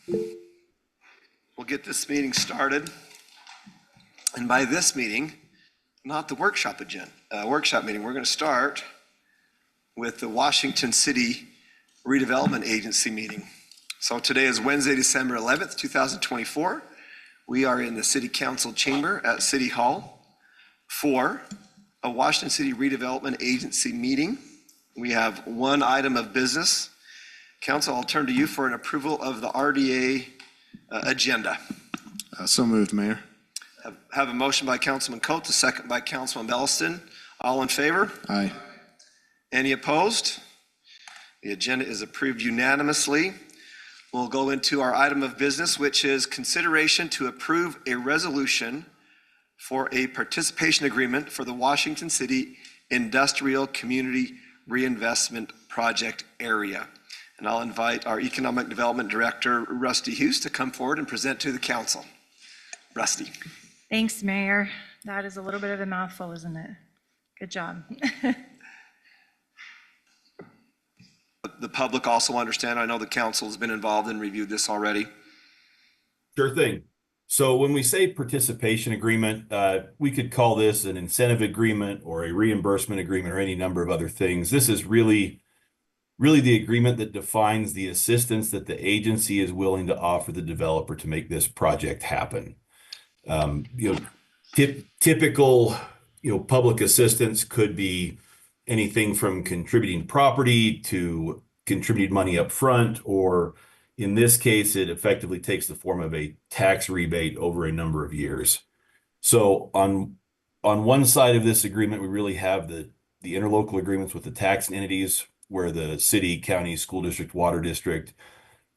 We'll get this meeting started. And by this meeting, not the workshop meeting, we're going to start with the Washington City Redevelopment Agency meeting. So today is Wednesday, December 11th, 2024. We are in the City Council chamber at City Hall for a Washington City Redevelopment Agency meeting. We have one item of business. Council, I'll turn to you for an approval of the RDA agenda. So moved, Mayor. Have a motion by Councilman Coates, a second by Councilman Belliston. All in favor? Aye. Any opposed? The agenda is approved unanimously. We'll go into our item of business, which is consideration to approve a resolution for a participation agreement for the Washington City Industrial Community Reinvestment Project area. And I'll invite our Economic Development Director, Rusty Hughes, to come forward and present to the council. Rusty. Thanks, Mayor. That is a little bit of a mouthful, isn't it? Good job. The public also understand, I know the council has been involved and reviewed this already. Sure thing. So when we say participation agreement, we could call this an incentive agreement or a reimbursement agreement or any number of other things. This is really the agreement that defines the assistance that the agency is willing to offer the developer to make this project happen. Typical, public assistance could be anything from contributing property to contributed money up front, or in this case, it effectively takes the form of a tax rebate over a number of years. So on one side of this agreement, we really have the interlocal agreements with the tax entities where the city, county, school district, water district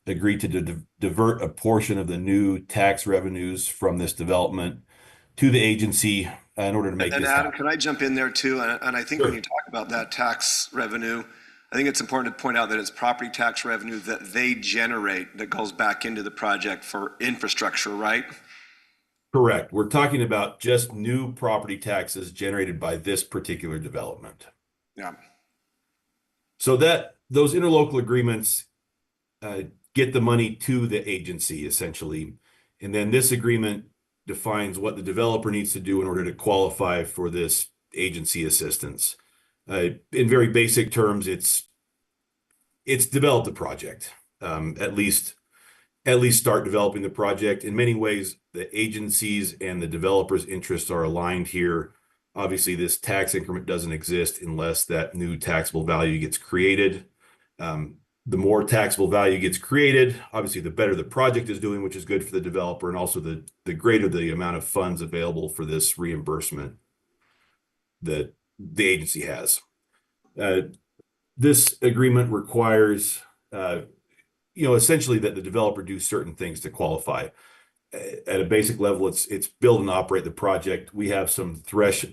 agreed to divert a portion of the new tax revenues from this development to the agency in order to make this happen. Adam, can I jump in there too? And I think When you talk about that tax revenue, I think it's important to point out that it's property tax revenue that they generate that goes back into the project for infrastructure, right? Correct. We're talking about just new property taxes generated by this particular development. Yeah. So that those interlocal agreements get the money to the agency essentially. And then this agreement defines what the developer needs to do in order to qualify for this agency assistance. In very basic terms, it's develop the project, at least start developing the project. In many ways, the agencies and the developer's interests are aligned here. Obviously, this tax increment doesn't exist unless that new taxable value gets created. The more taxable value gets created, obviously, the better the project is doing, which is good for the developer, and also the greater the amount of funds available for this reimbursement that the agency has. This agreement requires, essentially that the developer do certain things to qualify. At a basic level, it's build and operate the project. We have some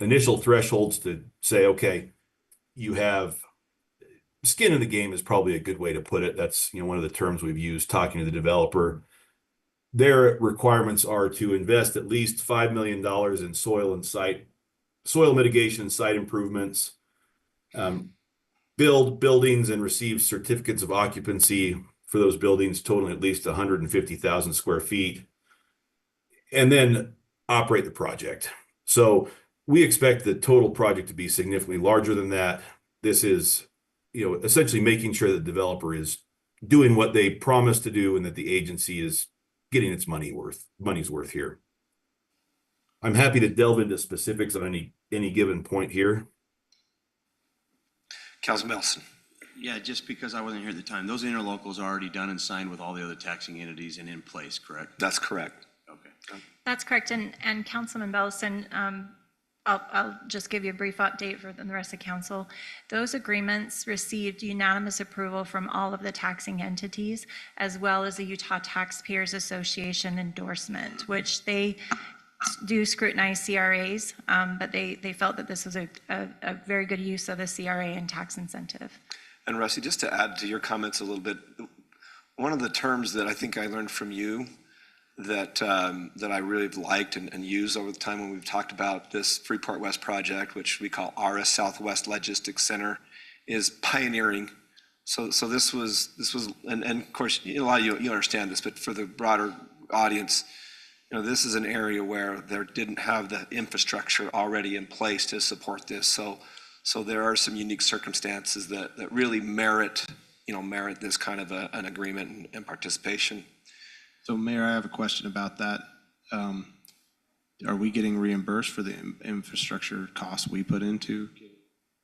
initial thresholds to say, okay, you have skin in the game is probably a good way to put it. That's one of the terms we've used talking to the developer. Their requirements are to invest at least $5 million in soil mitigation and site improvements, build buildings and receive certificates of occupancy for those buildings totaling at least 150,000 square feet, and then operate the project. So we expect the total project to be significantly larger than that. This is, essentially making sure that the developer is doing what they promised to do and that the agency is getting its money's worth here. I'm happy to delve into specifics on any given point here. Councilman Belliston. Yeah, just because I wasn't here at the time, those interlocals are already done and signed with all the other taxing entities and in place, correct? That's correct. Okay. That's correct. And Councilman Belliston, I'll just give you a brief update for the rest of council. Those agreements received unanimous approval from all of the taxing entities, as well as the Utah Taxpayers Association endorsement, which they do scrutinize CRAs, but they felt that this was a very good use of the CRA and tax incentive. And Rusty, just to add to your comments a little bit, one of the terms that I think I learned from you that I really liked and used over the time when we've talked about this Freeport West project, which we call ARA Southwest Logistics Center, is pioneering So this was, and of course, a lot of you understand this, but for the broader audience, this is an area where there didn't have the infrastructure already in place to support this. So there are some unique circumstances that really merit this kind of an agreement and participation. So Mayor, I have a question about that. Are we getting reimbursed for the infrastructure costs we put into,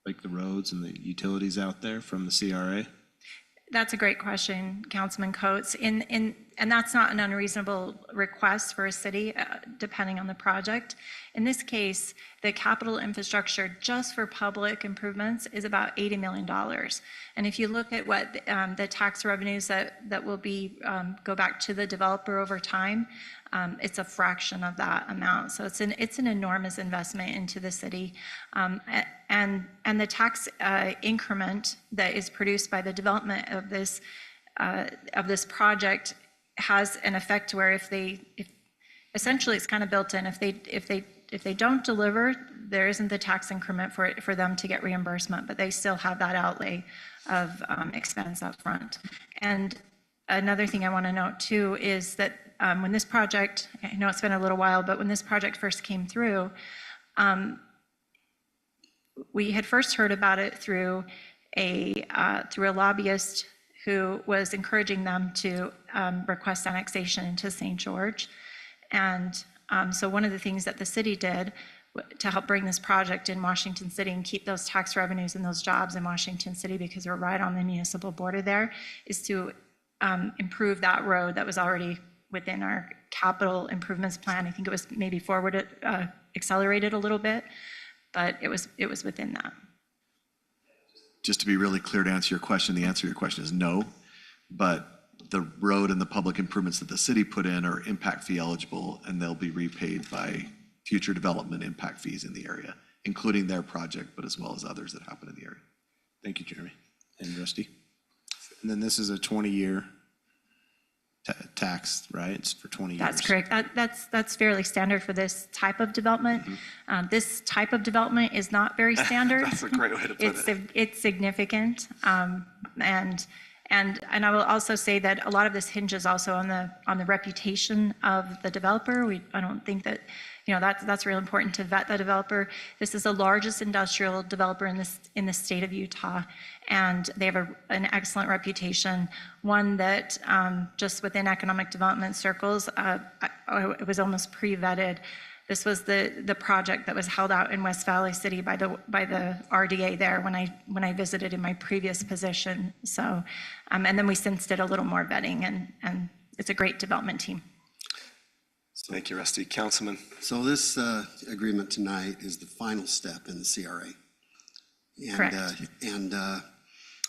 like the roads and the utilities out there from the CRA? That's a great question, Councilman Coates. And that's not an unreasonable request for a city, depending on the project. In this case, the capital infrastructure just for public improvements is about $80 million. And if you look at what the tax revenues that will be go back to the developer over time, it's a fraction of that amount. So it's an enormous investment into the city. And the tax increment that is produced by the development of this project has an effect where if essentially it's kind of built in, if they don't deliver, there isn't the tax increment for them to get reimbursement, but they still have that outlay of expense up front. And another thing I want to note too is that when this project, I know it's been a little while, but when this project first came through, we had first heard about it through a lobbyist who was encouraging them to request annexation into St. George. And so one of the things that the city did to help bring this project in Washington City and keep those tax revenues and those jobs in Washington City, because we're right on the municipal border there, is to improve that road that was already within our capital improvements plan. I think it was maybe accelerated a little bit, but it was within that. Just to be really clear, to answer your question, the answer to your question is no, but the road and the public improvements that the city put in are impact fee eligible, and they'll be repaid by future development impact fees in the area, including their project, but as well as others that happen in the area. Thank you, Jeremy and Rusty. And then this is a 20-year tax, right? It's for 20 years. That's correct. That's fairly standard for this type of development. This type of development is not very standard. That's a great way to put it. It's significant, and I will also say that a lot of this hinges also on the reputation of the developer. I don't think that that's real important to vet the developer. This is the largest industrial developer in the state of Utah, and they have an excellent reputation. One that just within economic development circles, it was almost pre-vetted. This was the project that was held out in West Valley City by the RDA there when I visited in my previous position. So, and then we since did a little more vetting, and it's a great development team. Thank you, Rusty. Councilman. So this agreement tonight is the final step in the CRA. And, Correct.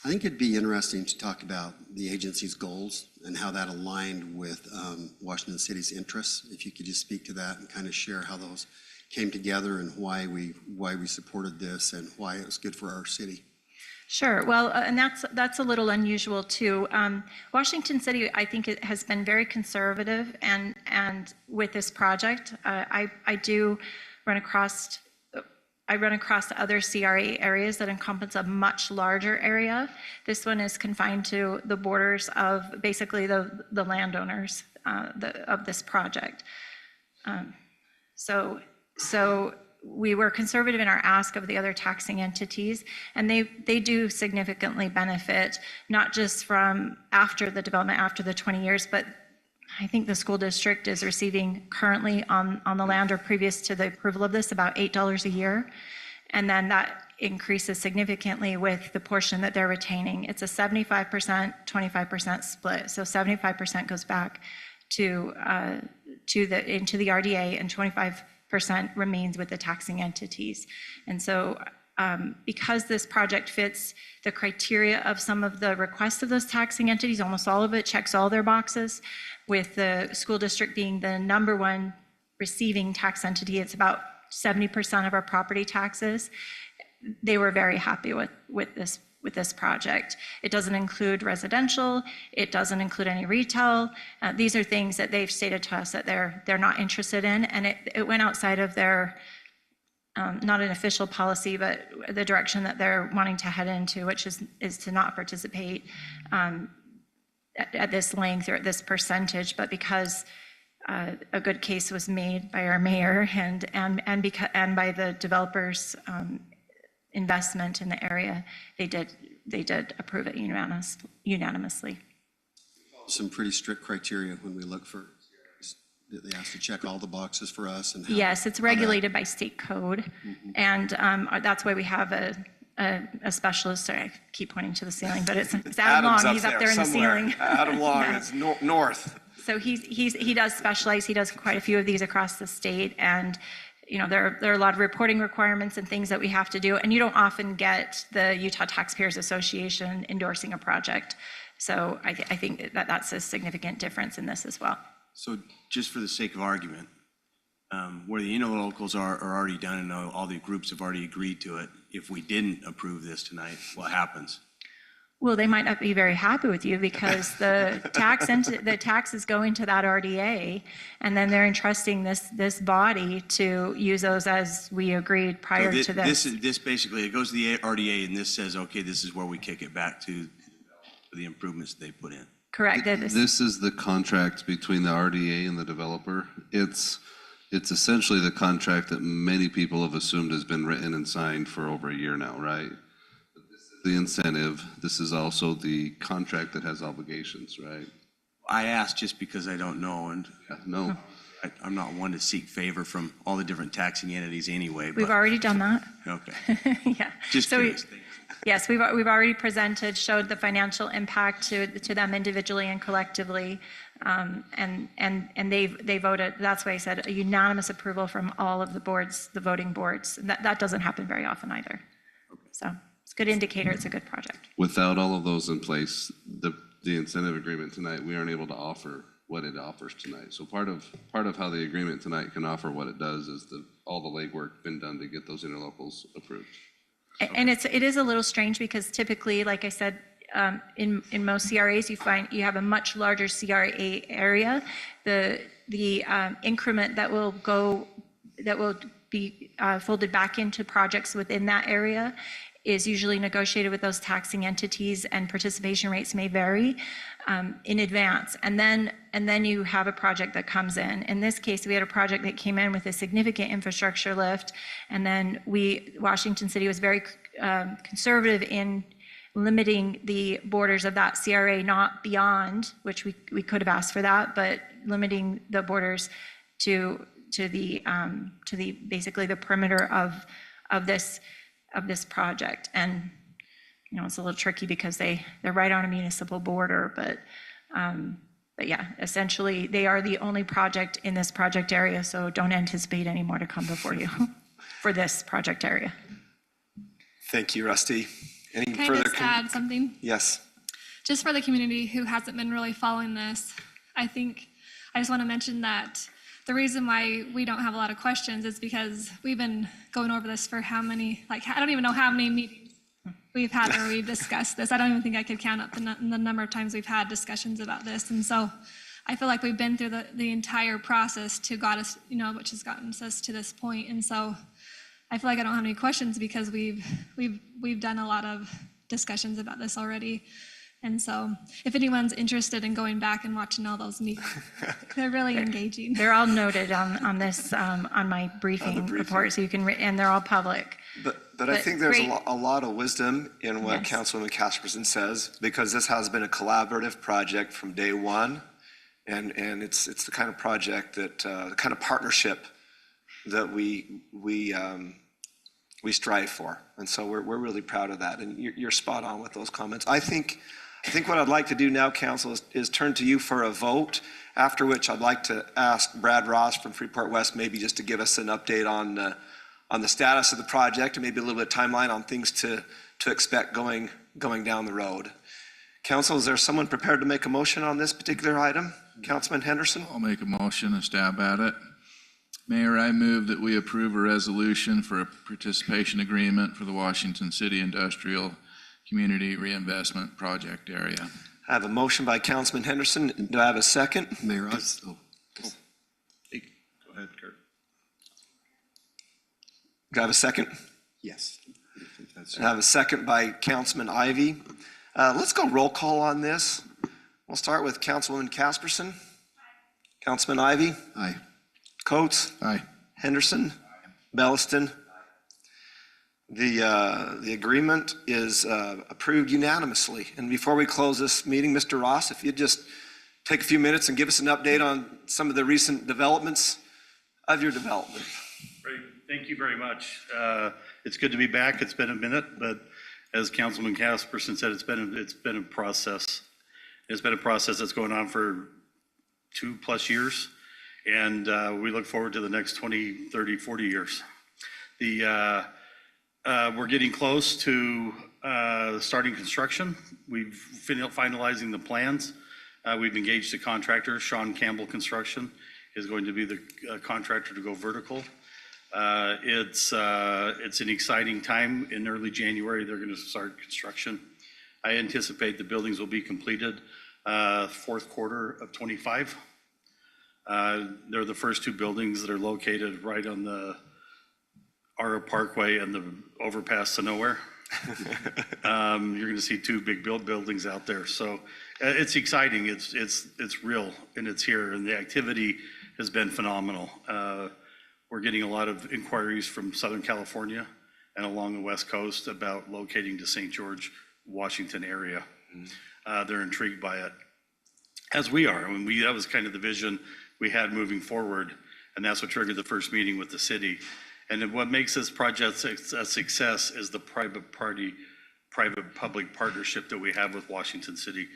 I think it'd be interesting to talk about the agency's goals and how that aligned with Washington City's interests. If you could just speak to that and kind of share how those came together and why we supported this and why it was good for our city. Sure. Well, and that's a little unusual too. Washington City, I think, it has been very conservative, and with this project, I run across other CRA areas that encompass a much larger area. This one is confined to the borders of basically the landowners of this project. So we were conservative in our ask of the other taxing entities, and they do significantly benefit, not just from after the development, after the 20 years, but I think the school district is receiving currently on the land or previous to the approval of this about $8 a year. And then that increases significantly with the portion that they're retaining. It's a 75%, 25% split. So 75% goes back into the RDA, and 25% remains with the taxing entities. And so because this project fits the criteria of some of the requests of those taxing entities, almost all of it checks all their boxes, with the school district being the #1 receiving tax entity. It's about 70% of our property taxes. They were very happy with this project. It doesn't include residential. It doesn't include any retail. These are things that they've stated to us that they're not interested in, and it went outside of their not an official policy, but the direction that they're wanting to head into, which is to not participate at this length or at this percentage, but because a good case was made by our mayor and by the developers' investment in the area, they did approve it unanimously. Some pretty strict criteria when we look for, they ask to check all the boxes for us and how. Yes, it's regulated by state code, and that's why we have a specialist. Sorry, I keep pointing to the ceiling, but it's Adam Adam's Long. He's up there in the somewhere. ceiling. Adam Long is north. So he does specialize. He does quite a few of these across the state, and there are a lot of reporting requirements and things that we have to do, and you don't often get the Utah Taxpayers Association endorsing a project. So I think that's a significant difference in this as well. So just for the sake of argument, where the interlocals are already done and all the groups have already agreed to it, if we didn't approve this tonight, what happens? Well, they might not be very happy with you because the tax is going to that RDA, and then they're entrusting this body to use those as we agreed prior to this. This basically, it goes to the RDA and this says, okay, this is where we kick it back to the improvements they put in. Correct. This is the contract between the RDA and the developer. It's essentially the contract that many people have assumed has been written and signed for over a year now, right? The incentive, this is also the contract that has obligations, right? I asked just because I don't know, and Yeah, no, I'm not one to seek favor from all the different taxing entities anyway. We've but already done that. Okay, Yeah. just So curious. yes, we've already presented, showed the financial impact to them individually and collectively, and they voted. That's why I said a unanimous approval from all of the boards, the voting boards. That doesn't happen very often either. So it's a good indicator. It's a good project. without all of those in place, the incentive agreement tonight, we aren't able to offer what it offers tonight. So part of how the agreement tonight can offer what it does is all the legwork been done to get those interlocals approved. And it is a little strange because typically, like I said, in most CRAs, you have a much larger CRA area. The increment that will be folded back into projects within that area is usually negotiated with those taxing entities, and participation rates may vary in advance. And then you have a project that comes in. In this case, we had a project that came in with a significant infrastructure lift, and then Washington City was very conservative in limiting the borders of that CRA, not beyond, which we could have asked for that, but limiting the borders to the basically the perimeter of this project. And it's a little tricky because they're right on a municipal border, but yeah, essentially they are the only project in this project area, so don't anticipate any more to come before you for this project area. Thank you, Rusty. Any Can I further? just add something? Yes. Just for the community who hasn't been really following this, I just want to mention that the reason why we don't have a lot of questions is because we've been going over this for how many, I don't even know how many meetings we've had where we've discussed this. I don't even think I could count up the number of times we've had discussions about this. And so I feel like we've been through the entire process to got us, which has gotten us to this point. And so I feel like I don't have any questions because we've done a lot of discussions about this already. And so if anyone's interested in going back and watching all those meetings, they're really engaging. They're all noted on this, on my briefing report, so you can, and they're all public. But I think there's great. a lot of wisdom in what Yes. Councilwoman Casperson says, because this has been a collaborative project from day one. And it's the kind of project that, the kind of partnership that we strive for. And so we're really proud of that. And you're spot on with those comments. I think what I'd like to do now, Council, is turn to you for a vote, after which I'd like to ask Brad Ross from Freeport West maybe just to give us an update on the status of the project and maybe a little bit of timeline on things to expect going down the road. Council, is there someone prepared to make a motion on this particular item? Councilman Henderson? I'll make a motion and stab at it. Mayor, I move that we approve a resolution for a participation agreement for the Washington City Industrial Community Reinvestment Project area. I have a motion by Councilman Henderson. Do I have a second? Mayor, Go ahead, Kurt. Do I have a second? Yes. I think that's I have a second by Councilman Ivy. Let's go roll call on this. We'll start with Councilwoman Casperson. Councilman Ivy, Aye. Coates, Aye. Henderson, Belliston. The agreement is approved unanimously. And before we close this meeting, Mr. Ross, if you'd just take a few minutes and give us an update on some of the recent developments of your development. Great, thank you very much. It's good to be back. It's been a minute, but as Councilman Casperson said, it's been a process. It's been a process that's going on for 2+ years, and we look forward to the next 20, 30, 40 years. We're getting close to starting construction. We've finalizing the plans. We've engaged a contractor. Sean Campbell Construction is going to be the contractor to go vertical. It's an exciting time. In early January, they're going to start construction. I anticipate the buildings will be completed fourth quarter of 25. They're the first two buildings that are located right on the Ara Parkway and the overpass to nowhere. You're going to see two big buildings out there. So it's exciting. It's real, and it's here, and the activity has been phenomenal. We're getting a lot of inquiries from Southern California and along the West Coast about locating to St. George, Washington area. They're intrigued by it, as we are. I mean, that was kind of the vision we had moving forward, and that's what triggered the first meeting with the city. And what makes this project a success is the private-public partnership that we have with Washington City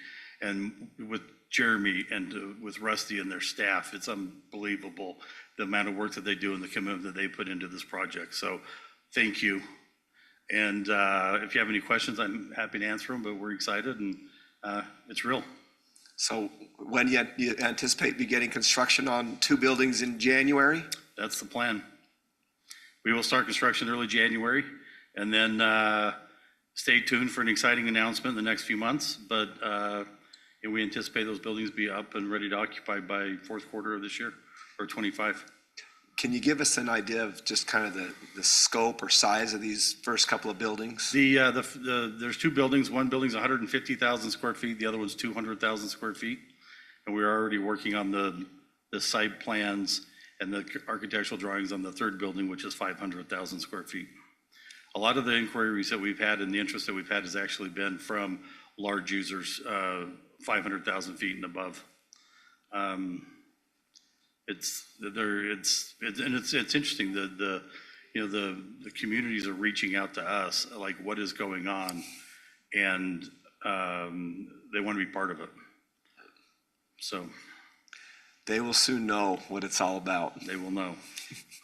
and with Jeremy and with Rusty and their staff. It's unbelievable the amount of work that they do and the commitment that they put into this project. So thank you. And if you have any questions, I'm happy to answer them, but we're excited, and it's real. So when you anticipate beginning construction on two buildings in January? That's the plan. We will start construction early January, and then stay tuned for an exciting announcement in the next few months. But and we anticipate those buildings be up and ready to occupy by fourth quarter of this year, or 25. Can you give us an idea of just kind of the scope or size of these first couple of buildings? There's two buildings. One building's 150,000 square feet. The other one's 200,000 square feet. And we're already working on the site plans and the architectural drawings on the third building, which is 500,000 square feet. A lot of the inquiries that we've had and the interest that we've had has actually been from large users, 500,000 feet and above. It's interesting that the communities are reaching out to us, like, what is going on, and they want to be part of it. So they will soon know what it's all about. They will know.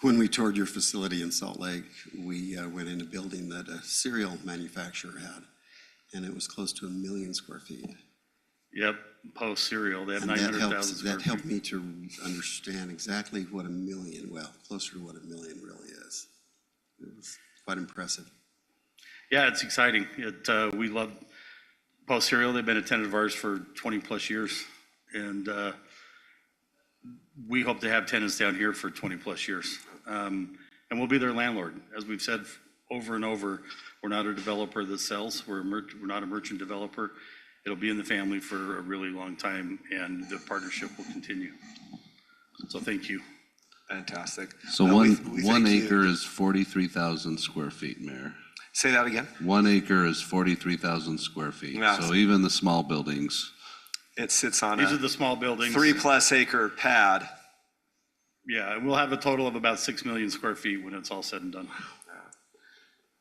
When we toured your facility in Salt Lake, we went in a building that a cereal manufacturer had, and it was close to 1 million square feet. Yep, Post Cereal, they have And 900,000 square that feet. helped me to understand exactly what 1 million, well, closer to what 1 million really is. It was quite impressive. Yeah, it's exciting. We love Post Cereal. They've been a tenant of ours for 20+ years. And we hope to have tenants down here for 20+ years. And we'll be their landlord. As we've said over and over, we're not a developer that sells. We're not a merchant developer. It'll be in the family for a really long time, and the partnership will continue. So thank you. Fantastic. So Well, one we thank you. acre is 43,000 square feet, Mayor. Say that again? 1 acre is 43,000 square feet. Yeah. So even the small buildings, It sits on These are a the small buildings. 3+ acre pad. Yeah, and we'll have a total of about 6 million square feet when it's all said and done.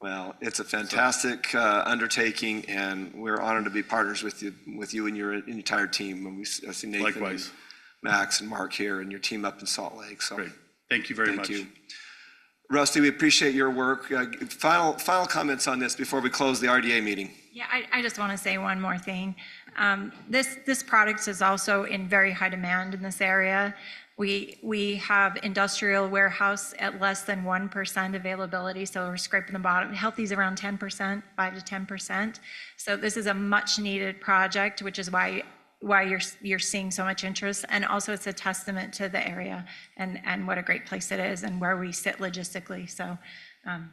Well, it's a fantastic undertaking, and we're honored to be partners with you and your entire team. And I see Nathan, Likewise. and Max, and Mark here, and your team up in Salt Lake. So Great. Thank you very much. thank you. Rusty, we appreciate your work. Final comments on this before we close the RDA meeting. Yeah, I just want to say one more thing. This product is also in very high demand in this area. We have industrial warehouse at less than 1% availability, so we're scraping the bottom. Healthy's around 10%, 5 to 10%. So this is a much needed project, which is why you're seeing so much interest. And also it's a testament to the area and what a great place it is and where we sit logistically. So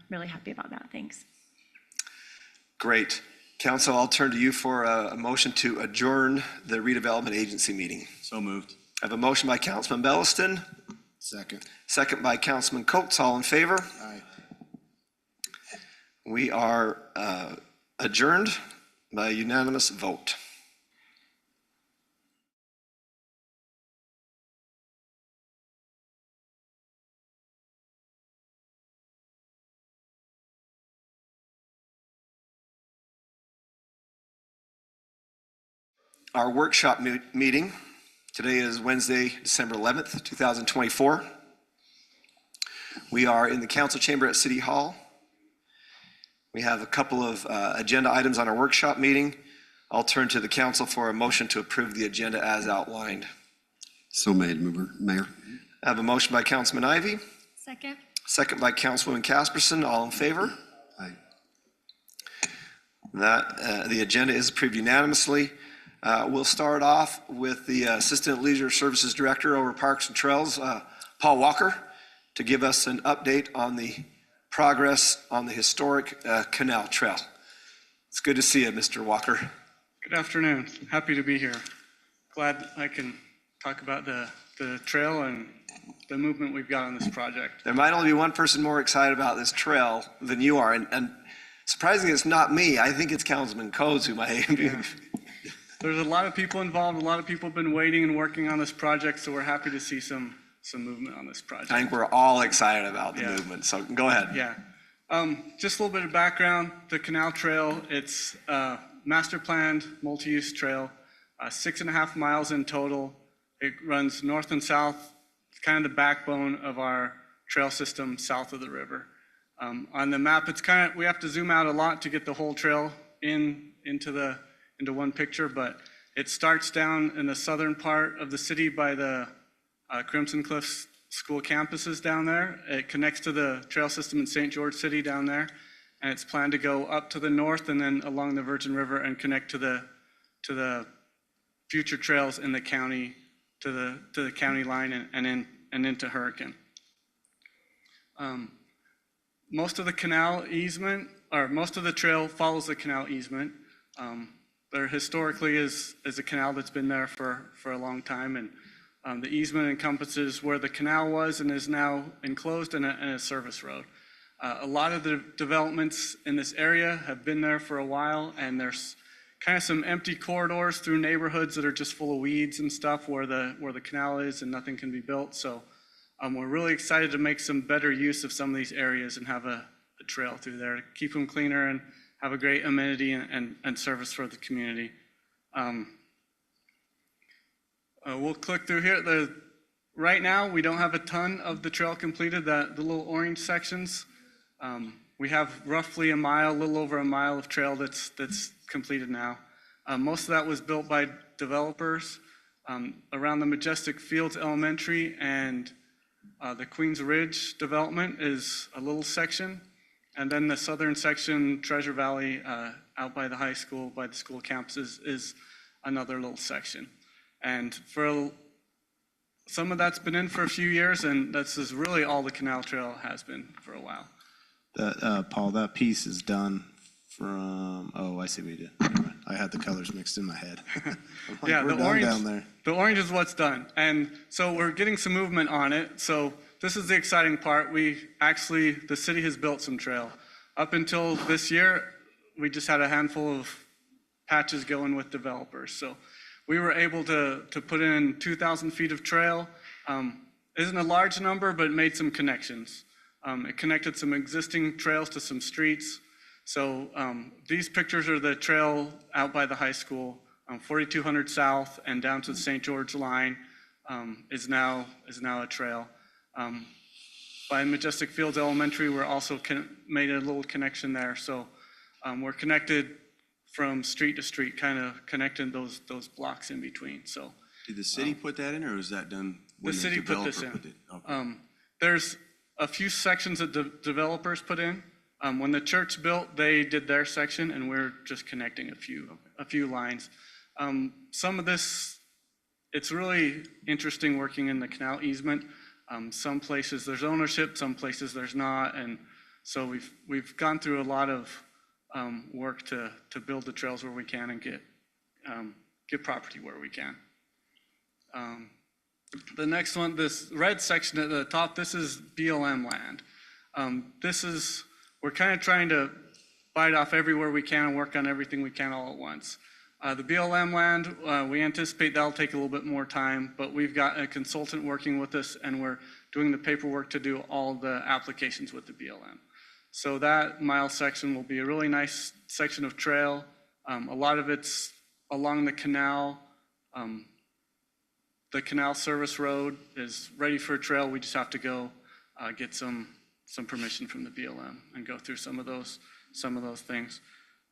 Really happy about that. Thanks. Great. Council, I'll turn to you for a motion to adjourn the redevelopment agency meeting. So moved. I have a motion by Councilman Belliston, Second. second by Councilman Coates. All in favor? Aye. We are adjourned by unanimous vote. Our workshop meeting, today is Wednesday, December 11th, 2024. We are in the council chamber at City Hall. We have a couple of agenda items on our workshop meeting. I'll turn to the council for a motion to approve the agenda as outlined. So made, Mayor. I have a motion by Councilman Ivy, Second. second by Councilwoman Casperson. All in favor? Aye. The agenda is approved unanimously. We'll start off with the Assistant Leisure Services Director over Parks and Trails, Paul Walker, to give us an update on the progress on the historic Canal Trail. It's good to see you, Mr. Walker. Good afternoon. Happy to be here. Glad I can talk about the trail and the movement we've got on this project. There might only be one person more excited about this trail than you are, and surprisingly, it's not me. I think it's Councilman Coates who might be. There's a lot of people involved. A lot of people have been waiting and working on this project, so we're happy to see some movement on this project. I think we're all excited about the movement, so go ahead. Yeah. Just a little bit of background. The Canal Trail, it's a master planned multi-use trail, 6.5 miles in total. It runs north and south. It's kind of the backbone of our trail system south of the river. On the map, it's kind of, we have to zoom out a lot to get the whole trail into one picture, but it starts down in the southern part of the city by the Crimson Cliffs school campuses down there. It connects to the trail system in St. George City down there, and it's planned to go up to the north and then along the Virgin River and connect to the future trails in the county, to the county line and into Hurricane. Most of the canal easement, or most of the trail follows the canal easement. There historically is a canal that's been there for a long time, and the easement encompasses where the canal was and is now enclosed in a service road. A lot of the developments in this area have been there for a while, and there's kind of some empty corridors through neighborhoods that are just full of weeds and stuff where the canal is and nothing can be built. So we're really excited to make some better use of some of these areas and have a trail through there to keep them cleaner and have a great amenity and service for the community. We'll click through here. Right now, we don't have a ton of the trail completed, the little orange sections. We have roughly a little over a mile of trail that's completed now. Most of that was built by developers. Around the Majestic Fields Elementary and the Queens Ridge development is a little section. And then the southern section, Treasure Valley, out by the high school, by the school campuses, is another little section. And for some of that's been in for a few years, and this is really all the Canal Trail has been for a while. Paul, that piece is done from, I see what you did. Never mind. I had the colors mixed in my head. Yeah, we're the orange down there. The orange is what's done. And so we're getting some movement on it. So this is the exciting part. The city has built some trail. Up until this year, we just had a handful of patches going with developers. So we were able to put in 2,000 feet of trail. Isn't a large number, but it made some connections. It connected some existing trails to some streets. So these pictures are the trail out by the high school, 4200 South and down to the St. George line is now a trail. By Majestic Fields Elementary, we're also made a little connection there. So we're connected from street to street, kind of connecting those blocks in between. So Did the city put that in, or was that done when the city put this developer in. Okay. There's a few sections that developers put in. When the church built, they did their section, and we're just connecting a few lines. Some of this, it's really interesting working in the canal easement. Some places there's ownership, some places there's not, and So we've gone through a lot of work to build the trails where we can and get property where we can. The next one, this red section at the top, this is BLM land. We're kind of trying to bite off everywhere we can and work on everything we can all at once. The BLM land, we anticipate that'll take a little bit more time, but we've got a consultant working with us and we're doing the paperwork to do all the applications with the BLM. So that mile section will be a really nice section of trail. A lot of it's along the canal. The canal service road is ready for a trail. We just have to go get some permission from the BLM and go through some of those things.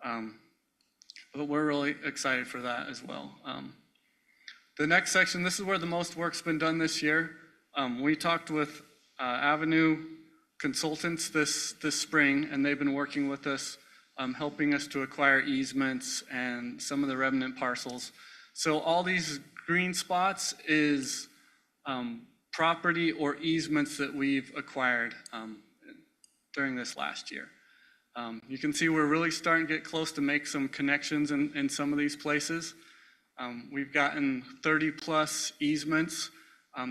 But we're really excited for that as well. The next section, this is where the most work's been done this year. We talked with Avenue Consultants this spring, and they've been working with us, helping us to acquire easements and some of the remnant parcels. So all these green spots is property or easements that we've acquired during this last year. You can see we're really starting to get close to make some connections in some of these places. We've gotten 30 plus easements.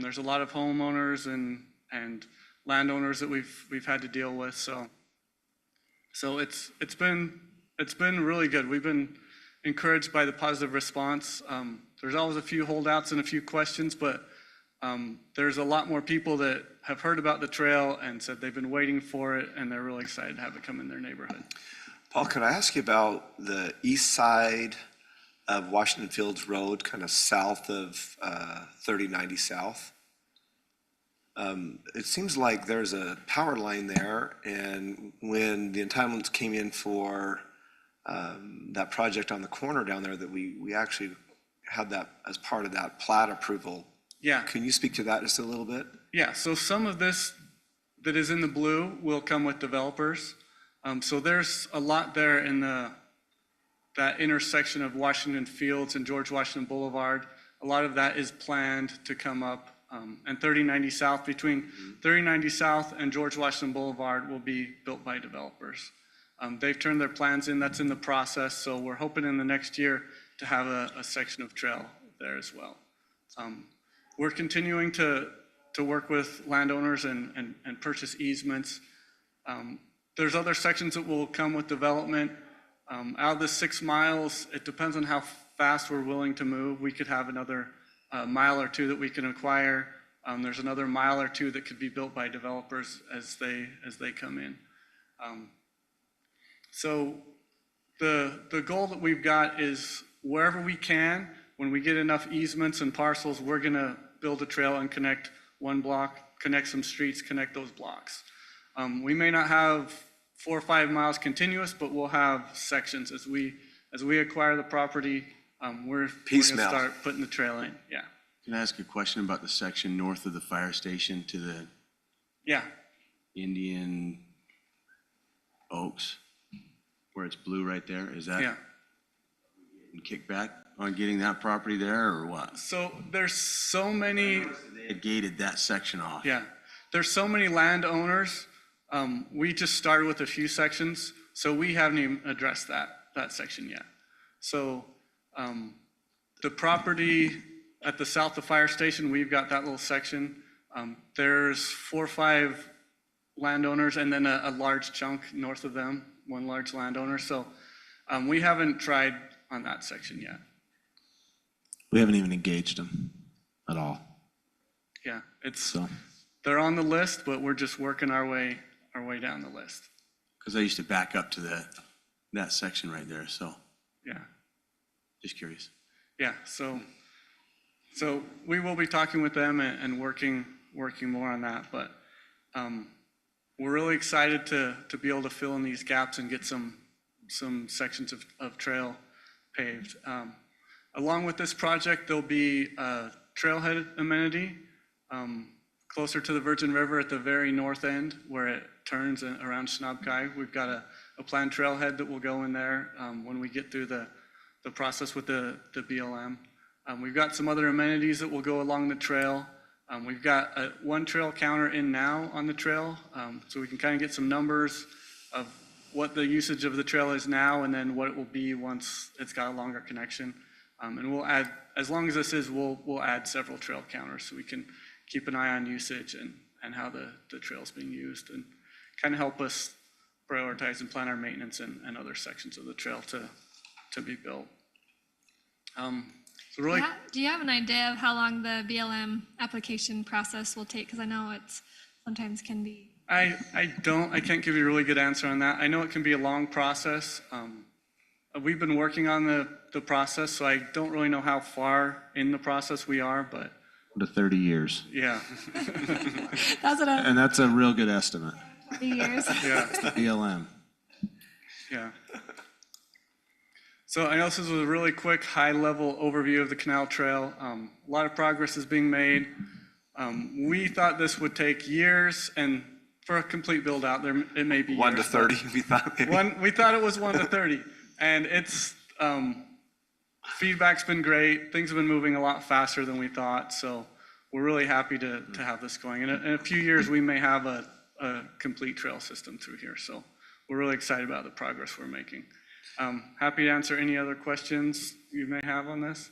There's a lot of homeowners and landowners that we've had to deal with. So it's been really good. We've been encouraged by the positive response. There's always a few holdouts and a few questions, but there's a lot more people that have heard about the trail and said they've been waiting for it, and they're really excited to have it come in their neighborhood. Paul, could I ask you about the east side of Washington Fields Road, kind of south of 3090 South? It seems like there's a power line there, and when the entitlements came in for that project on the corner down there, that we actually had that as part of that plat approval. Yeah. Can you speak to that just a little bit? Yeah, so some of this that is in the blue will come with developers. So there's a lot there in that intersection of Washington Fields and George Washington Boulevard. A lot of that is planned to come up. And 3090 South, between 3090 South and George Washington Boulevard will be built by developers. They've turned their plans in, that's in the process. So we're hoping in the next year to have a section of trail there as well. We're continuing to work with landowners and purchase easements. There's other sections that will come with development. Out of the 6 miles, it depends on how fast we're willing to move. We could have another mile or two that we can acquire. There's another mile or two that could be built by developers as they come in. So the goal that we've got is wherever we can, when we get enough easements and parcels, we're gonna build a trail and connect one block, connect some streets, connect those blocks. We may not have 4 or 5 miles continuous, but we'll have sections as we acquire the property. We're gonna start putting the trail in. Yeah. Can I ask a question about the section north of the fire station to the Indian Oaks, where it's blue right there? Is that kickback on getting that property there or what? So there's so many. They had gated that section off. Yeah, there's so many landowners. We just started with a few sections, so we haven't even addressed that section yet. So the property at the south of the fire station, we've got that little section. There's 4 or 5 landowners and then a large chunk north of them, one large landowner. So we haven't tried on that section yet. We haven't even engaged them at all. Yeah, they're on the list, but we're just working our way down the list. Because I used to back up to that section right there, so. Yeah. Just curious. Yeah, so we will be talking with them and working more on that, but we're really excited to be able to fill in these gaps and get some sections of trail paved. Along with this project, there'll be a trailhead amenity closer to the Virgin River at the very north end where it turns around Shnabkai. We've got a planned trailhead that will go in there when we get through the process with the BLM. We've got some other amenities that will go along the trail. We've got one trail counter in now on the trail, so we can kind of get some numbers of what the usage of the trail is now and then what it will be once it's got a longer connection. And we'll add, as long as this is, we'll add several trail counters so we can keep an eye on usage and how the trail's being used and kind of help us prioritize and plan our maintenance and other sections of the trail to be built. So really, Do you have an idea of how long the BLM application process will take? Because I know it's sometimes can be. I can't give you a really good answer on that. I know it can be a long process. We've been working on the process, so I don't really know how far in the process we are, but To 30 years. yeah. That's what And that's a real good estimate. 30 years. Yeah, The BLM. yeah. So I know this was a really quick, high-level overview of the canal trail. A lot of progress is being made. We thought this would take years, and for a complete build-out, it may be 1 to years, 30, we thought maybe. we thought it was 1 to 30, and it's feedback's been great. Things have been moving a lot faster than we thought, so we're really happy to have this going. In a few years, we may have a complete trail system through here, so we're really excited about the progress we're making. Happy to answer any other questions you may have on this.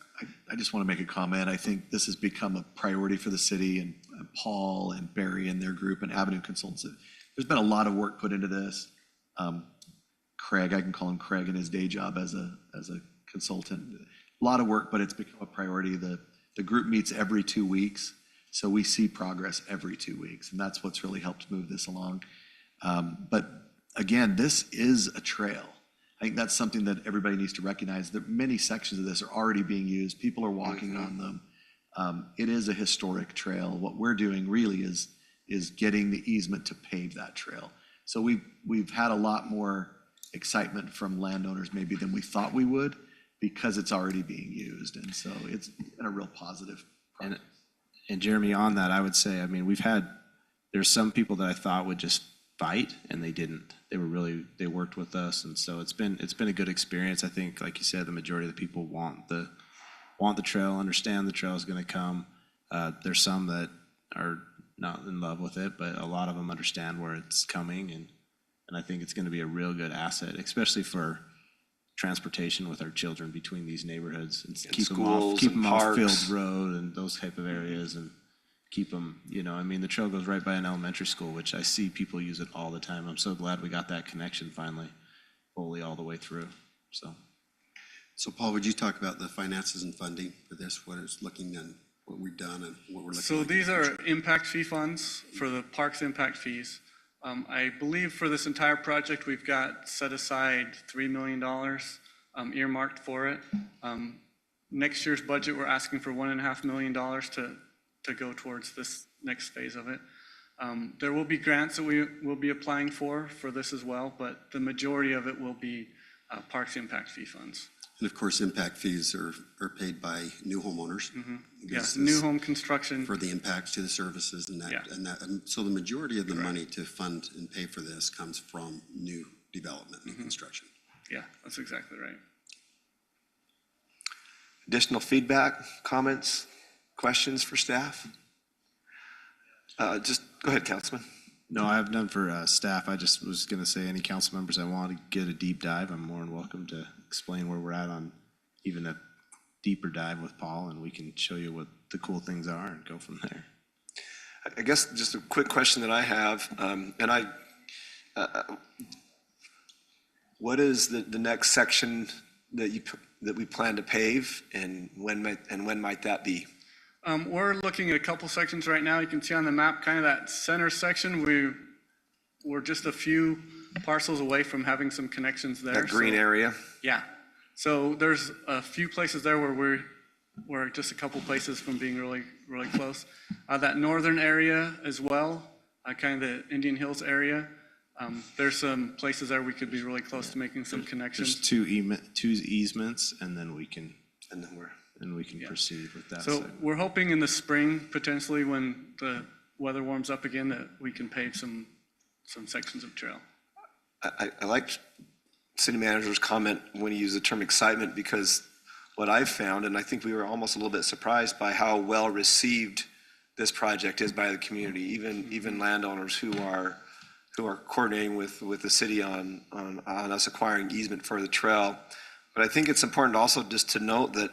I just want to make a comment. I think this has become a priority for the city, and Paul and Barry and their group and Avenue Consultants. There's been a lot of work put into this. Craig, I can call him Craig in his day job as a consultant. A lot of work, but it's become a priority. The group meets every 2 weeks, so we see progress every 2 weeks, and that's what's really helped move this along. But again, this is a trail. I think that's something that everybody needs to recognize, that many sections of this are already being used. People are walking on them. It is a historic trail. What we're doing really is getting the easement to pave that trail. So we've had a lot more excitement from landowners maybe than we thought we would, because it's already being used. And so it's been a real positive process. And Jeremy, on that, I would say, I mean, there's some people that I thought would just fight, and they didn't. They worked with us, and so it's been a good experience. I think, like you said, the majority of the people want the trail, understand the trail is going to come. There's some that are not in love with it, but a lot of them understand where it's coming, and I think it's going to be a real good asset, especially for transportation with our children between these neighborhoods, and keep them off Fields Road and those type of areas, and keep them, I mean, the trail goes right by an elementary school, which I see people use it all the time. I'm so glad we got that connection finally, fully all the way through, so. So Paul, would you talk about the finances and funding for this, what it's looking and what we've done and what we're looking at? So these are impact fee funds for the park's impact fees. I believe for this entire project, we've got set aside $3 million earmarked for it. Next year's budget, we're asking for $1.5 million to go towards this next phase of it. There will be grants that we will be applying for this as well, but the majority of it will be parks impact fee funds. And of course, impact fees are paid by new homeowners. Yes, new home construction. For the impacts to the services and that. Yeah. And so the majority of the money to fund and pay for this comes from new development, new construction. Yeah, that's exactly right. Additional feedback, comments, questions for staff? Just go ahead, Councilman. No, I have none for staff. I just was going to say, any council members that want to get a deep dive, I'm more than welcome to explain where we're at on even a deeper dive with Paul, and we can show you what the cool things are and go from there. I guess just a quick question that I have, what is the next section that we plan to pave, and when might that be? We're looking at a couple sections right now. You can see on the map, kind of that center section. We're just a few parcels away from having some connections there. That green area? Yeah. So there's a few places there where we're just a couple places from being really, really close. That northern area as well, kind of the Indian Hills area. There's some places there we could be really close to making some connections. There's two easements, and then we can proceed with that. So we're hoping in the spring, potentially when the weather warms up again, that we can pave some sections of trail. I liked city manager's comment when he used the term excitement, because what I've found, and I think we were almost a little bit surprised by how well received this project is by the community, even landowners who are coordinating with the city on us acquiring easement for the trail. But I think it's important also just to note that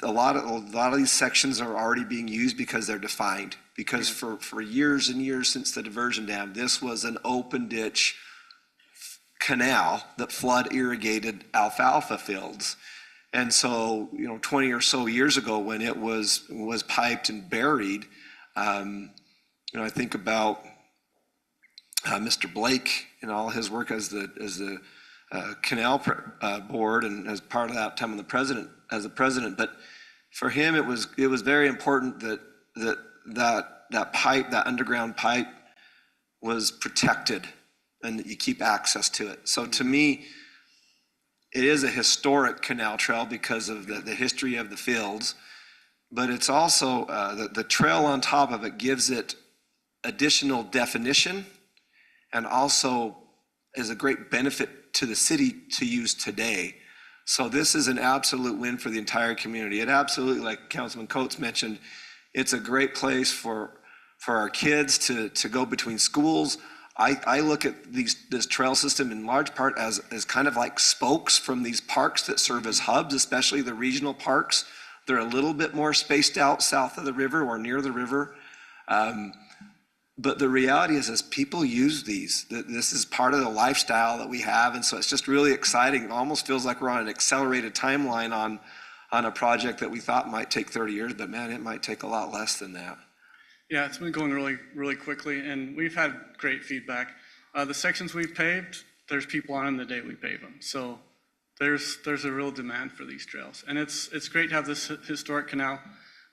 a lot of these sections are already being used because they're defined. Because for years and years since the diversion dam, this was an open ditch canal that flood irrigated alfalfa fields. And so, 20 or so years ago when it was piped and buried, I think about Mr. Blake and all his work as the canal board and as part of that time as the president. But for him, it was very important that pipe, that underground pipe, was protected and that you keep access to it. So to me, it is a historic canal trail because of the history of the fields, but it's also the trail on top of it gives it additional definition and also is a great benefit to the city to use today. So this is an absolute win for the entire community. It absolutely, like Councilman Coates mentioned, it's a great place for our kids to go between schools. I look at this trail system in large part as kind of like spokes from these parks that serve as hubs, especially the regional parks. They're a little bit more spaced out south of the river or near the river. But the reality is, as people use these, this is part of the lifestyle that we have. And so it's just really exciting. It almost feels like we're on an accelerated timeline on a project that we thought might take 30 years, but man, it might take a lot less than that. Yeah, it's been going really, really quickly, and we've had great feedback. The sections we've paved, there's people on them the day we pave them. So there's a real demand for these trails. And it's great to have this historic canal.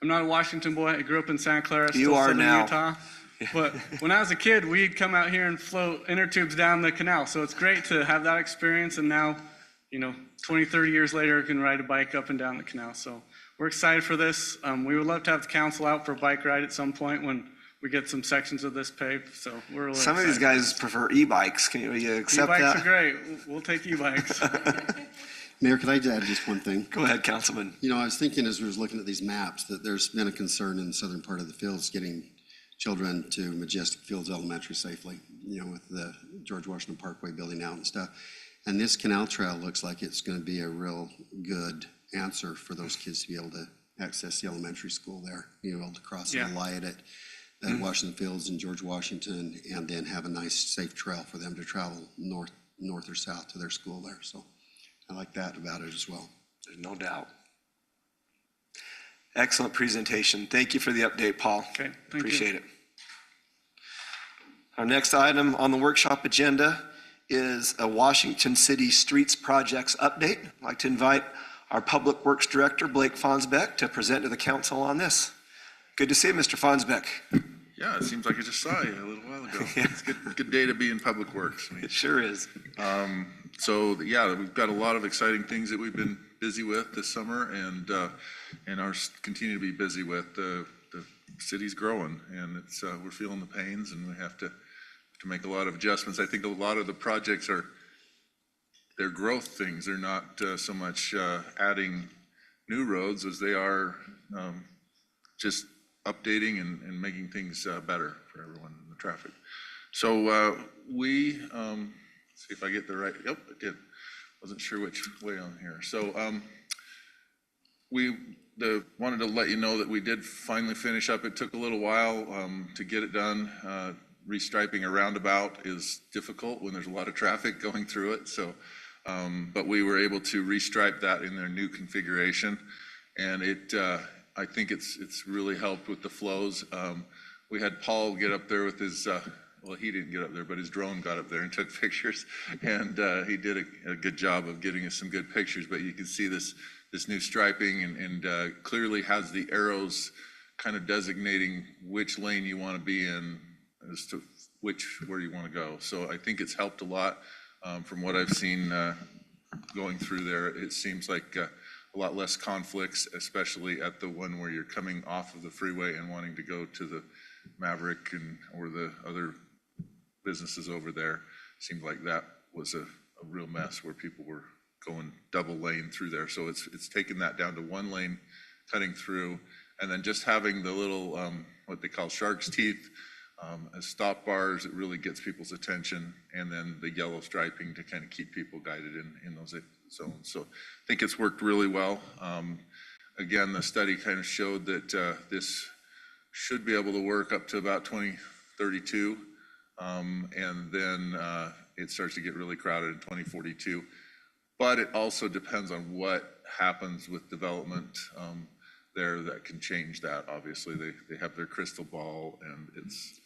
I'm not a Washington boy. I grew up in Santa Clara, You are Southern now. Utah. But when I was a kid, we'd come out here and float inner tubes down the canal. So it's great to have that experience. And now, 20, 30 years later, I can ride a bike up and down the canal. So we're excited for this. We would love to have the council out for a bike ride at some point when we get some sections of this paved. So we're really Some of these excited. guys prefer e-bikes. Can you accept E-bikes that? are great. We'll take e-bikes. Mayor, could I add just one thing? Go ahead, Councilman. I was thinking as we was looking at these maps that there's been a concern in the southern part of the fields getting children to Majestic Fields Elementary safely, with the George Washington Parkway building out and stuff. And this canal trail looks like it's going to be a real good answer for those kids to be able to access the elementary school there, be able to cross the light at Washington Fields and George Washington, and then have a nice, safe trail for them to travel north or south to their school there. So I like that about it as well. There's no doubt. Excellent presentation. Thank you for the update, Paul. Okay, thank you. Appreciate it. Our next item on the workshop agenda is a Washington City Streets Projects update. I'd like to invite our Public Works Director, Blake Fonsbeck, to present to the council on this. Good to see you, Mr. Fonsbeck. Yeah, it seems like I just saw you a little while ago. It's a good day to be in Public Works. It sure is. So yeah, we've got a lot of exciting things that we've been busy with this summer and continue to be busy with. The city's growing and it's we're feeling the pains and we have to make a lot of adjustments. I think a lot of the projects they're growth things. They're not so much adding new roads as they are just updating and making things better for everyone in the traffic. So we, see if I get the right, yep, I did. Wasn't sure which way on here. So we wanted to let you know that we did finally finish up. It took a little while to get it done. Restriping a roundabout is difficult when there's a lot of traffic going through it. So, but we were able to restripe that in their new configuration. And I think it's really helped with the flows. We had Paul get up there with his, well, he didn't get up there, but his drone got up there and took pictures. And he did a good job of getting us some good pictures. But you can see this new striping and clearly has the arrows kind of designating which lane you want to be in as to where you want to go. So I think it's helped a lot from what I've seen going through there. It seems like a lot less conflicts, especially at the one where you're coming off of the freeway and wanting to go to the Maverick or the other businesses over there. Seemed like that was a real mess where people were going double lane through there. So it's taken that down to one lane cutting through. And then just having the little, what they call shark's teeth, as stop bars, it really gets people's attention. And then the yellow striping to kind of keep people guided in those zones. So I think it's worked really well. Again, the study kind of showed that this should be able to work up to about 2032. And then it starts to get really crowded in 2042. But it also depends on what happens with development there that can change that. Obviously, they have their crystal ball, and it's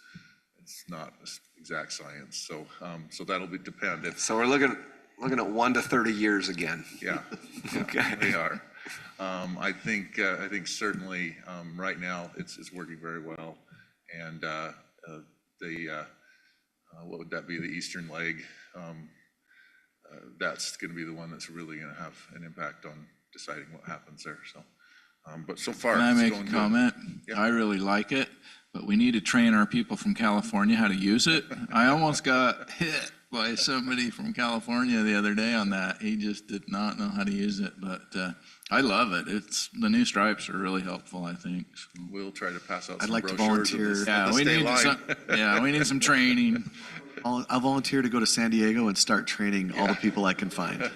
not exact science. So so that'll depend. So we're looking at 1 to 30 years again. Yeah, Okay. they are. I think certainly right now it's working very well, and what would that be? The eastern leg. That's going to be the one that's really going to have an impact on deciding what happens there. So, but so far, Can I it's make going a good. comment? Yeah. I really like it, but we need to train our people from California how to use it. I almost got hit by somebody from California the other day on that. He just did not know how to use it, but I love it. The new stripes are really helpful, I think. So. We'll try to pass out I'd some like to brochures of volunteer. this- Yeah, of the we state need line. we need some training. I'll volunteer to go to San Diego and start training all the people I can find.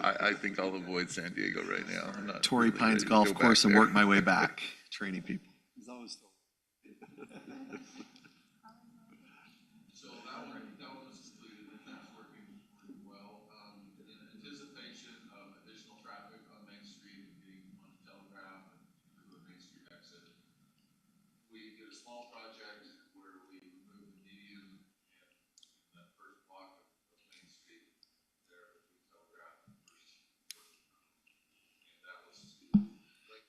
I think I'll avoid San Diego right now. I'm not Torrey really Pines ready to Golf go back Course and there. work my way back, training people. So that was completed, and that's working well. In anticipation of additional traffic on Main Street and getting onto Telegraph and through the Main Street exit, we did a small project where we removed the median in that first block of Main Street there between Telegraph and First. And that was to like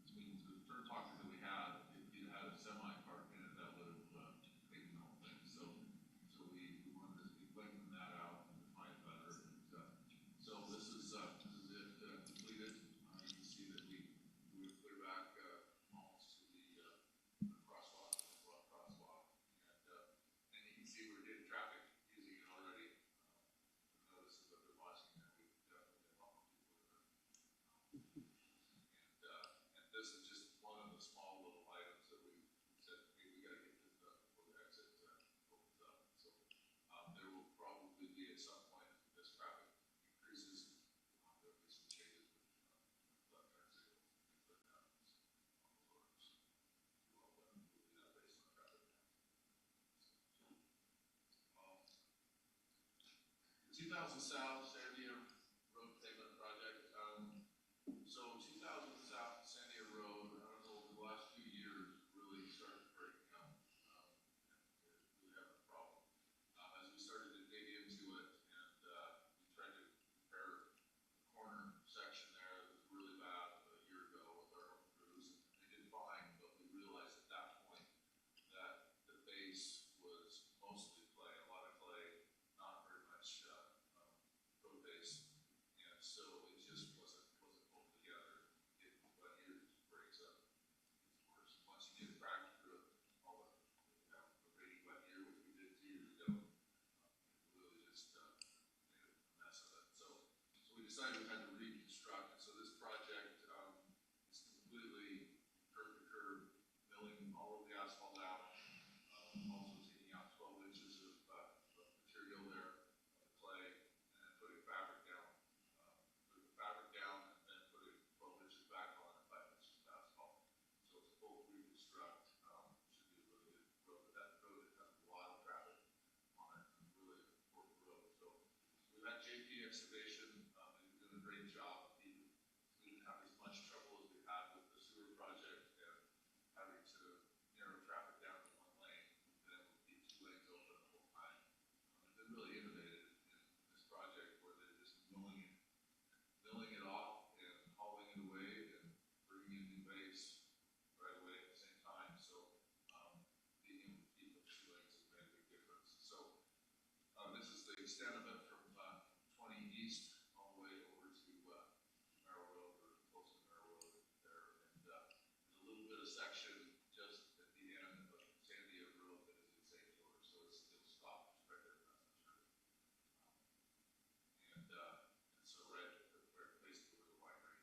between the turn pocket that we had, if you had a semi park in it, that would have taken the whole thing. So we wanted to lengthen that out and define it better. And, so this is it completed. You can see that we would clear back almost to the crosswalk, the crosswalk, and you can see we're getting traffic using it already. Notice that they're watching that. We definitely get a lot more people with it. And this is just one of the small little items that we said, hey, we gotta get this done before the exit opens up. So there will probably be at some point as traffic increases, there'll be some changes with left turn signals and things like that. We'll do that based on traffic. 2000 South Sandia Road pavement project. So 2000 South Sandia Road, I don't know, over the last few years, really started breaking up. Really having a problem. As we started to dig into it and we tried to repair the corner section there that was really bad a year ago with our own crews. And they did fine, but we realized at that point that the base was mostly clay, a lot of clay, not very much road base, and so it just wasn't pulled together. It wet year just breaks up. It's worse. Once you get cracked through it, all the rainy wet year, which we did 2 years ago, it really just made a mess of it. So we decided we had to reconstruct. And so this project is completely curb to curb, milling all of the asphalt out, also taking out 12 inches of material there, clay, and then putting fabric down. Putting the fabric down and then putting 12 inches back on and 5 inches of asphalt. So it's a full reconstruct. Should be a really good road. But that road has a lot of traffic on it. It's really an important road. So we've had JP Excavation. They've been doing a great job. We didn't have as much trouble as we had with the sewer project and having to narrow traffic down to one lane. We've been able to keep 2 lanes open the whole time. They've been really innovative in this project where they're just milling it off and hauling it away and bringing in new base right away at the same time. So being able to keep those 2 lanes has made a big difference. So this is the extent of it from 20 East all the way over to Merrill Road or close to Merrill Road there. And there's a little bit of section just at the end of Sandia Road that is in St. George. So it'll stop right there. And so right basically where the winery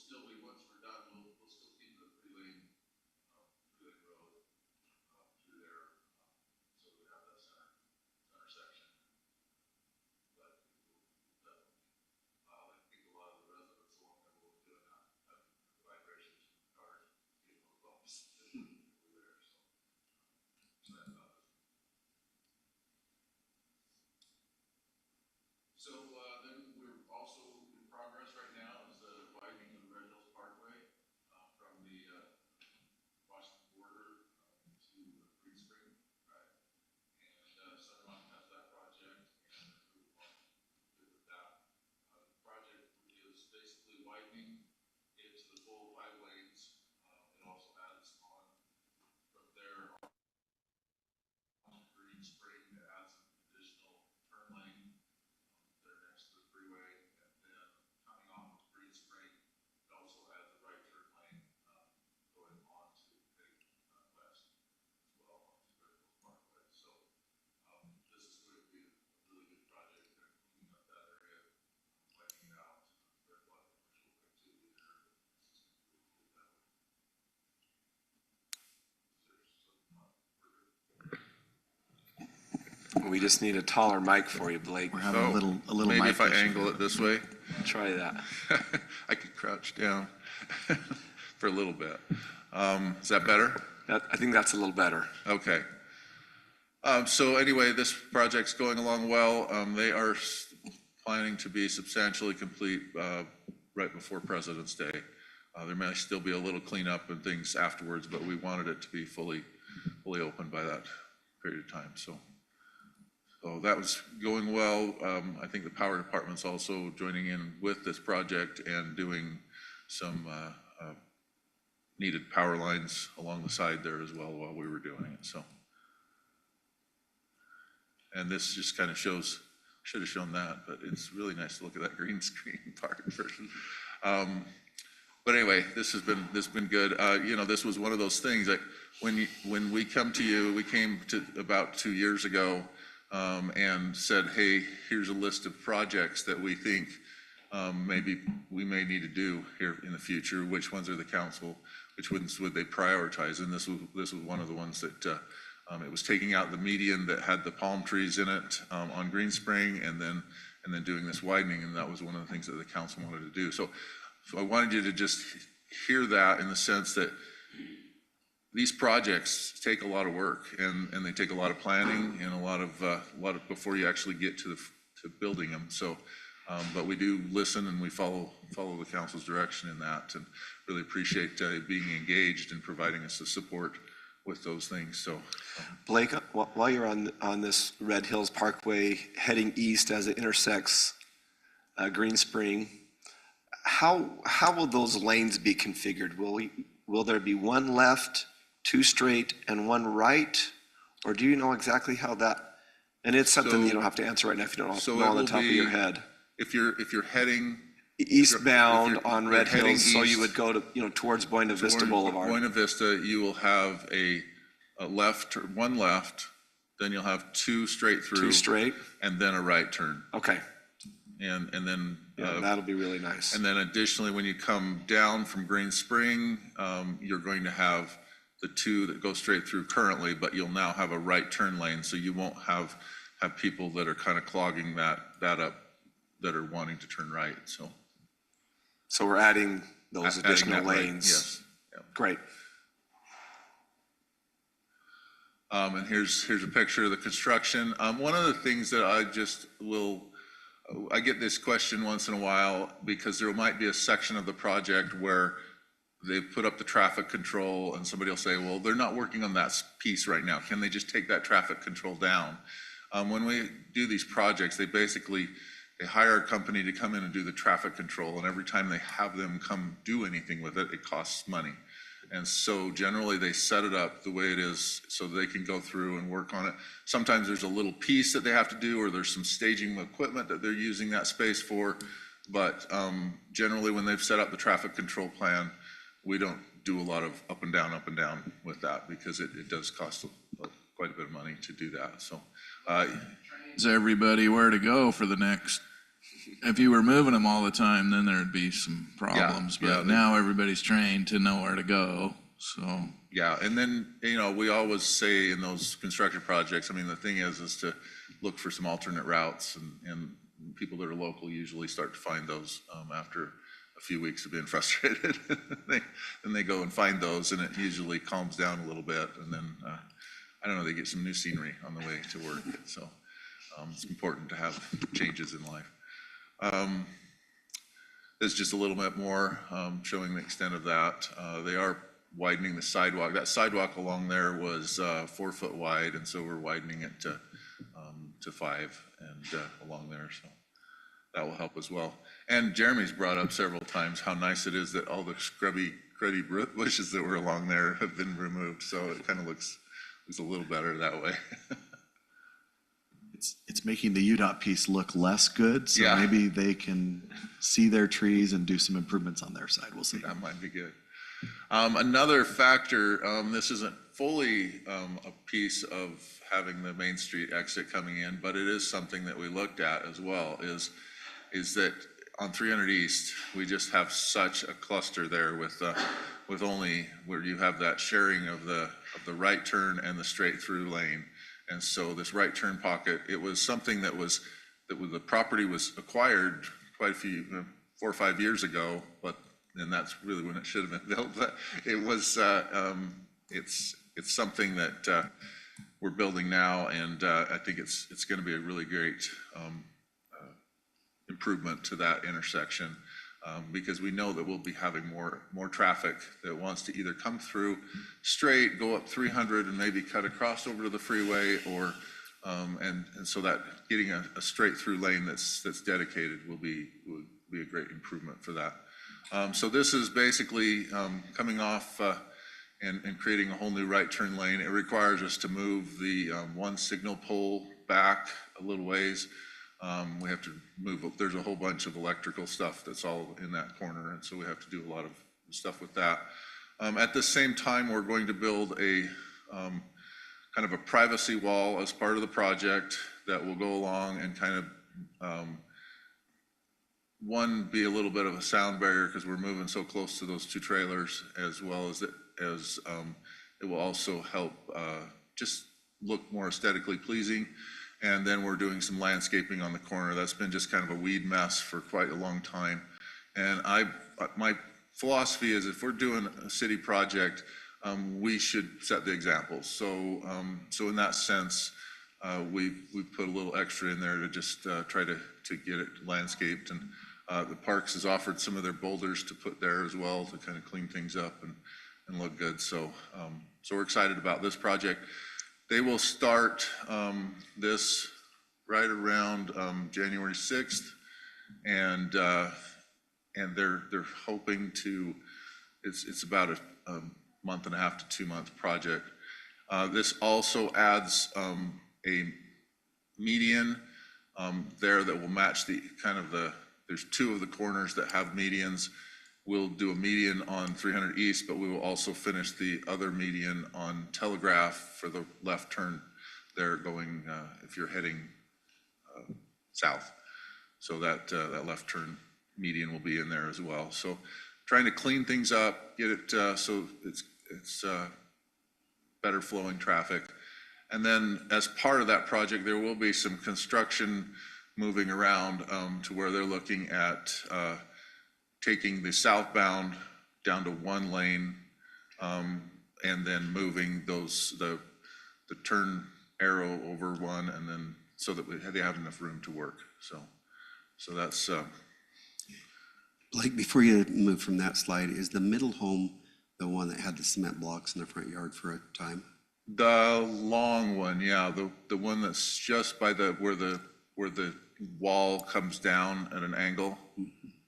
still be, once we're done, we'll still keep the three-lane road through there. So we have that center section. But I think a lot of the residents along there will be doing that, vibrations from the cars, getting those bumps over there. So then we're also in progress right now is the widening of the Red Hills Parkway from the Washington border to Green Spring, right? And Southern Mountain has that project, and we want to do with that. The project is basically widening it to the full 5 lanes. It also adds on from there on Green Spring that adds an additional turn lane there next to the freeway, and then coming off of Green Spring, it also adds a right turn lane going on to heading west as well onto Red Hills Parkway. So this is going to be a really good project. They're cleaning up that area, widening it out, which we'll continue there. This is going to be really good that way. We just need a taller mic for you, Blake. We're having a little Maybe mic if I issue. angle it this way, Try that. I could crouch down for a little bit. Is that better? I think that's a little better. Okay. So anyway, this project's going along well. They are planning to be substantially complete right before President's Day. There may still be a little cleanup and things afterwards, but we wanted it to be fully open by that period of time. So that was going well. I think the power department's also joining in with this project and doing some needed power lines along the side there as well while we were doing it. So, and this just kind of shows, should have shown that, but it's really nice to look at that green screen part first. But anyway, this has been good. You know, this was one of those things that when we come to you, we came to about 2 years ago and said, hey, here's a list of projects that we think maybe we may need to do here in the future. Which ones are the council? Which ones would they prioritize? And this was one of the ones that it was taking out the median that had the palm trees in it on Green Spring, and then doing this widening, and that was one of the things that the council wanted to do. So I wanted you to just hear that in the sense that these projects take a lot of work, and they take a lot of planning and a lot of before you actually get to building them. So, but we do listen and we follow the council's direction in that, and really appreciate being engaged and providing us the support with those things. So, Blake, while you're on this Red Hills Parkway heading east as it intersects Green Spring, how will those lanes be configured? Will there be one left, 2 straight, and 1 right? Or do you know exactly how that? And it's something you don't have to answer right now if you don't know on the top of your head. If you're heading eastbound on Red heading Hills, so you east would go to towards Buena Vista Boulevard. Buena Vista, you will have a one left, then you'll have 2 straight through. 2 straight? And then a right turn. Okay. And then. Yeah, that'll be really nice. And then additionally, when you come down from Green Spring, you're going to have the 2 that go straight through currently, but you'll now have a right turn lane, so you won't have people that are kind of clogging that up, that are wanting to turn right. So we're adding those additional lanes. Right. Yes. Yep. Great. And here's a picture of the construction. One of the things that I get this question once in a while, because there might be a section of the project where they put up the traffic control and somebody will say, well, they're not working on that piece right now. Can they just take that traffic control down? When we do these projects, they hire a company to come in and do the traffic control, and every time they have them come do anything with it, it costs money. And so generally they set it up the way it is so they can go through and work on it. Sometimes there's a little piece that they have to do, or there's some staging equipment that they're using that space for. But generally when they've set up the traffic control plan, we don't do a lot of up and down with that, because it does cost quite a bit of money to do that. So everybody where to go for the next If you were moving them all the time, then there'd be some problems, yeah, but now everybody's trained to know where to go, so. Yeah, and then, we always say in those construction projects, I mean, the thing is to look for some alternate routes, and people that are local usually start to find those after a few weeks of being frustrated. Then they go and find those, and it usually calms down a little bit, and then, I don't know, they get some new scenery on the way to work, so it's important to have changes in life. There's just a little bit more showing the extent of that. They are widening the sidewalk. That sidewalk along there was 4 foot wide, and so we're widening it to 5 and along there, so that will help as well. And Jeremy's brought up several times how nice it is that all the scrubby, cruddy bushes that were along there have been removed, so it kind of looks a little better that way. It's making the UDOT piece look less good, so Yeah. maybe they can see their trees and do some improvements on their side. We'll see. That might be good. Another factor, this isn't fully a piece of having the Main Street exit coming in, but it is something that we looked at as well, is that on 300 East, we just have such a cluster there with only where you have that sharing of the right turn and the straight through lane. And so this right turn pocket, it was something that the property was acquired quite a few, 4 or 5 years ago, and that's really when it should have been built. But it was, it's something that we're building now, and I think it's going to be a really great improvement to that intersection, because we know that we'll be having more traffic that wants to either come through straight, go up 300 and maybe cut across over to the freeway, or and so that getting a straight through lane that's dedicated would be a great improvement for that. So this is basically coming off and creating a whole new right turn lane. It requires us to move the one signal pole back a little ways. We have to move, there's a whole bunch of electrical stuff that's all in that corner, and so we have to do a lot of stuff with that. At the same time, we're going to build a kind of a privacy wall as part of the project that will go along and kind of one, be a little bit of a sound barrier because we're moving so close to those 2 trailers, as well as it will also help just look more aesthetically pleasing. And then we're doing some landscaping on the corner. That's been just kind of a weed mess for quite a long time. And my philosophy is, if we're doing a city project, we should set the example. So in that sense, we've put a little extra in there to just try to get it landscaped. And the Parks has offered some of their boulders to put there as well to kind of clean things up and look good. So we're excited about this project. They will start this right around January 6th, and they're hoping to. It's about a month and a half to 2 month project. This also adds a median there that will match the kind of there's 2 of the corners that have medians. We'll do a median on 300 East, but we will also finish the other median on Telegraph for the left turn there going, if you're heading south. So that left turn median will be in there as well. So trying to clean things up, get it so it's better flowing traffic. And then as part of that project, there will be some construction moving around to where they're looking at taking the southbound down to 1 lane, and then moving the turn arrow over 1, and then so that they have enough room to work. So that's. Blake, before you move from that slide, is the middle home the one that had the cement blocks in the front yard for a time? The long one, yeah, the one that's just by where the wall comes down at an angle.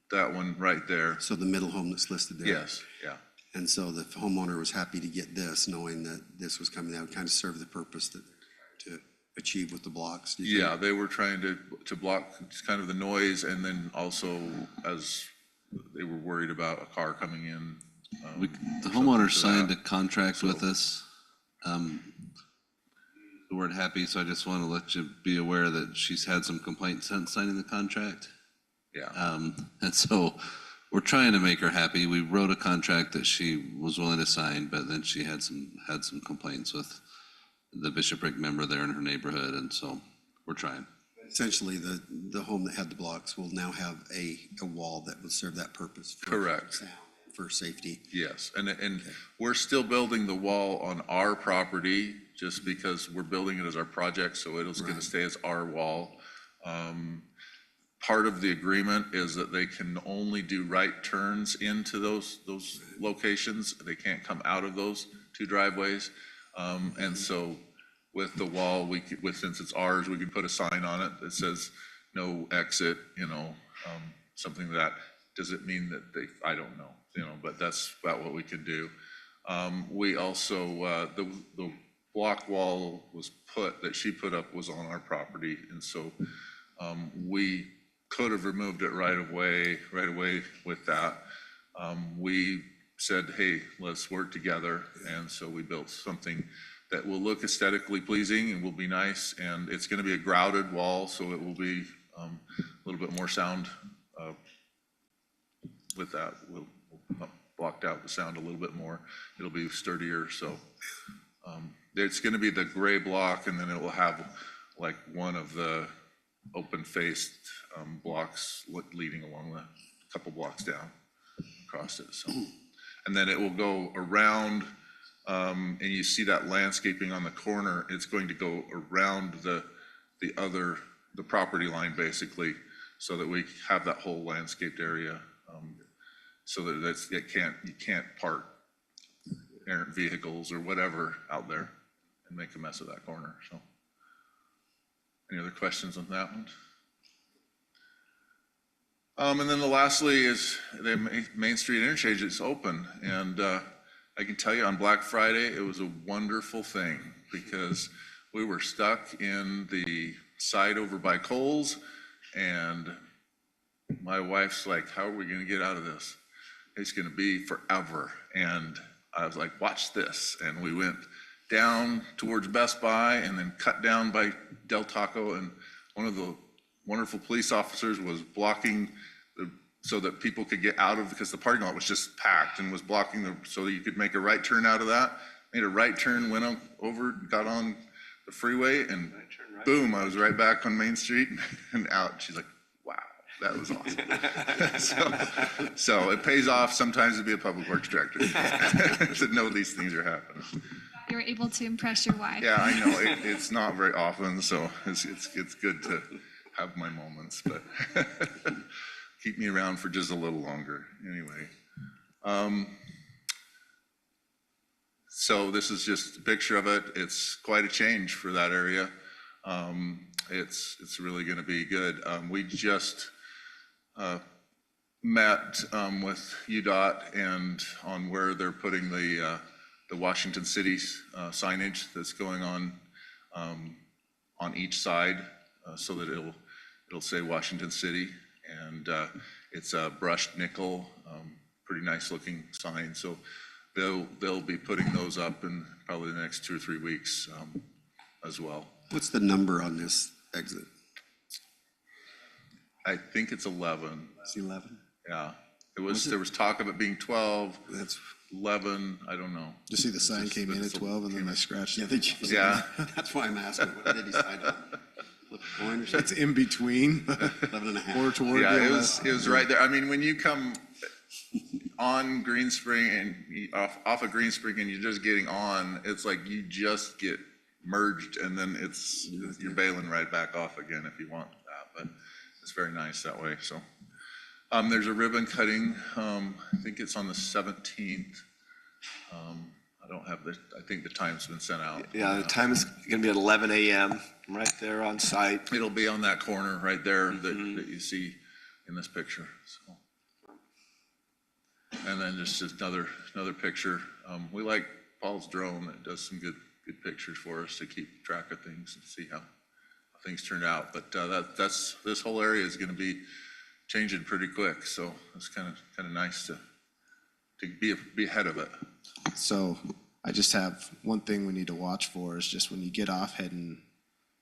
That one right there. So the middle home that's listed there? Yes, yeah. And so the homeowner was happy to get this, knowing that this was coming, that would kind of serve the purpose to achieve with the blocks? Yeah, they were trying to block kind of the noise, and then also as they were worried about a car coming in. The homeowner signed a contract with us. The word happy, so I just want to let you be aware that she's had some complaints since signing the contract. Yeah. And so we're trying to make her happy. We wrote a contract that she was willing to sign, but then she had some complaints with the bishopric member there in her neighborhood, and so we're trying. Essentially, the home that had the blocks will now have a wall that would serve that purpose. Correct. Sound, for safety. Yes, and we're still building the wall on our property, just because we're building it as our project, so it's gonna stay as our wall. Part of the agreement is that they can only do right turns into those locations. They can't come out of those two driveways. And so with the wall, since it's ours, we can put a sign on it that says no exit, something that, does it mean that I don't know, but that's about what we can do. We also, the block wall that she put up was on our property, and so we could have removed it right away with that. We said, hey, let's work together, and so we built something that will look aesthetically pleasing and will be nice, and it's gonna be a grouted wall, so it will be a little bit more sound with that. We'll blocked out the sound a little bit more. It'll be sturdier, so it's gonna be the gray block, and then it will have like one of the open-faced blocks leading along the couple blocks down across it. So, and then it will go around, and you see that landscaping on the corner. It's going to go around the property line basically, so that we have that whole landscaped area, so that you can't park errant vehicles or whatever out there and make a mess of that corner. So, any other questions on that one? And then lastly is the Main Street interchange is open. And I can tell you on Black Friday, it was a wonderful thing because we were stuck in the side over by Kohl's, and my wife's like, how are we gonna get out of this? It's gonna be forever. And I was like, watch this. And we went down towards Best Buy and then cut down by Del Taco, and one of the wonderful police officers was blocking so that people could get out of, because the parking lot was just packed, and was blocking so that you could make a right turn out of that. Made a right turn, went over, got on the freeway, and boom, I was right back on Main Street and out. She's like, wow, that was awesome. So it pays off sometimes to be a public works director, to know these things are happening. You were able to impress your wife. Yeah, I know, it's not very often, so it's good to have my moments, but keep me around for just a little longer, anyway. So this is just a picture of it. It's quite a change for that area. It's really gonna be good. We just met with UDOT and on where they're putting the Washington City signage that's going on each side, so that it'll say Washington City, and it's a brushed nickel, pretty nice looking sign. So they'll be putting those up in probably the next 2 or 3 weeks as well. What's the number on this exit? I think it's 11. It's 11? Yeah. There was talk of it being 12. That's 11, I don't know. Just see the sign came in at 12 and then they scratched it. Yeah. That's why I'm asking. What did they decide on? Flip a coin or something? It's in between. 11 and a half. Or toward Yeah, the it was right there. I mean, when you come on Green Spring and off of Green Spring and you're just getting on, it's like you just get merged, and then you're bailing right back off again if you want that. But it's very nice that way. So there's a ribbon cutting. I think it's on the 17th. I think the time's been sent out. Yeah, the time is gonna be at 11 a.m. right there on site. It'll be on that corner right there that you see in this picture. So. And then just another picture. We like Paul's drone that does some good pictures for us to keep track of things and see how things turn out. But this whole area is going to be changing pretty quick, so it's kind of nice to be ahead of it. So I just have one thing we need to watch for is just when you get off heading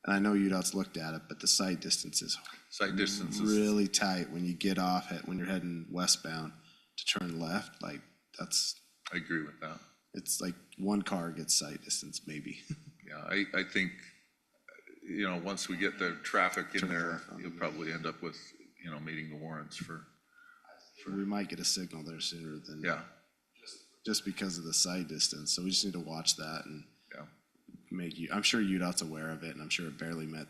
and I know UDOT's looked at it, but the sight distance is Site distance is, really tight when you get off it, when you're heading westbound to turn left, like that's, I agree with that. it's like one car gets sight distance maybe. Yeah, I think, once we get the traffic in there, you'll probably end up with, meeting the warrants for, We might get a signal there sooner than. yeah, Just because of the sight distance, so we just need to watch that and yeah, I'm sure UDOT's aware of it, and I'm sure it barely met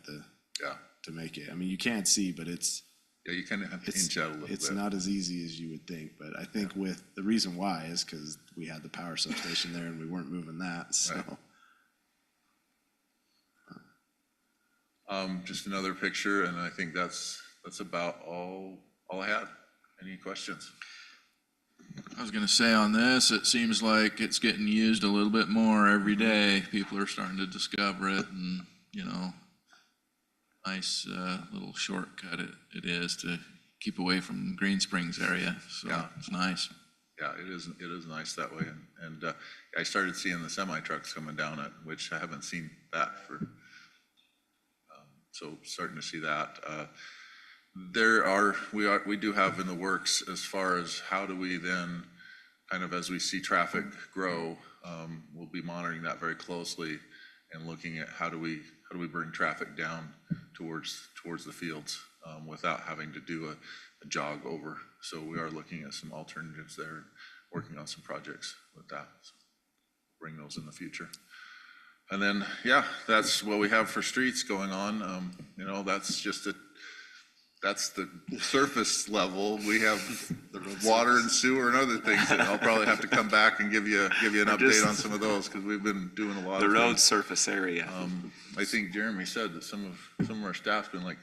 yeah. to make it. I mean, you can't see, but Yeah, you kind of have to inch out a little bit. it's not as easy as you would think, but I think with, the reason why is because we had the power substation there and we weren't moving that, so. Right. Just another picture, and I think that's about all I had. Any questions? I was gonna say on this, it seems like it's getting used a little bit more every day. People are starting to discover it and, nice little shortcut it is to keep away from Green Springs area. So Yeah. it's nice. Yeah, it is nice that way, and I started seeing the semi trucks coming down it, which I haven't seen that for. So starting to see that. We do have in the works as far as how do we then, kind of as we see traffic grow, we'll be monitoring that very closely and looking at how do we bring traffic down towards the fields without having to do a jog over. So we are looking at some alternatives there, working on some projects with that. So bring those in the future. And then, yeah, that's what we have for streets going on. That's the surface level. We have water and sewer and other things that I'll probably have to come back and give you an update on some of those, because we've been doing a lot The of road things. surface area. I think Jeremy said that some of our staff's been like,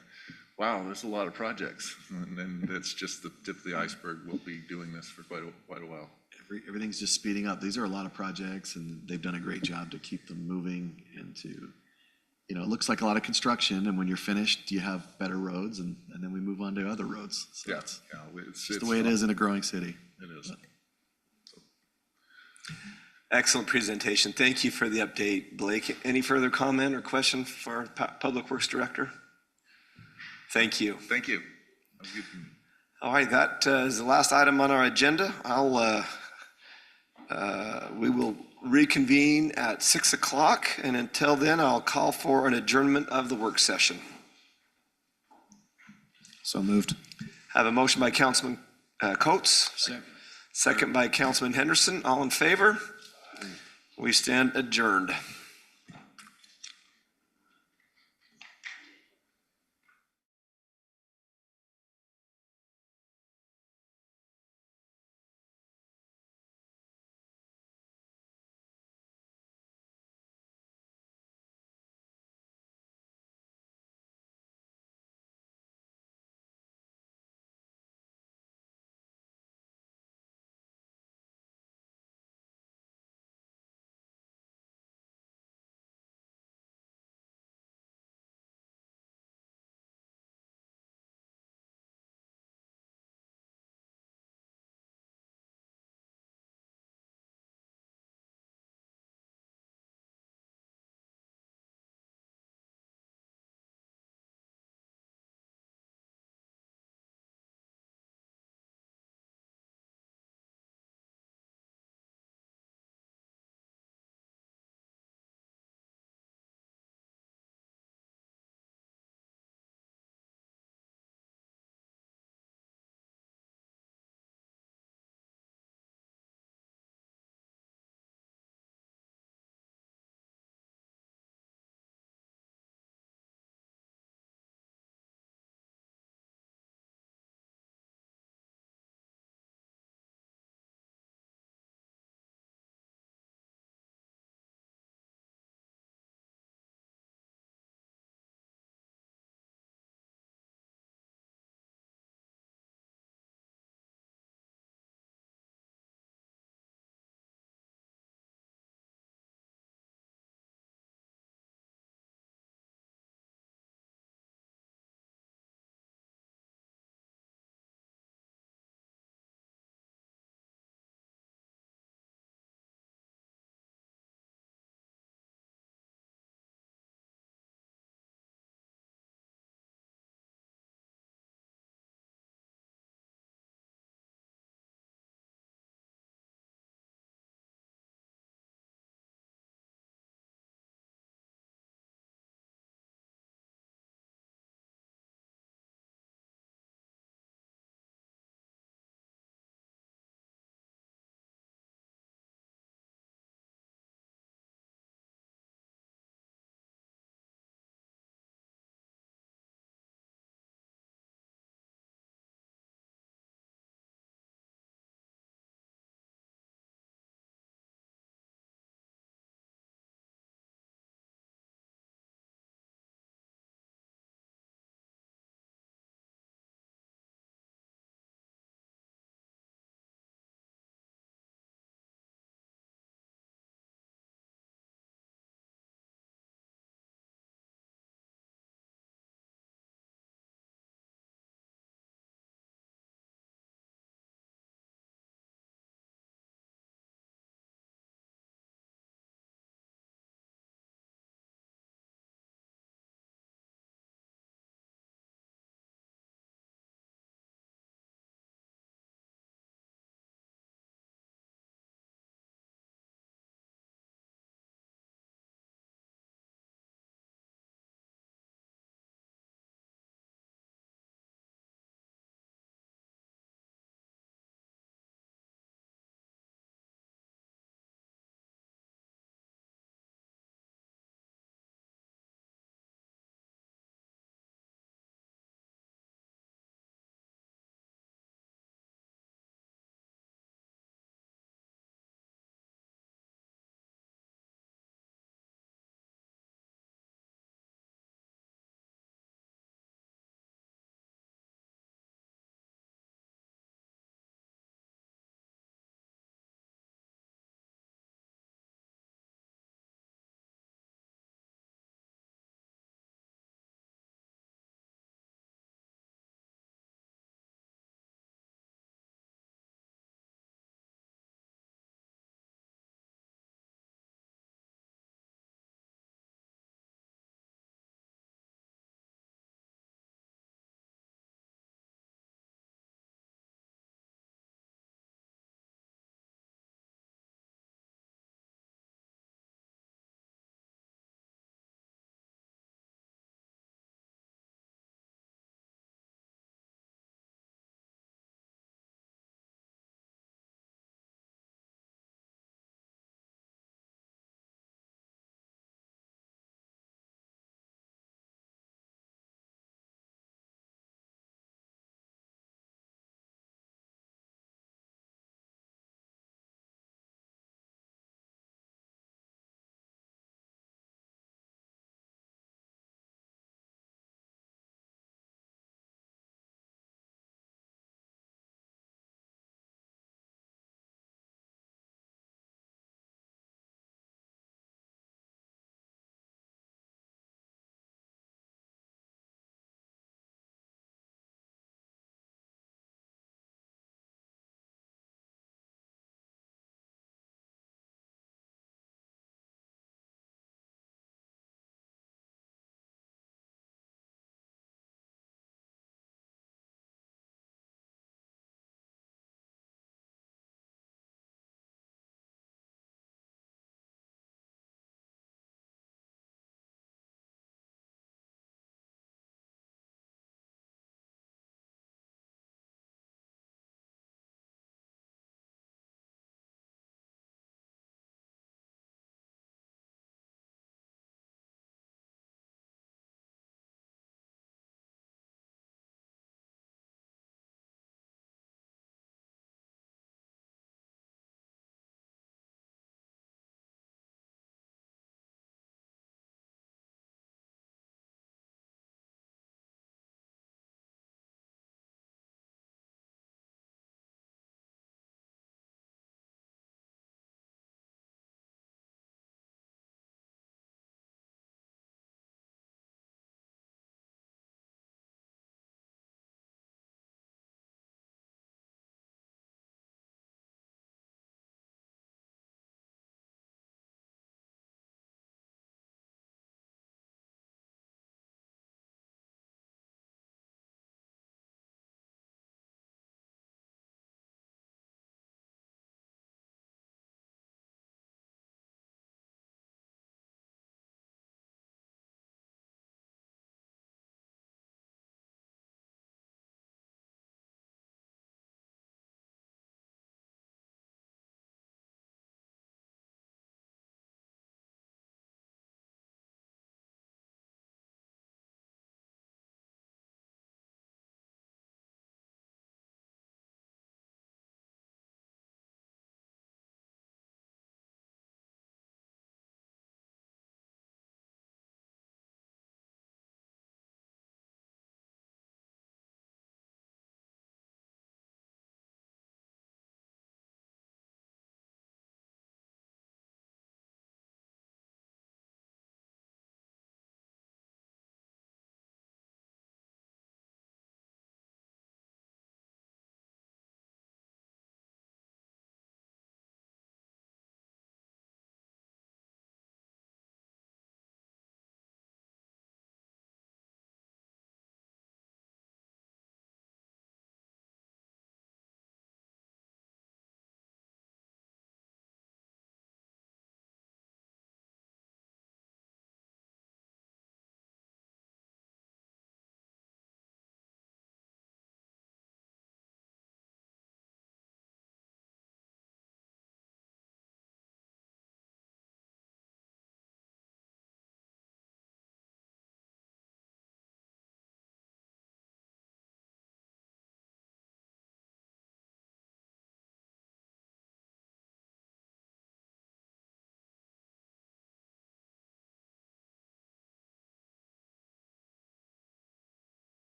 wow, there's a lot of projects. And it's just the tip of the iceberg. We'll be doing this for quite a while. Everything's just speeding up. These are a lot of projects, and they've done a great job to keep them moving and to, it looks like a lot of construction, and when you're finished, you have better roads, and then we move on to other roads. So Yeah, it's it's just the way it is in a growing city. It is. Excellent presentation. Thank you for the update, Blake. Any further comment or question for our Public Works Director? Thank you. Thank you. All right, that is the last item on our agenda. We will reconvene at 6 o'clock, and until then, I'll call for an adjournment of the work session. So moved. Have a motion by Councilman Coates. Second by Councilman Henderson. All in favor? We stand adjourned.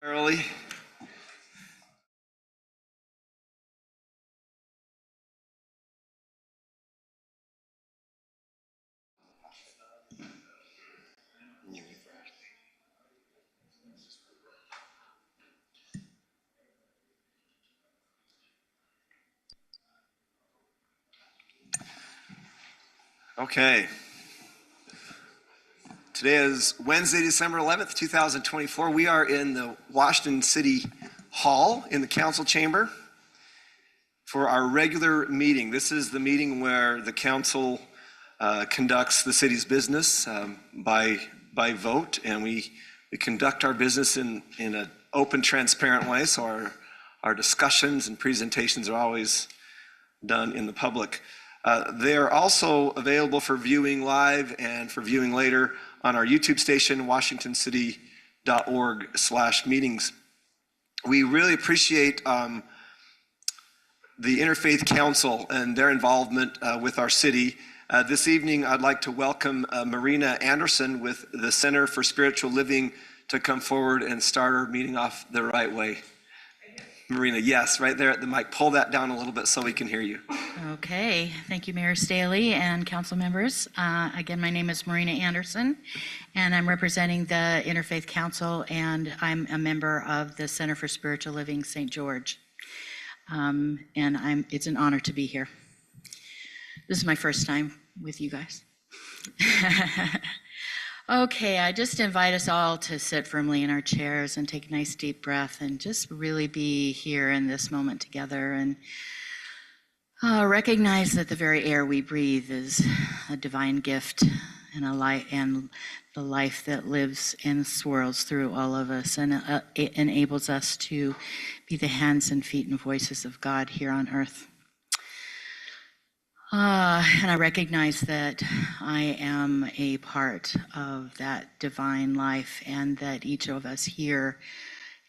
Early. Okay. Today is Wednesday, December 11th, 2024. We are in the Washington City Hall in the council chamber for our regular meeting. This is the meeting where the council conducts the city's business by vote, and we conduct our business in an open, transparent way. So our discussions and presentations are always done in the public. They are also available for viewing live and for viewing later on our YouTube station, washingtoncity.org/meetings. We really appreciate the Interfaith Council and their involvement with our city. This evening, I'd like to welcome Marina Anderson with the Center for Spiritual Living to come forward and start our meeting off the right way. Marina, yes, right there at the mic. Pull that down a little bit so we can hear you. Okay, thank you, Mayor Staley and council members. Again, my name is Marina Anderson, and I'm representing the Interfaith Council, and I'm a member of the Center for Spiritual Living St. George. It's an honor to be here. This is my first time with you guys. Okay, I just invite us all to sit firmly in our chairs and take a nice deep breath and just really be here in this moment together and recognize that the very air we breathe is a divine gift and the life that lives and swirls through all of us, and it enables us to be the hands and feet and voices of God here on earth. And I recognize that I am a part of that divine life, and that each of us here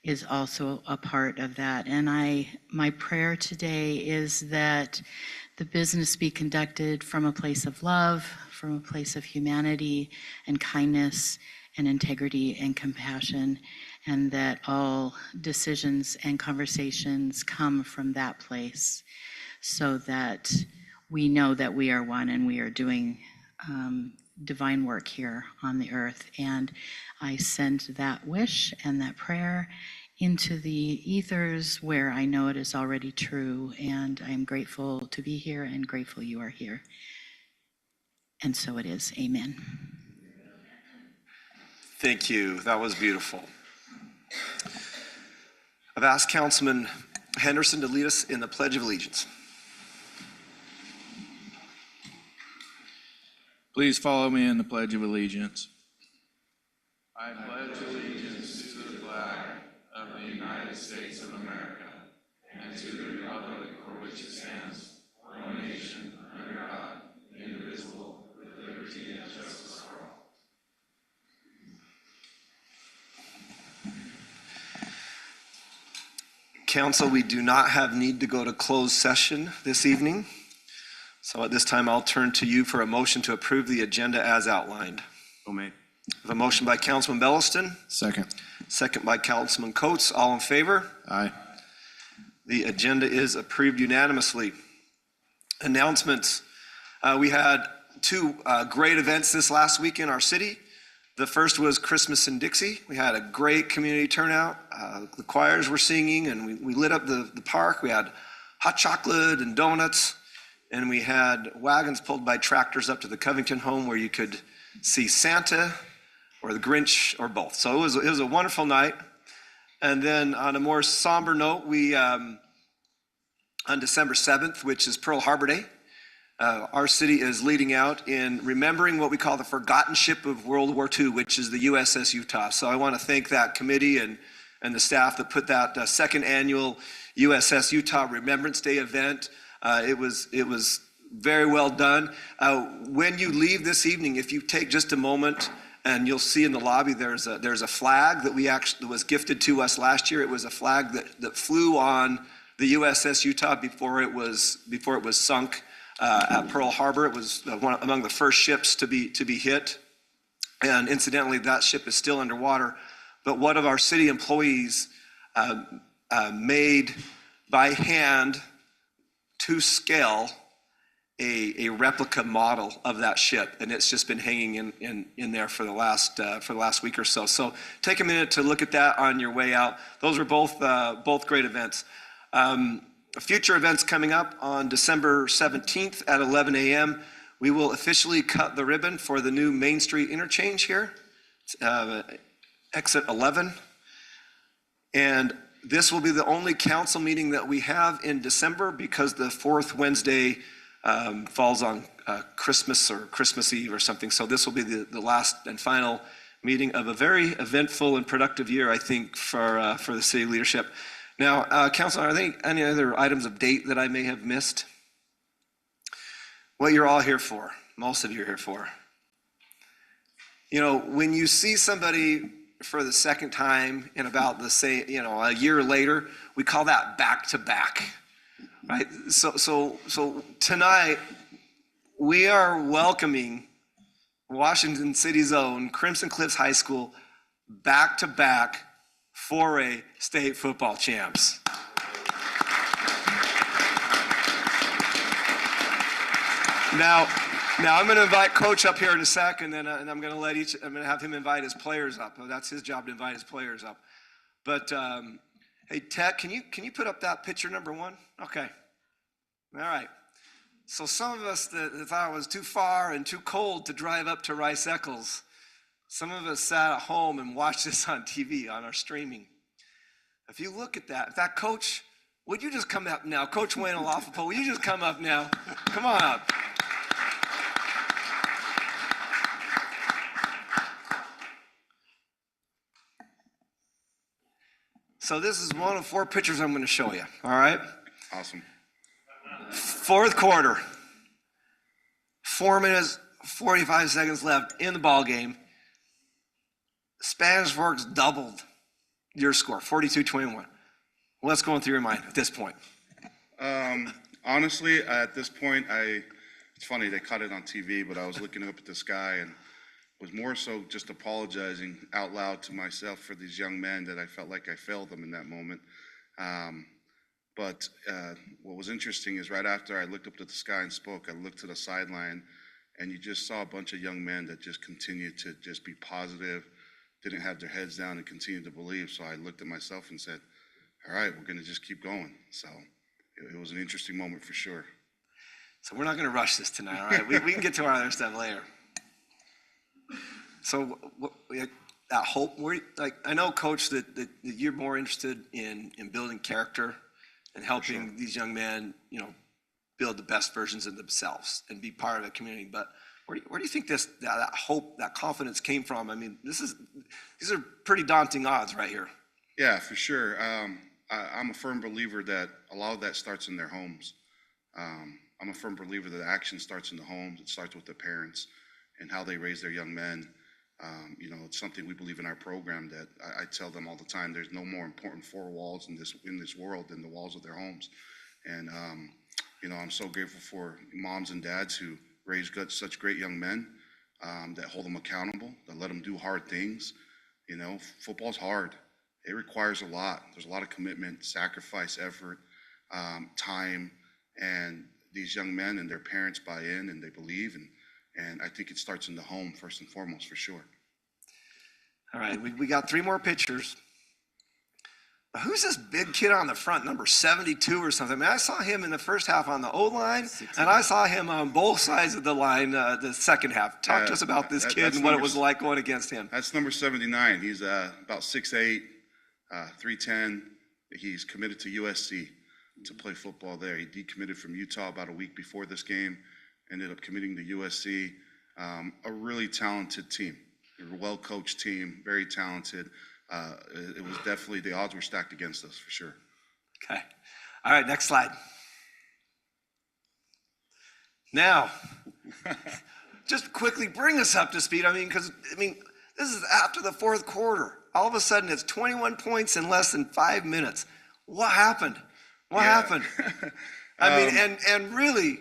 is also a part of that. And my prayer today is that the business be conducted from a place of love, from a place of humanity and kindness and integrity and compassion, and that all decisions and conversations come from that place, so that we know that we are one and we are doing divine work here on the earth. And I send that wish and that prayer into the ethers where I know it is already true. And I'm grateful to be here and grateful you are here. And so it is. Amen. Thank you. That was beautiful. I've asked Councilman Henderson to lead us in the Pledge of Allegiance. Please follow me in the Pledge of Allegiance. I pledge allegiance to the flag of the United States of America and to the republic for which it stands, one nation, under God, indivisible, with liberty and justice for all. Council, we do not have need to go to closed session this evening. So at this time, I'll turn to you for a motion to approve the agenda as outlined. So made. I have a motion by Councilman Belliston, Second. second by Councilman Coates. All in favor? Aye. The agenda is approved unanimously. Announcements. We had two great events this last week in our city. The first was Christmas in Dixie. We had a great community turnout. The choirs were singing, and we lit up the park. We had hot chocolate and donuts, and we had wagons pulled by tractors up to the Covington home where you could see Santa or the Grinch or both. So it was a wonderful night. And then on a more somber note, we on December 7th, which is Pearl Harbor Day, our city is leading out in remembering what we call the forgotten ship of World War II, which is the USS Utah. So I want to thank that committee and the staff that put that second annual USS Utah Remembrance Day event. It was very well done. When you leave this evening, if you take just a moment, and you'll see in the lobby there's a flag that was gifted to us last year. It was a flag that flew on the USS Utah before it was sunk at Pearl Harbor. It was among the first ships to be hit. And incidentally, that ship is still underwater. but one of our city employees made by hand to scale a replica model of that ship, and it's just been hanging in there for the last week or so. So take a minute to look at that on your way out. Those are both great events. Future events coming up on December 17th at 11 a.m. We will officially cut the ribbon for the new Main Street interchange here, exit 11. And this will be the only council meeting that we have in December because the fourth Wednesday falls on Christmas or Christmas Eve or something. So this will be the last and final meeting of a very eventful and productive year, I think, for the city leadership. Now, Councilor, are there any other items of date that I may have missed? What you're all here for, most of you are here for. You know, when you see somebody for the second time in about the same, a year later, we call that back to back, right? So tonight, we are welcoming Washington City's own Crimson Cliffs High School back to back 4A state football champs. Now I'm going to invite Coach up here in a second, and I'm going to have him invite his players up. That's his job, to invite his players up. But hey, Ted, can you put up that picture number 1? Okay. All right. So some of us that thought it was too far and too cold to drive up to Rice Eccles, some of us sat at home and watched this on TV, on our streaming. If you look at that Coach, would you just come up now? Coach Wayne Olafopo, will you just come up now? Come on up. So this is one of 4 pictures I'm going to show you, all right? Awesome. Fourth quarter, 4 minutes, 45 seconds left in the ball game. Spanish Forks doubled your score, 42-21. What's going through your mind at this point? Honestly, at this point, it's funny, they cut it on TV, but I was looking up at the sky and was more so just apologizing out loud to myself for these young men that I felt like I failed them in that moment. But what was interesting is right after I looked up to the sky and spoke, I looked to the sideline, and you just saw a bunch of young men that just continued to just be positive, didn't have their heads down, and continued to believe. So I looked at myself and said, all right, we're going to just keep going. So it was an interesting moment for sure. So we're not going to rush this tonight, all right? We can get to our other stuff later. So that hope, I know, Coach, that you're more interested in building character and helping these young men, build the best versions of themselves and be part of a community. But where do you think that hope, that confidence came from? I mean, these are pretty daunting odds right here. Yeah, for sure. I'm a firm believer that a lot of that starts in their homes. I'm a firm believer that action starts in the homes. It starts with the parents and how they raise their young men. It's something we believe in our program that I tell them all the time. There's no more important 4 walls in this world than the walls of their homes. And I'm so grateful for moms and dads who raise such great young men, that hold them accountable, that let them do hard things. Football's hard. It requires a lot. There's a lot of commitment, sacrifice, effort, time, and these young men and their parents buy in and they believe, and I think it starts in the home first and foremost, for sure. All right, we got 3 more pictures. Who's this big kid on the front, number 72 or something? I mean, I saw him in the first half on the O-line, and I saw him on both sides of the line the second half. Talk to us about this kid and what it was like going against him. That's number 79. He's about 6'8", 310. He's committed to USC to play football there. He decommitted from Utah about a week before this game, ended up committing to USC. A really talented team, a well-coached team, very talented. It was definitely, the odds were stacked against us, for sure. Okay. All right, next slide. Now, just quickly bring us up to speed. Because this is after the fourth quarter. All of a sudden, it's 21 points in less than 5 minutes. What happened? What happened? And really,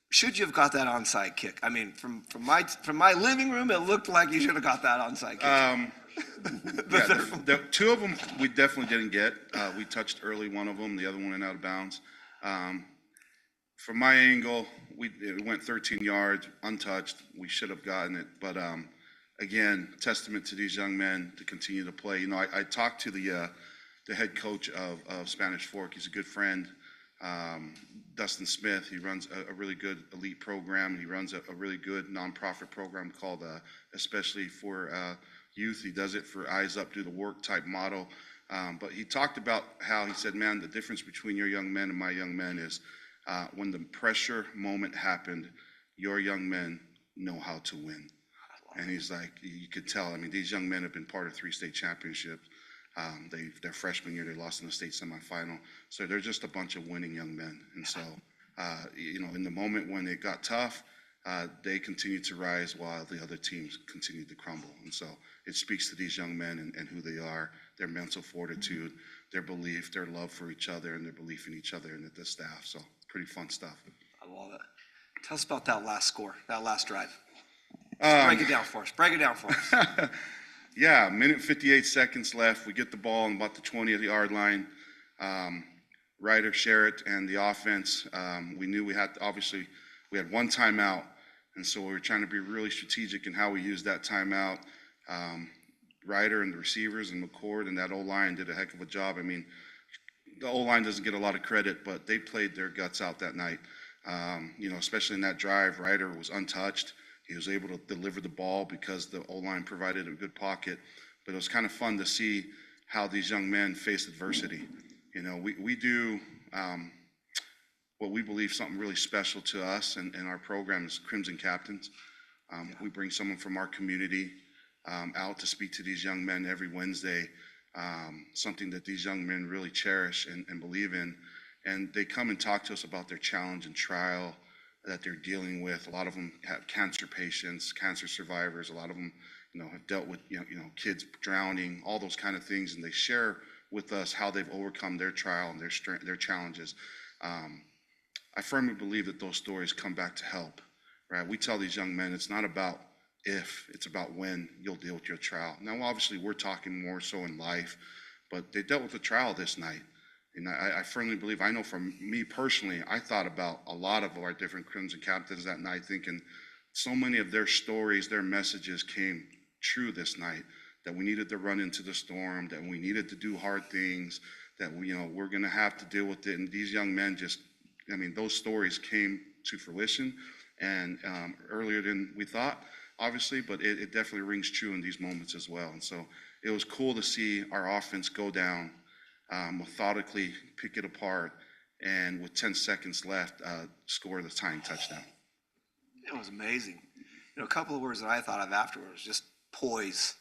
should you have got that onside kick? From my living room, it looked like you should have got that onside kick. Yeah, two of them we definitely didn't get. We touched early one of them, the other one went out of bounds. From my angle, it went 13 yards, untouched. We should have gotten it, but again, testament to these young men to continue to play. You know, I talked to the head coach of Spanish Fork. He's a good friend, Dustin Smith. He runs a really good elite program. He runs a really good nonprofit program called Especially for Youth. He does it for Eyes Up, Do the Work type model. But he talked about how he said, man, the difference between your young men and my young men is when the pressure moment happened, your young men know how to win. And he's like, you could tell. I mean, these young men have been part of 3 state championships. Their freshman year, they lost in the state semifinal. So they're just a bunch of winning young men. And so, you know, in the moment when it got tough, they continued to rise while the other teams continued to crumble. And so it speaks to these young men and who they are, their mental fortitude, their belief, their love for each other, and their belief in each other and the staff. So pretty fun stuff. I love it. Tell us about that last score, that last drive. Break it down for us. Break it down for us. Yeah, minute 58 seconds left. We get the ball on about the 20-yard line. Ryder, Sherritt, and the offense, we knew we had one timeout, and so we were trying to be really strategic in how we used that timeout. Ryder and the receivers and McCord and that O-line did a heck of a job. I mean, the O-line doesn't get a lot of credit, but they played their guts out that night. You know, especially in that drive, Ryder was untouched. He was able to deliver the ball because the O-line provided a good pocket. But it was kind of fun to see how these young men face adversity. You know, we do what we believe something really special to us and our program is Crimson Captains. We bring someone from our community out to speak to these young men every Wednesday, something that these young men really cherish and believe in. And they come and talk to us about their challenge and trial that they're dealing with. A lot of them have cancer patients, cancer survivors. A lot of them, you know, have dealt with, you know, kids drowning, all those kind of things. And they share with us how they've overcome their trial and their challenges. I firmly believe that those stories come back to help, right? We tell these young men, it's not about if, it's about when you'll deal with your trial. Now, obviously, we're talking more so in life, but they dealt with the trial this night. And I firmly believe, I know from me personally, I thought about a lot of our different Crimson Captains that night, thinking so many of their stories, their messages came true this night, that we needed to run into the storm, that we needed to do hard things, that we, you know, we're going to have to deal with it. And these young men just, I mean, those stories came to fruition and earlier than we thought, obviously, but it definitely rings true in these moments as well. And so it was cool to see our offense go down, methodically pick it apart, and with 10 seconds left, score the tying touchdown. It was amazing. You know, a couple of words that I thought of afterwards, just poise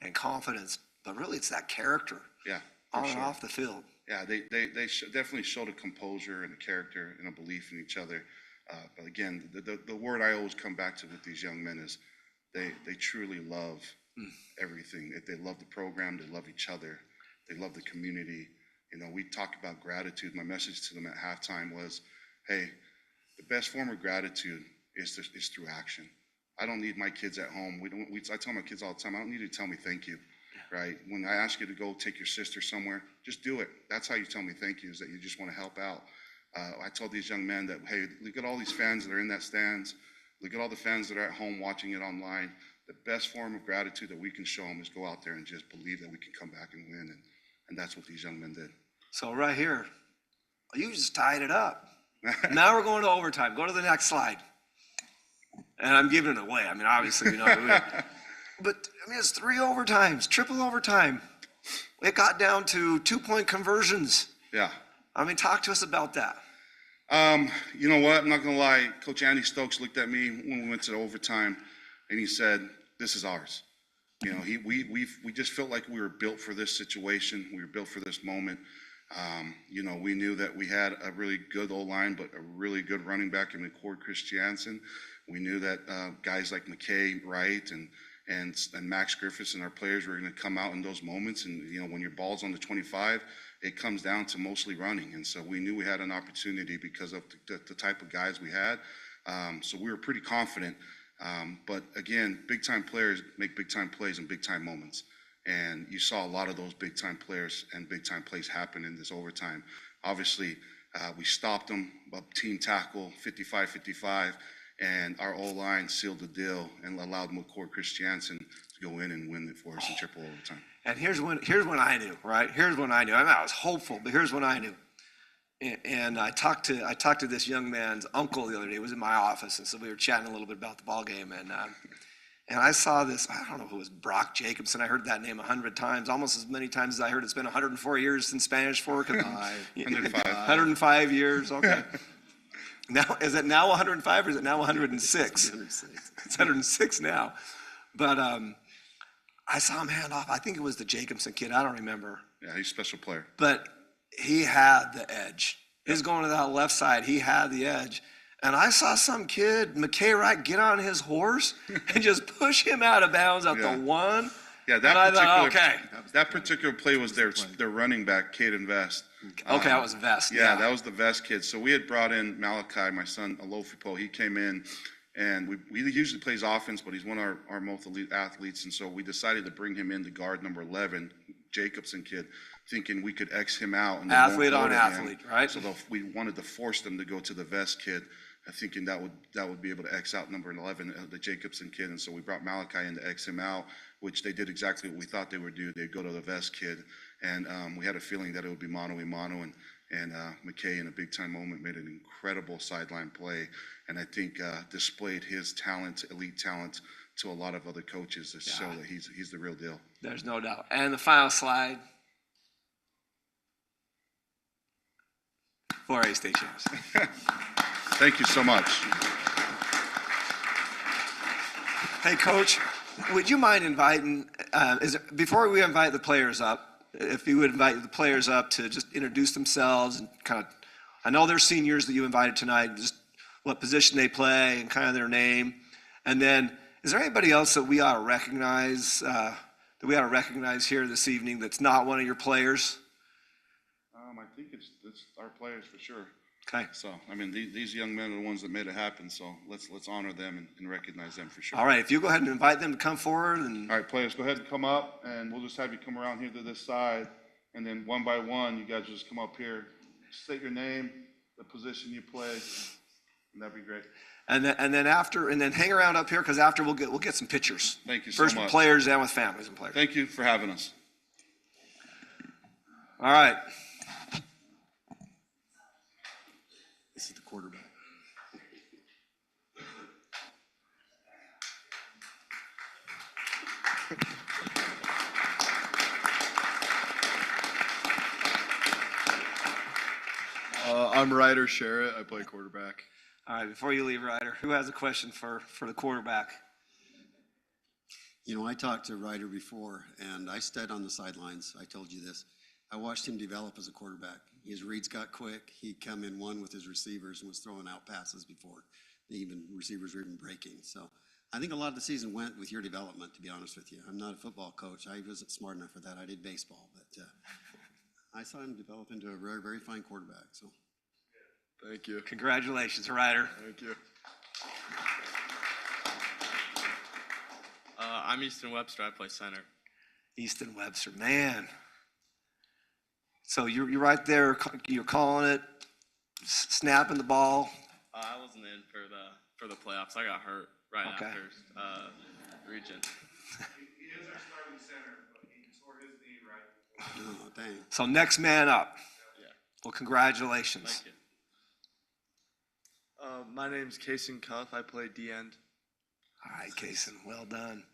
and confidence, but really it's that character on and off the field. Yeah, they definitely showed a composure and a character and a belief in each other. But again, the word I always come back to with these young men is they truly love everything. They love the program, they love each other, they love the community. You know, we talk about gratitude. My message to them at halftime was, hey, the best form of gratitude is through action. I don't need my kids at home. I tell my kids all the time, I don't need you to tell me thank you, right? When I ask you to go take your sister somewhere, just do it. That's how you tell me thank you, is that you just want to help out. I told these young men that, hey, look at all these fans that are in that stands. Look at all the fans that are at home watching it online. The best form of gratitude that we can show them is go out there and just believe that we can come back and win. And that's what these young men did. So right here, you just tied it up. Now we're going to overtime. Go to the next slide. And I'm giving it away. I mean, obviously, you know, but I mean, it's 3 overtimes, triple overtime. It got down to 2-point conversions. Yeah. I mean, talk to us about that. You know what? I'm not going to lie. Coach Andy Stokes looked at me when we went to the overtime, and he said, this is ours. You know, we just felt like we were built for this situation. We were built for this moment. You know, we knew that we had a really good O-line, but a really good running back in McCord Christiansen. We knew that guys like McKay, Wright, and Max Griffiths and our players were going to come out in those moments. And, you know, when your ball's on the 25, it comes down to mostly running. And so we knew we had an opportunity because of the type of guys we had. So we were pretty confident. But again, big-time players make big-time plays in big-time moments. And you saw a lot of those big-time players and big-time plays happen in this overtime. Obviously, we stopped them, up team tackle, 55-55, and our O-line sealed the deal and allowed McCord Christiansen to go in and win it for us in triple overtime. And here's when I knew, right? Here's when I knew. I mean, I was hopeful, but here's when I knew. And I talked to this young man's uncle the other day. He was in my office, and so we were chatting a little bit about the ball game. And I saw this. I don't know if it was Brock Jacobson. I heard that name 100 times, almost as many times as I heard it's been 104 years in Spanish for. 105. 105 years. Okay. Now is it now 105 or is it now 106? 106. It's 106 now. But I saw him hand off. I think it was the Jacobson kid. I don't remember. Yeah, he's a special player. But he had the edge. He's going to that left side. He had the edge. And I saw some kid, McKay Wright, get on his horse and just push him out of bounds at the one. Yeah, that particular play was their running back, Caden Vest. Okay, that was Vest. Yeah, that was the Vest kid. So we had brought in Malachi, my son, Alofipo. He came in, and we usually plays offense, but he's one of our most elite athletes. And so we decided to bring him in to guard number 11, Jacobson kid, thinking we could X him out. And athlete on athlete, right? So we wanted to force them to go to the Vest kid, thinking that would be able to X out number 11, the Jacobson kid. And so we brought Malachi in to X him out, which they did exactly what we thought they would do. They'd go to the Vest kid. And we had a feeling that it would be mano-a-mano. And McKay, in a big-time moment, made an incredible sideline play. And I think displayed his talent, elite talent, to a lot of other coaches to show that he's the real deal. There's no doubt. And the final slide. 4A state champs. Thank you so much. Hey, Coach, would you mind inviting, before we invite the players up, if you would invite the players up to just introduce themselves and kind of, I know they're seniors that you invited tonight, just what position they play and kind of their name. And then, is there anybody else that we ought to recognize, here this evening that's not one of your players? I think it's our players for sure. Okay. So, I mean, these young men are the ones that made it happen, so let's honor them and recognize them for sure. All right, if you go ahead and invite them to come forward. And all right, players, go ahead and come up, and we'll just have you come around here to this side, and then one by one, you guys just come up here, state your name, the position you play, and that'd be great. And then hang around up here, because after we'll get some pictures. Thank you so much. First with players and with families and players. Thank you for having us. All right. This is the quarterback. I'm Ryder Sherritt. I play quarterback. All right, before you leave, Ryder, who has a question for the quarterback? You know, I talked to Ryder before, and I stood on the sidelines. I told you this. I watched him develop as a quarterback. His reads got quick. He'd come in one with his receivers and was throwing out passes before receivers were even breaking. So I think a lot of the season went with your development, to be honest with you. I'm not a football coach. I wasn't smart enough for that. I did baseball, but I saw him develop into a very, very fine quarterback. So thank you. Congratulations, Ryder. Thank you. I'm Easton Webster. I play center. Easton Webster, man. So you're right there. You're calling it, snapping the ball. I wasn't in for the playoffs. I got hurt right after region. He is our starting center, but he tore his knee right. Oh, dang. So next man up. Yeah. Well, congratulations. Thank you. My name's Kason Cuff. I play D-end. All right, Kason, well done.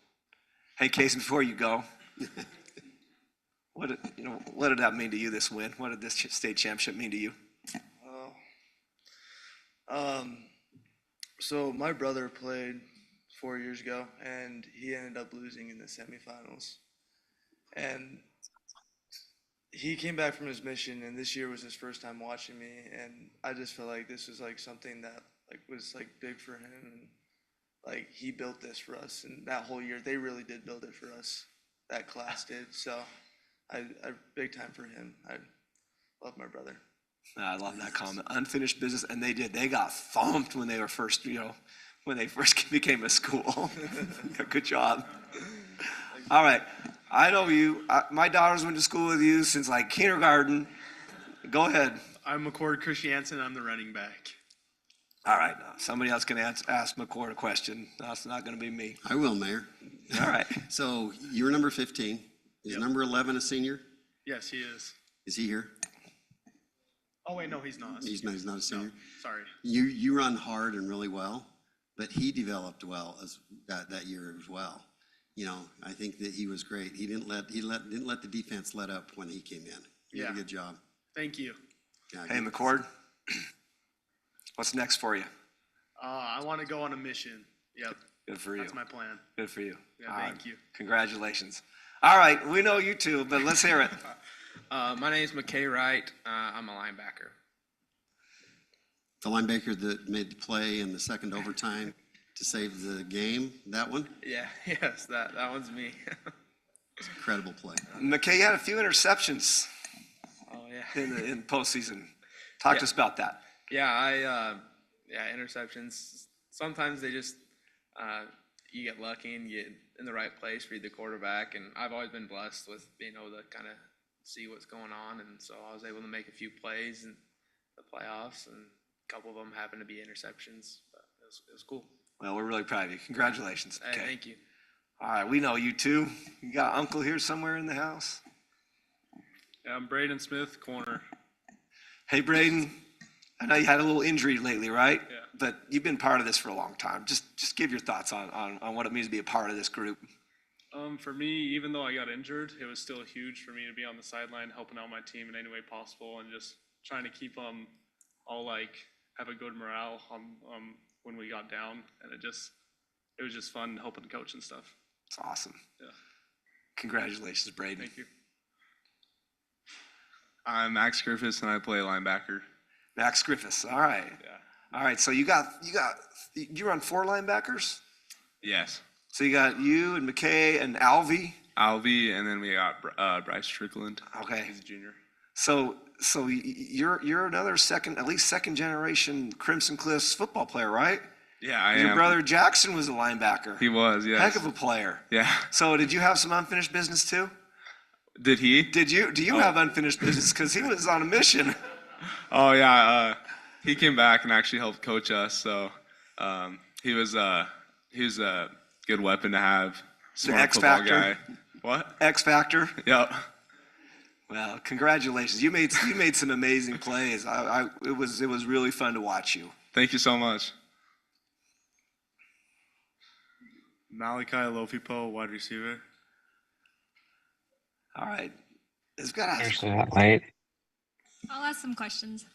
Hey, Kason, before you go, what did that mean to you, this win? What did this state championship mean to you? So my brother played 4 years ago, and he ended up losing in the semifinals. And he came back from his mission, and this year was his first time watching me, and I just felt like this was like something that was big for him, and he built this for us. And that whole year, they really did build it for us. That class did. So I big time for him. I love my brother. I love that comment. Unfinished business, and they did. They got thumped when they were first, when they first became a school. Good job. All right. I know you. My daughters went to school with you since like kindergarten. Go ahead. I'm McCord Christiansen. I'm the running back. All right, somebody else can ask McCord a question. No, it's not going to be me. I will, Mayor. All right. So you're number 15. Is number 11 a senior? Yes, he is. Is he here? Oh, wait, no, he's not. He's not a senior? Sorry. You run hard and really well, but he developed well as that year as well. You know, I think that he was great. He didn't let the defense let up when he came in. He did a good job. Thank you. Yeah, Hey, McCord, what's next for you? I want to go on a mission. Yep. Good for you. That's my plan. Good for you. Yeah, All thank right. you. Congratulations. All right, we know you too, but let's hear it. My name is McKay Wright. I'm a linebacker. The linebacker that made the play in the second overtime to save the game, that one? Yeah, yes, that one's me. It's an incredible play. McKay, you had a few interceptions Oh yeah. in postseason. Talk to us about that. Yeah, interceptions. Sometimes they just you get lucky and you get in the right place, read the quarterback, and I've always been blessed with being able to kind of see what's going on, and so I was able to make a few plays in the playoffs, and a couple of them happened to be interceptions, but it was cool. Well, we're really proud of you. Congratulations. Hey, thank you. All right, we know you too. You got Uncle here somewhere in the house? Yeah, I'm Braden Smith, corner. Hey, Braden, I know you had a little injury lately, right? Yeah. But you've been part of this for a long time. Just give your thoughts on what it means to be a part of this group. For me, even though I got injured, it was still huge for me to be on the sideline helping out my team in any way possible and just trying to keep them all like have a good morale on when we got down, and it was just fun helping the coach and stuff. It's awesome. Yeah. Congratulations, Braden. Thank you. I'm Max Griffiths and I play linebacker. Max Griffiths. All right. Yeah. All right. So you run 4 linebackers? Yes. So you got you and McKay and Alvy. Alvy, and then we got Bryce Strickland. Okay. He's a junior. So you're another at least second generation Crimson Cliffs football player, right? Yeah, I am. Your brother Jackson was a linebacker. He was, yes. Heck of a player. Yeah. So did you have some unfinished business too? Did he? Do you have unfinished business? Because he was on a mission. Oh yeah, he came back and actually helped coach us. So he was a good weapon to have. Smart X football factor. guy. What? X factor. Yep. Well, congratulations. You made some amazing plays. It was really fun to watch you. Thank you so much. Malachi Lofipo, wide receiver. All right. It's got I'll ask some questions.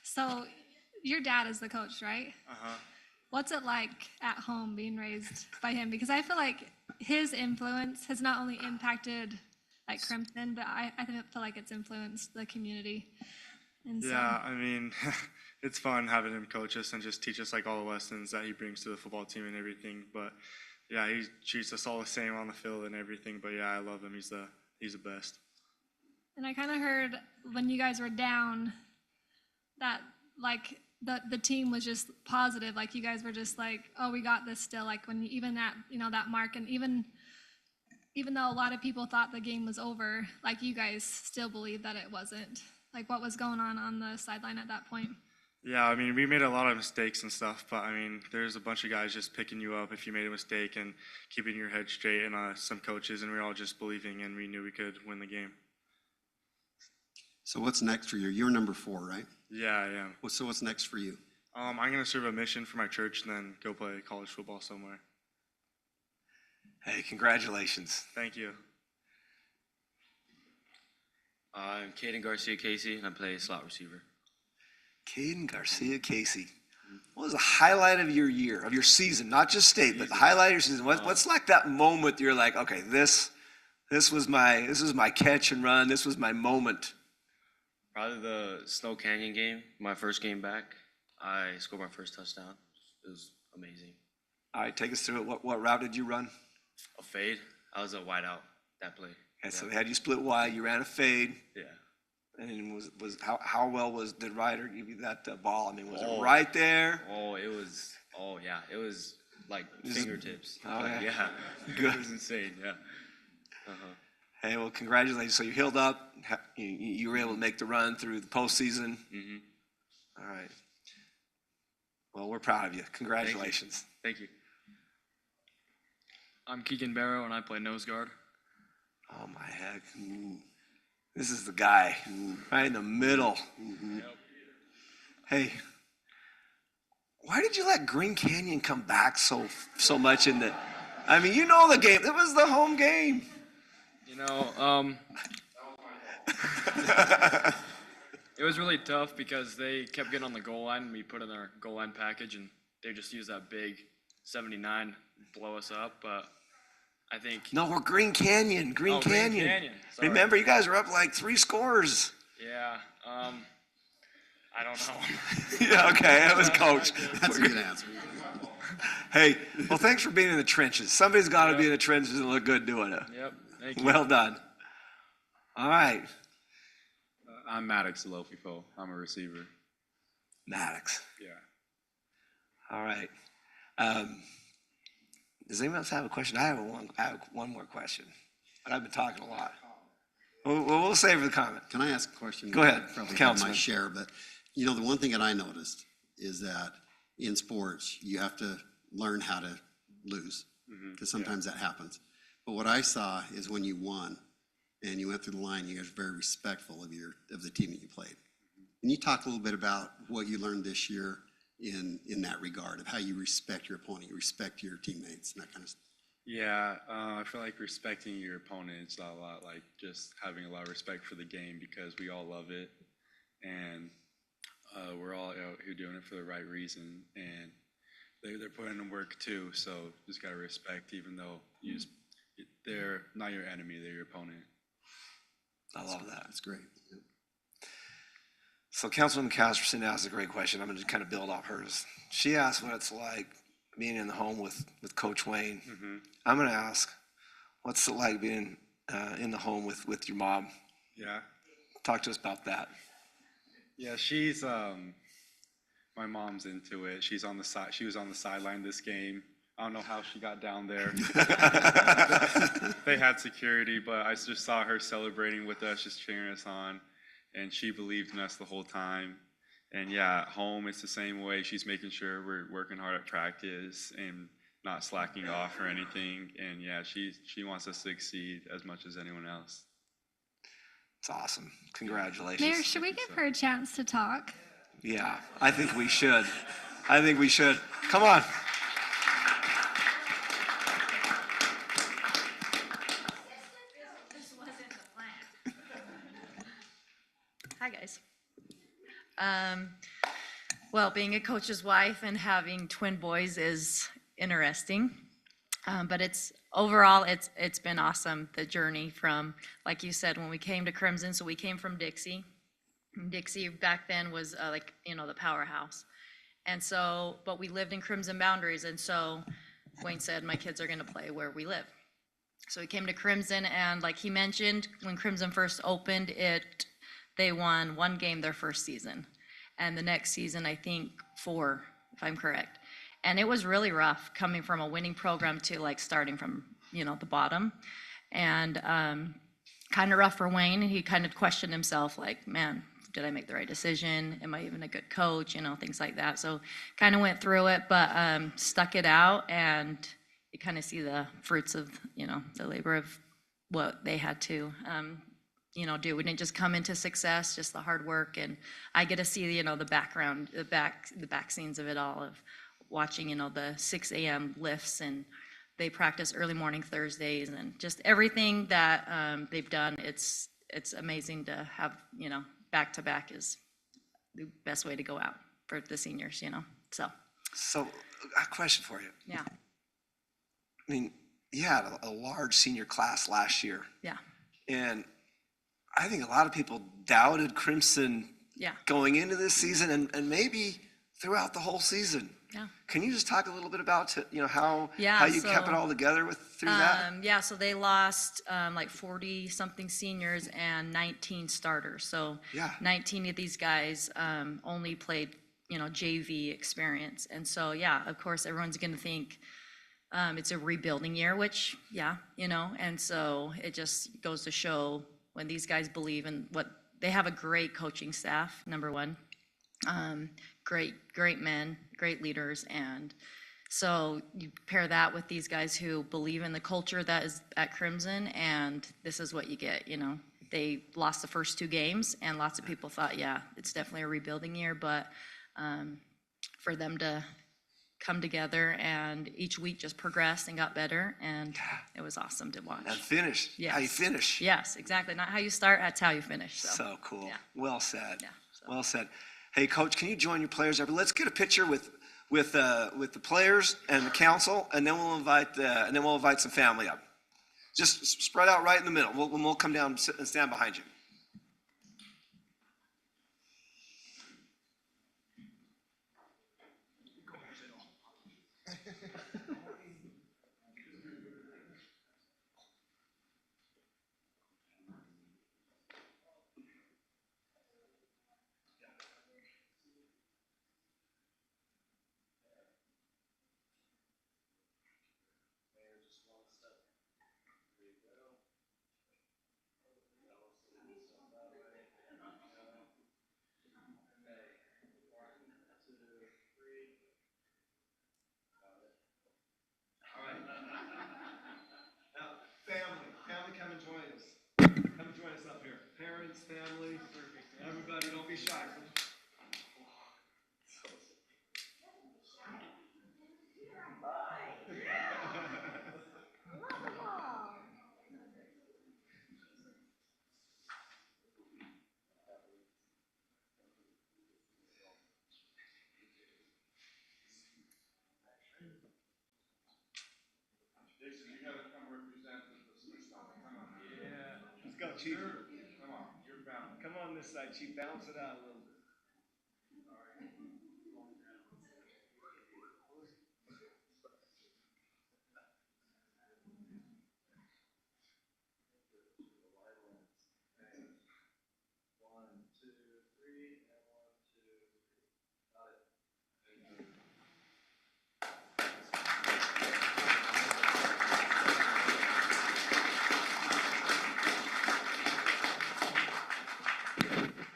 So, your dad is the coach, right? Uh-huh. What's it like at home being raised by him? Because I feel like his influence has not only impacted like Crimson, but I feel like it's influenced the community. And so, Yeah, I mean, it's fun having him coach us and just teach us like all the lessons that he brings to the football team and everything. But yeah, he treats us all the same on the field and everything. But yeah, I love him. He's the best. and I kind of heard when you guys were down that like the team was just positive, like you guys were just like, oh, we got this still. Like when even that that mark, and even though a lot of people thought the game was over, like you guys still believe that it wasn't. Like what was going on the sideline at that point? Yeah, I mean, we made a lot of mistakes and stuff, but I mean, there's a bunch of guys just picking you up if you made a mistake and keeping your head straight, and some coaches, and we were all just believing, and we knew we could win the game. So what's next for you? You're number 4, right? Yeah, I am. So what's next for you? I'm going to serve a mission for my church and then go play college football somewhere. Hey, congratulations. Thank you. I'm Caden Garcia Casey, and I play slot receiver. Caden Garcia Casey. What was the highlight of your year, of your season, not just state, but the highlight of your season? What's like that moment you're like, okay, this was my catch and run, this was my moment? Probably the Snow Canyon game, my first game back. I scored my first touchdown. It was amazing. All right, take us through it. What route did you run? A fade. I was a wide out that play. Okay, so they had you split wide, you ran a fade. Yeah. And how well did Ryder give you that ball? I mean, was it right there? It was like fingertips. Oh, yeah. Yeah. Good. It was insane, yeah. Hey, well, congratulations. So you healed up. You were able to make the run through the postseason. All right. Well, we're proud of you. Congratulations. Thank you. I'm Keegan Barrow, and I play nose guard. Oh, my heck. This is the guy right in the middle. Hey, why did you let Green Canyon come back so much in the? I mean, you know the game. It was the home game. You know, it was really tough because they kept getting on the goal line, and we put in our goal line package, and they just used that big 79 to blow us up. But I think No, we're Green Canyon. Green Canyon. Green Canyon. Sorry. Remember, you guys were up like 3 scores. Yeah. I don't know. Yeah, okay, that was coach. That's a good answer. Hey, well, thanks for being in the trenches. Somebody's got to be in the trenches and look good doing it. Yep. Thank you. Well done. All right. I'm Maddox Lofifo. I'm a receiver. Maddox. Yeah. All right. Does anyone else have a question? I have one more question, but I've been talking a lot. We'll save the comment. Can I ask a question? Go ahead, Probably have Councilman. my share, but you know, the one thing that I noticed is that in sports, you have to learn how to lose, because sometimes that happens. But what I saw is when you won and you went through the line, you guys were very respectful of the team that you played. Can you talk a little bit about what you learned this year in that regard, of how you respect your opponent, you respect your teammates, and that kind of stuff? Yeah, I feel like respecting your opponents a lot, like just having a lot of respect for the game because we all love it, and we're all out here doing it for the right reason, and they're putting in work too. So just gotta respect, even though they're not your enemy, they're your opponent. I love that. That's great. So Councilwoman Casperson asked a great question. I'm going to kind of build off hers. She asked what it's like being in the home with Coach Wayne. I'm going to ask, what's it like being in the home with your mom? Yeah. Talk to us about that. Yeah, she's my mom's into it. She's on the side. She was on the sideline this game. I don't know how she got down there. They had security, but I just saw her celebrating with us, just cheering us on, and she believed in us the whole time. And yeah, at home it's the same way. She's making sure we're working hard at practice and not slacking off or anything. And yeah, she wants us to succeed as much as anyone else. It's awesome. Congratulations. Mayor, should we give her a chance to talk? Yeah, I think we should. I think we should. Come on. Hi, guys. Well, being a coach's wife and having twin boys is interesting. But overall, it's been awesome, the journey from, like you said, when we came to Crimson, so we came from Dixie. Dixie back then was the powerhouse. And so, but we lived in Crimson boundaries, and so Wayne said, my kids are gonna play where we live. So we came to Crimson, and like he mentioned, when Crimson first opened, they won 1 game their first season. And the next season, I think 4, if I'm correct. And it was really rough coming from a winning program to starting from, the bottom. And kind of rough for Wayne. He kind of questioned himself, man, did I make the right decision? Am I even a good coach? Things like that. So kind of went through it, but stuck it out, and you kind of see the fruits of, the labor of what they had to do. We didn't just come into success, just the hard work. And I get to see, the background, the back scenes of it all, of watching, the 6 a.m. lifts, and they practice early morning Thursdays, and just everything that they've done. It's amazing to have, back to back is the best way to go out for the seniors, So a question for you. Yeah. I mean, you had a large senior class last year. Yeah. And I think a lot of people doubted Crimson going into this season and maybe throughout the whole season. Yeah. Can you just talk a little bit about how you kept it all together through that? Yeah, so they lost 40-something seniors and 19 starters. So 19 of these guys only played, JV experience. And so, of course, everyone's going to think, It's a rebuilding year, which, yeah, and so it just goes to show when these guys believe in they have a great coaching staff, number one. Great men, great leaders, and so you pair that with these guys who believe in the culture that is at Crimson, and this is what you get, They lost the first 2 games, and lots of people thought, yeah, it's definitely a rebuilding year, but for them to come together and each week just progressed and got better, and it was awesome to watch. And finish, how you finish. Yes, exactly. Not how you start, that's how you finish. So cool. Yeah. Well said. Yeah, Well said. Hey, Coach, can you join your players over? Let's get a picture with the players and the council, and then we'll invite some family up. Just spread out right in the middle. We'll come down and stand behind you. Family, come and join us. Come and join us up here. Parents, family, everybody, don't be shy. You gotta come represent the superstar. Come on. Yeah. Let's go, Chief. Come on, you're bound. Come on this side, Chief. Bounce it out a little bit.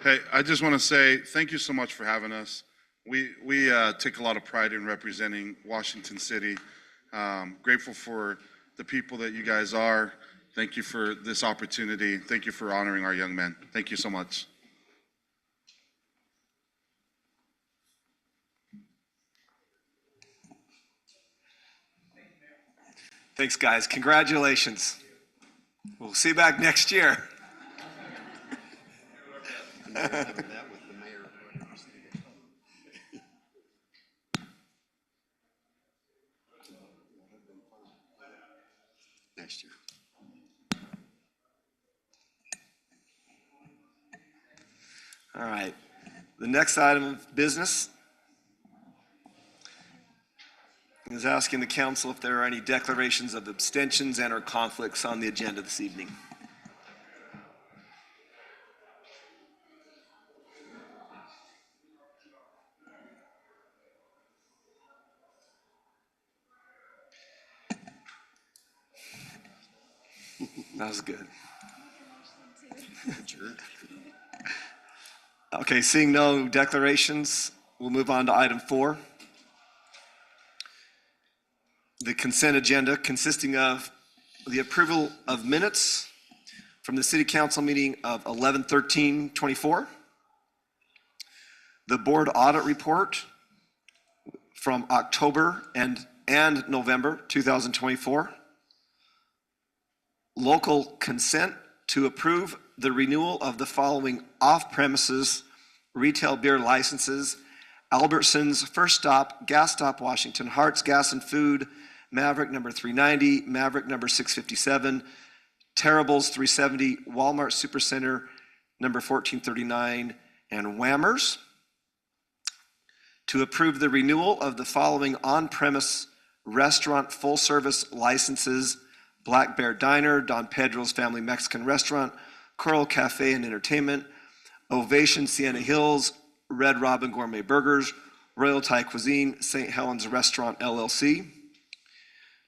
Hey, I just want to say thank you so much for having us. We take a lot of pride in representing Washington City. Grateful for the people that you guys are. Thank you for this opportunity. Thank you for honoring our young men. Thank you so much. Thanks, guys. Congratulations. We'll see you back next year. Next year. All right. The next item of business is asking the council if there are any declarations of abstentions and or conflicts on the agenda this evening. That was good. Okay, seeing no declarations, we'll move on to item 4. The consent agenda consisting of the approval of minutes from the city council meeting of 11/13/24, the board audit report from October and November 2024, local consent to approve the renewal of the following off-premises retail beer licenses: Albertsons, First Stop, Gas Stop Washington, Hart's Gas and Food, Maverick number 390, Maverick number 657, Terrible's 370, Walmart Supercenter number 1439, and Whammers. To approve the renewal of the following on-premise restaurant full-service licenses: Black Bear Diner, Don Pedro's Family Mexican Restaurant, Coral Cafe and Entertainment, Ovation Sienna Hills, Red Robin Gourmet Burgers, Royal Thai Cuisine, St. Helens Restaurant LLC.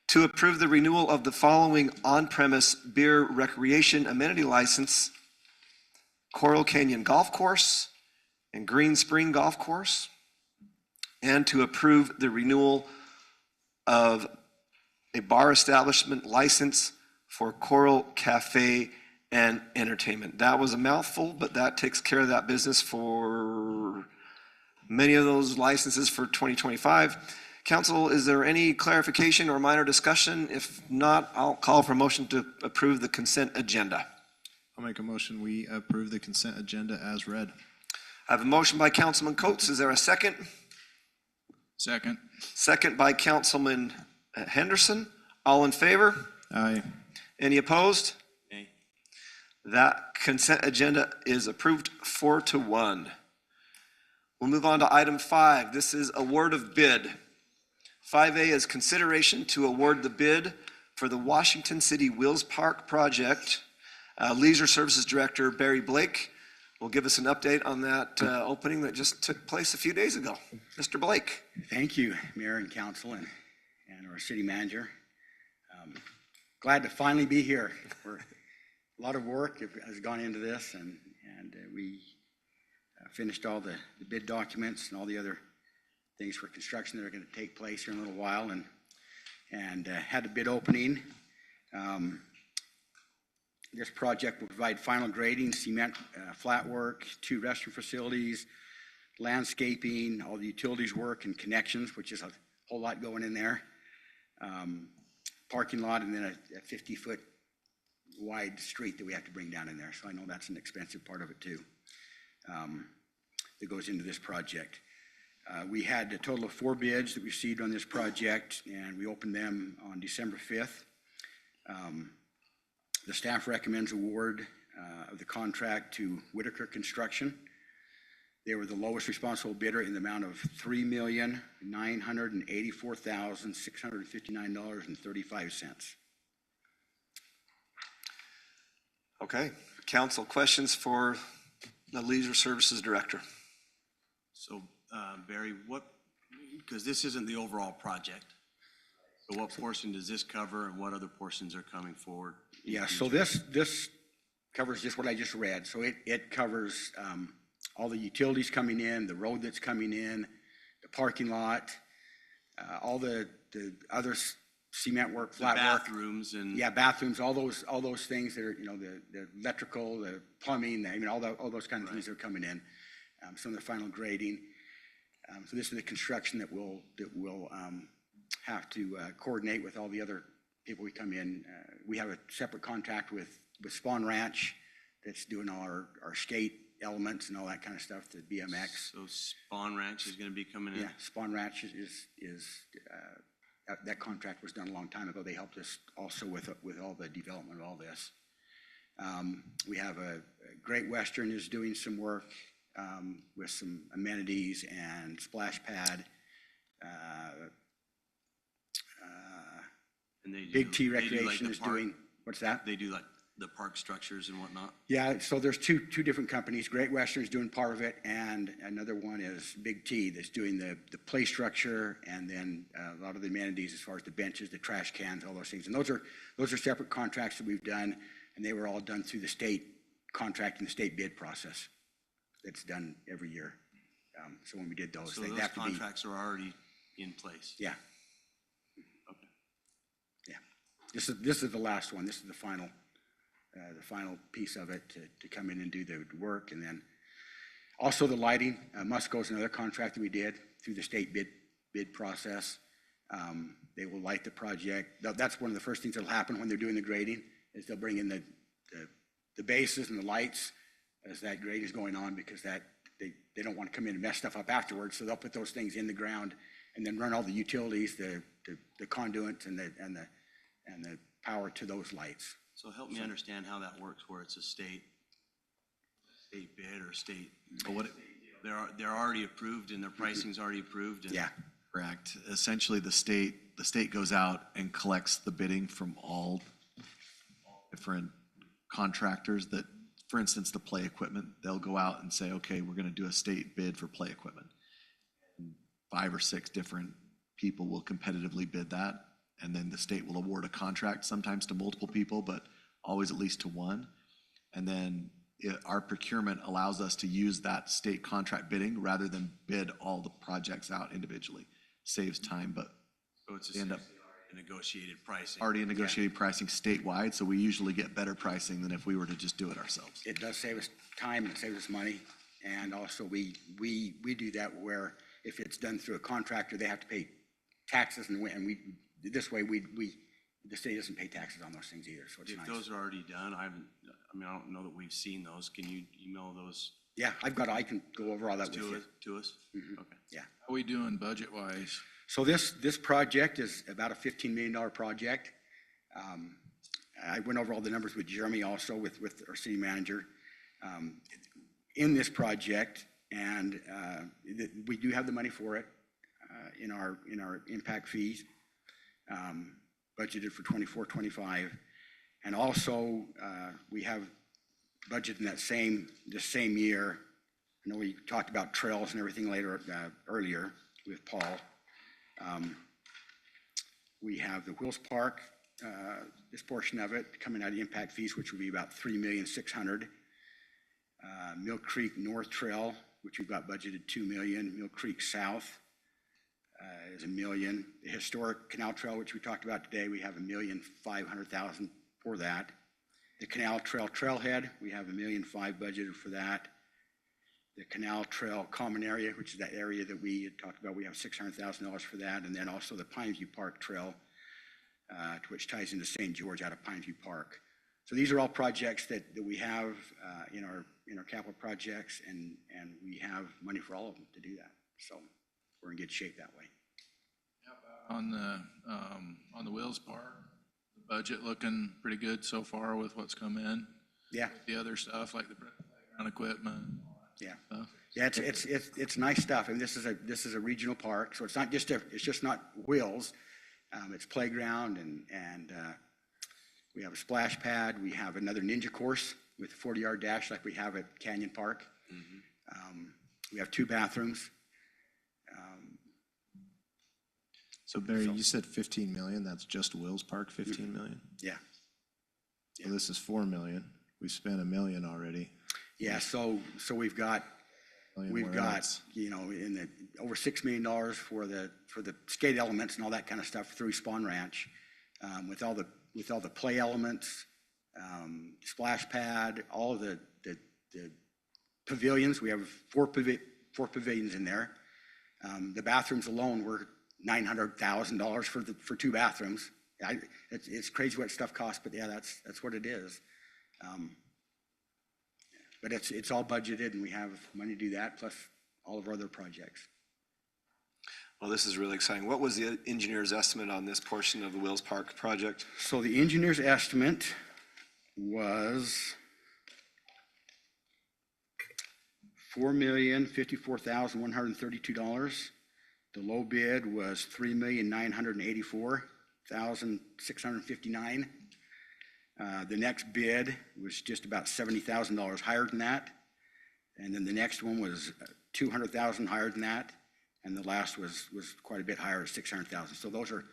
To approve the renewal of the following on-premise beer recreation amenity license, Coral Canyon Golf Course and Green Spring Golf Course, and to approve the renewal of a bar establishment license for Coral Cafe and Entertainment. That was a mouthful, but that takes care of that business for many of those licenses for 2025. Council, is there any clarification or minor discussion? If not, I'll call for a motion to approve the consent agenda. I'll make a motion, we approve the consent agenda as read. I have a motion by Councilman Coates. Is there a second? Second. Second by Councilman Henderson. All in favor? Aye. Any opposed? Nay. That consent agenda is approved 4-1. We'll move on to item 5. This is award of bid. 5A is consideration to award the bid for the Washington City Wheels Park project. Leisure Services Director Barry Blake will give us an update on that opening that just took place a few days ago. Mr. Blake. Thank you, Mayor and Council and our City Manager. Glad to finally be here. A lot of work has gone into this, and we finished all the bid documents and all the other things for construction that are going to take place here in a little while, and had a bid opening. This project will provide final grading, cement, flat work, 2 restroom facilities, landscaping, all the utilities work and connections, which is a whole lot going in there. Parking lot, and then a 50-foot wide street that we have to bring down in there. So I know that's an expensive part of it too, that goes into this project. We had a total of 4 bids that we received on this project, and we opened them on December 5th. The staff recommends award of the contract to Whitaker Construction. They were the lowest responsible bidder in the amount of $3,984,659.35. Okay, council, questions for the Leisure Services Director? So, Barry, because this isn't the overall project, so what portion does this cover and what other portions are coming forward? Yeah, so this covers just what I just read. So it covers all the utilities coming in, the road that's coming in, the parking lot, all the other cement work, flat work. Bathrooms and. Yeah, bathrooms, all those things that are, the electrical, the plumbing, all those kind of things that are coming in. Some of the final grading. So this is the construction that we'll have to coordinate with all the other people we come in. We have a separate contract with Spawn Ranch that's doing all our skate elements and all that kind of stuff, the BMX. So Spawn Ranch is going to be coming in? Yeah, Spawn Ranch is that contract was done a long time ago. They helped us also with all the development of all this. We have a Great Western is doing some work with some amenities and splash pad. And they do, Big T they do Recreation is doing, what's that? They do like the park structures and whatnot? Yeah, so there's two different companies. Great Western's doing part of it, and another one is Big T that's doing the play structure, and then a lot of the amenities as far as the benches, the trash cans, all those things. And those are separate contracts that we've done, and they were all done through the state contract and the state bid process. That's done every year. So when we did those, So they those have to be. contracts are already in place? Yeah. Okay. Yeah. This is the last one. This is the final piece of it to come in and do the work. And then also the lighting, Musco's another contract that we did through the state bid process. They will light the project. That's one of the first things that'll happen when they're doing the grading, is they'll bring in the bases and the lights as that grade is going on, because they don't want to come in and mess stuff up afterwards. So they'll put those things in the ground and then run all the utilities, the conduits and the power to those lights. So help me understand how that works, where it's a state bid or state, but what, they're already approved and their pricing's already approved? Yeah. Correct. Essentially, the state goes out and collects the bidding from all different contractors that, for instance, the play equipment, they'll go out and say, okay, we're going to do a state bid for play equipment. And 5 or 6 different people will competitively bid that. and then the state will award a contract, sometimes to multiple people, but always at least to one. And then our procurement allows us to use that state contract bidding rather than bid all the projects out individually. Saves time, but So it's they end up a negotiated pricing. already in negotiated pricing statewide, so we usually get better pricing than if we were to just do it ourselves. It does save us time, it saves us money, and also we do that where if it's done through a contractor, they have to pay taxes, and this way the state doesn't pay taxes on those things either, so it's If nice. those are already done, I don't know that we've seen those. Can you email those Yeah, I can go over all that with you. to us? Mhm. Okay. Yeah. How are we doing budget-wise? So this project is about a $15 million project. I went over all the numbers with Jeremy also, with our city manager, in this project, and we do have the money for it in our impact fees, budgeted for 24, 25. And also, we have budgeted in this same year. I know we talked about trails and everything earlier with Paul. We have the Wheels Park, this portion of it coming out of impact fees, which would be about $3,600,000. Mill Creek North Trail, which we've got budgeted $2 million. Mill Creek South is $1 million. The historic Canal Trail, which we talked about today, we have $1,500,000 for that. The Canal Trail Trailhead, we have $1.5 million budgeted for that. The Canal Trail Common Area, which is that area that we had talked about, we have $600,000 for that. And then also the Pineview Park Trail, which ties into St. George out of Pineview Park. So these are all projects that we have in our capital projects, and we have money for all of them to do that. So we're in good shape that way. On the Wills Park, the budget looking pretty good so far with what's come in? Yeah. The other stuff like the playground equipment? Yeah. Stuff? Yeah, it's nice stuff, and this is a regional park, so it's just not wheels. It's playground, and we have a splash pad. We have another ninja course with a 40-yard dash like we have at Canyon Park. We have 2 bathrooms. So Barry, you said 15 million, that's just Wills Park, 15 million? Yeah. So this is 4 million. We've spent $1 million already. Yeah, so we've got, Where else? in the over $6 million for the skate elements and all that kind of stuff through Spawn Ranch, with all the play elements, splash pad, all of the pavilions. We have four pavilions in there. The bathrooms alone were $900,000 for 2 bathrooms. It's crazy what stuff costs, but yeah, that's what it is. But it's all budgeted, and we have money to do that, plus all of our other projects. Well, this is really exciting. What was the engineer's estimate on this portion of the Wills Park project? So the engineer's estimate was $4,054,132. The low bid was $3,984,659. The next bid was just about $70,000 higher than that. And then the next one was $200,000 higher than that. And the last was quite a bit higher at $600,000. So those are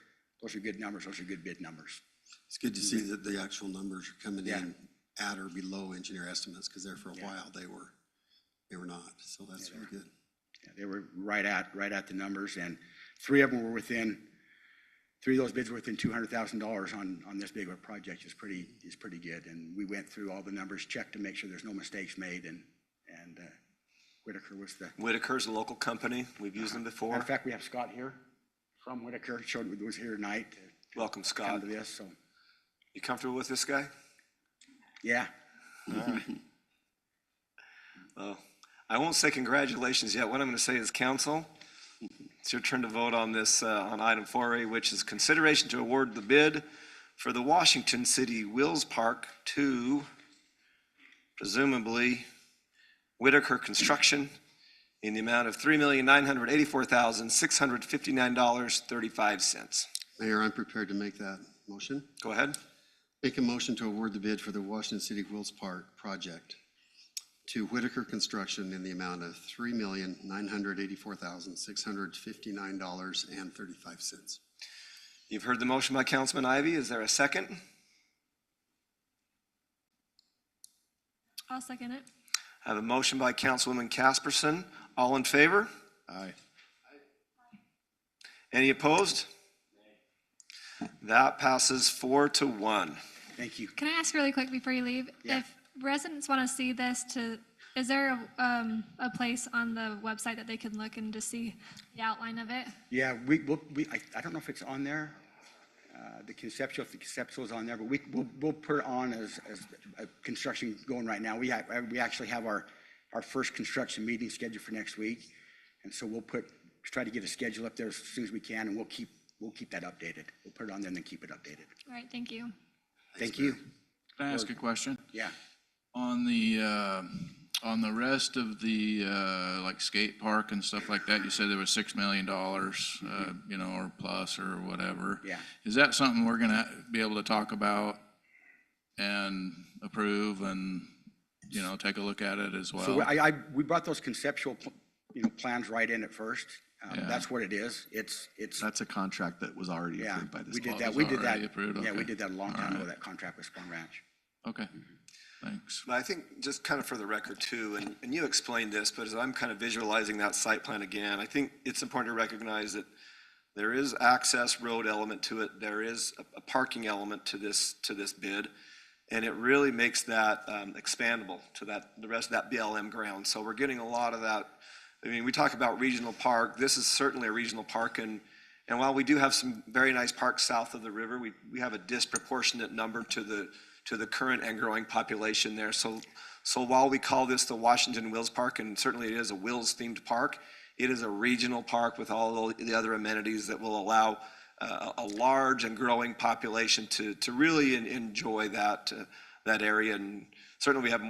good numbers. Those are good bid numbers. It's good to see that the actual numbers are coming in at or below engineer estimates, because there for a while they were not. So that's really good. Yeah, they were right at the numbers, and 3 of them were within. 3 of those bids were within $200,000 on this big of a project is pretty good. And we went through all the numbers, checked to make sure there's no mistakes made, and Whitaker was the. Whitaker's a local company. We've used them before. Matter of fact, we have Scott here from Whitaker. Was here tonight. Welcome, Scott. Come to this. So. You comfortable with this guy? Yeah. All right. Well, I won't say congratulations yet. What I'm going to say is, council, it's your turn to vote on this, on item 4A, which is consideration to award the bid for the Washington City Wills Park to presumably Whitaker Construction in the amount of $3,984,659.35. Mayor, I'm prepared to make that motion. Go ahead. Make a motion to award the bid for the Washington City Wills Park project to Whitaker Construction in the amount of $3,984,659.35. You've heard the motion by Councilman Ivy. Is there a second? I'll second it. I have a motion by Councilwoman Casperson. All in favor? Aye. Any opposed? That passes 4-1. Thank you. Can I ask really quick before you leave? Yeah. If residents want to see this, is there a place on the website that they can look and just see the outline of it? Yeah, I don't know if it's on there, if the conceptual is on there, but we'll put it on as a construction going right now. We actually have our first construction meeting scheduled for next week. And so we'll try to get a schedule up there as soon as we can, and we'll keep that updated. We'll put it on there and then keep it updated. All right, thank you. Thank you. Can I ask a question? Yeah. On the rest of the, like skate park and stuff like that, you said there was $6 million, or plus or whatever. Yeah. Is that something we're gonna be able to talk about and approve and, take a look at it as well? So we brought those conceptual, plans right in at first. Yeah. That's what it is. That's a contract that was already Yeah, approved by this. we did body. that. We did that. Already approved? Yeah, we Okay. did that a long time All ago. right. That contract with Spawn Ranch. Okay, thanks. But I think just kind of for the record too, and you explained this, but as I'm kind of visualizing that site plan again, I think it's important to recognize that there is access road element to it. There is a parking element to this bid. And it really makes that expandable to the rest of that BLM ground. So we're getting a lot of that. I mean, we talk about regional park. This is certainly a regional park. And while we do have some very nice parks south of the river, we have a disproportionate number to the current and growing population there. So while we call this the Washington Wills Park, and certainly it is a Wills themed park, it is a regional park with all the other amenities that will allow a large and growing population to really enjoy that area. And certainly we have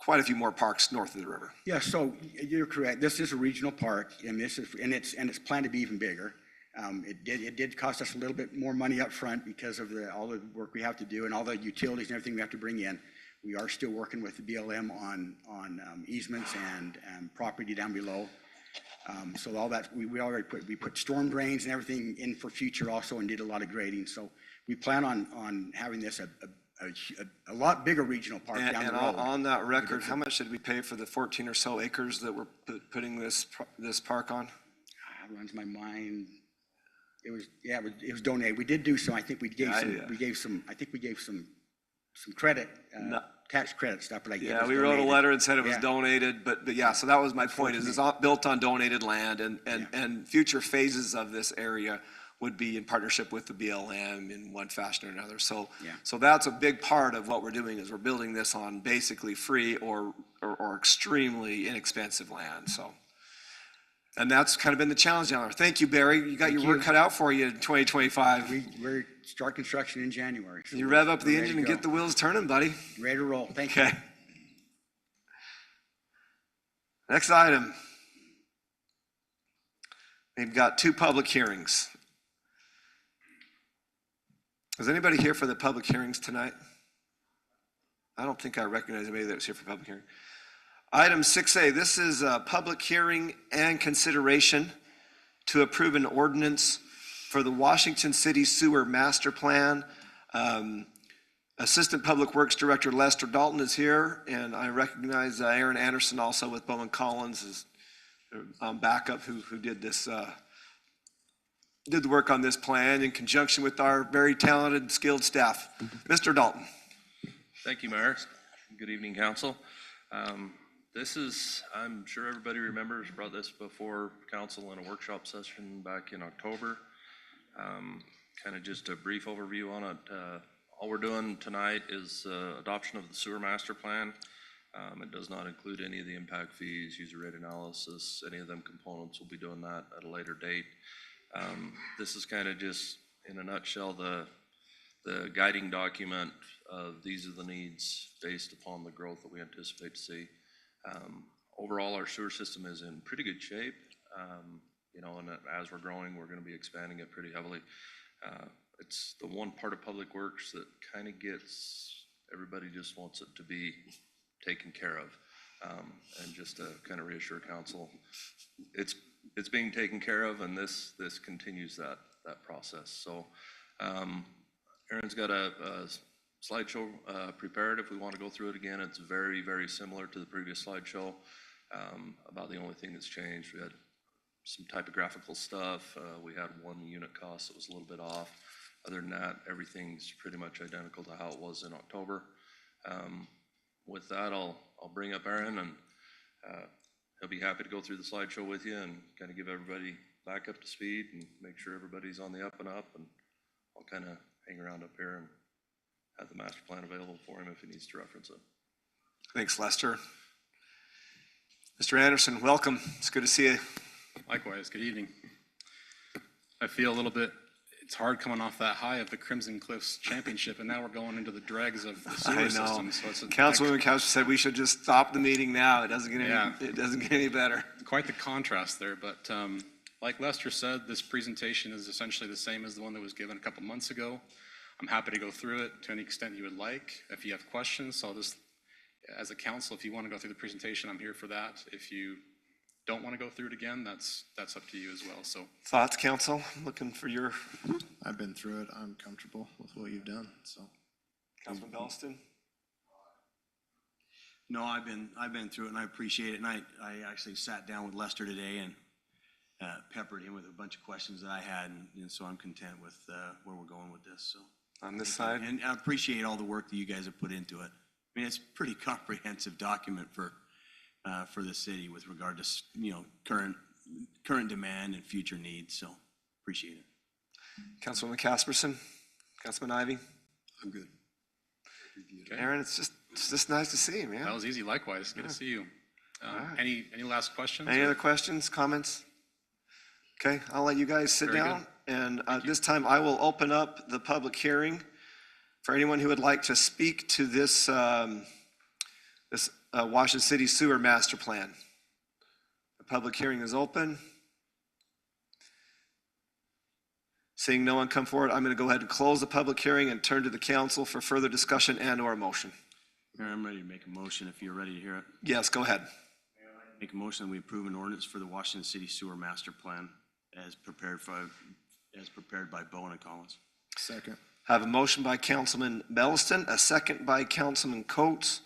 quite a few more parks north of the river. Yeah, so you're correct. This is a regional park, and it's planned to be even bigger. It did cost us a little bit more money up front because of all the work we have to do and all the utilities and everything we have to bring in. We are still working with the BLM on easements and property down below. So all that, we already put storm drains and everything in for future also, and did a lot of grading. So we plan on having this a lot bigger regional park down the road. And on that record, how much did we pay for the 14 or so acres that we're putting this park on? Runs my mind. It was donated. We did do some. I think we gave some credit, tax credit stuff. But yeah, we wrote a letter and said it was donated. But yeah, so that was my point. Is it's all built on donated land, and future phases of this area would be in partnership with the BLM in one fashion or another. So that's a big part of what we're doing, is we're building this on basically free or extremely inexpensive land. So. And that's kind of been the challenge down there. Thank you, Barry. You got your work cut out for you in 2025. We're start construction in January. So you rev up the engine and get the wheels turning, buddy. Ready to roll. Thank you. Okay. Next item. We've got 2 public hearings. Is anybody here for the public hearings tonight? I don't think I recognize anybody that was here for public hearing. Item 6A, this is a public hearing and consideration to approve an ordinance for the Washington City Sewer Master Plan. Assistant Public Works Director Lester Dalton is here, and I recognize Aaron Anderson also with Bowman Collins is backup who did this, did the work on this plan in conjunction with our very talented, skilled staff. Mr. Dalton. Thank you, Mayor. Good evening, Council. This is, I'm sure everybody remembers, brought this before council in a workshop session back in October. Kind of just a brief overview on it. All we're doing tonight is adoption of the sewer master plan. It does not include any of the impact fees, user rate analysis, any of them components. We'll be doing that at a later date. This is kind of just, in a nutshell, the guiding document of these are the needs based upon the growth that we anticipate to see. Overall, our sewer system is in pretty good shape. And as we're growing, we're going to be expanding it pretty heavily. It's the one part of public works that kind of gets, everybody just wants it to be taken care of. And just to kind of reassure council, it's it's being taken care of, and this continues that process. So Aaron's got a slideshow prepared if we want to go through it again. It's very, very similar to the previous slideshow. About the only thing that's changed, we had some typographical stuff. We had one unit cost that was a little bit off. Other than that, everything's pretty much identical to how it was in October. With that, I'll bring up Aaron, and he'll be happy to go through the slideshow with you and kind of give everybody back up to speed and make sure everybody's on the up and up. And I'll kind of hang around up here and have the master plan available for him if he needs to reference it. Thanks, Lester. Mr. Anderson, welcome. It's good to see you. Likewise, good evening. I feel a little bit, it's hard coming off that high of the Crimson Cliffs championship, and now we're going into the dregs of the sewer system. So it's Councilwoman Couch said we should just stop the meeting now. It doesn't get any better. Quite the contrast there, but like Lester said, this presentation is essentially the same as the one that was given a couple months ago. I'm happy to go through it to any extent you would like. If you have questions, so I'll just, as a council, if you want to go through the presentation, I'm here for that. If you don't want to go through it again, that's up to you as well. So thoughts, council? Looking for your. I've been through it. I'm comfortable with what you've done. So, Councilman Belliston. No, I've been through it, and I appreciate it. And I actually sat down with Lester today and peppered him with a bunch of questions that I had, and so I'm content with where we're going with this. So on this side, and I appreciate all the work that you guys have put into it. I mean, it's a pretty comprehensive document for the city with regard to current demand and future needs. So appreciate it. Councilwoman Casperson, Councilman Ivy. I'm good. Okay. Aaron, it's just nice to see you, man. That was easy. Likewise, good to see you. Right. Any last questions? Any other questions, comments? Okay, I'll let you guys sit Very down. And this time I will open up the public hearing for anyone who would like to speak to this Washington City Sewer Master Plan. The public hearing is open. Seeing no one come forward, I'm going to go ahead and close the public hearing and turn to the council for further discussion and/or motion. Mayor, I'm ready to make a motion if you're ready to hear it. Yes, go ahead. Make a motion that we approve an ordinance for the Washington City Sewer Master Plan as prepared by Bowen and Collins. Second. I have a motion by Councilman Belliston, a second by Councilman Coates.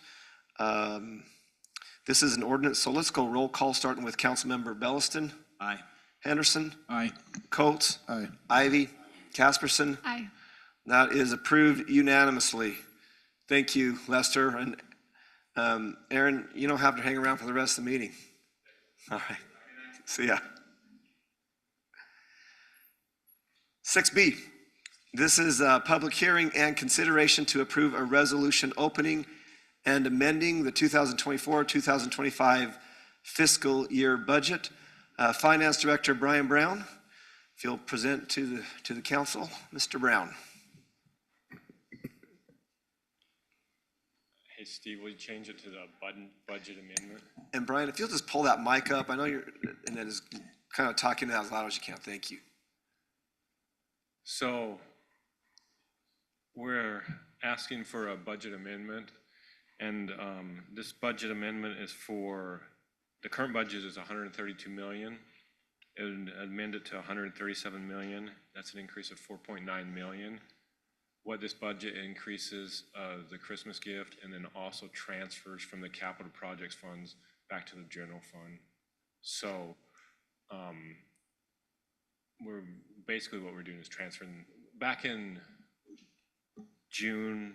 This is an ordinance, so let's go roll call, starting with Councilmember Belliston. Aye. Henderson. Aye. Coates. Aye. Ivy. Casperson. Aye. That is approved unanimously. Thank you, Lester. And Aaron, you don't have to hang around for the rest of the meeting. All right. See ya. 6B. This is a public hearing and consideration to approve a resolution opening and amending the 2024-2025 fiscal year budget. Finance Director Brian Brown, if you'll present to the council. Mr. Brown. Hey, Steve, will you change it to the budget amendment? And Brian, if you'll just pull that mic up, I know you're, and then just kind of talking as loud as you can. Thank you. So we're asking for a budget amendment, and this budget amendment is for, the current budget is 132 million. It would amend it to 137 million. That's an increase of 4.9 million. What this budget increases the Christmas gift, and then also transfers from the capital projects funds back to the general fund. So we're basically, what we're doing is transferring. Back in June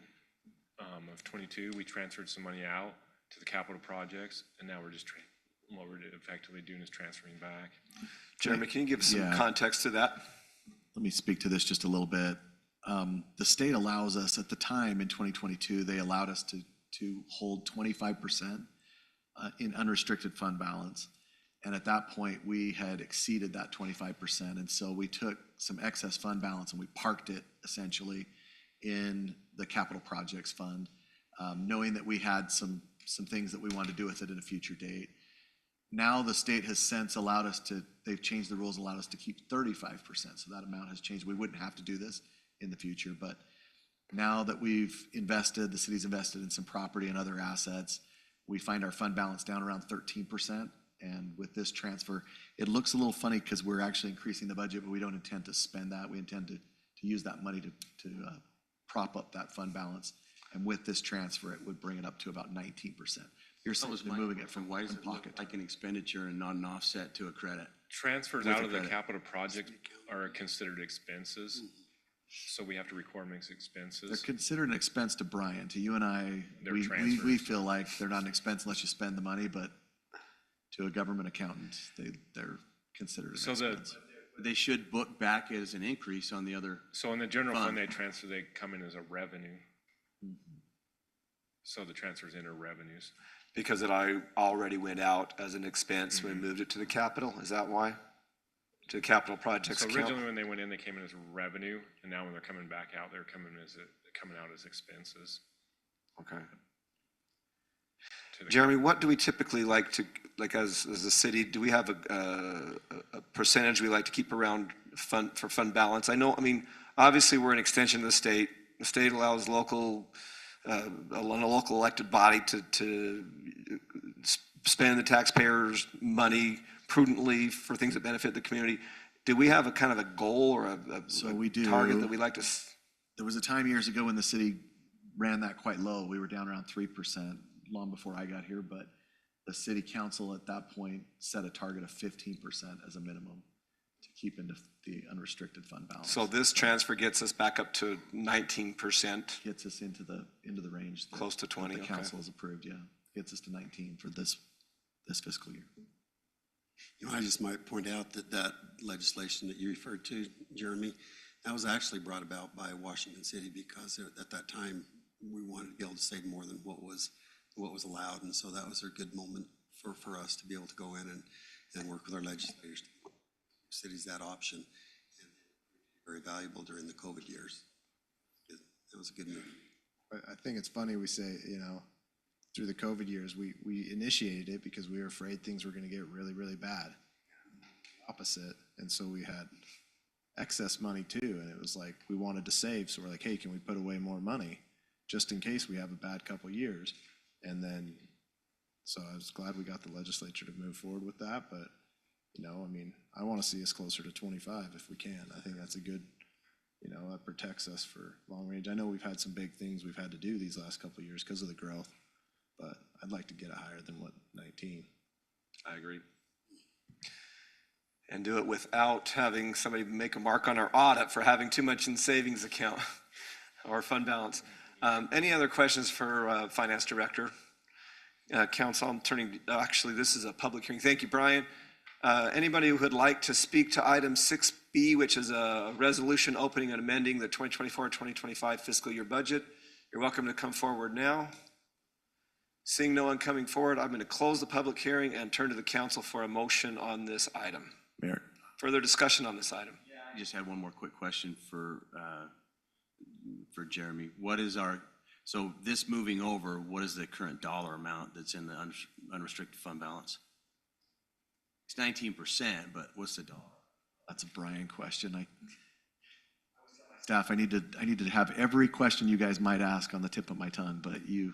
of 22, we transferred some money out to the capital projects, and now we're just what we're effectively doing is transferring back. Jeremy, can you give some context to that? Let me speak to this just a little bit. The state allows us, at the time in 2022, they allowed us to hold 25% in unrestricted fund balance. And at that point, we had exceeded that 25%. And so we took some excess fund balance and we parked it essentially in the capital projects fund, knowing that we had some things that we wanted to do with it at a future date. Now the state has since allowed us to, they've changed the rules, allowed us to keep 35%. So that amount has changed. We wouldn't have to do this in the future, but now that we've invested, the city's invested in some property and other assets, we find our fund balance down around 13%. And with this transfer, it looks a little funny because we're actually increasing the budget, but we don't intend to spend that. We intend to use that money to prop up that fund balance. And with this transfer, it would bring it up to about 19%. You're essentially moving it from Why does one it look pocket. like an expenditure and not an offset to a credit? Transfers With out a of the credit. capital project are considered expenses, so we have to record them as They're expenses. considered an expense to Brian. To you and I, They're we transfers. feel like they're not an expense unless you spend the money, but to a government accountant, they're considered an So expense. They should book back as an increase on the other. So in the general Fund. fund, they transfer, they come in as a revenue. So the transfers enter revenues. Because it already went out as an expense when we moved it to the capital, is that why? To the capital projects So account? originally when they went in, they came in as revenue, and now when they're coming back out, they're coming out as expenses. Okay. to the Jeremy, what do we typically like to, like as a city, do we have a percentage we like to keep around fund balance? I know, I mean, obviously, we're an extension of the state. The state allows a local elected body to spend the taxpayers' money prudently for things that benefit the community. Do we have a kind of a goal or a We do. target that we like to? There was a time years ago when the city ran that quite low. We were down around 3% long before I got here, but the city council at that point set a target of 15% as a minimum to keep into the unrestricted fund balance. So this transfer gets us back up to 19%. Gets us into the range. that- Close to 20, that The okay. council has approved, yeah. Gets us to 19 for this fiscal year. You know, I just might point out that legislation that you referred to, Jeremy, that was actually brought about by Washington City because at that time, we wanted to be able to save more than what was allowed. And so that was a good moment for us to be able to go in and work with our legislators to give cities that option. And very valuable during the COVID years. That was a good move. I think it's funny we say, through the COVID years, we initiated it because we were afraid things were going to get really, really bad. Opposite. And so we had excess money too. And it was like, we wanted to save. So we're like, hey, can we put away more money just in case we have a bad couple years? And then, so I was glad we got the legislature to move forward with that. But, I want to see us closer to 25 if we can. I think that's a good, that protects us for long range. I know we've had some big things we've had to do these last couple of years because of the growth, but I'd like to get it higher than 19. I agree. And do it without having somebody make a mark on our audit for having too much in savings account or fund balance. Any other questions for Finance Director? Council, I'm turning, actually, this is a public hearing. Thank you, Brian. Anybody who would like to speak to item 6B, which is a resolution opening and amending the 2024-2025 fiscal year budget, you're welcome to come forward now. Seeing no one coming forward, I'm going to close the public hearing and turn to the council for a motion on this item. Mayor. Further discussion on this item. I just had one more quick question for Jeremy. So this moving over, what is the current dollar amount that's in the unrestricted fund balance? It's 19%, but what's the dollar? That's a Brian question. Staff, I need to have every question you guys might ask on the tip of my tongue, but you.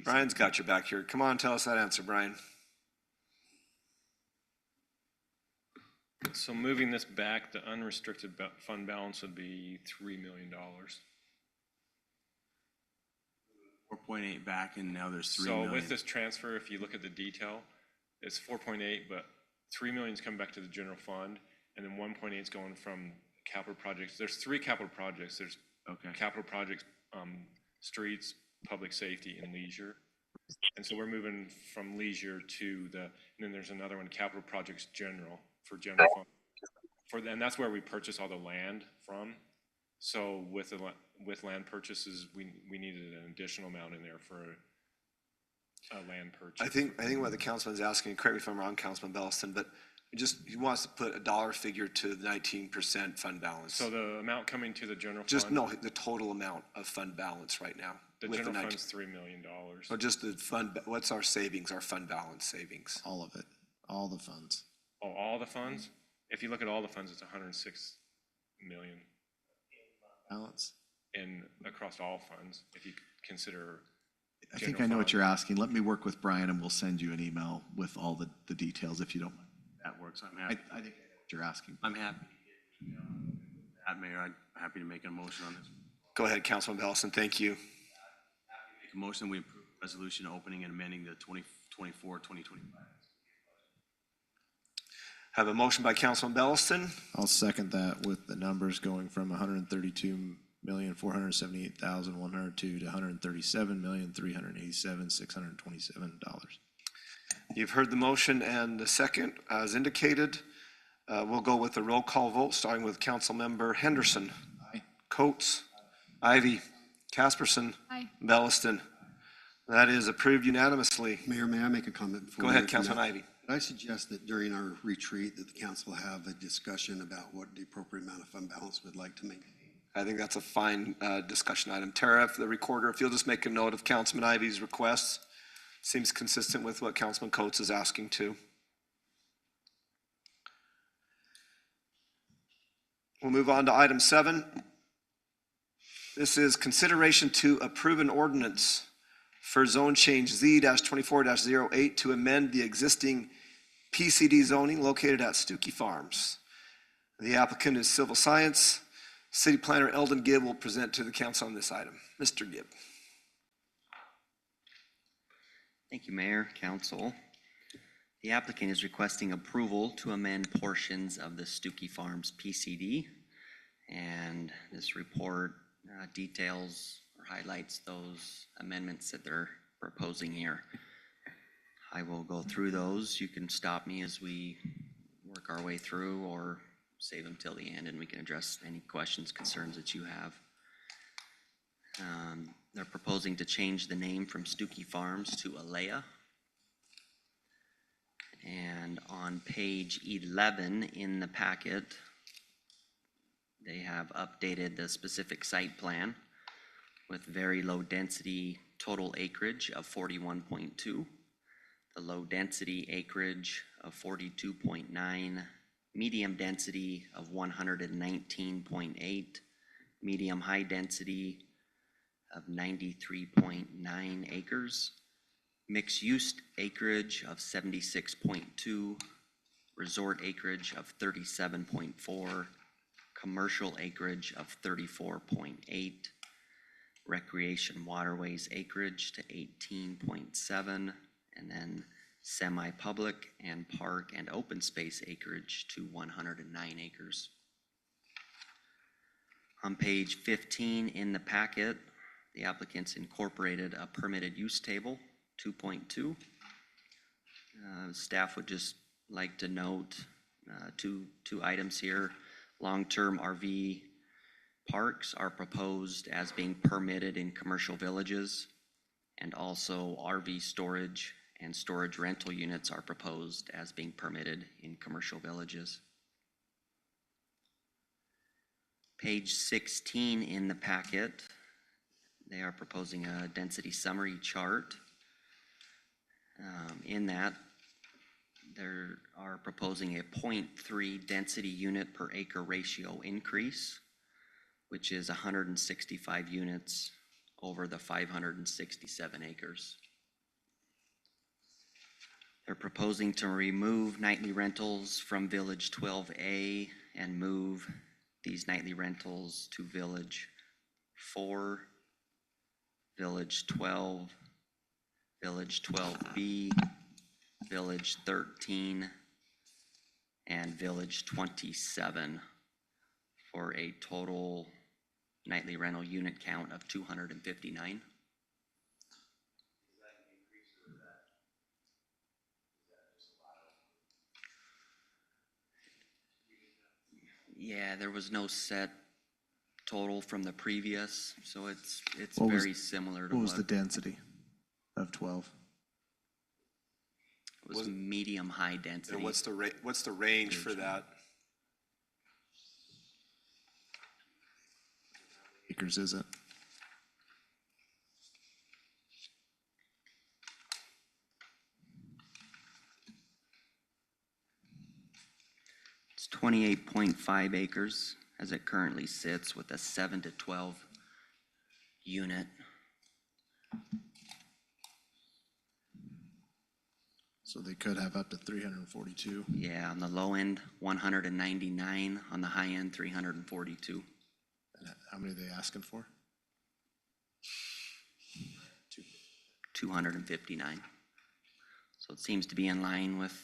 Brian's got your back here. Come on, tell us that answer, Brian. So moving this back, the unrestricted fund balance would be $3 million. 4.8 back and now there's 3 So million. with this transfer, if you look at the detail, it's 4.8, but 3 million's coming back to the general fund, and then 1.8 is going from capital projects. There's 3 capital projects. There's capital projects, streets, public safety, and leisure. And so we're moving from leisure to and then there's another one, capital projects general, for general fund. And that's where we purchase all the land from. So with land purchases, we needed an additional amount in there for a land purchase. I think what the councilman's asking, correct me if I'm wrong, Councilman Belliston, but he wants to put a dollar figure to the 19% fund balance. So the amount coming to the general Just fund? no, the total amount of fund balance right now. The with general 19 fund's $3 million. So just the fund, what's our savings, our fund balance savings? All of it, all the funds. Oh, all the funds? If you look at all the funds, it's 106 million. Balance? And across all funds, if you consider I think I know what you're asking. Let me work with Brian and we'll send you an email with all the details if you don't mind. That works. I'm happy. I think I know what you're asking. I'm happy. Mayor, I'm happy to make a motion on this. Go ahead, Councilman Bellison, thank you. Make a motion, we approve the resolution opening and amending the 2024-2025. Have a motion by Councilman Belliston, I'll second that with the numbers going from 132,478,102 to 137,387,627 You've heard the motion and the second. As indicated, we'll go with a roll call vote, starting with Councilmember Henderson. Aye. Coates. Ivy. Casperson. Aye. Belliston. That is approved unanimously. Mayor, may I make a comment before? Go we ahead, move from Councilman that? Ivy. Could I suggest that during our retreat that the council have a discussion about what the appropriate amount of fund balance we'd like to maintain? I think that's a fine discussion item. Tara, if the recorder, if you'll just make a note of Councilman Ivy's requests, seems consistent with what Councilman Coates is asking too. We'll move on to item 7. This is consideration to approve an ordinance for zone change Z-24-08 to amend the existing PCD zoning located at Stuckey Farms. The applicant is Civil Science. City Planner Eldon Gibb will present to the council on this item. Mr. Gibb. Thank you, Mayor, Council. The applicant is requesting approval to amend portions of the Stuckey Farms PCD, and this report details or highlights those amendments that they're proposing here. I will go through those. You can stop me as we work our way through, or save them till the end and we can address any questions, concerns that you have. They're proposing to change the name from Stuckey Farms to Alea. And on page 11 in the packet, they have updated the specific site plan with very low density total acreage of 41.2, the low density acreage of 42.9, medium density of 119.8, medium high density of 93.9 acres, mixed use acreage of 76.2, resort acreage of 37.4, commercial acreage of 34.8, recreation waterways acreage to 18.7, and then semi-public and park and open space acreage to 109 acres. On page 15 in the packet, the applicants incorporated a permitted use table, 2.2. Staff would just like to note two items here. Long-term RV parks are proposed as being permitted in commercial villages, and also RV storage and storage rental units are proposed as being permitted in commercial villages. Page 16 in the packet, they are proposing a density summary chart. In that, they are proposing a 0.3 density unit per acre ratio increase, which is 165 units over the 567 acres. They're proposing to remove nightly rentals from Village 12A and move these nightly rentals to Village 4, Village 12, Village 12B, Village 13, and Village 27 for a total nightly rental unit count of 259. Yeah, there was no set total from the previous, so it's very similar to what was the density of 12? It was medium high density. And what's the range for that? Acres is it? It's 28.5 acres as it currently sits, with a 7 to 12 unit. So they could have up to 342. Yeah, on the low end, 199, on the high end, 342. And how many are they asking for? 259. So it seems to be in line with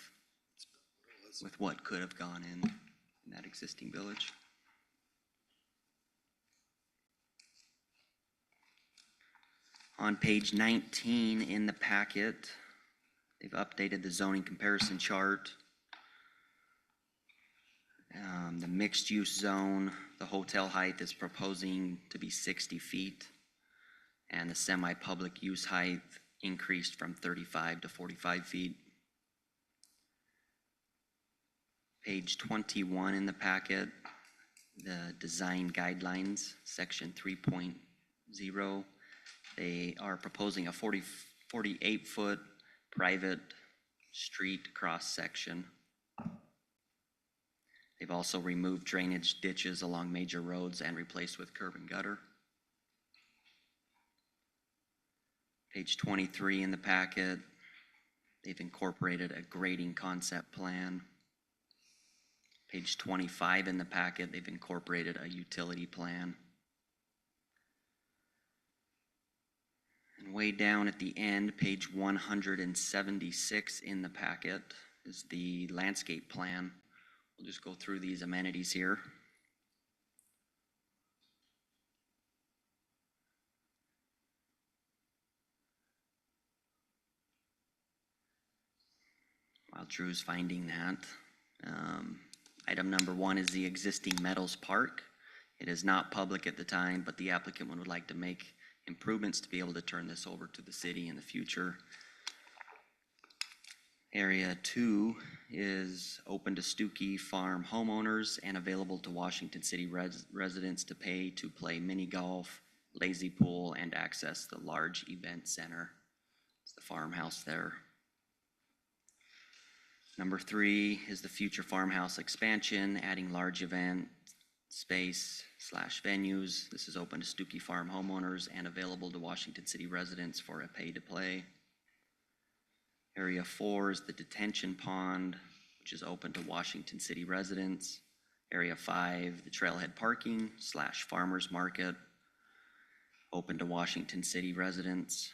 what could have gone in that existing village. On page 19 in the packet, they've updated the zoning comparison chart. The mixed-use zone, the hotel height is proposing to be 60 feet, and the semi-public use height increased from 35 to 45 feet. Page 21 in the packet, the design guidelines, section 3.0. They are proposing a 48-foot private street cross-section. They've also removed drainage ditches along major roads and replaced with curb and gutter. Page 23 in the packet, they've incorporated a grading concept plan. Page 25 in the packet, they've incorporated a utility plan. And way down at the end, page 176 in the packet is the landscape plan. We'll just go through these amenities here. While Drew's finding that. Item number 1 is the existing Meadows Park. It is not public at the time, but the applicant would like to make improvements to be able to turn this over to the city in the future. Area 2 is open to Stuckey Farm homeowners and available to Washington City residents to pay to play mini golf, lazy pool, and access the large event center. It's the farmhouse there. Number 3 is the future farmhouse expansion, adding large event space / venues. This is open to Stuckey Farm homeowners and available to Washington City residents for a pay to play. Area 4 is the detention pond, which is open to Washington City residents. Area 5, the trailhead parking / farmers market, open to Washington City residents.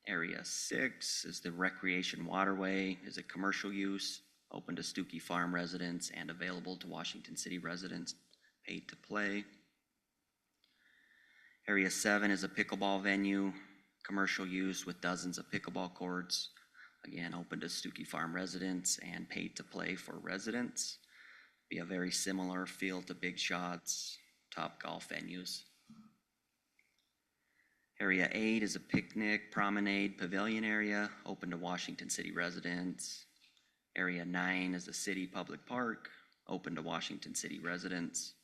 Area 6 is the recreation waterway, is a commercial use, open to Stuckey Farm residents and available to Washington City residents, paid to play. Area 7 is a pickleball venue, commercial use with dozens of pickleball courts, again, open to Stuckey Farm residents and paid to play for residents. Be a very similar feel to Big Shots, Top Golf venues. Area 8 is a picnic, promenade, pavilion area, open to Washington City residents. Area 9 is a city public park, open to Washington City residents.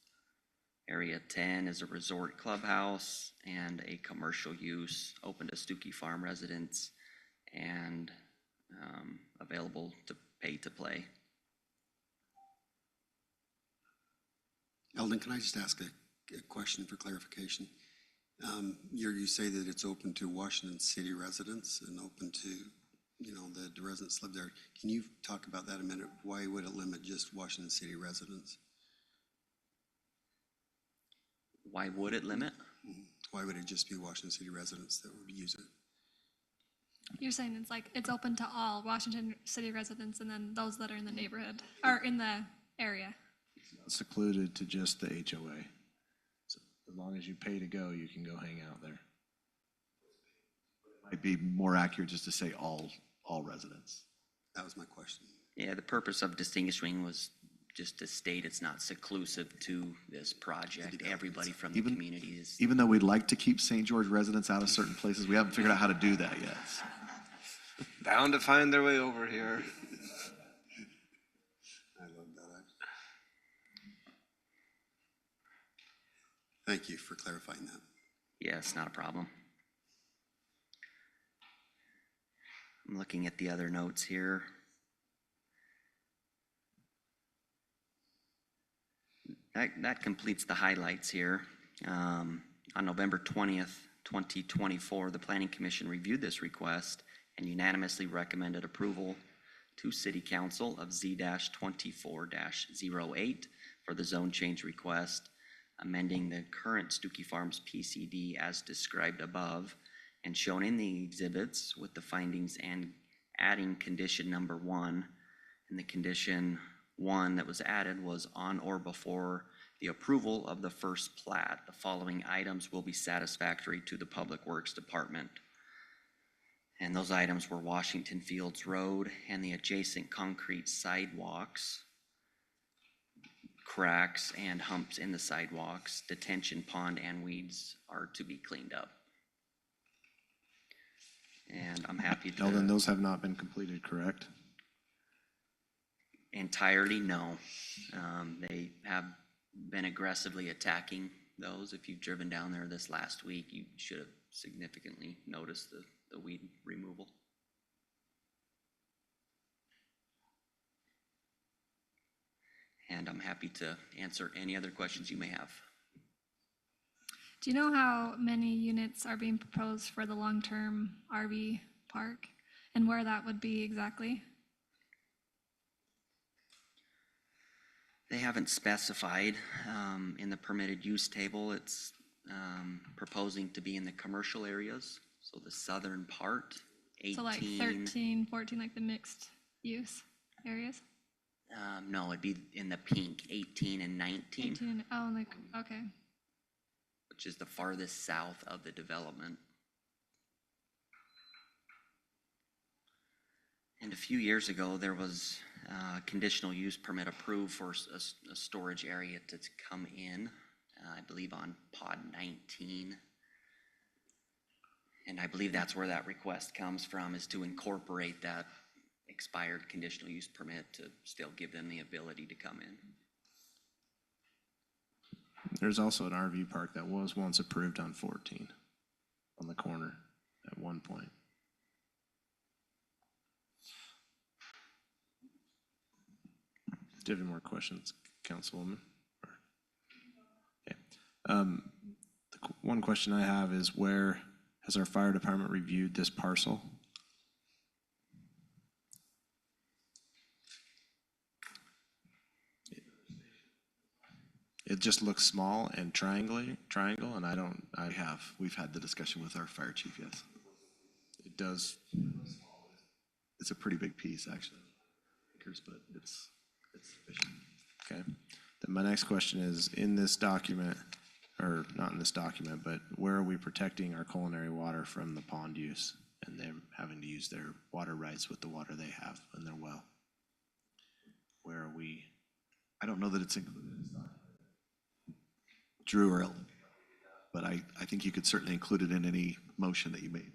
Area 10 is a resort clubhouse and a commercial use, open to Stuckey Farm residents and available to pay to play. Eldon, can I just ask a question for clarification? You say that it's open to Washington City residents and open to, the residents live there. Can you talk about that a minute? Why would it limit just Washington City residents? Why would it limit? Why would it just be Washington City residents that would use it? You're saying it's open to all Washington City residents and then those that are in the neighborhood, or in the area. Secluded to just the HOA. So as long as you pay to go, you can go hang out there. Might be more accurate just to say all residents. That was my question. Yeah, the purpose of distinguishing was just to state it's not seclusive to this project. Everybody from the community is. Even though we'd like to keep St. George residents out of certain places, we haven't figured out how to do that yet. Bound to find their way over here. I love that. Thank you for clarifying that. Yes, not a problem. I'm looking at the other notes here. That completes the highlights here. On November 20th, 2024, the Planning Commission reviewed this request and unanimously recommended approval to City Council of Z-24-08 for the zone change request, amending the current Stookie Farms PCD as described above and shown in the exhibits with the findings and adding condition number 1. And the condition 1 that was added was on or before the approval of the first plat. The following items will be satisfactory to the Public Works Department. And those items were Washington Fields Road and the adjacent concrete sidewalks, cracks and humps in the sidewalks, detention pond and weeds are to be cleaned up. And I'm happy to. Eldon, those have not been completed, correct? Entirely, no. They have been aggressively attacking those. If you've driven down there this last week, you should have significantly noticed the weed removal. And I'm happy to answer any other questions you may have. Do you know how many units are being proposed for the long-term RV park and where that would be exactly? They haven't specified in the permitted use table. It's proposing to be in the commercial areas, so the southern part, 18. So like 13, 14, like the mixed use areas? No, it'd be in the pink, 18 and 19. 18 and, oh, like, okay. Which is the farthest south of the development. And a few years ago, there was a conditional use permit approved for a storage area to come in, I believe on pod 19. And I believe that's where that request comes from, is to incorporate that expired conditional use permit to still give them the ability to come in. There's also an RV park that was once approved on 14 on the corner at one point. Do you have any more questions, Councilwoman? Okay. One question I have is, where has our fire department reviewed this parcel? It just looks small and triangle, and We've had the discussion with our fire chief, yes. It does. It's a pretty big piece, actually, but it's sufficient. Okay. Then my next question is, in this document, or not in this document, but where are we protecting our culinary water from the pond use and them having to use their water rights with the water they have in their well? Where are we? I don't know that it's included in this document. Drew or Ellen, but I think you could certainly include it in any motion that you made.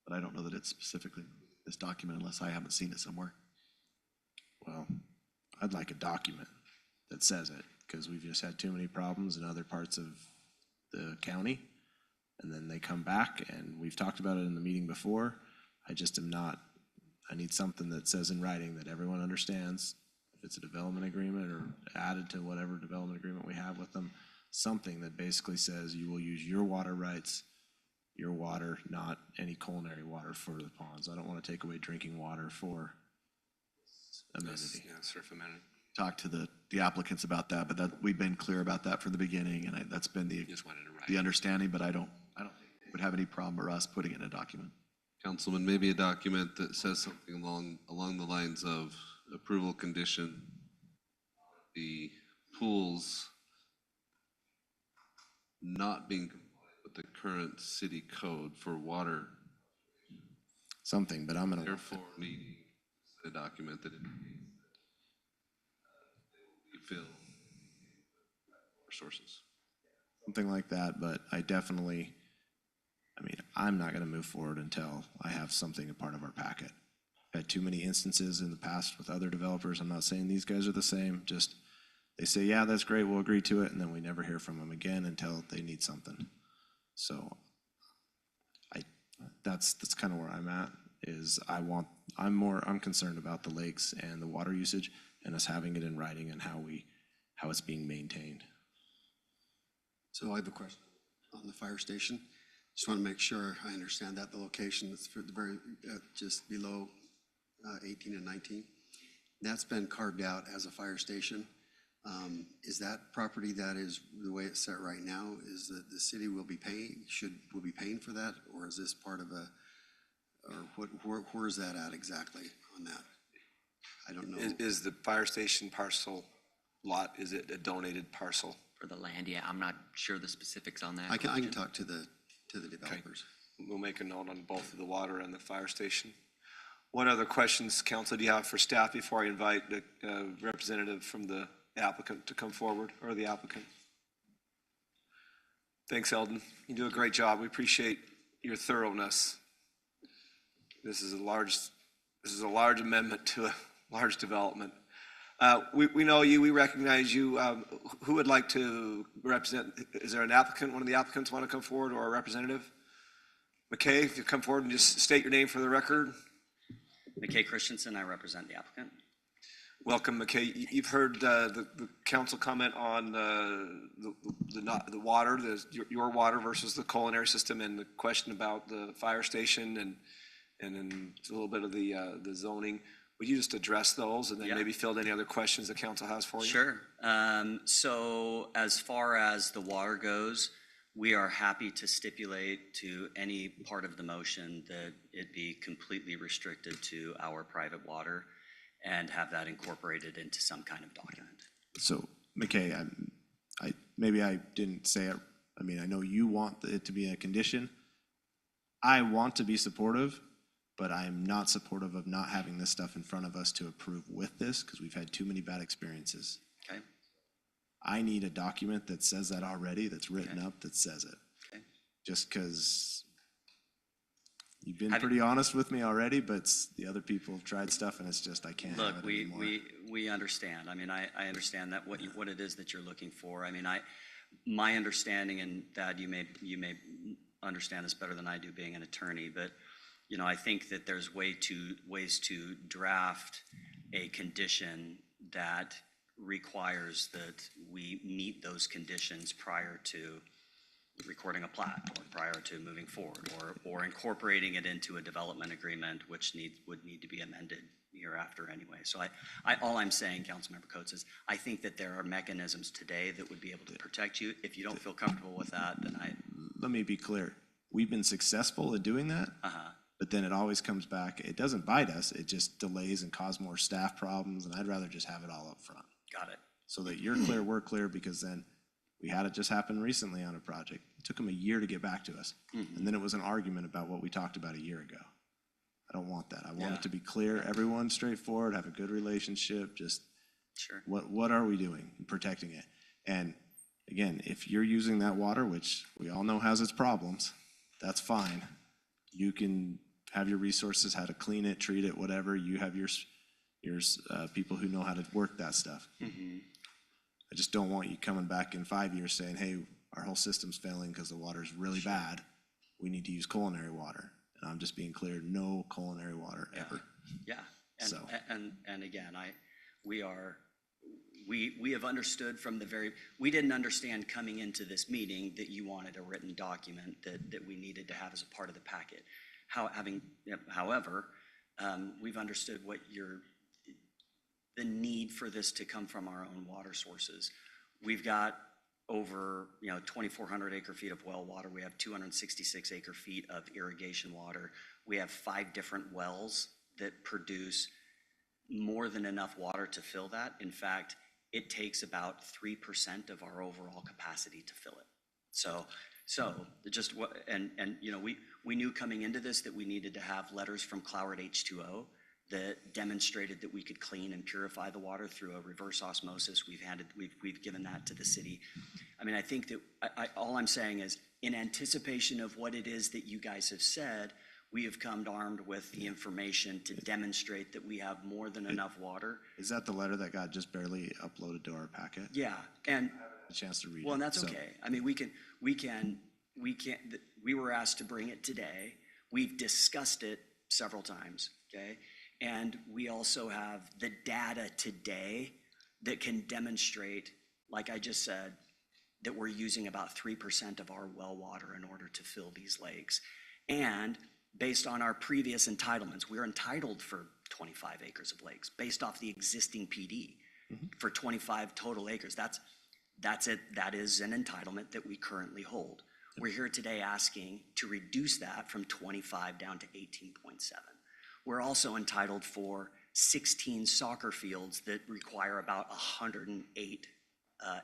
But I don't know that it's specifically this document unless I haven't seen it somewhere. Well, I'd like a document that says it, because we've just had too many problems in other parts of the county. And then they come back, and we've talked about it in the meeting before. I just am not, I need something that says in writing that everyone understands. If it's a development agreement or added to whatever development agreement we have with them, something that basically says you will use your water rights, your water, not any culinary water for the ponds. I don't want to take away drinking water for amenity. Yeah, surf amenity. Talk to the applicants about that, but we've been clear about that from the beginning, and that's been the understanding, but I don't think it would have any problem or us putting it in a document. Councilman, maybe a document that says something along the lines of approval condition, the pools not being compliant with the current city code for water. Something, but I'm gonna. Therefore, needing a document that indicates that we fill our sources. Something like that, but I'm not gonna move forward until I have something a part of our packet. I've had too many instances in the past with other developers. I'm not saying these guys are the same, just they say, yeah, that's great, we'll agree to it, and then we never hear from them again until they need something. So that's kind of where I'm at, is I'm concerned about the lakes and the water usage and us having it in writing and how it's being maintained. So I have a question on the fire station. Just want to make sure I understand that the location is for the very, just below 18 and 19. That's been carved out as a fire station. Is that property that is the way it's set right now, is that the city will be paying, will be paying for that? Or is this part of a, or where is that at exactly on that? I don't know. Is the fire station parcel lot, is it a donated parcel? For the land, yeah, I'm not sure the specifics on that. I can talk to the developers. We'll make a note on both the water and the fire station. What other questions, council, do you have for staff before I invite the representative from the applicant to come forward, or the applicant? Thanks, Eldon. You do a great job. We appreciate your thoroughness. This is a large amendment to a large development. We know you, we recognize you. Who would like to represent? Is there an applicant, one of the applicants want to come forward, or a representative? McKay, if you come forward and just state your name for the record. McKay Christensen, I represent the applicant. Welcome, McKay. You've heard the council comment on the water, your water versus the culinary system, and the question about the fire station and then a little bit of the zoning. Would you just address those and then maybe field any other questions the council has for you? Sure. So as far as the water goes, we are happy to stipulate to any part of the motion that it be completely restricted to our private water and have that incorporated into some kind of document. So, McKay, maybe I didn't say it. I mean, I know you want it to be a condition. I want to be supportive, but I'm not supportive of not having this stuff in front of us to approve with this, because we've had too many bad experiences. Okay. I need a document that says that already, that's written up, that says it. Okay. Just because you've been pretty honest with me already, but the other people have tried stuff and it's just, I can't have it anymore. Look, we understand. I mean, I understand that what it is that you're looking for. I mean, my understanding, and Thad, you may understand this better than I do being an attorney, but you know, I think that there's ways to draft a condition that requires that we meet those conditions prior to recording a plat, or prior to moving forward, or incorporating it into a development agreement, which would need to be amended hereafter anyway. So all I'm saying, Councilmember Coates, is I think that there are mechanisms today that would be able to protect you. If you don't feel comfortable with that, then Let me be clear. We've been successful at doing that. But then it always comes back. It doesn't bite us. It just delays and causes more staff problems. And I'd rather just have it all up front. Got it. So that you're clear, we're clear, because then we had it just happen recently on a project. It took them a year to get back to us. And then it was an argument about what we talked about a year ago. I don't want that. I want it to be clear, everyone straightforward, have a good relationship, just what are we doing in protecting it? And again, if you're using that water, which we all know has its problems, that's fine. You can have your resources, how to clean it, treat it, whatever. You have your people who know how to work that stuff. I just don't want you coming back in 5 years saying, hey, our whole system's failing because the water's really bad. We need to use culinary water. And I'm just being clear, no culinary water ever. Yeah. And again, we have understood from the we didn't understand coming into this meeting that you wanted a written document that we needed to have as a part of the packet. However, we've understood the need for this to come from our own water sources. We've got over 2,400 acre feet of well water. We have 266 acre feet of irrigation water. We have 5 different wells that produce more than enough water to fill that. In fact, it takes about 3% of our overall capacity to fill it. We knew coming into this that we needed to have letters from Cloward H2O that demonstrated that we could clean and purify the water through a reverse osmosis. We've given that to the city. I mean, I think that all I'm saying is, in anticipation of what it is that you guys have said, we have come armed with the information to demonstrate that we have more than enough water. Is that the letter that got just barely uploaded to our packet? Yeah, and a chance to read it. Well, and that's okay. I mean, we were asked to bring it today. We've discussed it several times, okay? And we also have the data today that can demonstrate, like I just said, that we're using about 3% of our well water in order to fill these lakes. And based on our previous entitlements, we're entitled for 25 acres of lakes based off the existing PD for 25 total acres. That's it. That is an entitlement that we currently hold. We're here today asking to reduce that from 25 down to 18.7. We're also entitled for 16 soccer fields that require about 108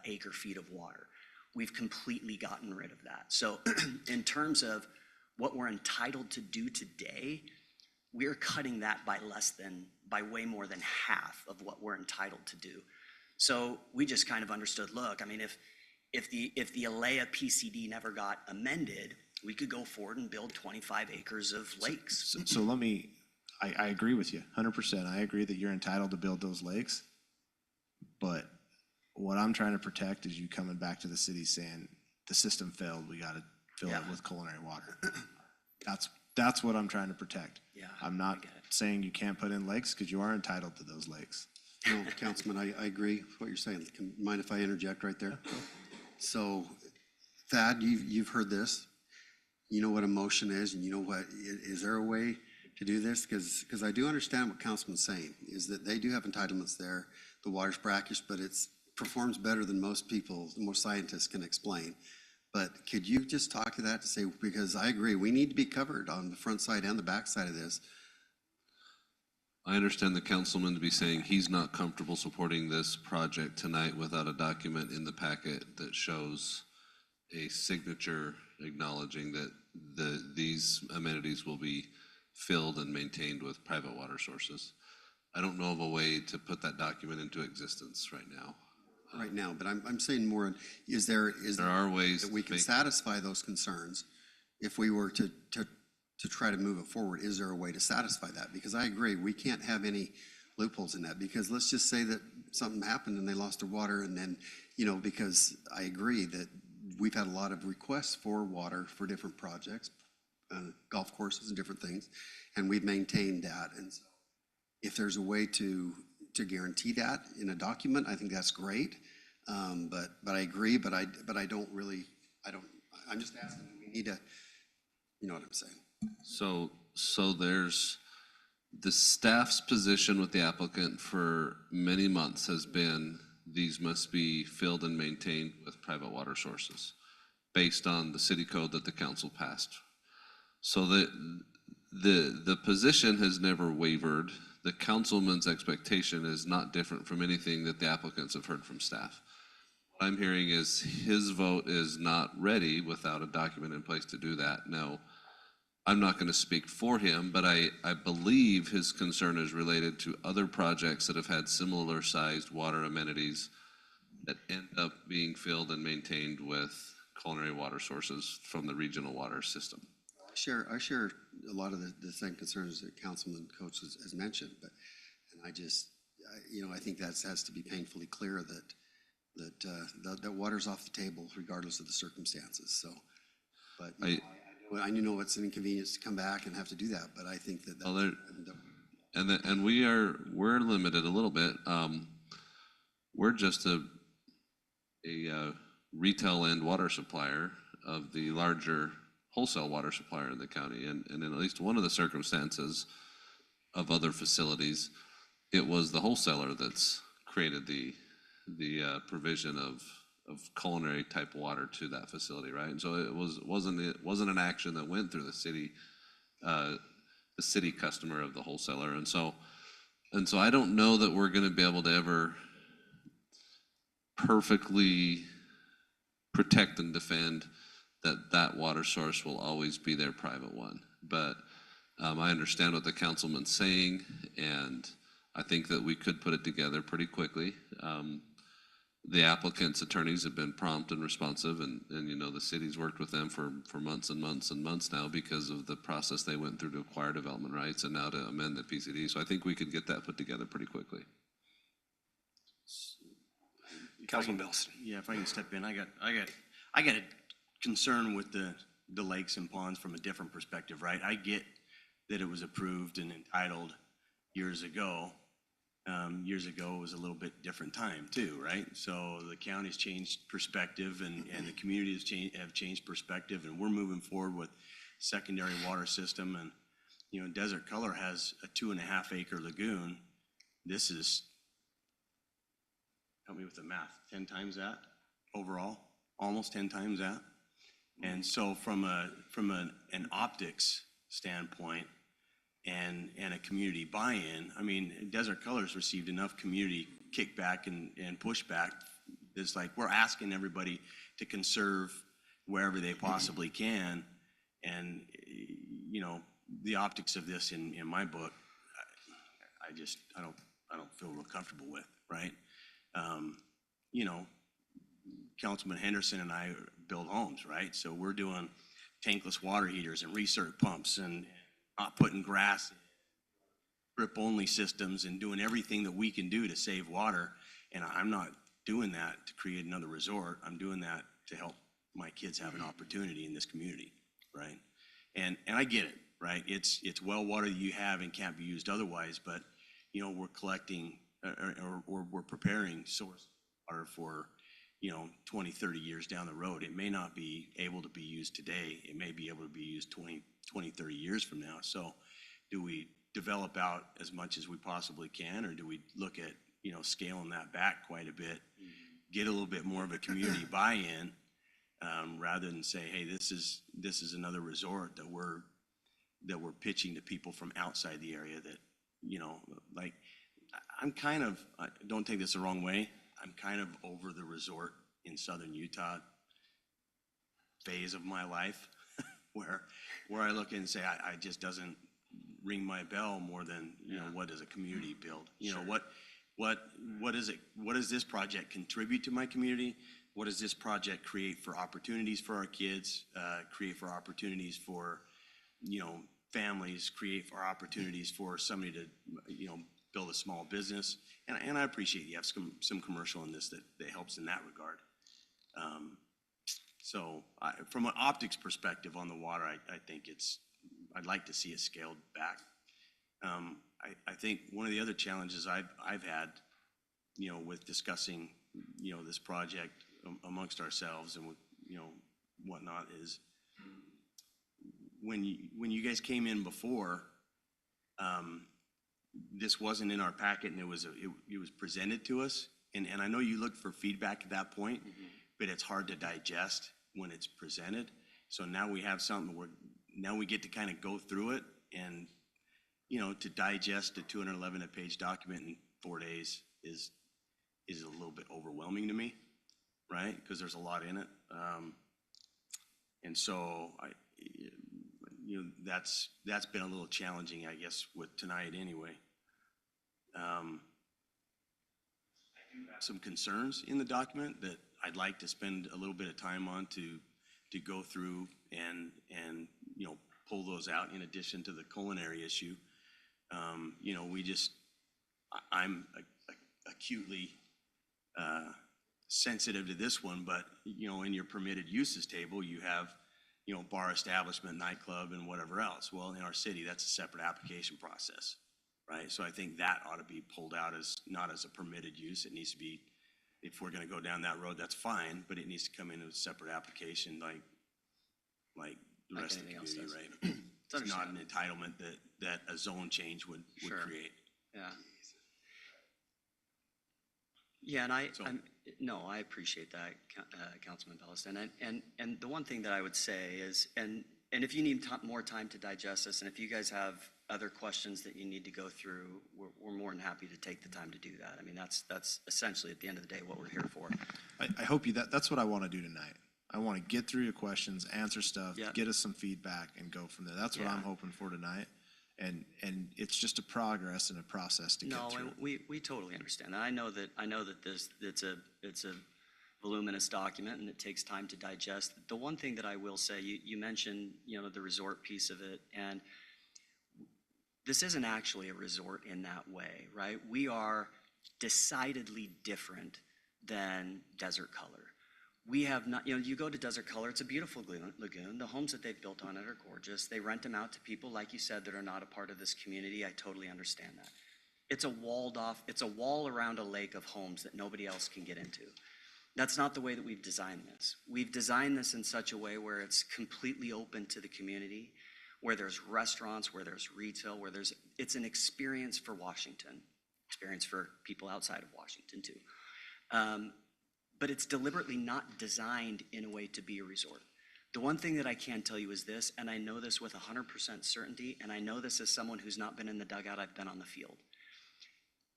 acre feet of water. We've completely gotten rid of that. So in terms of what we're entitled to do today, we're cutting that by way more than half of what we're entitled to do. So we just kind of understood, look, I mean, if the Alea PCD never got amended, we could go forward and build 25 acres of lakes. So let me, I agree with you 100%. I agree that you're entitled to build those lakes. But what I'm trying to protect is you coming back to the city saying the system failed, we got to fill it with culinary water. That's what I'm trying to protect. Yeah, I'm not saying you can't put in lakes because you are entitled to those lakes. No, Councilman, I agree with what you're saying. Mind if I interject right there? So, Thad, you've heard this. You know what a motion is, and you know what, is there a way to do this? Because I do understand what Councilman's saying, is that they do have entitlements there. The water's brackish, but it performs better than most people, most scientists can explain. But could you just talk to that to say, because I agree, we need to be covered on the front side and the back side of this. I understand the councilman to be saying he's not comfortable supporting this project tonight without a document in the packet that shows a signature acknowledging that these amenities will be filled and maintained with private water sources. I don't know of a way to put that document into existence right now. But I'm saying more, there are ways that we can satisfy those concerns if we were to try to move it forward. Is there a way to satisfy that? Because I agree, we can't have any loopholes in that, because let's just say that something happened and they lost their water, and then, because I agree that we've had a lot of requests for water for different projects, golf courses and different things, and we've maintained that. And so if there's a way to guarantee that in a document, I think that's great. But I agree, but I don't really, I'm just asking, we need to, you know what I'm saying? So there's the staff's position with the applicant for many months has been these must be filled and maintained with private water sources based on the city code that the council passed. So the position has never wavered. The councilman's expectation is not different from anything that the applicants have heard from staff. What I'm hearing is his vote is not ready without a document in place to do that. Now, I'm not going to speak for him, but I believe his concern is related to other projects that have had similar sized water amenities that end up being filled and maintained with culinary water sources from the regional water system. I share a lot of the same concerns that Councilman Coach has mentioned, I think that has to be painfully clear that water's off the table regardless of the circumstances. So, but I know it's an inconvenience to come back and have to do that, but I think we're limited a little bit. We're just a retail end water supplier of the larger wholesale water supplier in the county, and in at least one of the circumstances of other facilities, it was the wholesaler that's created the provision of culinary type water to that facility, right? And so it wasn't an action that went through the city customer of the wholesaler, and so I don't know that we're going to be able to ever perfectly protect and defend that water source will always be their private one. But I understand what the councilman's saying, and I think that we could put it together pretty quickly. The applicant's attorneys have been prompt and responsive, and the city's worked with them for months and months and months now because of the process they went through to acquire development rights and now to amend the PCD. So I think we could get that put together pretty quickly. Councilman Bills. Yeah, if I can step in, I got a concern with the lakes and ponds from a different perspective, right? I get that it was approved and entitled years ago, Years ago, it was a little bit different time too, right? So the county's changed perspective and the community have changed perspective, and we're moving forward with secondary water system. And, you know, Desert Color has a 2.5 acre lagoon. This is, help me with the math, 10 times that overall, almost 10 times that. And so from an optics standpoint, and a community buy-in. I mean, Desert Colors received enough community kickback and pushback. It's like we're asking everybody to conserve wherever they possibly can. And, you know, the optics of this in my book, I don't feel real comfortable with, right? You know, Councilman Henderson and I build homes, right? So we're doing tankless water heaters and recirc pumps and not putting grass in, drip-only systems, and doing everything that we can do to save water. And I'm not doing that to create another resort. I'm doing that to help my kids have an opportunity in this community, right? And I get it, right? It's well water that you have and can't be used otherwise, but, you know, we're collecting or we're preparing source water for, you know, 20, 30 years down the road. It may not be able to be used today. It may be able to be used 20, 30 years from now. So do we develop out as much as we possibly can, or do we look at, you know, scaling that back quite a bit, get a little bit more of a community buy-in, rather than say, hey, this is another resort that we're pitching to people from outside the area that, you know, like, don't take this the wrong way, I'm kind of over the resort in southern Utah phase of my life where I look and say, I just doesn't ring my bell more than, you know, what does a community build? You know, what does this project contribute to my community? What does this project create for opportunities for our kids, create for opportunities for, you know, families, create for opportunities for somebody to, you know, build a small business. And I appreciate you have some commercial in this that helps in that regard. So from an optics perspective on the water, I think I'd like to see it scaled back. I think one of the other challenges I've had, you know, with discussing, you know, this project amongst ourselves and with, you know, whatnot is when you guys came in before, this wasn't in our packet, and it was presented to us. And I know you looked for feedback at that point, but it's hard to digest when it's presented. So now we have something where now we get to kind of go through it, and, you know, to digest a 211-page document in 4 days is a little bit overwhelming to me, right? Because there's a lot in it. And so you know, that's been a little challenging, I guess, with tonight anyway. I do have some concerns in the document that I'd like to spend a little bit of time on to go through and you know, pull those out in addition to the culinary issue. You know, I'm acutely sensitive to this one, but, you know, in your permitted uses table, you have, you know, bar establishment, nightclub, and whatever else. Well, in our city, that's a separate application process, right? So I think that ought to be pulled out as not as a permitted use. It needs to be, if we're gonna go down that road, that's fine, but it needs to come in as a separate application like the rest of the community, right? It's not an entitlement that a zone change would create. Yeah. Yeah, and I appreciate that, Councilman Bellis. And the one thing that I would say is, and if you need more time to digest this, and if you guys have other questions that you need to go through, we're more than happy to take the time to do that. I mean, that's essentially at the end of the day what we're here for. I hope that's what I want to do tonight. I want to get through your questions, answer stuff, get us some feedback, and go from there. That's what I'm hoping for tonight. And it's just a progress and a process to get through. No, and we totally understand that. I know that it's a voluminous document and it takes time to digest. The one thing that I will say, you mentioned, you know, the resort piece of it, and this isn't actually a resort in that way, right? We are decidedly different than Desert Color. We have not, you know, you go to Desert Color, it's a beautiful lagoon. The homes that they've built on it are gorgeous. They rent them out to people, like you said, that are not a part of this community. I totally understand that. it's a walled off, it's a wall around a lake of homes that nobody else can get into. That's not the way that we've designed this. We've designed this in such a way where it's completely open to the community, where there's restaurants, where there's retail, it's an experience for Washington, experience for people outside of Washington too. But it's deliberately not designed in a way to be a resort. The one thing that I can tell you is this, and I know this with 100% certainty, and I know this as someone who's not been in the dugout, I've been on the field.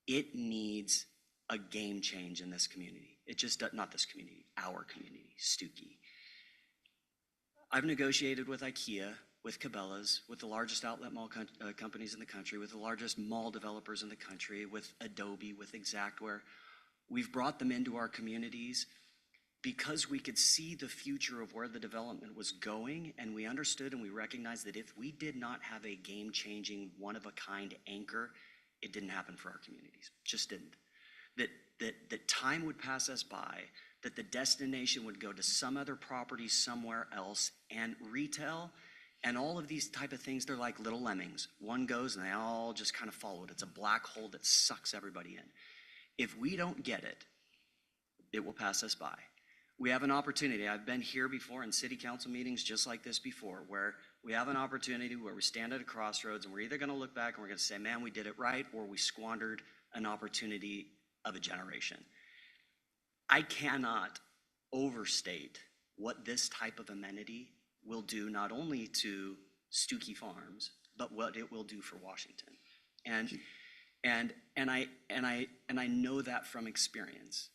It needs a game change in this community. It just does, not this community, our community, Stookie. I've negotiated with IKEA, with Cabela's, with the largest outlet mall companies in the country, with the largest mall developers in the country, with Adobe, with Exactware. We've brought them into our communities because we could see the future of where the development was going, and we understood and we recognized that if we did not have a game-changing, one-of-a-kind anchor, it didn't happen for our communities. Just didn't. That time would pass us by, that the destination would go to some other property somewhere else, and retail and all of these type of things, they're like little lemmings. One goes and they all just kind of follow it. It's a black hole that sucks everybody in. If we don't get it, it will pass us by. We have an opportunity. I've been here before in city council meetings just like this before, where we have an opportunity where we stand at a crossroads and we're either going to look back and we're going to say, man, we did it right, or we squandered an opportunity of a generation. I cannot overstate what this type of amenity will do not only to Stookie Farms, but what it will do for Washington. And I know that from experience.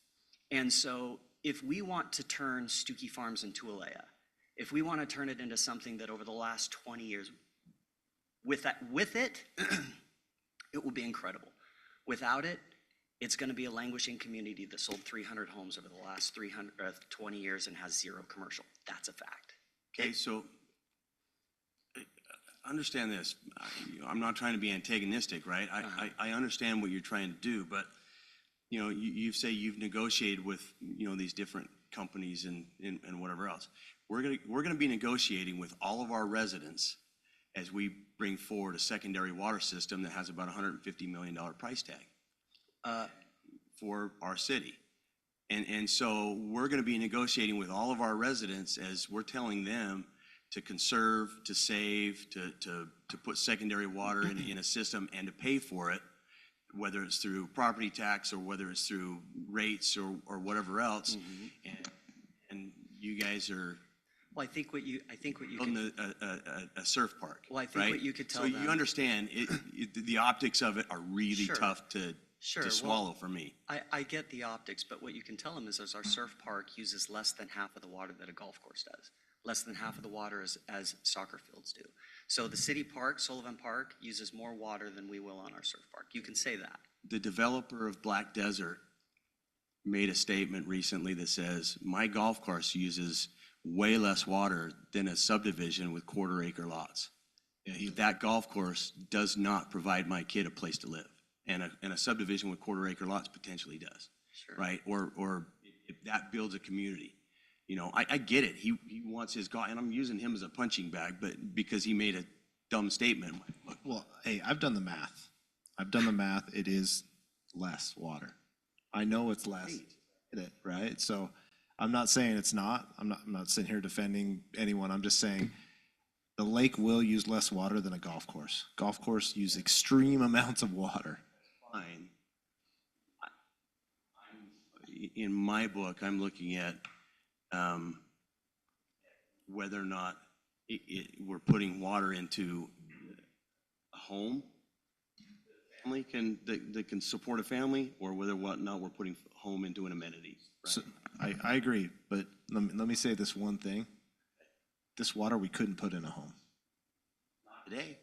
And so if we want to turn Stookie Farms into Alea, if we want to turn it into something that over the last 20 years, with it, it will be incredible. Without it, it's going to be a languishing community that sold 300 homes over the last 20 years and has zero commercial. That's a fact. Okay, so understand this. I'm not trying to be antagonistic, right? I understand what you're trying to do, but you say you've negotiated with these different companies and whatever else. We're gonna be negotiating with all of our residents as we bring forward a secondary water system that has about $150 million price tag for our city. And so we're going to be negotiating with all of our residents as we're telling them to conserve, to save, to put secondary water in a system and to pay for it, whether it's through property tax or whether it's through rates or whatever else. And you guys are Well, I think what you building a surf park. Well, I think right? what you could tell So them. you understand the optics of it are really Sure. tough to swallow for me. I get the optics, but what you can tell them is our surf park uses less than half of the water that a golf course does. Less than half of the water as soccer fields do. So the city park, Sullivan Park, uses more water than we will on our surf park. You can say that. The developer of Black Desert made a statement recently that says, my golf course uses way less water than a subdivision with quarter-acre lots. That golf course does not provide my kid a place to live. And a subdivision with quarter-acre lots potentially does. Sure. Right? Or if that builds a community. I get it. He wants his golf, and I'm using him as a punching bag, but because he made a dumb statement. Well, hey, I've done the math. It is less water. I know it's less. Right? So I'm not saying it's not. I'm not sitting here defending anyone. I'm just saying the lake will use less water than a golf course. Golf course use extreme amounts of water. Fine. In my book, I'm looking at whether or not we're putting water into a home that can support a family, or whether or not we're putting home into an amenity. Right? So I agree, but let me say this one thing. This water we couldn't put in a home. Today,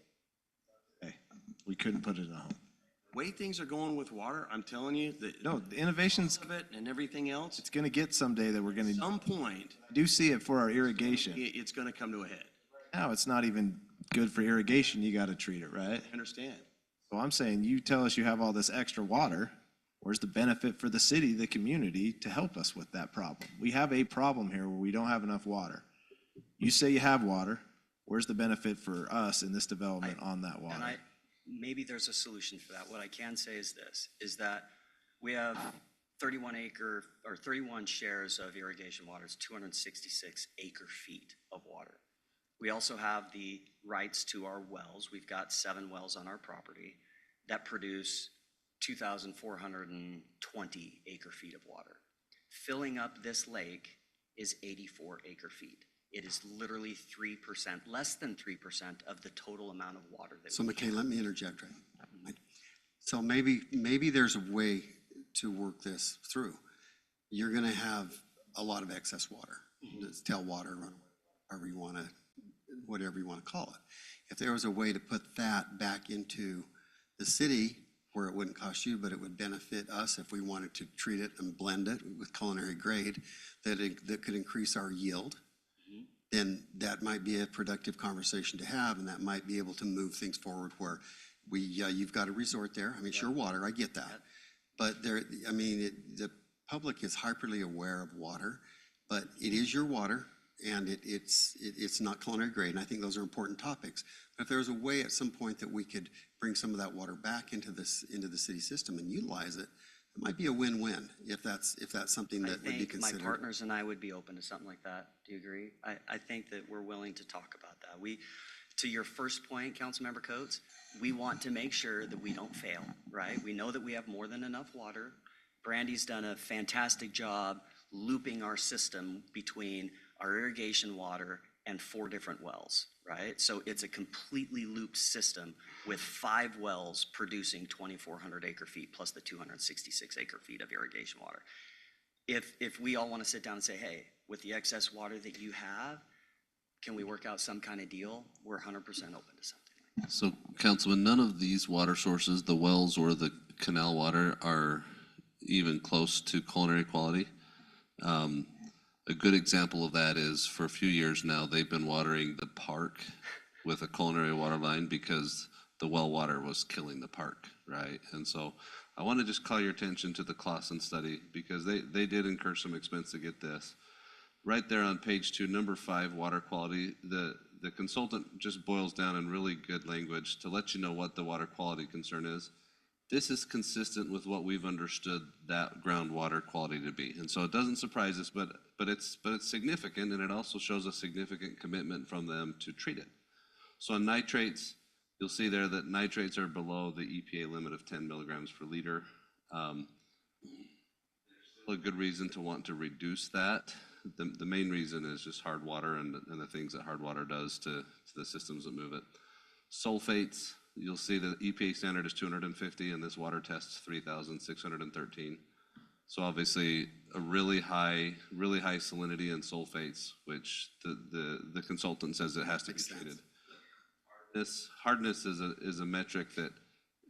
we couldn't put it in a home. way things are going with water, I'm telling you that the innovations of it and everything else, it's going to get someday that we're going to. at some point, I do see it for our irrigation. it's going to come to a head. Now it's not even good for irrigation. You got to treat it right. I understand. So I'm saying, you tell us you have all this extra water. Where's the benefit for the city, the community, to help us with that problem? We have a problem here where we don't have enough water. You say you have water. Where's the benefit for us in this development on that water? And maybe there's a solution for that. What I can say is this, is that we have 31 shares of irrigation water. It's 266 acre feet of water. We also have the rights to our wells. We've got 7 wells on our property that produce 2,420 acre feet of water. Filling up this lake is 84 acre feet. It is literally 3%, less than 3% of the total amount of water that So we McKay, let me interject right. So maybe there's a way to work this through. You're gonna have a lot of excess water, it's tailwater, however you wanna, whatever you wanna call it. If there was a way to put that back into the city where it wouldn't cost you, but it would benefit us if we wanted to treat it and blend it with culinary grade, that could increase our yield, then that might be a productive conversation to have, and that might be able to move things forward where you've got a resort there. I mean, sure, water, I get that. But the public is hyperly aware of water, but it is your water, and it's not culinary grade, and I think those are important topics. But if there's a way at some point that we could bring some of that water back into the city system and utilize it, it might be a win-win if that's something that would be considered. I think my partners and I would be open to something like that. Do you agree? I think that we're willing to talk about that. To your first point, Councilmember Coates, we want to make sure that we don't fail, right? We know that we have more than enough water. Brandy's done a fantastic job looping our system between our irrigation water and 4 different wells, right? So it's a completely looped system with 5 wells producing 2,400 acre feet plus the 266 acre feet of irrigation water. If we all want to sit down and say, hey, with the excess water that you have, can we work out some kind of deal? We're 100% open to something like that. So, Councilman, none of these water sources, the wells or the canal water, are even close to culinary quality. A good example of that is for a few years now, they've been watering the park with a culinary water line because the well water was killing the park, right? And so I want to just call your attention to the Clausen study because they did incur some expense to get this. Right there on page 2, number 5, water quality, the consultant just boils down in really good language to let you know what the water quality concern is. This is consistent with what we've understood that groundwater quality to be. And so it doesn't surprise us, but it's significant, and it also shows a significant commitment from them to treat it. So on nitrates, you'll see there that nitrates are below the EPA limit of 10 milligrams per liter. There's still a good reason to want to reduce that. The main reason is just hard water and the things that hard water does to the systems that move it. Sulfates, you'll see the EPA standard is 250 and this water tests 3,613. So obviously a really high salinity in sulfates, which the consultant says it has to be treated. Hardness is a metric that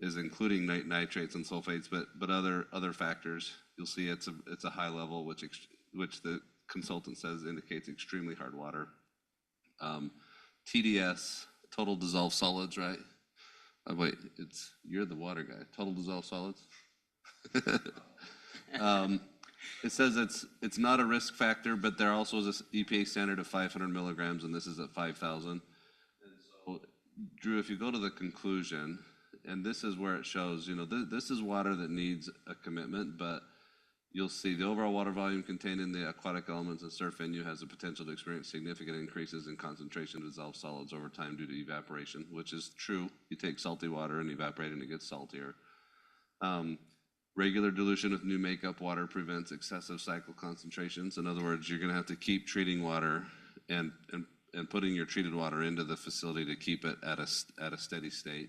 is including nitrates and sulfates, but other factors. You'll see it's a high level, which the consultant says indicates extremely hard water. TDS, total dissolved solids, right? Oh, wait, you're the water guy. Total dissolved solids? It says it's not a risk factor, but there also is this EPA standard of 500 milligrams, and this is at 5,000. And so, Drew, if you go to the conclusion, and this is where it shows, this is water that needs a commitment, but you'll see the overall water volume contained in the aquatic elements and surf venue has the potential to experience significant increases in concentration of dissolved solids over time due to evaporation, which is true. You take salty water and evaporate and it gets saltier. Regular dilution with new makeup water prevents excessive cycle concentrations. In other words, you're going to have to keep treating water and putting your treated water into the facility to keep it at a steady state.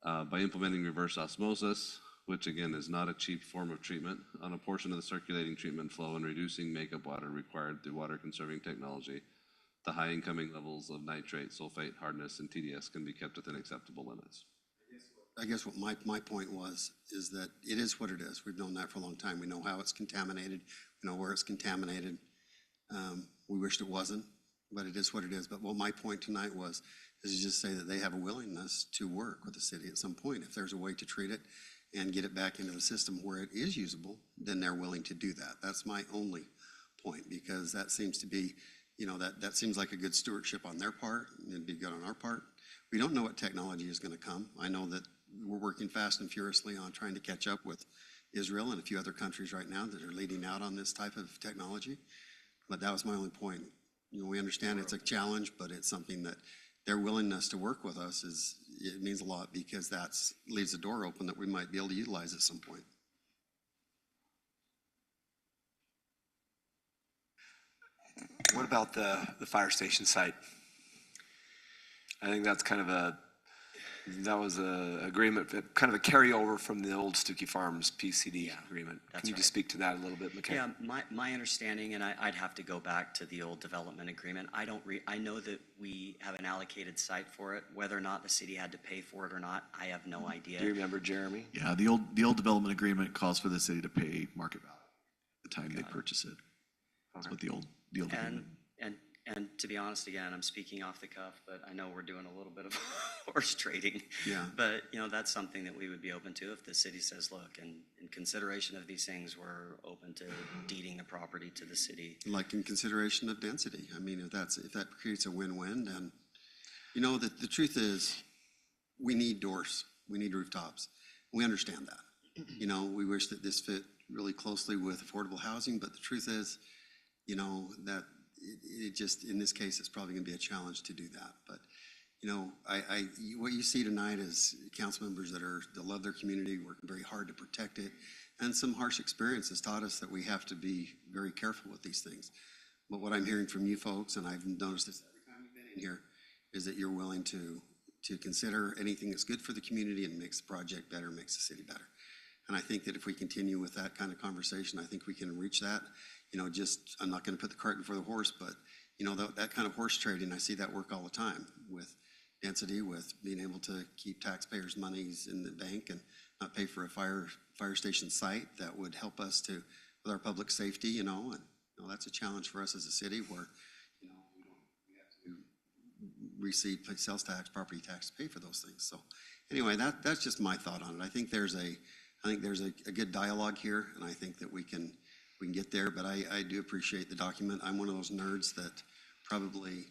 By implementing reverse osmosis, which again is not a cheap form of treatment, on a portion of the circulating treatment flow and reducing makeup water required through water conserving technology, the high incoming levels of nitrate, sulfate, hardness, and TDS can be kept within acceptable limits. I guess what my point is that it is what it is. We've known that for a long time. We know how it's contaminated. We know where it's contaminated. We wished it wasn't, but it is what it is. But what my point tonight is to just say that they have a willingness to work with the city at some point. If there's a way to treat it and get it back into the system where it is usable, then they're willing to do that. That's my only point, because that seems to be, you know, that seems like a good stewardship on their part, and it'd be good on our part. We don't know what technology is going to come. I know that we're working fast and furiously on trying to catch up with Israel and a few other countries right now that are leading out on this type of technology. But that was my only point. You know, we understand it's a challenge, but it's something that their willingness to work with us it means a lot, because that's leaves the door open that we might be able to utilize at some point. What about the fire station site? I think that's kind of that was a agreement, kind of a carryover from the old Stuckey Farms PCD agreement. Can you just speak to that a little bit, McKay? Yeah, my understanding, and I'd have to go back to the old development agreement. I know that we have an allocated site for it. Whether or not the city had to pay for it or not, I have no idea. Do you remember, Jeremy? Yeah, the old development agreement calls for the city to pay market value at the time they purchase it. That's what the old agreement. And to be honest, again, I'm speaking off the cuff, but I know we're doing a little bit of horse trading. Yeah. But, you know, that's something that we would be open to if the city says, look, in consideration of these things, we're open to deeding the property to the city. Like in consideration of density. I mean, if that creates a win-win, then, you know, the truth is, we need doors, we need rooftops. We understand that. You know, we wish that this fit really closely with affordable housing, but the truth is, you know, that it just, in this case, it's probably going to be a challenge to do that. But, you know, what you see tonight is council members that love their community, working very hard to protect it, and some harsh experiences taught us that we have to be very careful with these things. But what I'm hearing from you folks, and I've noticed this every time you've been in here, is that you're willing to consider anything that's good for the community and makes the project better, makes the city better. And I think that if we continue with that kind of conversation, I think we can reach that. You know, I'm not going to put the cart before the horse, but, you know, that kind of horse trading, I see that work all the time with density, with being able to keep taxpayers' monies in the bank and not pay for a fire station site that would help us with our public safety, you know, and, you know, that's a challenge for us as a city where, you know, we have to receive sales tax, property tax to pay for those things. So anyway, that's just my thought on it. I think there's a good dialogue here, and I think that we can get there, but I do appreciate the document. I'm one of those nerds that probably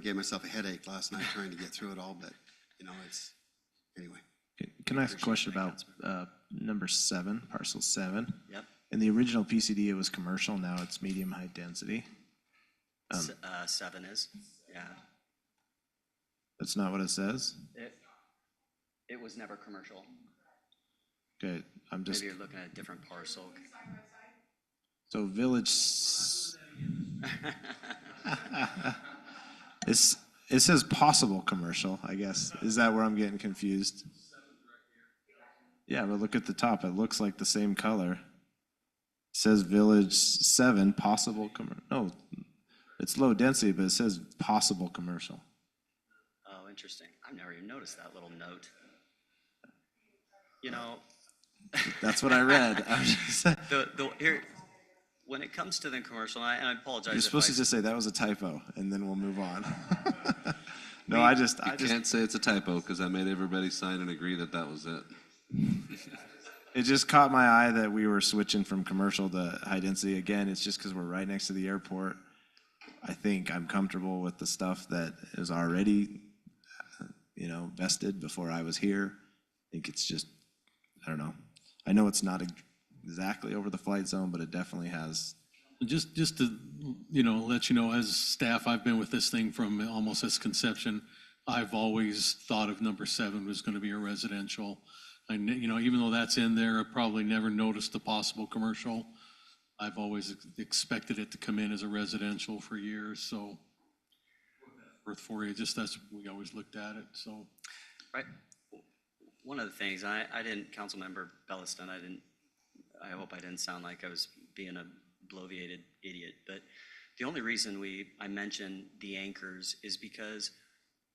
gave myself a headache last night trying to get through it all, but, you know, anyway. Can I ask a question about number 7, parcel 7? Yep. In the original PCD, it was commercial, now it's medium-high density. 7 is, yeah. That's not what it says? It was never commercial. Okay, I'm just. Maybe you're looking at a different parcel. So village, it says possible commercial, I guess. Is that where I'm getting confused? Yeah, but look at the top. It looks like the same color. It says village 7, possible no, it's low density, but it says possible commercial. Oh, interesting. I've never even noticed that little note. You know. That's what I read. Here, when it comes to the commercial, and I apologize. You're supposed to just say that was a typo, and then we'll move on. No, You can't say it's a typo, because I made everybody sign and agree that was it. It just caught my eye that we were switching from commercial to high density. Again, it's just because we're right next to the airport. I think I'm comfortable with the stuff that is already, you know, vested before I was here. I think it's just, I don't know. I know it's not exactly over the flight zone, but it definitely has. Just to, you know, let you know, as staff, I've been with this thing from almost its conception. I've always thought of number 7 was going to be a residential. You know, even though that's in there, I probably never noticed the possible commercial. I've always expected it to come in as a residential for years, so worth for you, just that's, we always looked at it, so. Right. One of the things, Councilmember Belliston, I hope I didn't sound like I was being a bloviated idiot, but the only reason I mentioned the anchors is because,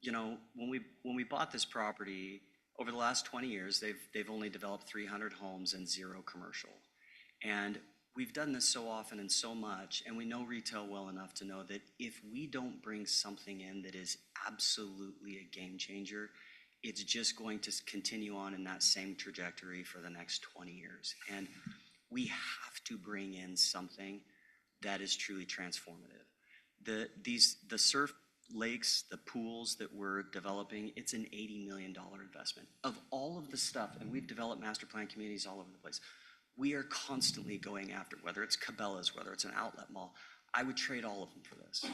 you know, when we bought this property, over the last 20 years, they've only developed 300 homes and 0 commercial. And we've done this so often and so much, and we know retail well enough to know that if we don't bring something in that is absolutely a game changer, it's just going to continue on in that same trajectory for the next 20 years. And we have to bring in something that is truly transformative. The surf lakes, the pools that we're developing, it's an $80 million investment. Of all of the stuff, and we've developed master plan communities all over the place, we are constantly going after, whether it's Cabela's, whether it's an outlet mall, I would trade all of them for this.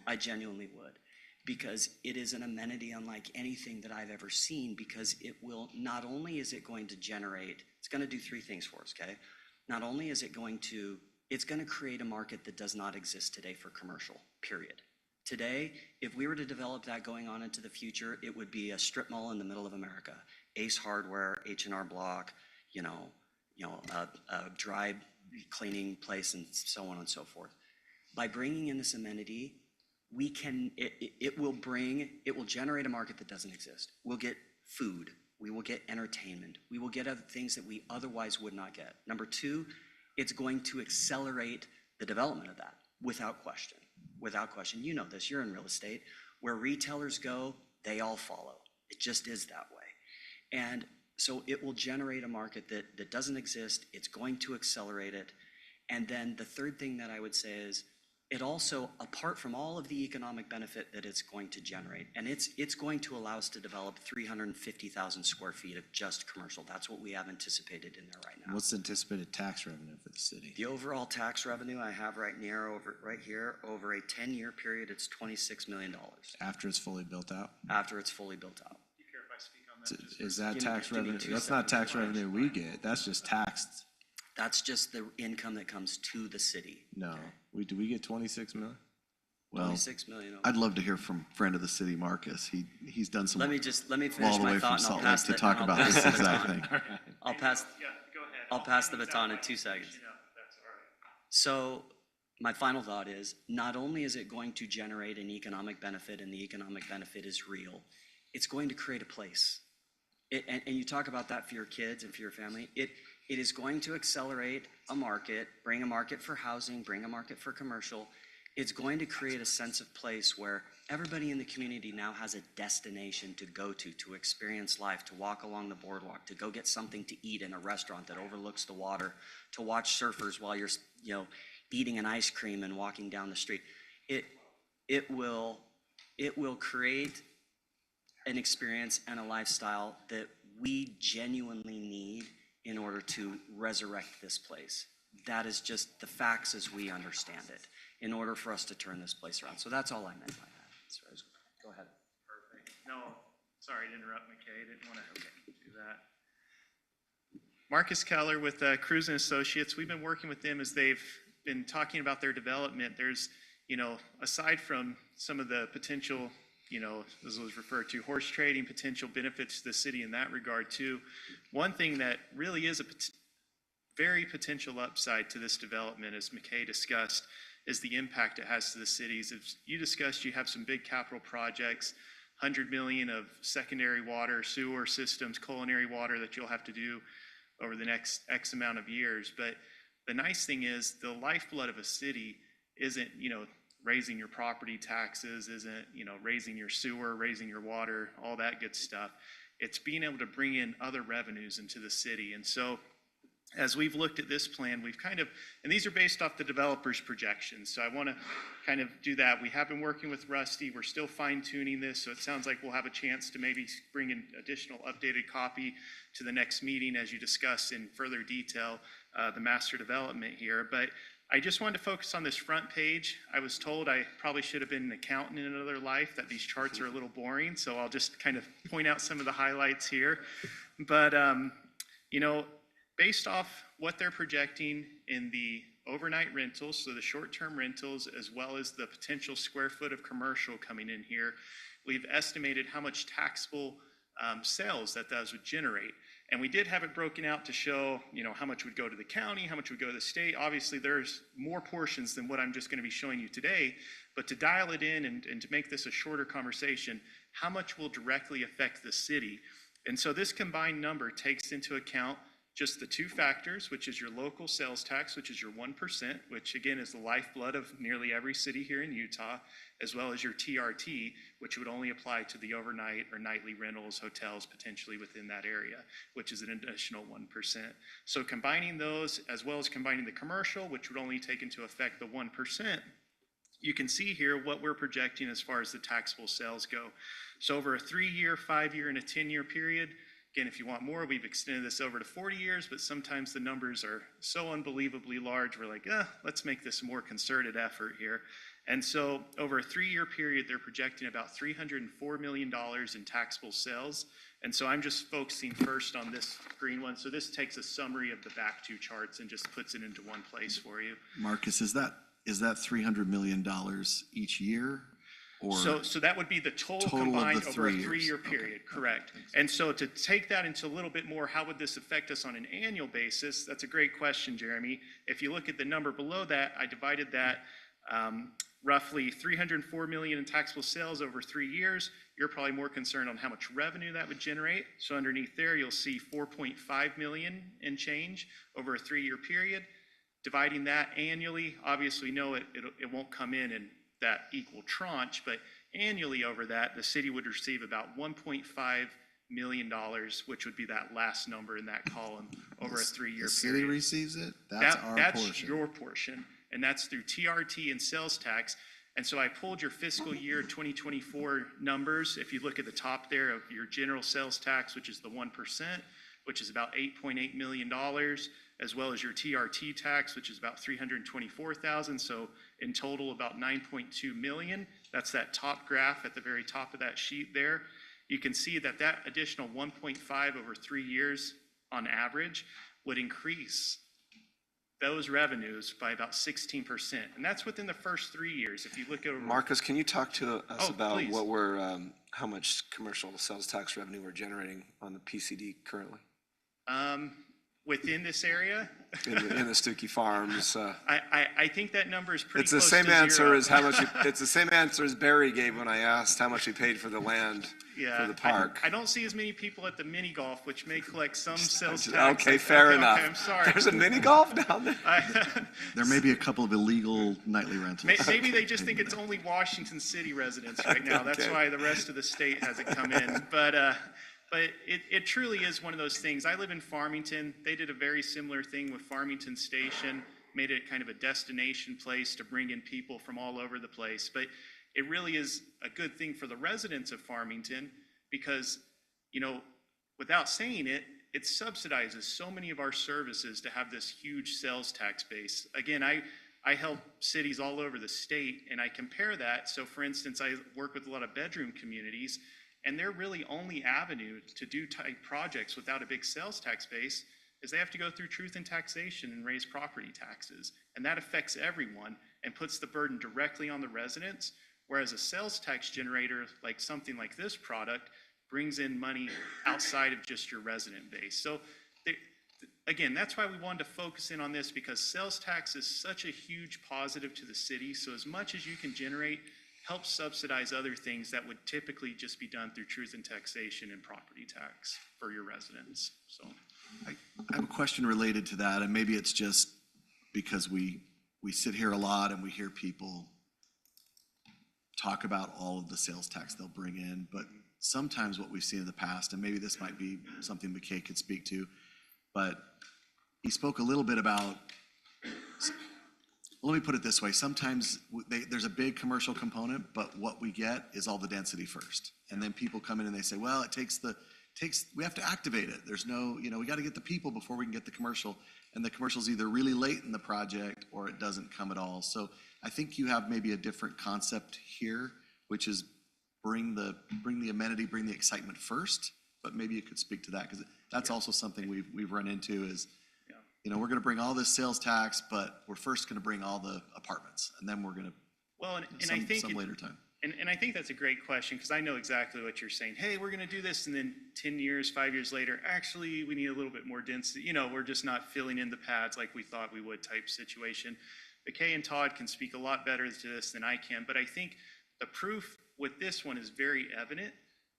I genuinely would. Because it is an amenity unlike anything that I've ever seen, because it will, not only is it going to generate, it's going to do three things for us, okay? Not only is it going to, it's going to create a market that does not exist today for commercial, period. Today, if we were to develop that going on into the future, it would be a strip mall in the middle of America, Ace Hardware, H&R Block, a dry cleaning place, and so on and so forth. By bringing in this amenity, it will generate a market that doesn't exist. We'll get food, we will get entertainment, we will get other things that we otherwise would not get. Number two, it's going to accelerate the development of that without question. Without question, you know this, you're in real estate. Where retailers go, they all follow. It just is that way. And so it will generate a market that doesn't exist. It's going to accelerate it. And then the third thing that I would say is, it also, apart from all of the economic benefit that it's going to generate, and it's going to allow us to develop 350,000 square feet of just commercial. That's what we have anticipated in there right now. What's the anticipated tax revenue for the city? The overall tax revenue I have right here, over a 10-year period, it's $26 million. After it's fully built out? After it's fully built out. You care if I speak on that? Is that tax give me revenue? 2 That's not seconds. tax revenue we get. That's just taxed. That's just the income that comes to the city. No. Do we get 26 million? Well, 26 million. I'd love to hear from friend of the city, Marcus. He's done some. Let me finish all the my way thought, from and I'll Salt pass Lake to talk about this exact thing. I'll pass the baton in 2 seconds. So my final thought is, not only is it going to generate an economic benefit, and the economic benefit is real, it's going to create a place. And you talk about that for your kids and for your family. It is going to accelerate a market, bring a market for housing, bring a market for commercial. It's going to create a sense of place where everybody in the community now has a destination to go to experience life, to walk along the boardwalk, to go get something to eat in a restaurant that overlooks the water, to watch surfers while you're, eating an ice cream and walking down the street. It will create an experience and a lifestyle that we genuinely need in order to resurrect this place. That is just the facts as we understand it, in order for us to turn this place around. So that's all I meant by that. So go ahead. Perfect. No, sorry to interrupt, McKay. Didn't want to do that. Marcus Keller with Cruz and Associates. We've been working with them as they've been talking about their development. There's, aside from some of the potential, as was referred to, horse trading, potential benefits to the city in that regard too. One thing that really is a very potential upside to this development, as McKay discussed, is the impact it has to the cities. As you discussed, you have some big capital projects, 100 million of secondary water, sewer systems, culinary water that you'll have to do over the next X amount of years. But the nice thing is, the lifeblood of a city isn't, raising your property taxes, isn't, raising your sewer, raising your water, all that good stuff. It's being able to bring in other revenues into the city. And so as we've looked at this plan, we've and these are based off the developer's projections. So I want to kind of do that. We have been working with Rusty. We're still fine tuning this. So it sounds like we'll have a chance to maybe bring an additional updated copy to the next meeting as you discuss in further detail the master development here. But I just wanted to focus on this front page. I was told I probably should have been an accountant in another life, that these charts are a little boring. So I'll just kind of point out some of the highlights here. But, based off what they're projecting in the overnight rentals, so the short-term rentals, as well as the potential square foot of commercial coming in here, we've estimated how much taxable sales that those would generate. And we did have it broken out to show, how much would go to the county, how much would go to the state. Obviously, there's more portions than what I'm just going to be showing you today. But to dial it in and to make this a shorter conversation, how much will directly affect the city? And so this combined number takes into account just the two factors, which is your local sales tax, which is your 1%, which again is the lifeblood of nearly every city here in Utah, as well as your TRT, which would only apply to the overnight or nightly rentals, hotels potentially within that area, which is an additional 1%. So combining those, as well as combining the commercial, which would only take into effect the 1%, you can see here what we're projecting as far as the taxable sales go. So over a 3-year, 5-year, and a 10-year period, again, if you want more, we've extended this over to 40 years, but sometimes the numbers are so unbelievably large, we're like, let's make this a more concerted effort here. And so over a 3-year period, they're projecting about $304 million in taxable sales. And so I'm just focusing first on this green one. So this takes a summary of the back two charts and just puts it into one place for you. Marcus, is that $300 million each year? Or So that would be the total of combined the over a 3 years. 3-year period, correct. And so to take that into a little bit more, how would this affect us on an annual basis? That's a great question, Jeremy. If you look at the number below that, I divided that roughly $304 million in taxable sales over 3 years. You're probably more concerned on how much revenue that would generate. So underneath there, you'll see 4.5 million in change over a 3-year period. Dividing that annually, obviously, no, it won't come in that equal tranche, but annually over that, the city would receive about $1.5 million, which would be that last number in that column over a 3-year period. The city receives it? That's our portion. That's your portion, and that's through TRT and sales tax. And so I pulled your fiscal year 2024 numbers. If you look at the top there of your general sales tax, which is the 1%, which is about $8.8 million, as well as your TRT tax, which is about $324,000. So in total, about $9.2 million. That's that top graph at the very top of that sheet there. You can see that that additional 1.5 over 3 years on average would increase those revenues by about 16%. And that's within the first 3 years. If you look at Marcus, can you talk to us about please. what we're, how much commercial sales tax revenue we're generating on the PCD currently? Within this area? In the Stookie Farms. I think that number is pretty It's the close same to answer zero. as how much, it's the same answer as Barry gave when I asked how much he paid for the land for the park. I don't see as many people at the mini golf, which may collect some sales tax. Okay, fair enough. Okay, I'm sorry. There's a mini golf down there? There may be a couple of illegal nightly rentals. Maybe they just think it's only Washington City residents right now. That's Okay. why the rest of the state hasn't come in. But it truly is one of those things. I live in Farmington. They did a very similar thing with Farmington Station, made it kind of a destination place to bring in people from all over the place. But it really is a good thing for the residents of Farmington because, you know, without saying it, it subsidizes so many of our services to have this huge sales tax base. Again, I help cities all over the state, and I compare that. So, for instance, I work with a lot of bedroom communities, and their really only avenue to do type projects without a big sales tax base is they have to go through truth and taxation and raise property taxes. And that affects everyone and puts the burden directly on the residents, whereas a sales tax generator, like something like this product, brings in money outside of just your resident base. So again, that's why we wanted to focus in on this, because sales tax is such a huge positive to the city. So as much as you can generate, help subsidize other things that would typically just be done through truth and taxation and property tax for your residents. So I have a question related to that, and maybe it's just because we sit here a lot and we hear people talk about all of the sales tax they'll bring in, but sometimes what we've seen in the past, and maybe this might be something McKay could speak to, but he spoke a little bit about, let me put it this way. Sometimes there's a big commercial component, but what we get is all the density first. And then people come in and they say, well, we have to activate it. There's no, we got to get the people before we can get the commercial. And the commercial's either really late in the project or it doesn't come at all. So I think you have maybe a different concept here, which is bring the amenity, bring the excitement first. But maybe you could speak to that, because that's also something we've run into is, we're going to bring all this sales tax, but we're first going to bring all the apartments, and then we're going to some later time. And I think that's a great question, because I know exactly what you're saying. Hey, we're going to do this, and then 10 years, 5 years later, actually, we need a little bit more density. We're just not filling in the pads like we thought we would type situation. McKay and Todd can speak a lot better to this than I can, but I think the proof with this one is very evident,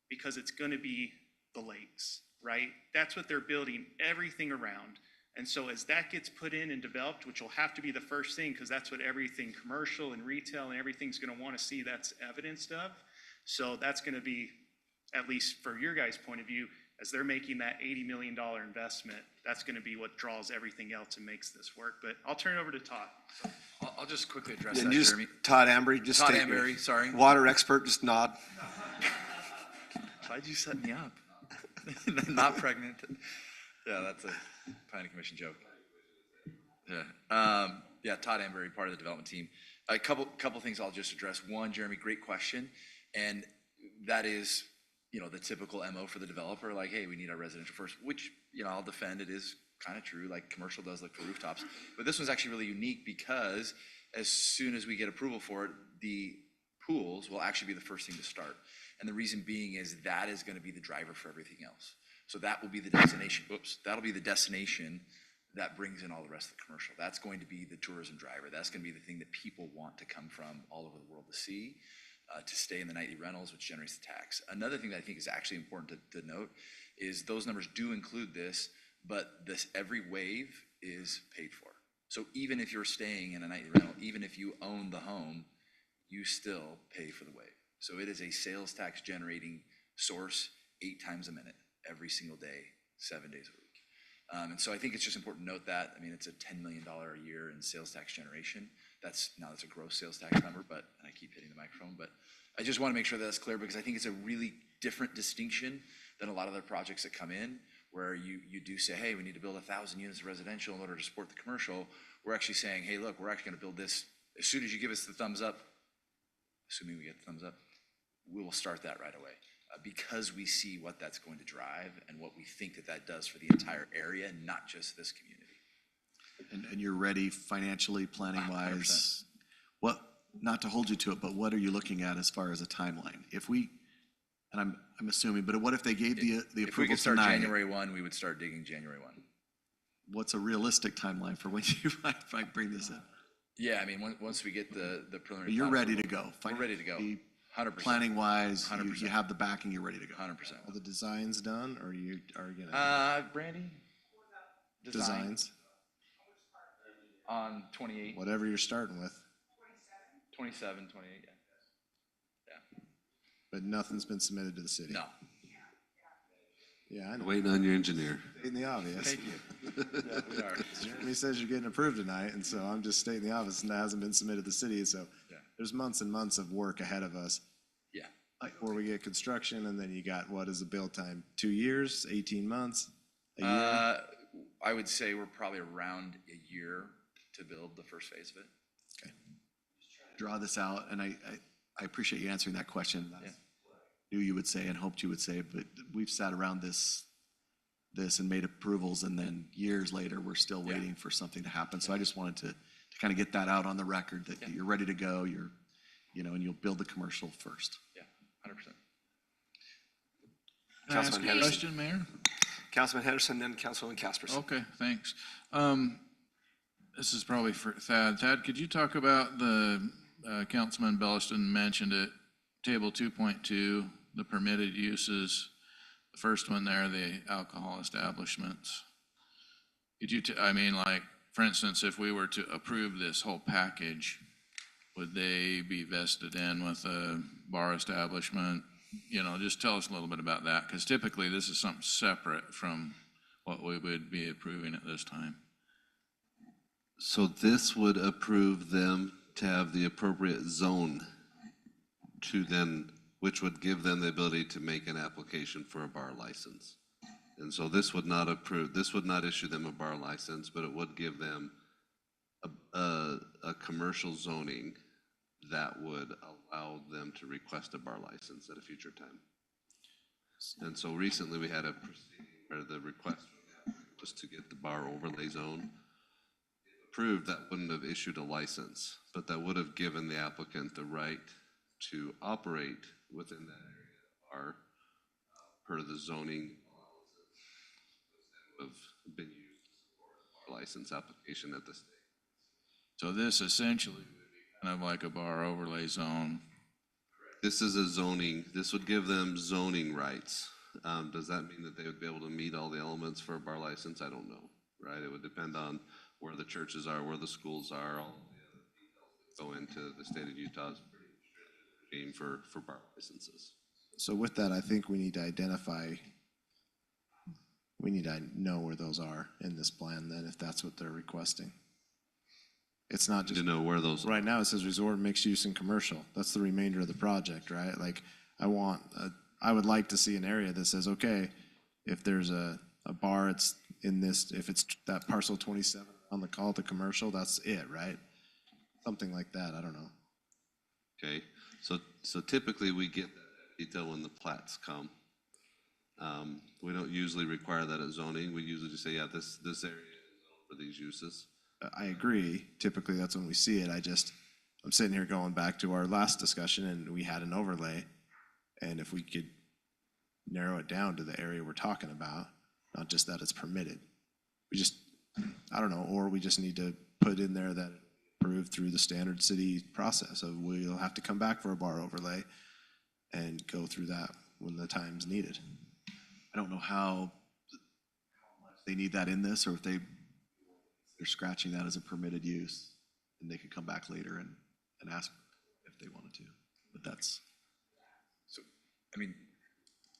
because it's going to be the lakes, right? That's what they're building everything around. And so as that gets put in and developed, which will have to be the first thing, because that's what everything commercial and retail and everything's going to want to see that's evidenced of. So that's going to be, at least for your guys' point of view, as they're making that $80 million investment, that's going to be what draws everything else and makes this work. But I'll turn it over to Todd. I'll just quickly address And that, just Jeremy. Todd Ambery, just Todd state. Ambery, sorry. Water expert, just nod. Why'd you set me up? Not pregnant. Yeah, that's a planning commission joke. Yeah. Yeah, Todd Ambery, part of the development team. A couple things I'll just address. One, Jeremy, great question. And that is, the typical MO for the developer, like, hey, we need our residential first, which, I'll defend. It is kind of true, like commercial does look for rooftops. But this one's actually really unique because as soon as we get approval for it, the pools will actually be the first thing to start. And the reason being is that is going to be the driver for everything else. So that will be the destination. That'll be the destination that brings in all the rest of the commercial. That's going to be the tourism driver. That's going to be the thing that people want to come from all over the world to see, to stay in the nightly rentals, which generates the tax. Another thing that I think is actually important to note is those numbers do include this, but every wave is paid for. So even if you're staying in a nightly rental, even if you own the home, you still pay for the wave. So it is a sales tax generating source 8 times a minute, every single day, 7 days a week. And so I think it's just important to note that. I mean, it's a $10 million a year in sales tax generation. That's a gross sales tax number, but I keep hitting the microphone. But I just want to make sure that's clear because I think it's a really different distinction than a lot of the projects that come in where you do say, hey, we need to build 1,000 units of residential in order to support the commercial. We're actually saying, hey, look, we're actually going to build this. As soon as you give us the thumbs up, assuming we get the thumbs up, we will start that right away. Because we see what that's going to drive and what we think that does for the entire area, not just this community. And you're ready financially, planning-wise? Not to hold you to it, but what are you looking at as far as a timeline? And I'm assuming, but what if they gave the approval tonight? If we could start January 1, we would start digging January 1. What's a realistic timeline for when you might bring this in? Yeah, I mean, once we get the preliminary. You're ready to go. We're ready to go. 100%. Planning-wise, you have the backing, you're ready to go. 100%. Are the designs done, or you are gonna? Brandy? Designs? On 28. Whatever you're starting with. 27, 28, yeah. But nothing's been submitted to the city? No. Yeah, I know. Waiting on your engineer. Stating the obvious. Thank you. Yeah, we are. Jeremy says you're getting approved tonight, and so I'm just stating the obvious, and that hasn't been submitted to the city, so there's months and months of work ahead of us. Yeah. Where we get construction, and then you got, what is the build time? 2 years, 18 months, a year? I would say we're probably around a year to build the first phase of it. Okay. Draw this out, and I appreciate you answering that question. That's what I knew you would say and hoped you would say, but we've sat around this and made approvals, and then years later, we're still waiting for something to happen. So I just wanted to kind of get that out on the record that you're ready to go, and you'll build the commercial first. Yeah, 100%. Can I ask a question, Mayor? Councilman Henderson, then Councilman Caspers. Okay, thanks. This is probably for Thad. Thad, could you talk about Councilman Belliston mentioned it, table 2.2, the permitted uses, the first one there, the alcohol establishments. Could you, for instance, if we were to approve this whole package, would they be vested in with a bar establishment? Just tell us a little bit about that, because typically this is something separate from what we would be approving at this time. So this would approve them to have the appropriate zone which would give them the ability to make an application for a bar license. And so this would not issue them a bar license, but it would give them a commercial zoning that would allow them to request a bar license at a future time. And so recently we had a proceeding where the request was to get the bar overlay zone approved. That wouldn't have issued a license, but that would have given the applicant the right to operate within that area per the zoning have been used for a license application at the state. So this essentially would be kind of like a bar overlay zone. This is this would give them zoning rights. Does that mean that they would be able to meet all the elements for a bar license? I don't know, right? It would depend on where the churches are, where the schools are, all the other details that go into the state of Utah's regime for bar licenses. So with that, I think we need to know where those are in this plan then, if that's what they're requesting. It's not just. To know where those. Right now, it says resort, mixed use, and commercial. That's the remainder of the project, right? Like, I would like to see an area that says, okay, if there's a bar, it's in this, if it's that parcel 27 on the call to commercial, that's it, right? Something like that, I don't know. Okay, so typically we get that detail when the plats come. We don't usually require that at zoning. We usually just say, yeah, this area is zoned for these uses. I agree. Typically, that's when we see it. I'm sitting here going back to our last discussion, and we had an overlay. And if we could narrow it down to the area we're talking about, not just that it's permitted. I don't know, or we just need to put in there that it's approved through the standard city process of we'll have to come back for a bar overlay and go through that when the time's needed. I don't know how they need that in this, or if they're scratching that as a permitted use, and they could come back later and ask if they wanted to, but that's. So, I mean,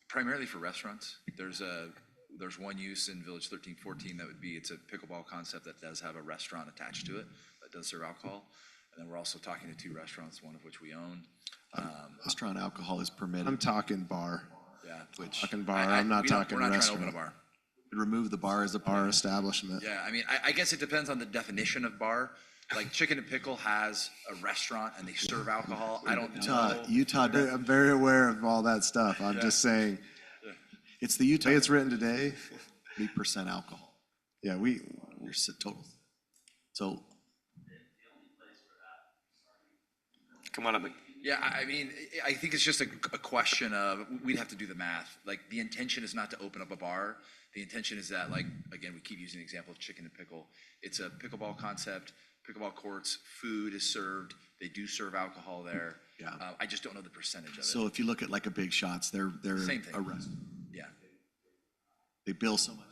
primarily for restaurants, there's one use in Village 1314 that would be, it's a pickleball concept that does have a restaurant attached to it that does serve alcohol. And then we're also talking to 2 restaurants, one of which we own. Restaurant alcohol is permitted. I'm talking bar. Yeah. Which, talking bar, I'm not talking We're not restaurant. trying to open a bar. Remove the bar as a bar establishment. Yeah, I mean, I guess it depends on the definition of bar. Like Chicken and Pickle has a restaurant and they serve alcohol. I don't know. Utah, I'm very aware of all that stuff. I'm just saying, it's the Utah. It's written today. 8% alcohol. Yeah, Your total. So. Come on up. Yeah, I mean, I think it's just a question of, we'd have to do the math. Like, the intention is not to open up a bar. The intention is that, like, again, we keep using the example of Chicken and Pickle. It's a pickleball concept, pickleball courts, food is served, they do serve alcohol there. Yeah. I just don't know the percentage of it. So if you look at like a Big Shots, they're Same thing. a restaurant. Yeah. They bill so much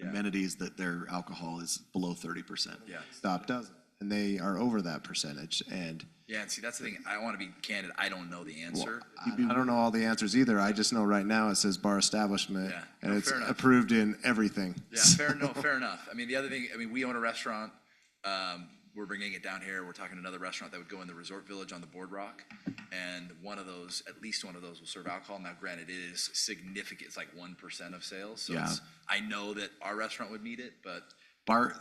amenities that their alcohol is below 30%. Yeah. Stop doesn't, and they are over that percentage. And Yeah, and see, that's the thing. I want to be candid. I don't know the answer. I don't know all the answers either. I just know right now it says bar establishment, Yeah. and No, it's fair enough. approved in everything. Yeah, fair enough. I mean, the other thing, we own a restaurant. We're bringing it down here. We're talking to another restaurant that would go in the resort village on the Boardwalk. And at least one of those will serve alcohol. Now, granted, it is significant. It's like 1% of sales. So Yeah. I know that our restaurant would meet it, but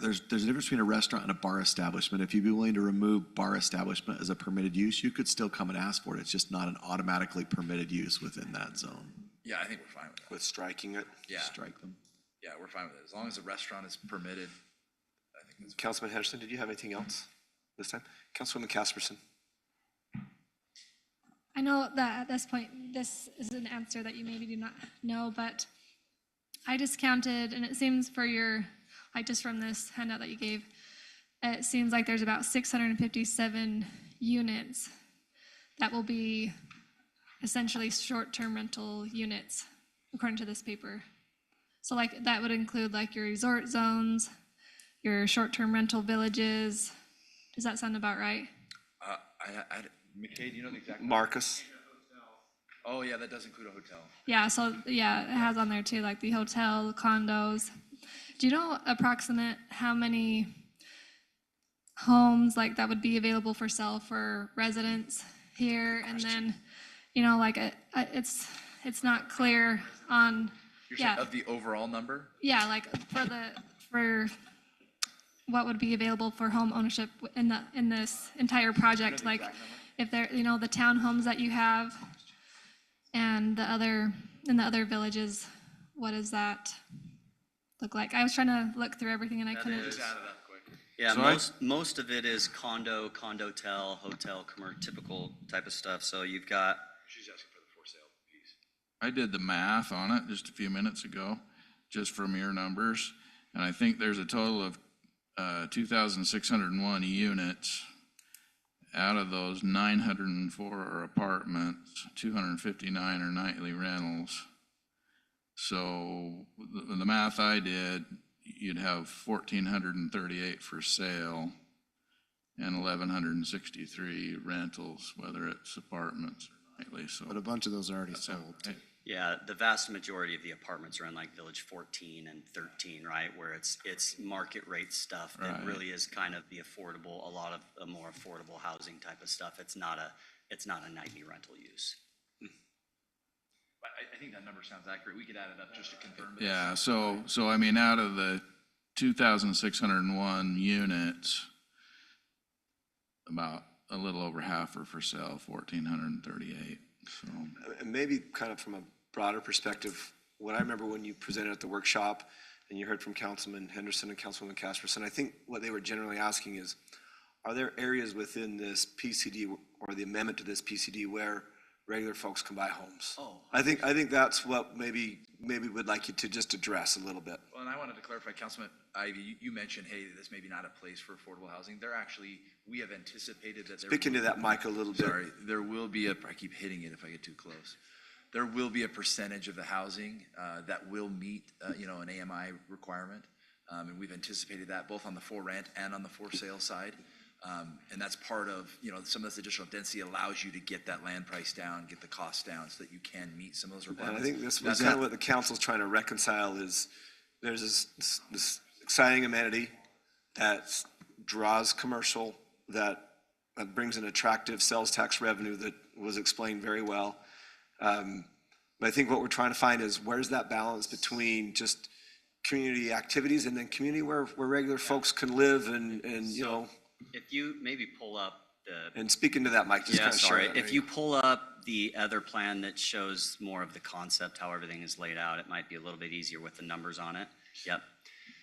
There's a difference between a restaurant and a bar establishment. If you'd be willing to remove bar establishment as a permitted use, you could still come and ask for it. It's just not an automatically permitted use within that zone. yeah, I think we're fine with that. With striking it. Yeah, Strike them. yeah, we're fine with it. As long as the restaurant is permitted, I think that's Councilman Henderson, did you have anything else this time? Councilwoman Casperson. I know that at this point, this is an answer that you maybe do not know, but I discounted, and it seems for your, like just from this handout that you gave, it seems like there's about 657 units that will be essentially short-term rental units, according to this paper. So like that would include like your resort zones, your short-term rental villages. Does that sound about right? McKay, do you know the exact? Marcus. Oh, yeah, that does include a hotel. Yeah, so yeah, it has on there too, like the hotel, condos. Do you know approximate how many homes like that would be available for sale for residents here? And then, like it's not clear on, You're saying of the overall number? yeah, like for what would be available for home ownership in this entire project, like if they're, the townhomes that you have and in the other villages, what does that look like? I was trying to look through everything and I couldn't. Yeah, most of it is condotel, hotel, typical type of stuff. So you've got. She's asking for the for sale piece. I did the math on it just a few minutes ago, just from your numbers, and I think there's a total of 2,601 units. Out of those, 904 are apartments, 259 are nightly rentals. So the math I did, you'd have 1,438 for sale and 1,163 rentals, whether it's apartments or nightly. So, But a bunch of those are already sold. Yeah, the vast majority of the apartments are in like Village 14 and 13, right? Where it's market rate stuff that Right. really is kind of the affordable, a lot of the more affordable housing type of stuff. It's not a nightly rental use. But I think that number sounds accurate. We could add it up just to confirm. But Yeah, so I mean, out of the 2,601 units, about a little over half are for sale, 1,438, so. And maybe kind of from a broader perspective, what I remember when you presented at the workshop and you heard from Councilman Henderson and Councilwoman Casperson, I think what they were generally asking is, are there areas within this PCD or the amendment to this PCD where regular folks can buy homes? Oh. I think that's what maybe we'd like you to just address a little bit. Well, and I wanted to clarify, Councilman Ivy, you mentioned, hey, this may be not a place for affordable housing. They're actually, we have anticipated that there. Speak into that mic a little bit. Sorry, there will be I keep hitting it if I get too close. There will be a percentage of the housing that will meet, an AMI requirement. And we've anticipated that both on the for rent and on the for sale side. And that's part of, some of this additional density allows you to get that land price down, get the cost down so that you can meet some of those And requirements. I think this was kind of what the council's trying to reconcile is there's this exciting amenity that draws commercial, that brings an attractive sales tax revenue that was explained very well. But I think what we're trying to find is where's that balance between just community activities and then community where regular folks can live and If you maybe pull up the. And speak into that mic, just Yeah, kind of share sorry. that. If you pull up the other plan that shows more of the concept, how everything is laid out, it might be a little bit easier with the numbers on it. Yep.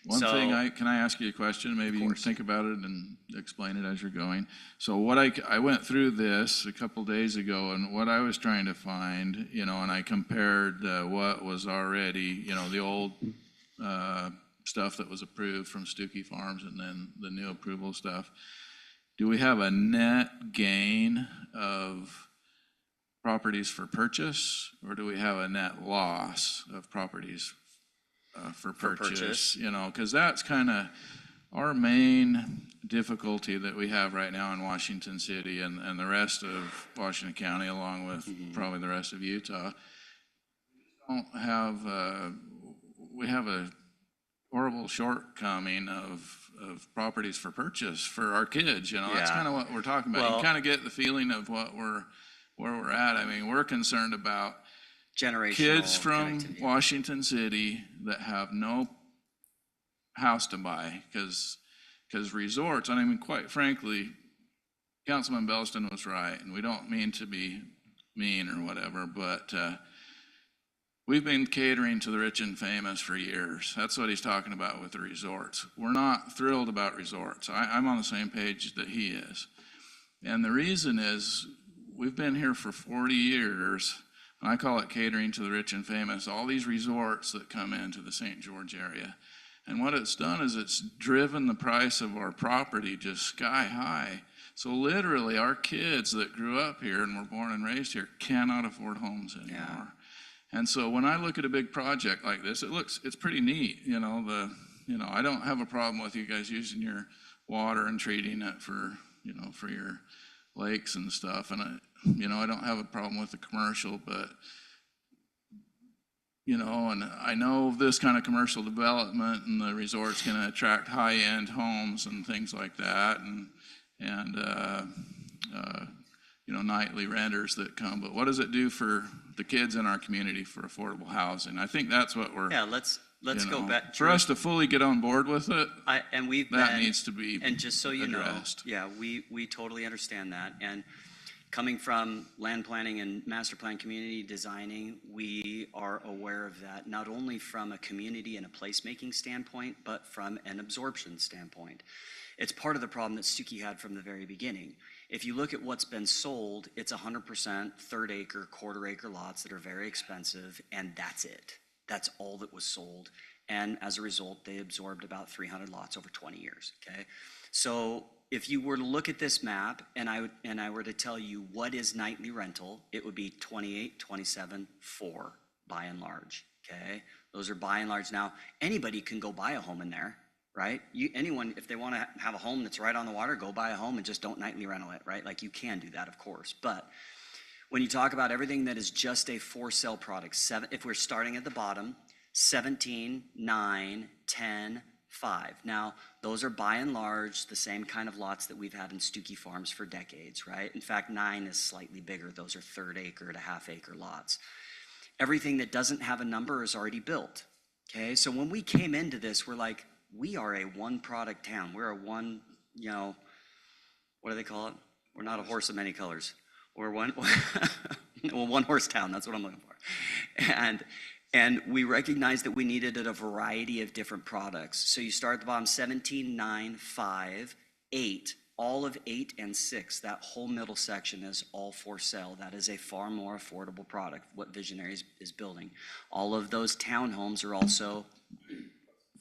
One thing, can I ask you a question? Maybe you can think about it and explain it as you're going. So what I went through this a couple days ago, and what I was trying to find, and I compared what was already, the old stuff that was approved from Stuckey Farms and then the new approval stuff. Do we have a net gain of properties for purchase, or do we have a net loss of properties for purchase? Because that's kind of our main difficulty that we have right now in Washington City and the rest of Washington County, along with probably the rest of Utah. We have a horrible shortcoming of properties for purchase for our kids. That's kind of what we're talking about. You kind of get the feeling of where we're at. I mean, we're concerned about generational kids from Washington City that have no house to buy because resorts, and I mean, quite frankly, Councilman Belston was right, and we don't mean to be mean or whatever, but we've been catering to the rich and famous for years. That's what he's talking about with the resorts. We're not thrilled about resorts. I'm on the same page that he is. And the reason is we've been here for 40 years, and I call it catering to the rich and famous, all these resorts that come into the St. George area. And what it's done is it's driven the price of our property just sky high. So literally our kids that grew up here and were born and raised here cannot afford homes anymore. Yeah. And so when I look at a big project like this, it's pretty neat. I don't have a problem with you guys using your water and treating it for your lakes and stuff. And I don't have a problem with the commercial, but and I know this kind of commercial development and the resort's going to attract high-end homes and things like that, and nightly renters that come. But what does it do for the kids in our community for affordable housing? I think that's what we're. Yeah, let's go back. For us to fully get on board with it, that needs to be and just so you addressed. know, we totally understand that. And coming from land planning and master plan community designing, we are aware of that, not only from a community and a placemaking standpoint, but from an absorption standpoint. It's part of the problem that Stuckey had from the very beginning. If you look at what's been sold, it's 100% third acre, quarter acre lots that are very expensive, and that's it. That's all that was sold. And as a result, they absorbed about 300 lots over 20 years, okay? So if you were to look at this map and I were to tell you what is nightly rental, it would be 28, 27, 4 by and large, okay? Those are by and large. Now, anybody can go buy a home in there, right? Anyone, if they want to have a home that's right on the water, go buy a home and just don't nightly rental it, right? Like you can do that, of course. But When you talk about everything that is just a for sale product, if we're starting at the bottom, 17, 9, 10, 5. Now, those are by and large the same kind of lots that we've had in Stuckey Farms for decades, right? In fact, 9 is slightly bigger. Those are third acre to half acre lots. Everything that doesn't have a number is already built, okay? So when we came into this, we're like, we are a one product town. We're a one, what do they call it? We're not a horse of many colors. We're one, well, one horse town, that's what I'm looking for. And we recognized that we needed a variety of different products. So you start at the bottom, 17, 9, 5, 8. All of 8 and 6, that whole middle section is all for sale. That is a far more affordable product, what Visionaries is building. All of those townhomes are also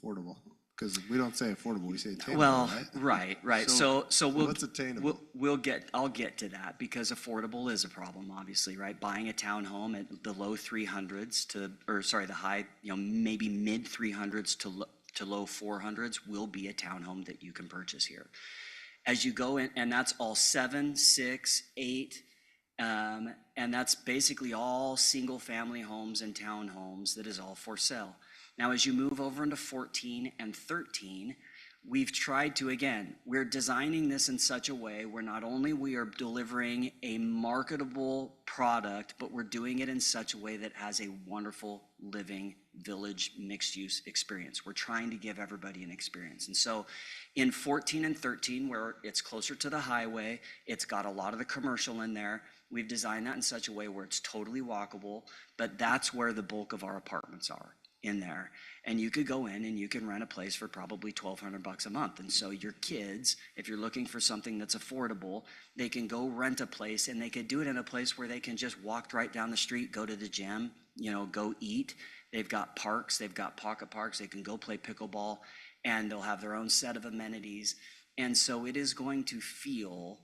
Affordable, because we don't say affordable, we say attainable, well, right? right. So what's attainable? I'll get to that, because affordable is a problem, obviously, right? Buying a townhome at the low 300s the high, maybe mid 300s to low 400s will be a townhome that you can purchase here. As you go in, and that's all 7, 6, 8, and that's basically all single family homes and townhomes that is all for sale. Now, as you move over into 14 and 13, we've tried to, again, we're designing this in such a way where not only we are delivering a marketable product, but we're doing it in such a way that has a wonderful living village mixed use experience. We're trying to give everybody an experience. And so in 14 and 13, where it's closer to the highway, it's got a lot of the commercial in there. We've designed that in such a way where it's totally walkable, but that's where the bulk of our apartments are, in there. And you could go in and you can rent a place for probably $1,200 a month. And so your kids, if you're looking for something that's affordable, they can go rent a place, and they could do it in a place where they can just walk right down the street, go to the gym, go eat. They've got parks, they've got pocket parks, they can go play pickleball, and they'll have their own set of amenities. And so it is going to feel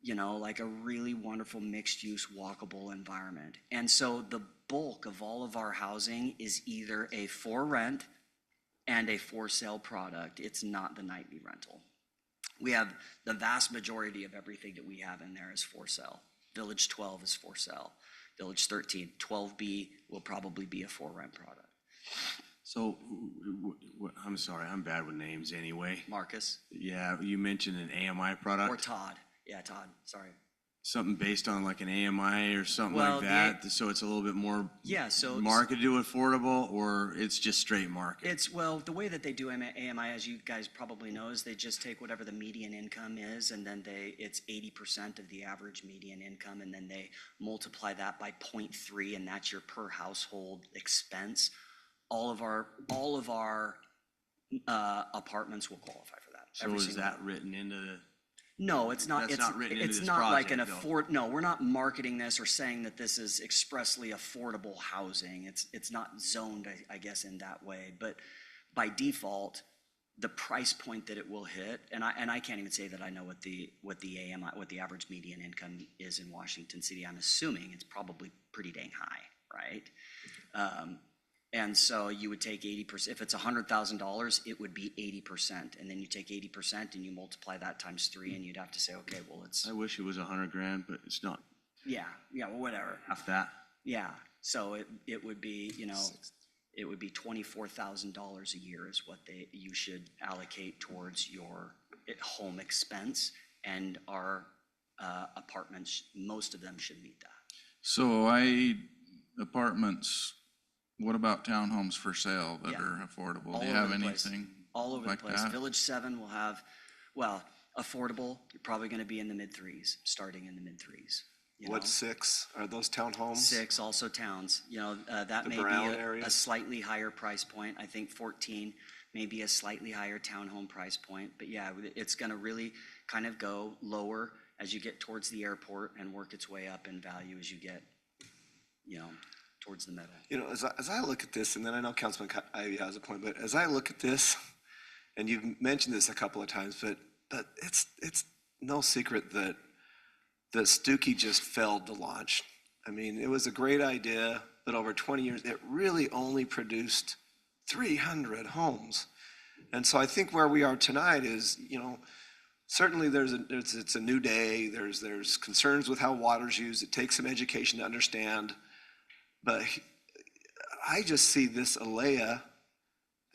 like a really wonderful mixed use walkable environment. And so the bulk of all of our housing is either a for rent and a for sale product. It's not the nightly rental. We have the vast majority of everything that we have in there is for sale. Village 12 is for sale. Village 13, 12B will probably be a for rent product. So, I'm sorry, I'm bad with names anyway. Marcus? Yeah, you mentioned an AMI product? Or Todd. Yeah, Todd, sorry. Something based on like an AMI or something Well, like that, so it's a little bit more marketed to affordable, or it's just straight market? The way that they do AMI, as you guys probably know, is they just take whatever the median income is, and then it's 80% of the average median income, and then they multiply that by 0.3, and that's your per household expense. All of our apartments will qualify for that. So is that written into the? No, it's not. That's not written into this It's not like project, no, we're not marketing this or saying that this is expressly affordable housing. It's not zoned, I guess, in that way. But by default, the price point that it will hit, and I can't even say that I know what the average median income is in Washington City. I'm assuming it's probably pretty dang high, right? And so you would take 80%. If it's $100,000, it would be 80%. And then you take 80% and you multiply that times 3, and you'd have to say, okay, well, it's. I wish it was $100,000, but it's not. Yeah, well, whatever. Half that. Yeah, so it would be, it would be $24,000 a year is what you should allocate towards your home expense, and our apartments, most of them should meet that. So apartments, what about townhomes for sale that are affordable? Do you have anything all over the place? that? Village 7 will have, affordable, you're probably going to be in the mid 3s, starting in the mid 3s. What, 6? Are those townhomes? 6, also towns. That may be a slightly higher price point. I think 14 may be a slightly higher townhome price point. But yeah, it's going to really kind of go lower as you get towards the airport and work its way up in value as you get, towards the middle. As I look at this, and then I know Councilman Ivey has a point, but as I look at this, and you've mentioned this a couple of times, but it's no secret that Stuckey just failed to launch. I mean, it was a great idea, but over 20 years, it really only produced 300 homes. And so I think where we are tonight is, certainly it's a new day, there's concerns with how water's used, it takes some education to understand. But I just see this Alea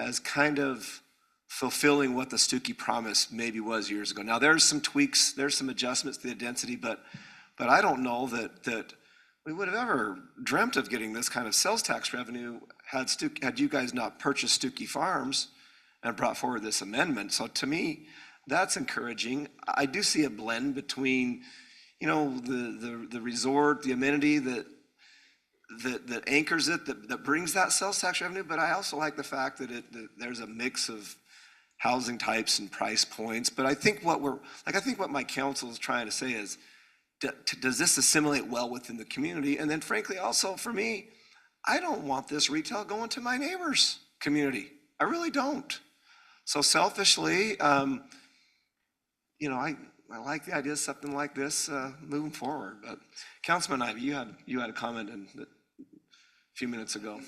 as kind of fulfilling what the Stuckey promise maybe was years ago. Now, there's some tweaks, there's some adjustments to the density, but I don't know that we would have ever dreamt of getting this kind of sales tax revenue had you guys not purchased Stuckey Farms and brought forward this amendment. So to me, that's encouraging. I do see a blend between, the resort, the amenity that anchors it, that brings that sales tax revenue, but I also like the fact that there's a mix of housing types and price points. But I think what my council is trying to say is, does this assimilate well within the community? And then frankly, also for me, I don't want this retail going to my neighbor's community. I really don't. So selfishly, I like the idea of something like this moving forward. But Councilman Ivey, you had a comment a few minutes ago.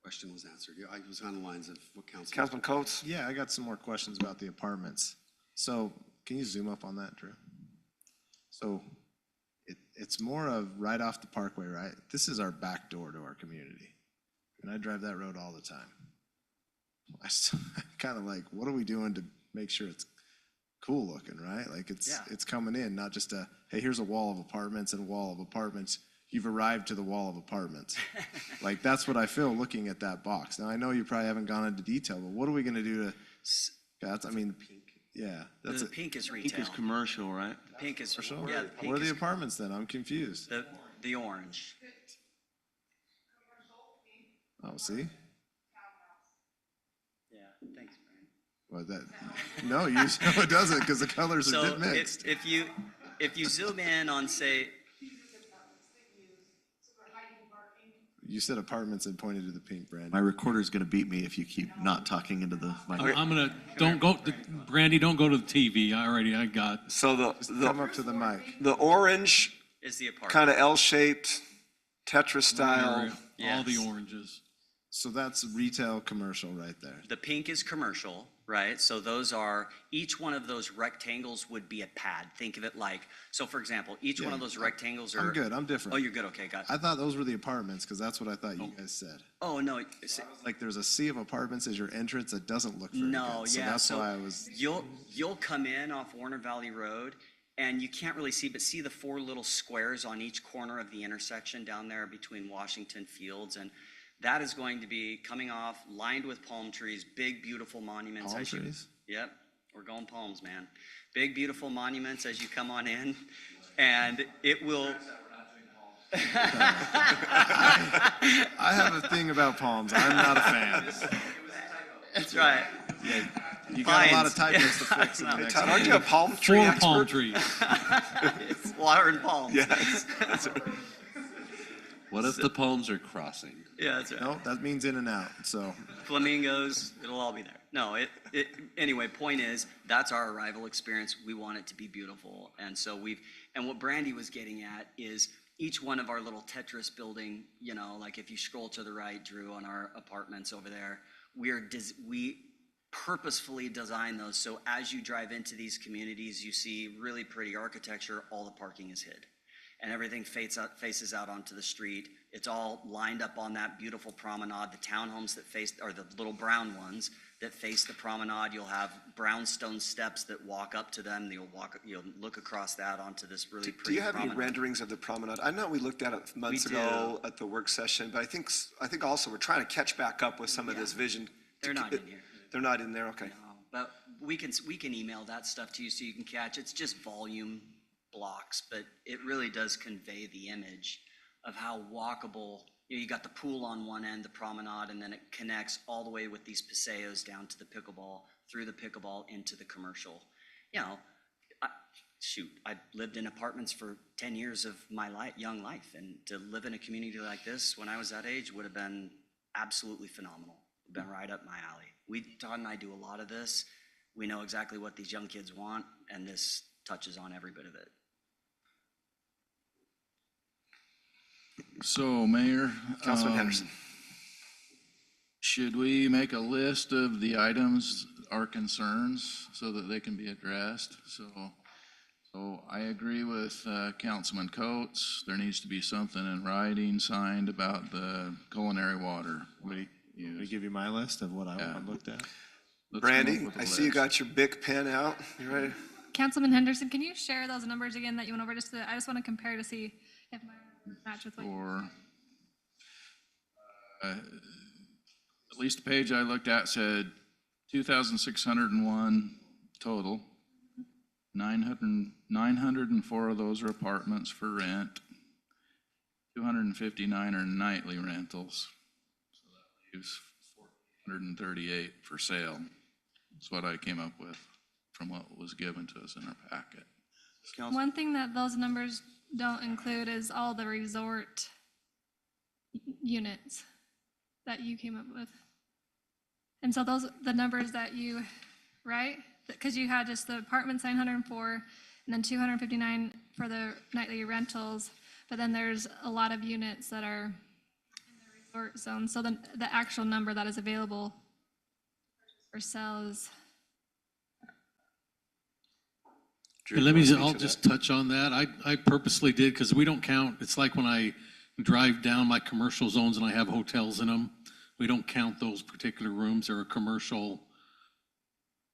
Question was answered. Yeah, I was on the lines of what Councilman Coates? Yeah, I got some more questions about the apartments. So can you zoom up on that, Drew? So it's more of right off the parkway, right? This is our back door to our community. And I drive that road all the time. I kind of like, what are we doing to make sure it's cool looking, right? Like it's coming in, not just hey, here's a wall of apartments and a wall of apartments. You've arrived to the wall of apartments. Like that's what I feel looking at that box. Now I know you probably haven't gone into detail, but what are we gonna do to, yeah. The pink is retail. Pink is commercial, right? The pink is, Commercial? yeah, the pink What are the is apartments then? I'm confused. the orange. Oh, see? Yeah, thanks, Brian. Well, no, it doesn't because the colors are mixed. If you zoom in on, say, You said apartments and pointed to the pink, Brandon. My recorder's gonna beat me if you keep not talking into the microphone. Brandy, don't go to the TV. I got. So come up to the mic. The orange is the apartment. kind of L-shaped, Tetris style. All the oranges. So that's retail commercial right there. The pink is commercial, right? So those are, each one of those rectangles would be a pad. Think of it like, so for example, each one of those rectangles are. I'm good, I'm different. Oh, you're good, okay, got it. I thought those were the apartments because that's what I thought you guys said. Oh, no. Like there's a sea of apartments as your entrance that doesn't look very good. So yeah, that's why I was. You'll come in off Warner Valley Road and you can't really see, but see the four little squares on each corner of the intersection down there between Washington Fields, and that is going to be coming off, lined with palm trees, big, beautiful monuments. Palm trees? Yep, we're going palms, man. Big, beautiful monuments as you come on in, and it will. I have a thing about palms. I'm not a fan. That's right. Yeah, you got a lot of typos to fix in the next Todd, aren't you a palm tree expert? Palm trees. It's water and palms. Yes. What if the palms are crossing? Yeah, that's right. No, that means in and out, so. Flamingos, it'll all be there. No, anyway, point is, that's our arrival experience. We want it to be beautiful. And so and what Brandy was getting at is each one of our little Tetris building, like if you scroll to the right, Drew, on our apartments over there, we purposefully design those so as you drive into these communities, you see really pretty architecture, all the parking is hid. And everything faces out onto the street. It's all lined up on that beautiful promenade. The townhomes that face, or the little brown ones that face the promenade, you'll have brownstone steps that walk up to them. You'll look across that onto this really pretty. Do you have promenade. any renderings of the promenade? I know we looked at it months ago at the work session, but I think also we're trying to catch back up with some of this vision. They're not in here. They're not in there. Okay. No, but we can email that stuff to you so you can catch. It's just volume blocks, but it really does convey the image of how walkable. You got the pool on one end, the promenade, and then it connects all the way with these paseos down to the pickleball, through the pickleball into the commercial. I lived in apartments for 10 years of my young life, and to live in a community like this when I was that age would have been absolutely phenomenal. Been right up my alley. Todd and I do a lot of this. We know exactly what these young kids want, and this touches on every bit of it. So, Mayor. Councilman Henderson. Should we make a list of the items our concerns so that they can be addressed. So I agree with Councilman Coates. There needs to be something in writing signed about the culinary water. Let me give you my list of what I looked at. Let's come Brandy, up with a I see you list. got your big pen out. You ready? Councilman Henderson, can you share those numbers again that you went over? I just want to compare to see if my numbers match with what you. Or at least the page I looked at said 2,601 total. 904 of those are apartments for rent. 259 are nightly rentals. So that leaves 438 for sale. That's what I came up with from what was given to us in our packet. One thing that those numbers don't include is all the resort units that you came up with. And so the numbers that you, right? Because you had just the apartments 904 and then 259 for the nightly rentals, but then there's a lot of units that are in the resort zone. So then the actual number that is available for sale is. I'll just touch on that. I purposely did because we don't count. It's like when I drive down my commercial zones and I have hotels in them. We don't count those particular rooms. They're a commercial,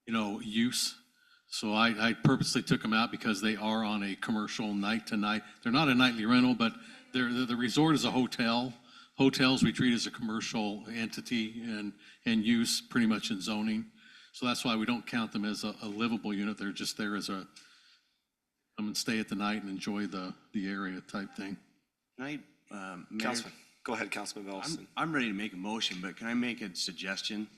use. So I purposely took them out because they are on a commercial night to night. They're not a nightly rental, but the resort is a hotel. Hotels we treat as a commercial entity and use pretty much in zoning. So that's why we don't count them as a livable unit. They're just there as a come and stay at the night and enjoy the area type thing. Can I, Mayor? Councilman, go ahead, Councilman Bellison. I'm ready to make a motion, but can I make a suggestion?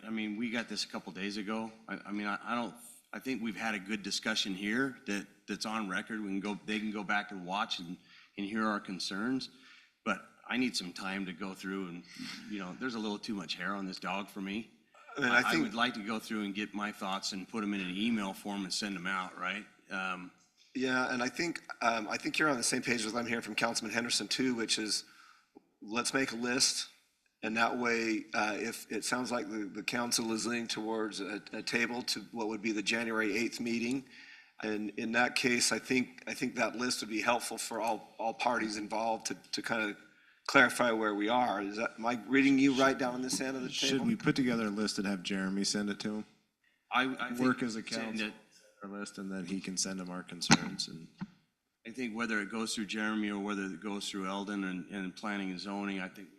I mean, we got this a couple days ago. I think we've had a good discussion here that's on record. They can go back and watch and hear our concerns. But I need some time to go through and, there's a little too much hair on this dog for me. I would like to go through and get my thoughts and put them in an email form and send them out, right? Yeah, and I think you're on the same page as I'm hearing from Councilman Henderson too, which is let's make a list. And that way, if it sounds like the council is leaning towards a table to what would be the January 8th meeting. And in that case, I think that list would be helpful for all parties involved to kind of clarify where we are. Am I reading you right down on this end of the table? Should we put together a list and have Jeremy send it to him? I Work as a council, our list, and then he can send them our concerns. And I think whether it goes through Jeremy or whether it goes through Eldon and planning and zoning, I think,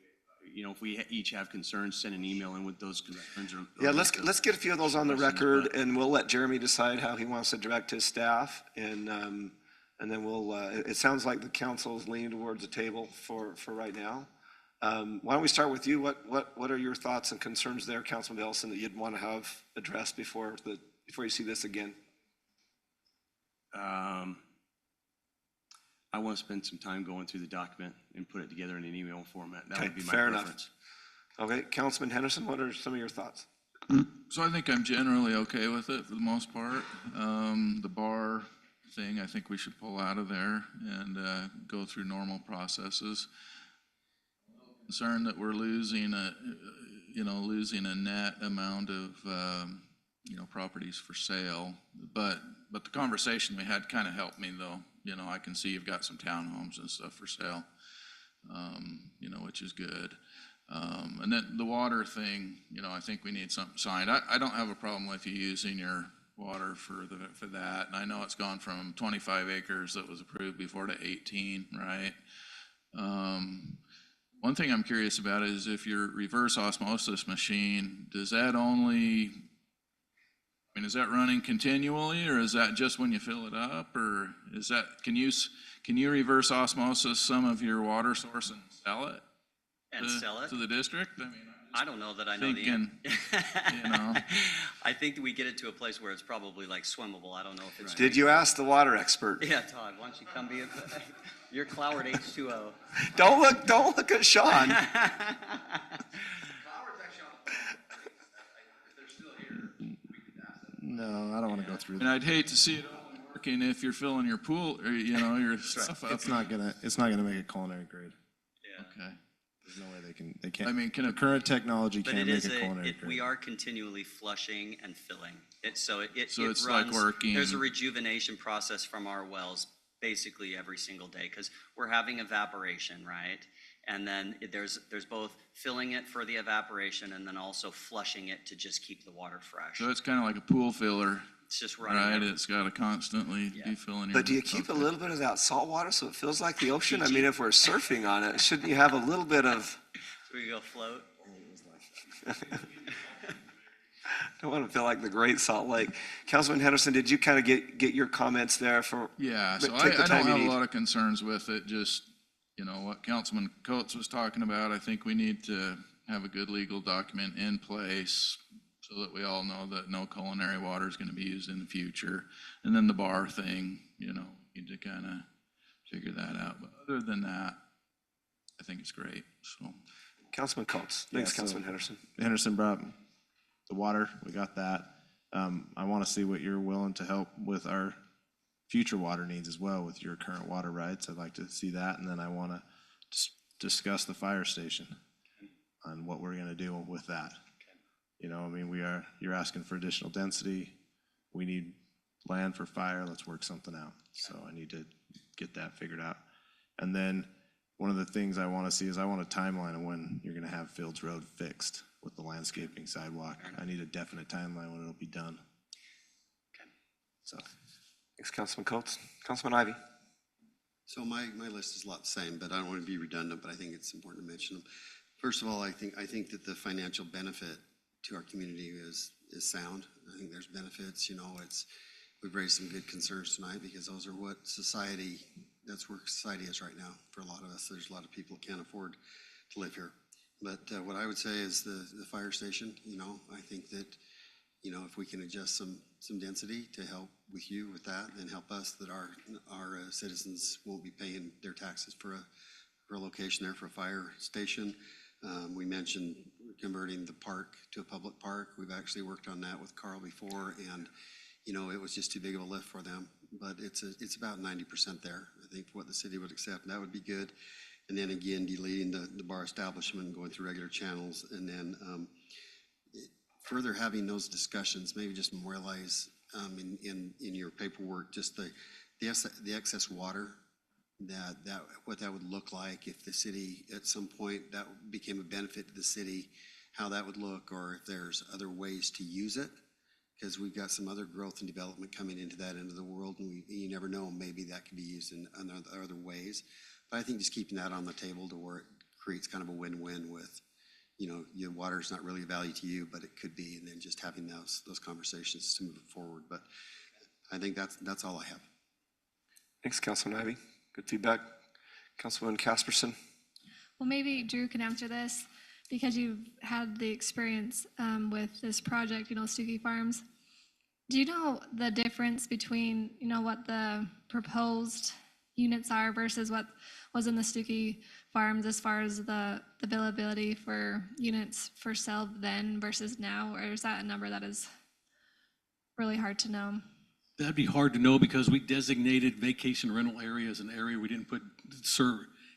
if we each have concerns, send an email in with those concerns. Yeah, let's get a few of those on the record, and we'll let Jeremy decide how he wants to direct his staff, and then we'll. It sounds like the council is leaning towards the table for right now. Why don't we start with you? What are your thoughts and concerns there, Councilman Ellison, that you'd want to have addressed before you see this again? I want to spend some time going through the document and put it together in an email format. That would be my fair preference. Enough. Okay, Councilman Henderson, what are some of your thoughts? So I think I'm generally okay with it for the most part. The bar thing, I think we should pull out of there and go through normal processes. Concerned that we're losing a net amount of properties for sale, but the conversation we had kind of helped me though. I can see you've got some townhomes and stuff for sale, which is good. And then the water thing, I think we need something signed. I don't have a problem with you using your water for that. And I know it's gone from 25 acres that was approved before to 18, right? One thing I'm curious about is if your reverse osmosis machine, is that running continually, or is that just when you fill it up, or can you reverse osmosis some of your water source and sell it? Sell it to the district? I don't know that I know I think that we get it to a place where it's probably like swimmable. I don't know if it's. Did you ask the water expert? Yeah, Todd, why don't you come be your Cloward H2O. Don't look at Sean. no, I don't want to go through that. And I'd hate to see it only working if you're filling your pool or your stuff up. It's not gonna make a culinary grade. Yeah. Okay. There's no way they can't. I mean, the current technology But can't it make is a culinary we grade. are continually flushing and filling. So It it's runs, like working. there's a rejuvenation process from our wells basically every single day because we're having evaporation, right? And then there's both filling it for the evaporation and then also flushing it to just keep the water fresh. So it's kind of like a pool filler, It's just running. right? It's got to constantly be filling. But do you keep a little bit of that salt water so it feels like the ocean? I mean, if we're surfing on it, shouldn't you have a little bit of? So we go float. Don't want to feel like the Great Salt Lake. Councilman Henderson, did you kind of get your comments there for? Yeah, so take the I time don't you have need. a lot of concerns with it, just, you know, what Councilman Coates was talking about. I think we need to have a good legal document in place so that we all know that no culinary water is going to be used in the future. And then the bar thing, you know, we need to kind of figure that out. But other than that, I think it's great, so. Councilman Coates. Thanks, Yeah, so Councilman Henderson. Henderson brought the water, we got that. I want to see what you're willing to help with our future water needs as well with your current water rights. I'd like to see that, and then I want to discuss the fire station on what we're going to do with that. You know, I mean, you're asking for additional density. We need land for fire. Let's work something out. So I need to get that figured out. And then one of the things I want to see is I want a timeline of when you're going to have Fields Road fixed with the landscaping sidewalk. I need a definite timeline when it'll be done. So. Thanks, Councilman Coates. Councilman Ivy. So my list is a lot the same, but I don't want to be redundant, but I think it's important to mention them. First of all, I think that the financial benefit to our community is sound. I think there's benefits, you know, we've raised some good concerns tonight because those are what that's where society is right now for a lot of us. There's a lot of people that can't afford to live here. But what I would say is the fire station, you know, I think that, you know, if we can adjust some density to help with you with that and help us that our citizens won't be paying their taxes for a location there for a fire station. We mentioned converting the park to a public park. We've actually worked on that with Carl before, and you know, it was just too big of a lift for them. But it's about 90% there. I think what the city would accept, and that would be good. And then again, deleting the bar establishment and going through regular channels, and then further having those discussions, maybe just memorialize in your paperwork just the excess water. That what that would look like if the city at some point that became a benefit to the city, how that would look, or if there's other ways to use it, because we've got some other growth and development coming into that end of the world, and you never know, maybe that could be used in other ways. But I think just keeping that on the table to where it creates kind of a win-win with, you know, your water's not really a value to you, but it could be, and then just having those conversations to move it forward. But I think that's all I have. Thanks, Councilman Ivy. Good feedback. Councilman Casperson. Well, maybe Drew can answer this because you've had the experience with this project, you know, Stookie Farms. Do you know the difference between, you know, what the proposed units are versus what was in the Stookie Farms as far as the availability for units for sale then versus now? Or is that a number that is really hard to know? That'd be hard to know because we designated vacation rental area as an area. We didn't put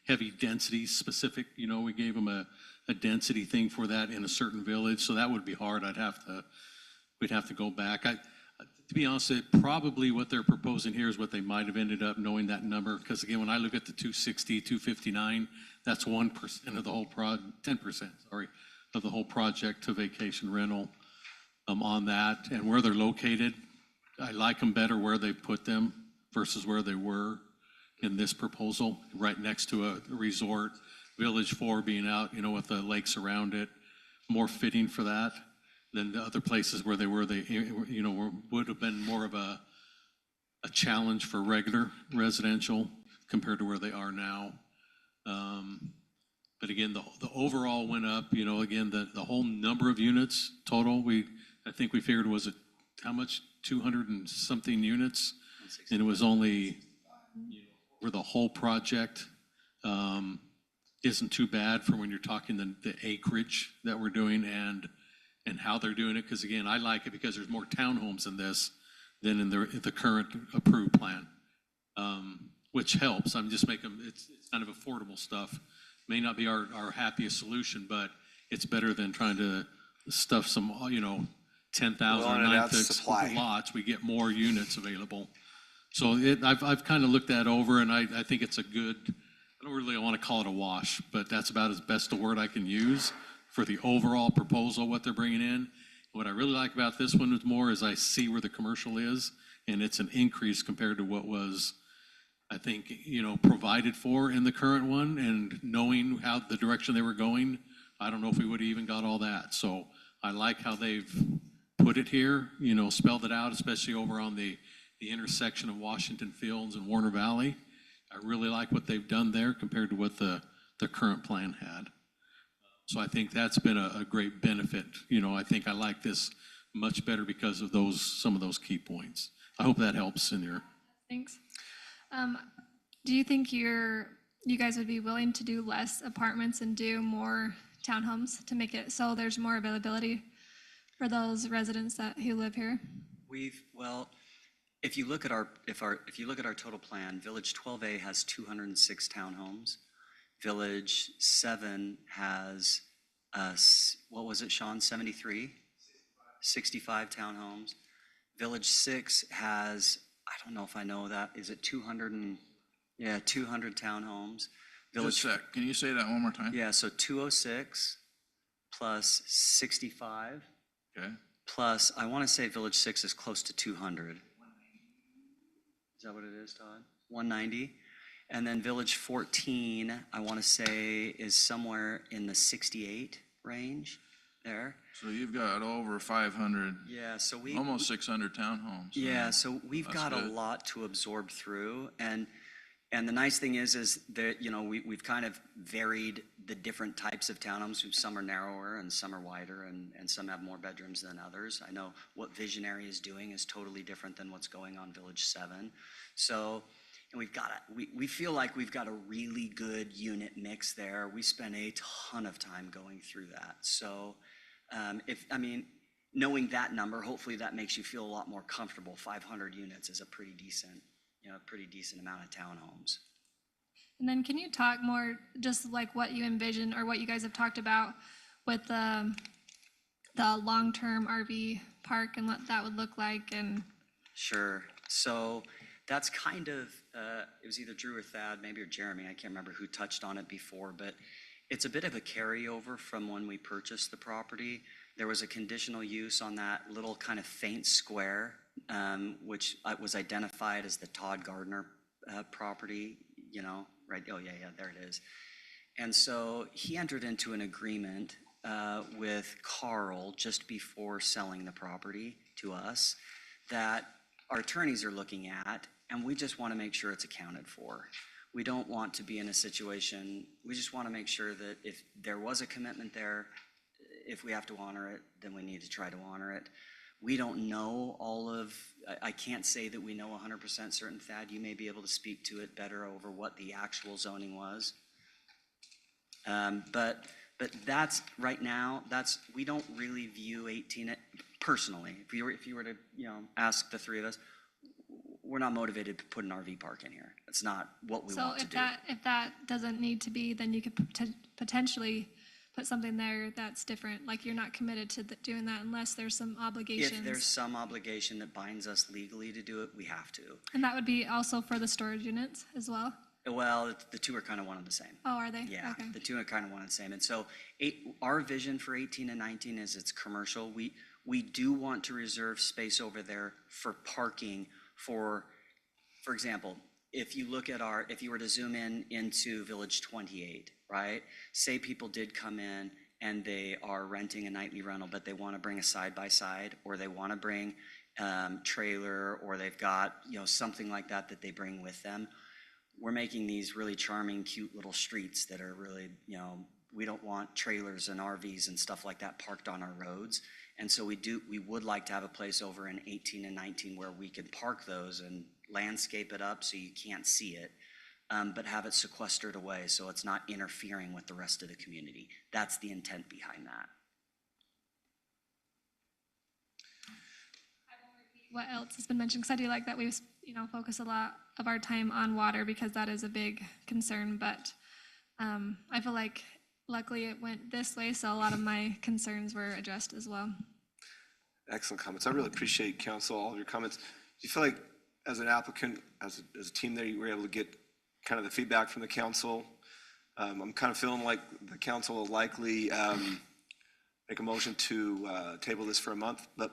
heavy density specific, you know, we gave them a density thing for that in a certain village. So that would be hard. We'd have to go back. To be honest, probably what they're proposing here is what they might have ended up knowing that number. Because again, when I look at the 260, 259, that's 1% of the whole 10%, sorry, of the whole project to vacation rental on that and where they're located. I like them better where they put them versus where they were in this proposal, right next to a resort. Village 4 being out, you know, with the lakes around it, more fitting for that than the other places where they were. They, you know, would have been more of a challenge for regular residential compared to where they are now. But again, the overall went up. You know, again, the whole number of units total. I think we figured was how much? 200 and something units, and it was only, you know, for the whole project isn't too bad for when you're talking the acreage that we're doing and how they're doing it. Because again, I like it because there's more townhomes in this than in the current approved plan, which helps. I'm just making it's kind of affordable stuff May not be our happiest solution, but it's better than trying to stuff some, 10,000 or Blowing it out 9,000 supply. lots. We get more units available. So I've kind of looked that over, and I think it's a good, I don't really want to call it a wash, but that's about as best a word I can use for the overall proposal, what they're bringing in. What I really like about this one is more is I see where the commercial is, and it's an increase compared to what was, I think, provided for in the current one, and knowing how the direction they were going, I don't know if we would have even got all that. So I like how they've put it here, spelled it out, especially over on the intersection of Washington Fields and Warner Valley. I really like what they've done there compared to what the current plan had. So I think that's been a great benefit. I think I like this much better because of some of those key points. I hope that helps in your. Thanks. Do you think you guys would be willing to do less apartments and do more townhomes to make it so there's more availability for those residents who live here? If you look at our total plan, Village 12A has 206 townhomes. Village 7 has, what was it, Sean, 73? 65 townhomes. Village 6 has, I don't know if I know that, is it 200 townhomes. Just a sec, can you say that one more time? Yeah, so 206 plus 65. Okay. Plus, I want to say Village 6 is close to 200. Is that what it is, Todd? 190. And then Village 14, I want to say, is somewhere in the 68 range there. So you've got over 500. Yeah, so almost 600 townhomes. Yeah, so we've That's got good. a lot to absorb through, and the nice thing is that we've kind of varied the different types of townhomes. Some are narrower and some are wider, and some have more bedrooms than others. I know what Visionary is doing is totally different than what's going on Village 7. So, and we feel like we've got a really good unit mix there. We spent a ton of time going through that. So, knowing that number, hopefully that makes you feel a lot more comfortable. 500 units is a pretty decent amount of townhomes. And then can you talk more just like what you envision or what you guys have talked about with the long-term RV park and what that would look like? And Sure. So that's kind of, it was either Drew or Thad, maybe, or Jeremy, I can't remember who touched on it before, but it's a bit of a carryover from when we purchased the property. There was a conditional use on that little kind of faint square, which was identified as the Todd Gardner property, right? Oh, yeah, there it is. And so he entered into an agreement with Carl just before selling the property to us that our attorneys are looking at, and we just want to make sure it's accounted for. We don't want to be in a situation, we just want to make sure that if there was a commitment there, if we have to honor it, then we need to try to honor it. We don't know I can't say that we know 100% certain. Thad, you may be able to speak to it better over what the actual zoning was. But that's, right now, we don't really view 18, personally, if you were to, ask the three of us, we're not motivated to put an RV park in here. It's not what we want to do. So if that doesn't need to be, then you could potentially put something there that's different. Like you're not committed to doing that unless there's some obligations. If there's some obligation that binds us legally to do it, we have to. And that would be also for the storage units as well? Well, the two are kind of one and the same. Oh, are they? Yeah, Okay. the two are kind of one and the same. And so our vision for 18 and 19 is it's commercial. We do want to reserve space over there for parking for example, if you were to zoom into Village 28, right? Say people did come in and they are renting a nightly rental, but they want to bring a side-by-side, or they want to bring trailer, or they've got, something like that they bring with them. We're making these really charming, cute little streets that are really, we don't want trailers and RVs and stuff like that parked on our roads. And so we would like to have a place over in 18 and 19 where we could park those and landscape it up so you can't see it, but have it sequestered away so it's not interfering with the rest of the community. That's the intent behind that. What else has been mentioned? Because I do like that we, focus a lot of our time on water because that is a big concern. But I feel like luckily it went this way, so a lot of my concerns were addressed as well. Excellent comments. I really appreciate, council, all of your comments. Do you feel like as an applicant, as a team there, you were able to get kind of the feedback from the council? I'm kind of feeling like the council will likely make a motion to table this for a month. But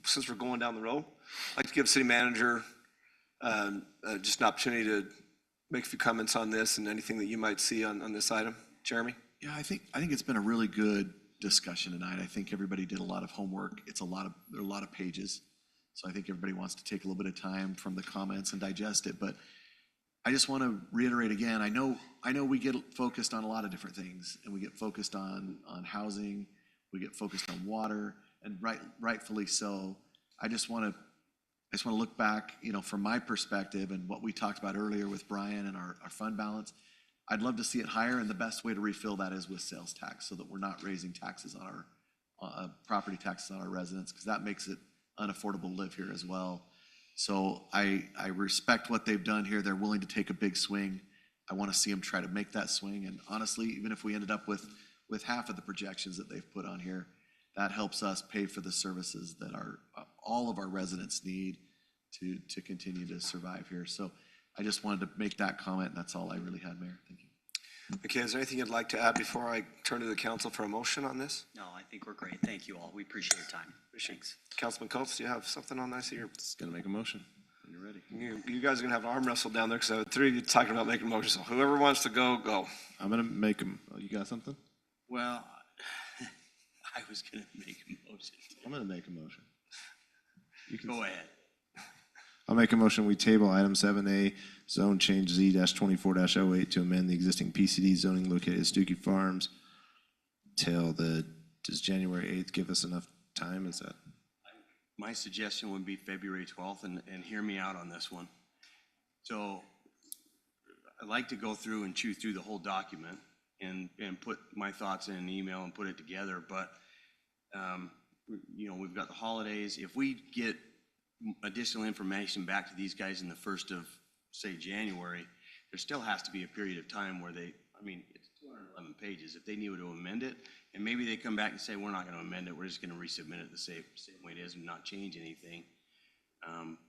since we're going down the road, I'd like to give city manager just an opportunity to make a few comments on this and anything that you might see on this item. Jeremy? Yeah, I think it's been a really good discussion tonight. I think everybody did a lot of homework. There are a lot of pages. So I think everybody wants to take a little bit of time from the comments and digest it. But I just want to reiterate again, I know we get focused on a lot of different things, and we get focused on housing, we get focused on water, and rightfully so. I just want to look back, from my perspective and what we talked about earlier with Brian and our fund balance. I'd love to see it higher, and the best way to refill that is with sales tax, so that we're not raising taxes on our property taxes on our residents, because that makes it unaffordable to live here as well. So I respect what they've done here. They're willing to take a big swing. I want to see them try to make that swing. And honestly, even if we ended up with half of the projections that they've put on here, that helps us pay for the services that all of our residents need to continue to survive here. So I just wanted to make that comment, and that's all I really had, Mayor. Thank you. Okay, is there anything you'd like to add before I turn to the council for a motion on this? No, I think we're great. Thank you all. We appreciate your time. Thanks. Councilman Coates, do you have something on this? You're Just gonna make a motion when you're ready. You guys are gonna have arm wrestle down there, because I have three of you talking about making motions. So whoever wants to go, go. I'm gonna make them. Oh, you got something? Well, I was gonna make a motion. I'm gonna make a motion. You can Go ahead. I'll make a motion, we table item 7A, zone change Z-24-08 to amend the existing PCD zoning located at Stookie Farms till does January 8th give us enough time? Is that? My suggestion would be February 12th, and hear me out on this one. So I'd like to go through and chew through the whole document and put my thoughts in an email and put it together, but we've got the holidays. If we get additional information back to these guys in the first of, say, January, there still has to be a period of time where it's 211 pages. If they need to amend it, and maybe they come back and say, we're not going to amend it, we're just going to resubmit it the same way it is and not change anything.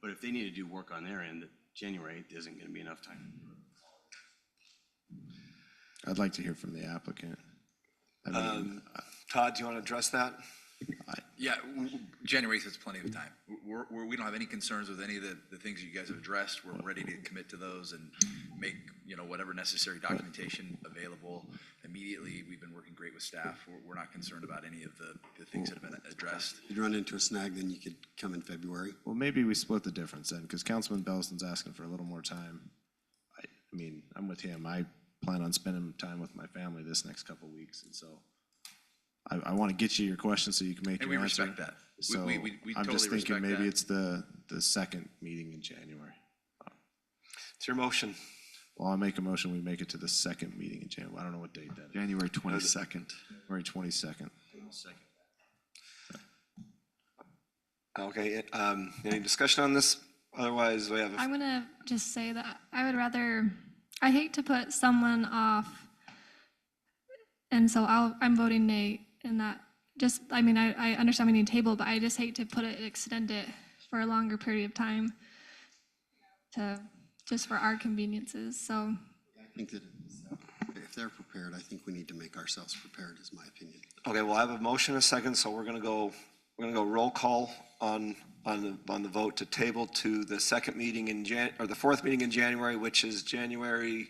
But if they need to do work on their end, January 8th isn't going to be enough time. I'd like to hear from the applicant. Todd, do you want to address that? Yeah, January 8th is plenty of time. We don't have any concerns with any of the things that you guys have addressed. We're ready to commit to those and make, whatever necessary documentation available immediately. We've been working great with staff. We're not concerned about any of the things that have been addressed. If you'd run into a snag, then you could come in February. Well, maybe we split the difference then, because Councilman Bellison's asking for a little more time. I'm with him. I plan on spending time with my family this next couple of weeks, and so I want to get you your questions so you can make And your we answer. respect that. So We I'm totally just thinking respect maybe that. it's the second meeting in January. It's your motion. Well, I'll make a motion, we make it to the second meeting in January. I don't know what date that is. January 22nd. January 22nd. Okay, any discussion on this? Otherwise, we have I'm gonna just say that I hate to put someone off, and so I'm voting nay in that. I understand we need a table, but I just hate to extend it for a longer period of time just for our conveniences, so. I think that if they're prepared, I think we need to make ourselves prepared, is my opinion. Okay, well, I have a motion, a second, so we're gonna go roll call on the vote to table to the second meeting or the fourth meeting in January, which is January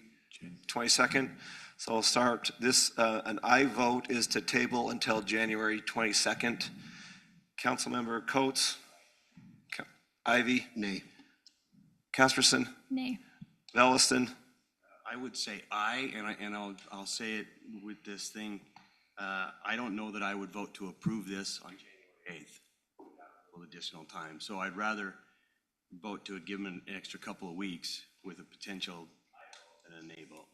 22nd. So I'll start this, an aye vote is to table until January 22nd. Councilmember Coates? Ivy? Nay. Casperson? Nay. Belliston? I would say aye, and I'll say it with this thing. I don't know that I would vote to approve this on January 8th with additional time. So I'd rather vote to give them an extra couple of weeks with a potential than a nay vote.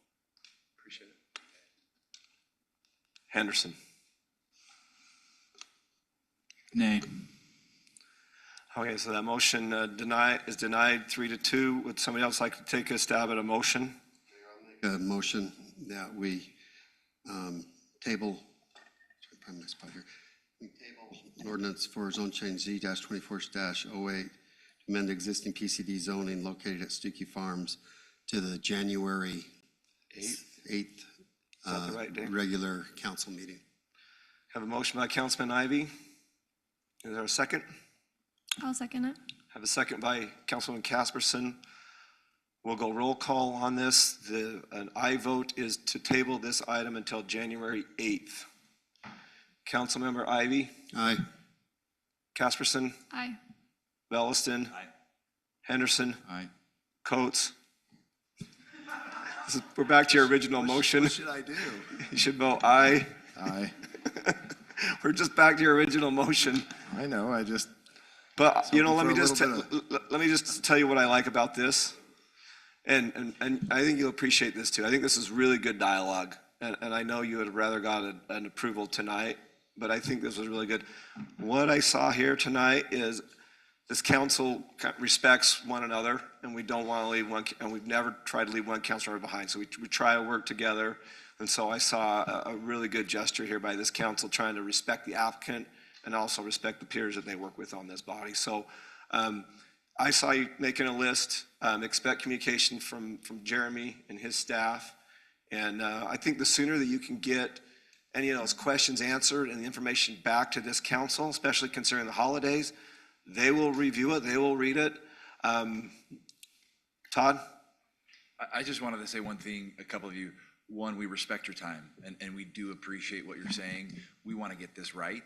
Appreciate it. Henderson? Nay. Okay, so that motion is denied 3-2. Would somebody else like to take a stab at a motion? A motion that we table, find my spot here. We table an ordinance for zone change Z-24-08, amend existing PCD zoning located at Stuckey Farms to the January 8th that the right day? regular council meeting. Have a motion by Councilman Ivy. Is there a second? I'll second it. Have a second by Councilman Casperson. We'll go roll call on this. An aye vote is to table this item until January 8th. Councilmember Ivy? Aye. Casperson? Aye. Belliston? Aye. Henderson? Aye. Coates? We're back to your original motion. What should I do? You should vote aye. Aye. We're just back to your original motion. I know, I just, But, you know, let me Something just, for a let me just tell you what I like about this. And I think you'll appreciate this too. I think this is really good dialogue. And I know you would have rather got an approval tonight, but I think this was really good. What I saw here tonight is this council respects one another, and we don't want to leave one, and we've never tried to leave one council behind. So we try to work together. And so I saw a really good gesture here by this council trying to respect the applicant and also respect the peers that they work with on this body. So I saw you making a list. Expect communication from Jeremy and his staff. And I think the sooner that you can get any of those questions answered and the information back to this council, especially considering the holidays, they will review it, they will read it. Todd? I just wanted to say one thing, a couple of you. One, we respect your time, and we do appreciate what you're saying. We want to get this right.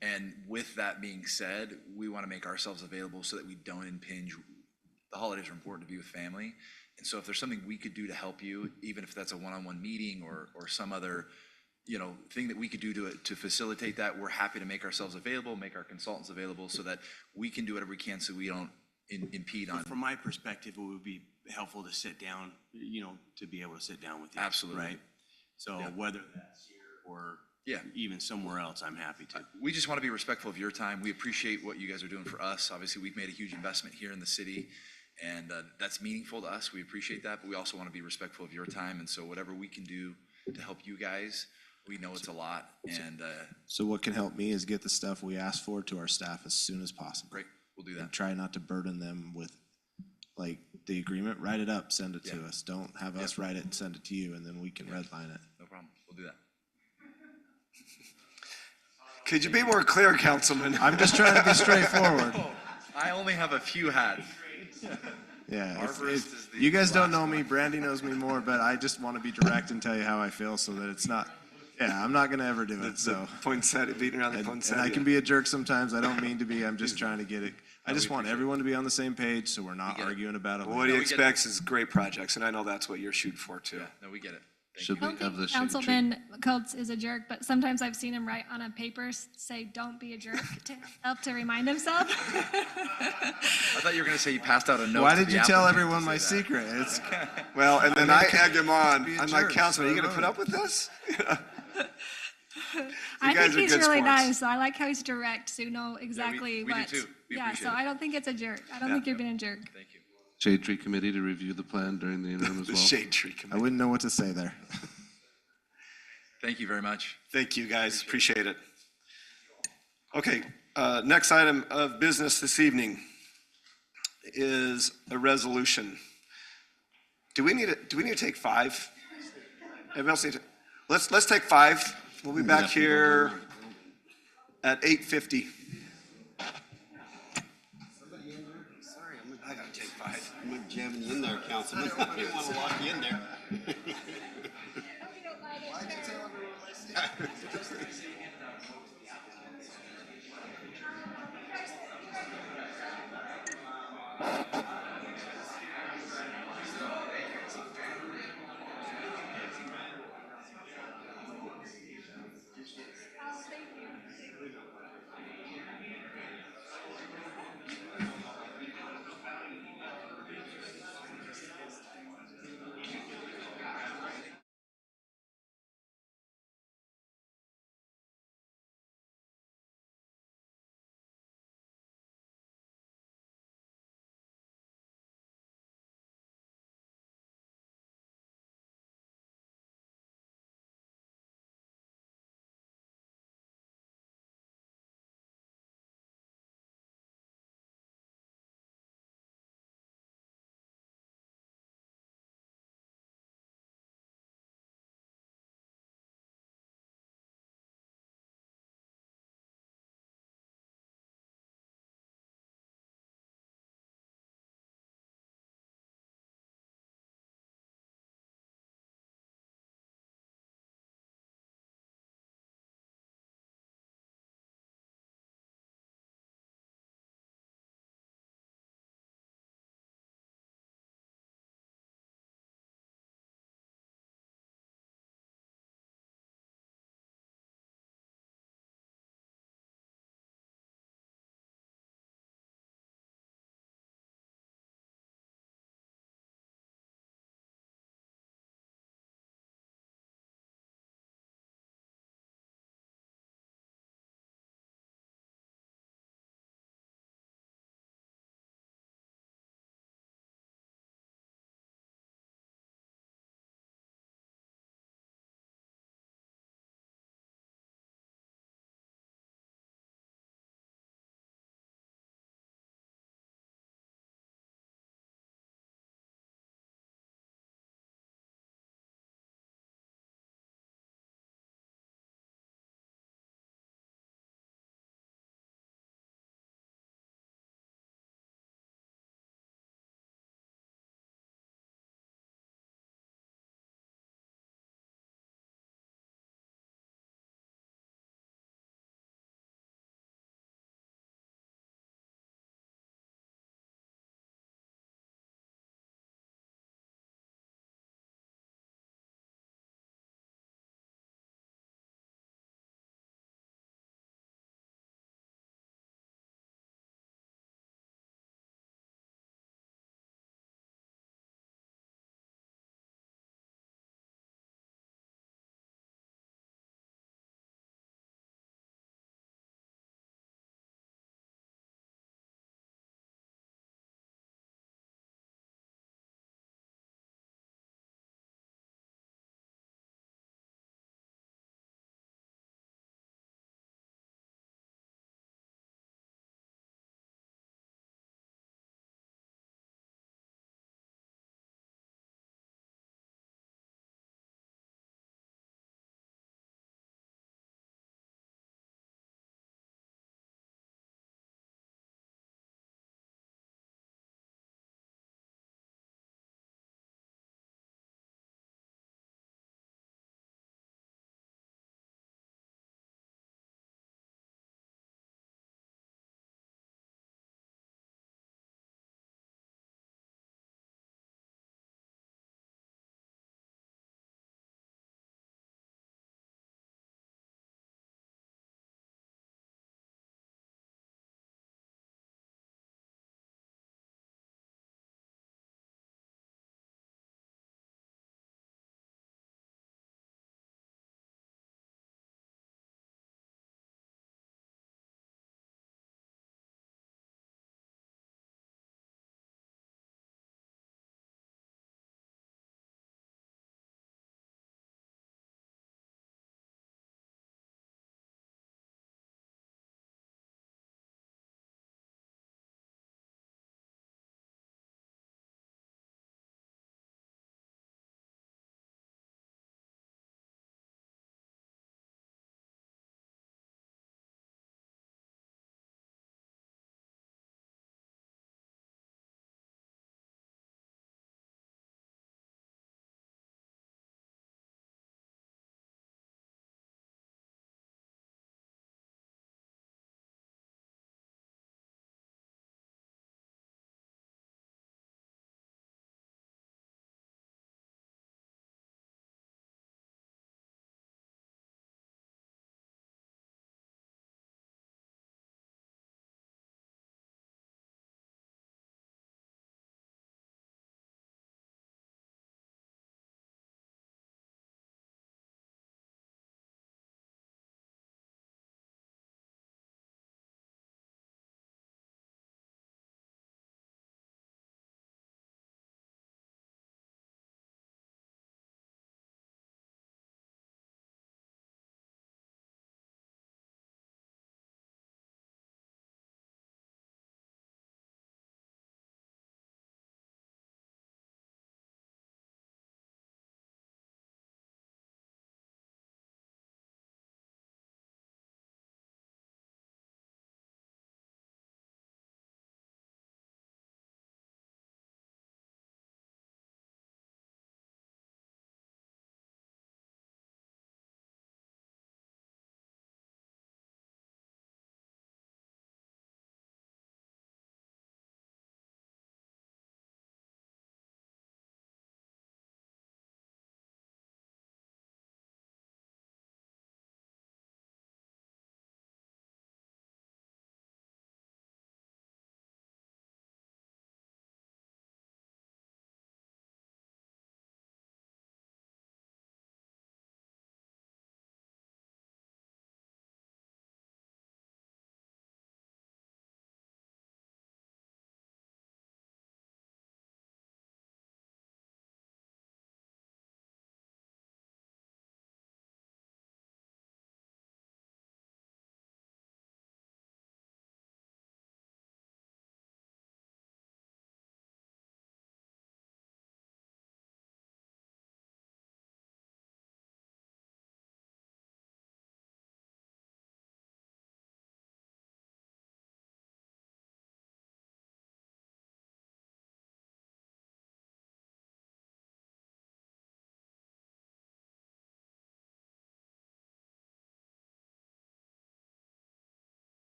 And with that being said, we want to make ourselves available so that we don't impinge. The holidays are important to be with family. And so if there's something we could do to help you, even if that's a one-on-one meeting or some other, you know, thing that we could do to facilitate that, we're happy to make ourselves available, make our consultants available so that we can do whatever we can so we don't impede on. From my perspective, it would be helpful to sit down, you know, to be able to sit down with you. Absolutely. Right? So whether that's here or even somewhere else, I'm happy to. We just want to be respectful of your time. We appreciate what you guys are doing for us. Obviously, we've made a huge investment here in the city, and that's meaningful to us. We appreciate that, but we also want to be respectful of your time. And so whatever we can do to help you guys, we know it's a lot. And so what can help me is get the stuff we asked for to our staff as soon as possible. Great, we'll do that. And try not to burden them with, like, the agreement, write it up, send it to us. Don't have us write it and send it to you, and then we can redline it. No problem, we'll do that. Could you be more clear, Councilman? I'm just trying to be straightforward. I only have a few hats. Yeah, you guys don't know me, Brandy knows me more, but I just want to be direct and tell you how I feel so that it's not, I'm not gonna ever do it, so. Poinsettia, beating around the And poinsettia. I can be a jerk sometimes, I don't mean to be, I'm just trying to get it. I just want everyone to be on the same page, so we're not arguing about it. What he expects is great projects, and I know that's what you're shooting for too. No, we get it. Should I we don't have the think shade tree? Councilman Coates is a jerk, but sometimes I've seen him write on a paper, say, "Don't be a jerk," to help to remind himself. I thought you were going to say you passed out a note. Why to did the you tell applicant everyone to my say that. secret? It's, Well, and then I egged him on. Be a I'm like, jerk, Councilman, are you so gonna put up with this? I guys think are he's good really sports. nice. I like how he's direct, so you know exactly we do what. too. We Yeah, appreciate so it. I don't think it's a jerk. I don't think you're being a jerk. Thank you. Shade Tree Committee to review the plan during the interim as The well? shade tree I committee. wouldn't know what to say there. Thank you very much. Thank you, guys. Appreciate it. Okay, next item of business this evening is a resolution. Do we need to take 5? Everyone else need to, let's take 5. We'll be back here at 8:50. Sorry, I gotta take 5. I'm gonna jam you in there, Councilman. I didn't want to lock you in there. Why'd you tell everyone my secret?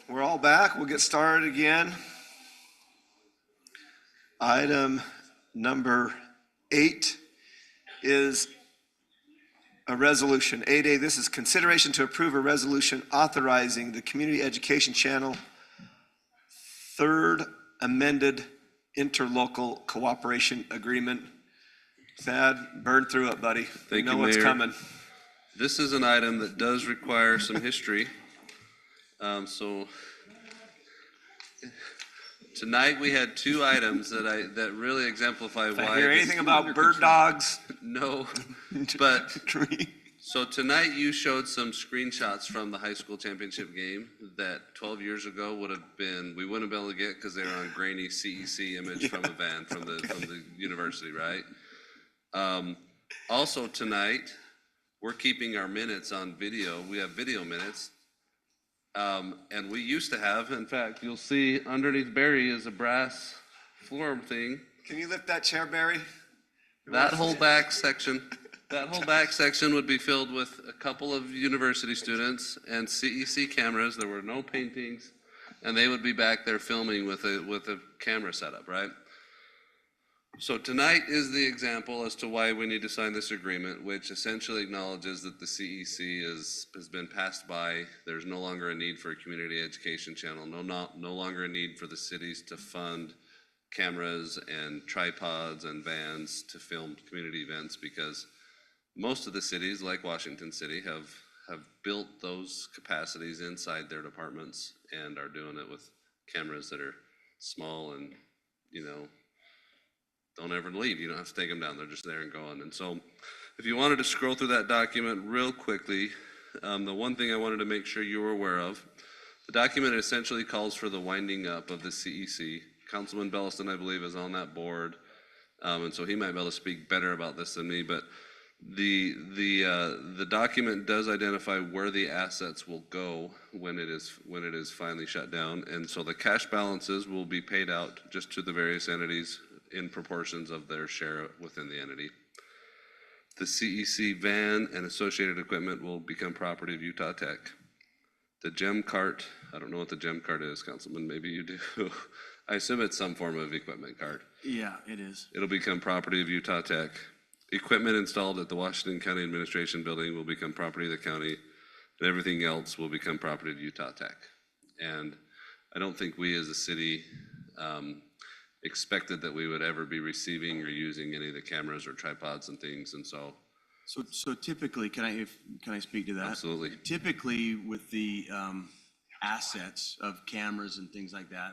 we're all back. We'll get started again. Item number 8 is a resolution. 8A, this is consideration to approve a resolution authorizing the Community Education Channel third amended interlocal cooperation agreement. Thad, burn through it, buddy. We Thank know you, what's Mayor. coming. This is an item that does require some history. So tonight we had 2 items that really exemplify If why. I hear this- anything about bird dogs, No, but, so tonight you showed some screenshots from the high school championship game that 12 years ago we wouldn't have been able to get because they were on grainy CEC image from a van from the university, right? Also tonight, we're keeping our minutes on video. We have video minutes. And we used to have, in fact, you'll see underneath Barry is a brass floor thing. can you lift that chair, Barry? That whole back section would be filled with a couple of university students and CEC cameras. There were no paintings, and they would be back there filming with a camera setup, right? So tonight is the example as to why we need to sign this agreement, which essentially acknowledges that the CEC has been passed by. There's no longer a need for a community education channel, no longer a need for the cities to fund cameras and tripods and vans to film community events, because most of the cities, like Washington City, have built those capacities inside their departments and are doing it with cameras that are small and, don't ever leave. You don't have to take them down. They're just there and going. And so if you wanted to scroll through that document real quickly, the one thing I wanted to make sure you were aware of, the document essentially calls for the winding up of the CEC. Councilman Belliston, I believe, is on that board. And so he might be able to speak better about this than me, but the document does identify where the assets will go when it is finally shut down. And so the cash balances will be paid out just to the various entities in proportions of their share within the entity. The CEC van and associated equipment will become property of Utah Tech. The gem cart, I don't know what the gem cart is, Councilman, maybe you do. I assume it's some form of equipment cart. Yeah, it is. It'll become property of Utah Tech. Equipment installed at the Washington County Administration Building will become property of the county, and everything else will become property of Utah Tech. And I don't think we as a city expected that we would ever be receiving or using any of the cameras or tripods and things, and so. So typically, can I speak to that? Absolutely. Typically, with the assets of cameras and things like that,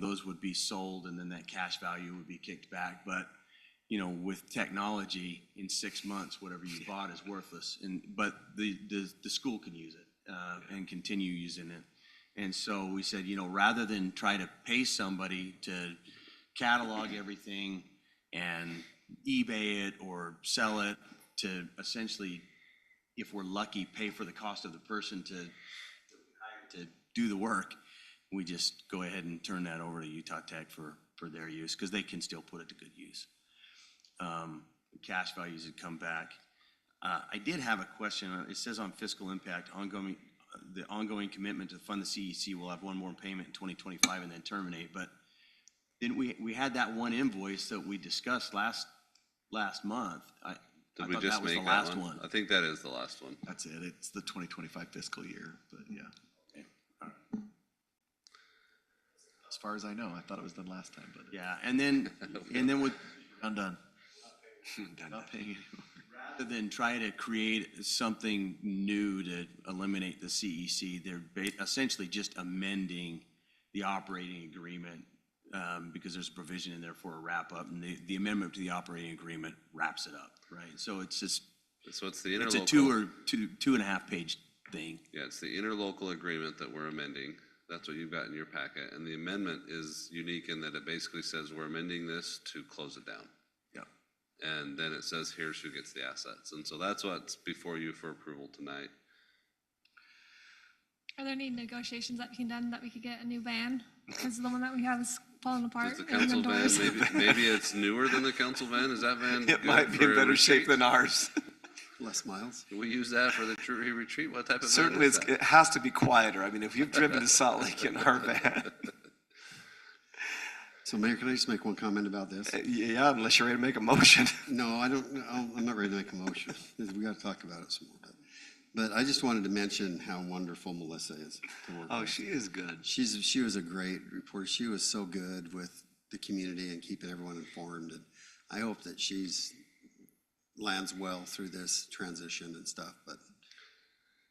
those would be sold and then that cash value would be kicked back. But, with technology, in 6 months, whatever you bought is worthless. But the school can use it and continue using it. And so we said, rather than try to pay somebody to catalog everything and eBay it or sell it, to essentially, if we're lucky, pay for the cost of the person to do the work, we just go ahead and turn that over to Utah Tech for their use, because they can still put it to good use. The cash values would come back. I did have a question. It says on fiscal impact, the ongoing commitment to fund the CEC will have one more payment in 2025 and then terminate. But then we had that one invoice that we discussed last month. I Did we thought just that was make the that last one? one. I think that is the last one. That's it. It's the 2025 fiscal year, but yeah. As far as I know, I thought it was done last time, but. Yeah, and then with Undone. Not paying anymore. rather than try to create something new to eliminate the CEC, they're essentially just amending the operating agreement, because there's a provision in there for a wrap up, and the amendment to the operating agreement wraps it up, right? So it's just, So it's the interlocal. it's a two and a half page thing. Yeah, it's the interlocal agreement that we're amending. That's what you've got in your packet. And the amendment is unique in that it basically says we're amending this to close it down. Yep. And then it says here's who gets the assets. And so that's what's before you for approval tonight. Are there any negotiations that can be done that we could get a new van? Because the one that we have is falling apart. Is the council van, Inventories. maybe it's newer than the council van? Is that van? It good might be for in better a shape retreat? than ours. Les Miles. Can we use that for the tree retreat? What type of event Certainly, is that? it has to be quieter. I mean, if you've driven to Salt Lake in our van, So Mayor, can I just make one comment about this? yeah, unless you're ready to make a motion. No, I don't, I'm not ready to make a motion. We got to talk about it some more. But I just wanted to mention how wonderful Melissa is to work Oh, with. she is good. She was a great reporter. She was so good with the community and keeping everyone informed. And I hope that she's lands well through this transition and stuff, but.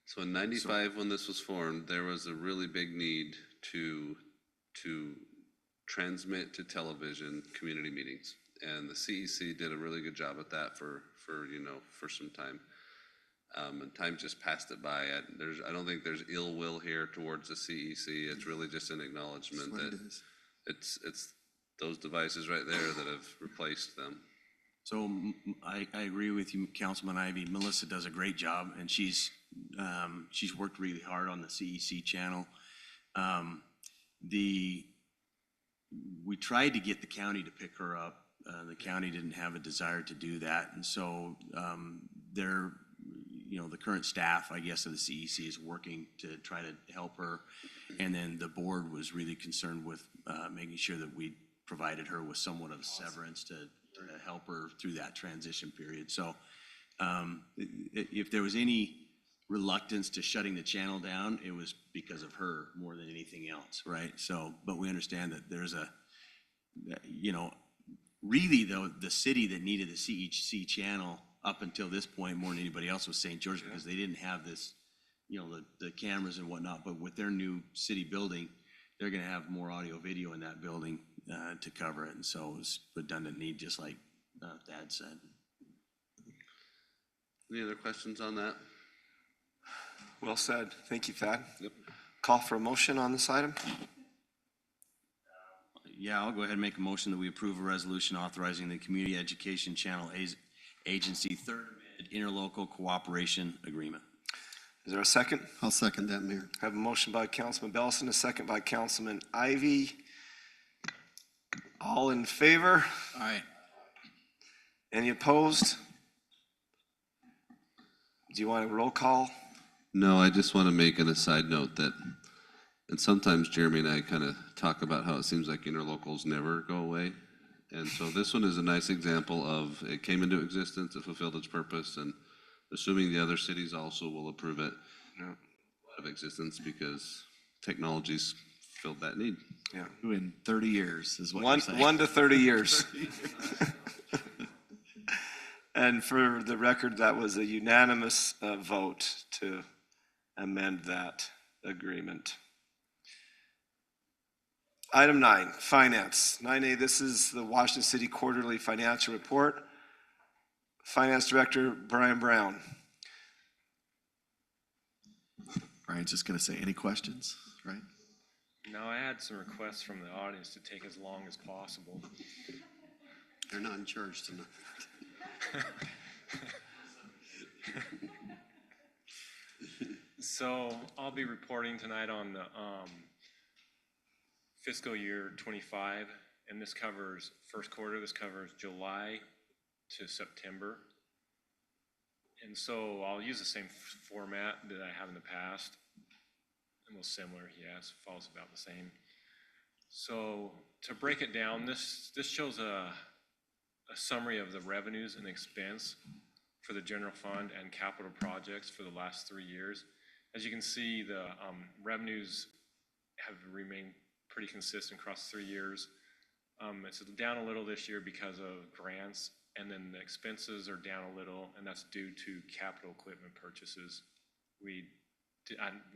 So in '95, when this was formed, there was a really big need to transmit to television community meetings. And the CEC did a really good job at that for some time. And time just passed it by. I don't think there's ill will here towards the CEC. It's really just an acknowledgement that it's those devices right there that have replaced them. So I agree with you, Councilman Ivy. Melissa does a great job, and she's worked really hard on the CEC channel. We tried to get the county to pick her up. The county didn't have a desire to do that, and so the current staff, I guess, of the CEC is working to try to help her. And then the board was really concerned with making sure that we provided her with somewhat of a severance to help her through that transition period. So if there was any reluctance to shutting the channel down, it was because of her more than anything else, right? So, but we understand that there's really though, the city that needed the CEC channel up until this point more than anybody else was St. George, because they didn't have this, the cameras and whatnot. But with their new city building, they're going to have more audio video in that building to cover it. And so it was redundant need, just like Thad said. Any other questions on that? Well said. Thank you, Thad. Yep. Call for a motion on this item. Yeah, I'll go ahead and make a motion that we approve a resolution authorizing the Community Education Channel Agency Third Interlocal Cooperation Agreement. Is there a second? I'll second that, Mayor. I have a motion by Councilman Bellison, a second by Councilman Ivy. All in favor? Aye. Any opposed? Do you want a roll call? No, I just want to make an aside note that, and sometimes Jeremy and I kind of talk about how it seems like interlocals never go away. And so this one is a nice example of it came into existence, it fulfilled its purpose, and assuming the other cities also will approve it of existence because technology's filled that need. Yeah. In 30 years is what you're saying. 1 to 30 years. And for the record, that was a unanimous vote to amend that agreement. Item 9, Finance. 9A, this is the Washington City Quarterly Financial Report. Finance Director Brian Brown. Brian's just going to say, any questions, right? No, I had some requests from the audience to take as long as possible. They're not in charge tonight. So I'll be reporting tonight on the fiscal year 25, and this covers first quarter. This covers July to September. And so I'll use the same format that I have in the past. Almost similar, yes, follows about the same. So to break it down, this shows a summary of the revenues and expense for the general fund and capital projects for the last 3 years. As you can see, the revenues have remained pretty consistent across 3 years. It's down a little this year because of grants, and then the expenses are down a little, and that's due to capital equipment purchases. We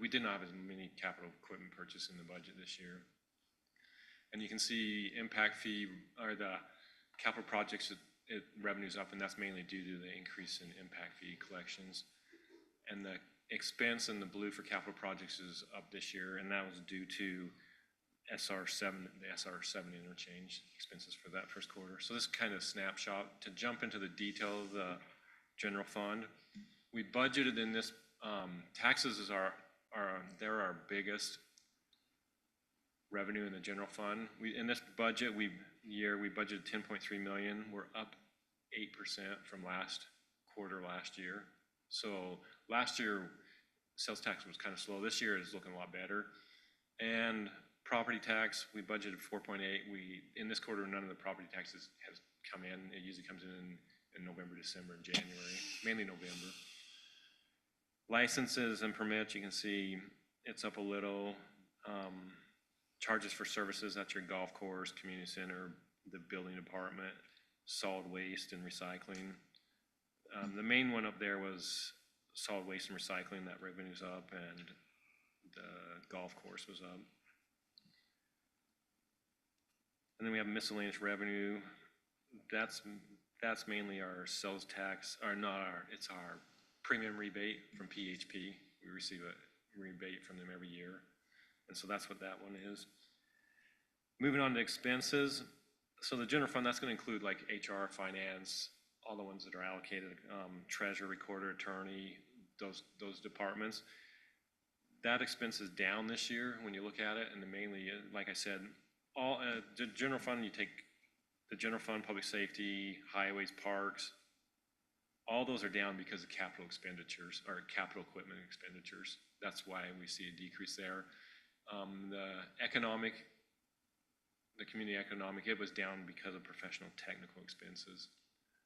did not have as many capital equipment purchases in the budget this year. And you can see impact fee, or the capital projects revenues up, and that's mainly due to the increase in impact fee collections. And the expense in the blue for capital projects is up this year, and that was due to SR7, the SR7 interchange expenses for that first quarter. So this kind of snapshot to jump into the detail of the general fund. We budgeted in this, taxes they're our biggest revenue in the general fund. In this budget, we budgeted 10.3 million. We're up 8% from last quarter last year. So last year, sales tax was kind of slow. This year is looking a lot better. And property tax, we budgeted 4.8. In this quarter, none of the property taxes has come in. It usually comes in November, December, and January, mainly November. Licenses and permits, you can see it's up a little. Charges for services, that's your golf course, community center, the building department, solid waste and recycling. The main one up there was solid waste and recycling, that revenue's up, and the golf course was up. And then we have miscellaneous revenue. That's mainly our sales tax, or not our, it's our premium rebate from PHP. We receive a rebate from them every year. And so that's what that one is. Moving on to expenses. So the general fund, that's going to include like HR, finance, all the ones that are allocated, treasurer, recorder, attorney, those departments. That expense is down this year when you look at it, and mainly, like I said, all the general fund, you take the general fund, public safety, highways, parks, all those are down because of capital expenditures or capital equipment expenditures. That's why we see a decrease there. The community economic, it was down because of professional technical expenses.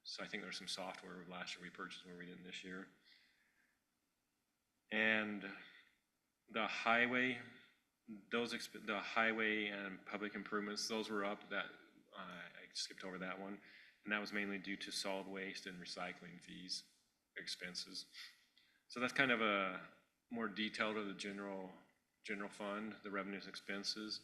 So I think there's some software last year we purchased where we didn't this year. And the highway, the highway and public improvements, those were up. That I skipped over that one, and that was mainly due to solid waste and recycling fees expenses. So that's kind of a more detailed of the general fund, the revenues and expenses.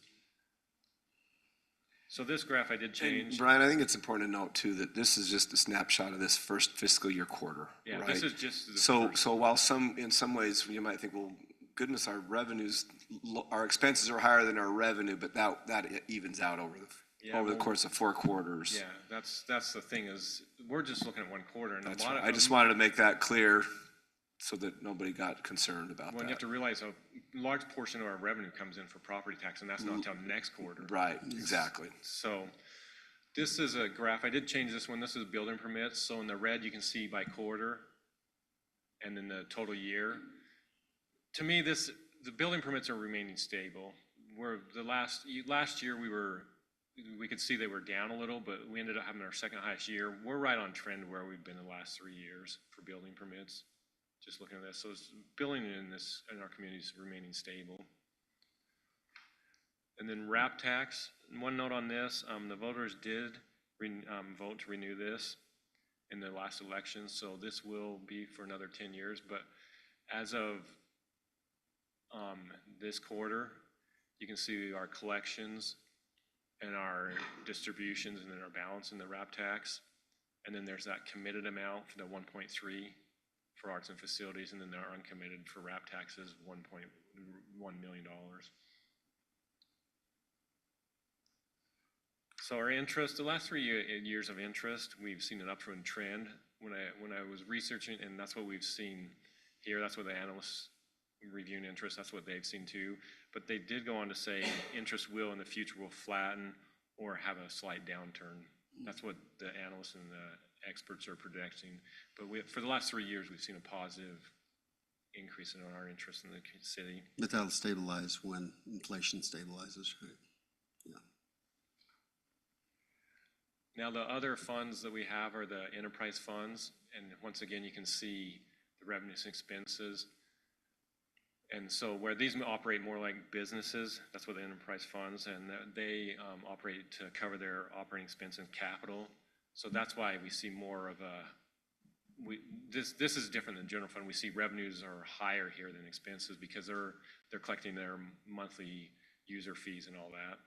So this graph I did change. And Brian, I think it's important to note too that this is just a snapshot of this first fiscal year quarter. Yeah, right? this is just the so while in some ways you might think, well, goodness, our revenues, our expenses are higher than our revenue, but that evens out over the course of 4 quarters. Yeah, that's the thing is we're just looking at one quarter, and That's a lot right. of I just wanted to make that clear so that nobody got concerned about Well, that. you have to realize a large portion of our revenue comes in for property tax, and that's not until next quarter. Right, exactly. So this is a graph. I did change this one. This is building permits. So in the red, you can see by quarter and then the total year. To me, the building permits are remaining stable. Where the last year we could see they were down a little, but we ended up having our second highest year. We're right on trend where we've been the last 3 years for building permits. Just looking at this, so it's building in our communities remaining stable. And then RAP tax. One note on this: the voters did vote to renew this in the last election, so this will be for another 10 years. But as of this quarter, you can see our collections and our distributions, and then our balance in the RAP tax. And then there's that committed amount for the 1.3 for arts and facilities, and then there are uncommitted for RAP taxes, $1.1 million. So our interest, the last 3 years of interest, we've seen an upward trend. When I was researching, and that's what we've seen here, that's what the analysts reviewing interest, that's what they've seen too. But they did go on to say interest will in the future will flatten or have a slight downturn. That's what the analysts and the experts are projecting. But for the last 3 years, we've seen a positive increase in our interest in the city. But that'll stabilize when inflation stabilizes, right? Yeah. Now, the other funds that we have are the enterprise funds. And once again, you can see the revenues and expenses. And so where these operate more like businesses, that's what the enterprise funds, and they operate to cover their operating expense and capital. So that's why we see more of this is different than general fund. We see revenues are higher here than expenses because they're collecting their monthly user fees and all that.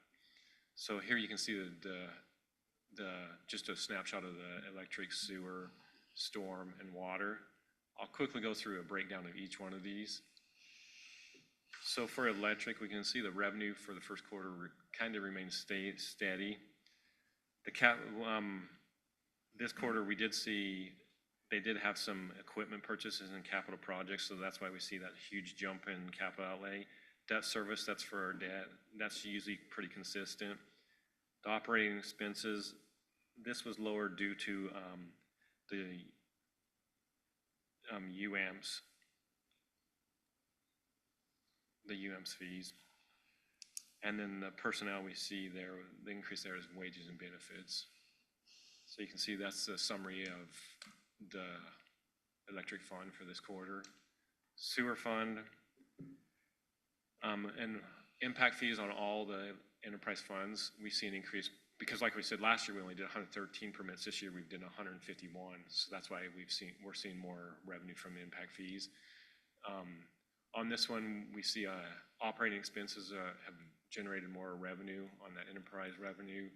So here you can see just a snapshot of the electric, sewer, storm, and water. I'll quickly go through a breakdown of each one of these. So for electric, we can see the revenue for the first quarter kind of remains steady. This quarter, we did see they did have some equipment purchases and capital projects, so that's why we see that huge jump in capital outlay. Debt service, that's for our debt. That's usually pretty consistent. The operating expenses, this was lower due to UAMPS, the UAMPS fees. And then the personnel we see there, the increase there is wages and benefits. So you can see that's the summary of the electric fund for this quarter. Sewer fund, and impact fees on all the enterprise funds, we see an increase because like we said, last year we only did 113 permits. This year we've done 151. So that's why we're seeing more revenue from the impact fees. On this one, we see operating expenses have generated more revenue on that enterprise revenue.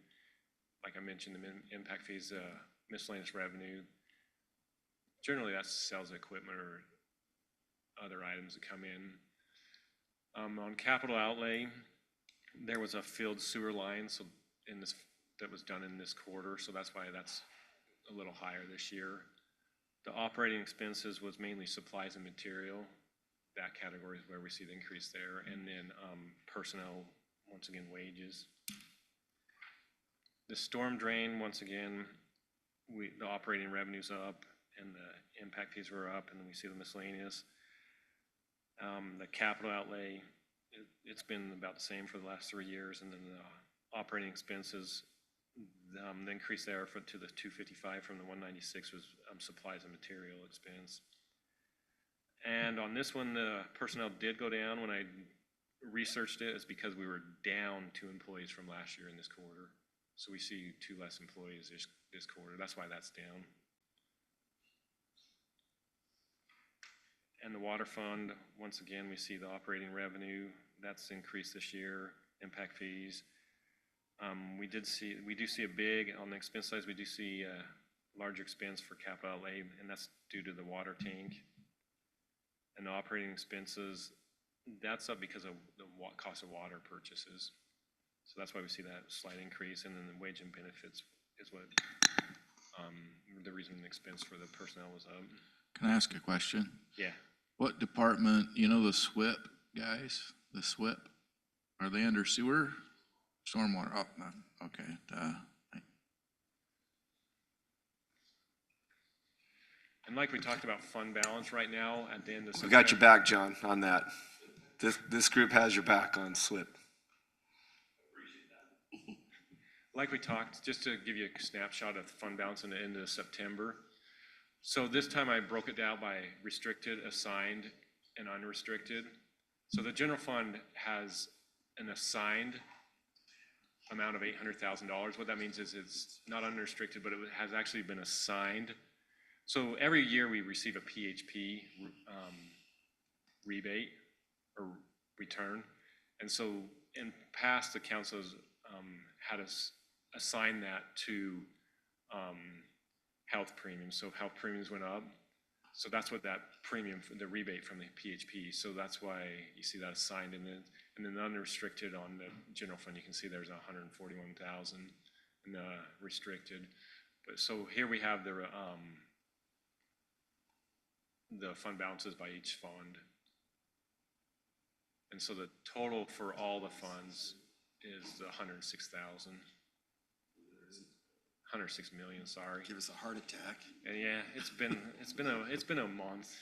Like I mentioned, the impact fees, miscellaneous revenue. Generally, that's sales of equipment or other items that come in. On capital outlay, there was a field sewer line that was done in this quarter, so that's why that's a little higher this year. The operating expenses was mainly supplies and material. That category is where we see the increase there. And then personnel, once again, wages. The storm drain, once again, the operating revenue's up and the impact fees were up, and then we see the miscellaneous. The capital outlay, it's been about the same for the last 3 years, and then the operating expenses, the increase there to the 255 from the 196 was supplies and material expense. And on this one, the personnel did go down. When I researched it, it's because we were down 2 employees from last year in this quarter. So we see 2 less employees this quarter. That's why that's down. And the water fund, once again, we see the operating revenue. That's increased this year, impact fees. We do see a big, on the expense side, we do see a larger expense for capital outlay, and that's due to the water tank. And the operating expenses, that's up because of the cost of water purchases. So that's why we see that slight increase. And then the wage and benefits is what the reason the expense for the personnel was up. Can I ask a question? Yeah. What department, the SWIP guys, the SWIP, are they under sewer? Stormwater, oh, no, okay. And like we talked about fund balance right now at the end of We got your back, John, on that. This group has your back on SWIP. Like we talked, just to give you a snapshot of the fund balance in the end of September. So this time I broke it down by restricted, assigned, and unrestricted. So the general fund has an assigned amount of $800,000. What that means is it's not unrestricted, but it has actually been assigned. So every year we receive a PHP rebate or return. And so in past, the council has had us assign that to health premiums. So health premiums went up. So that's what that premium, the rebate from the PHP. So that's why you see that assigned in it. And then the unrestricted on the general fund, you can see there's 141,000 in the restricted. But so here we have the fund balances by each fund. And so the total for all the funds is 106,000. 106 million, sorry. Give us a heart attack. And yeah, it's been a month.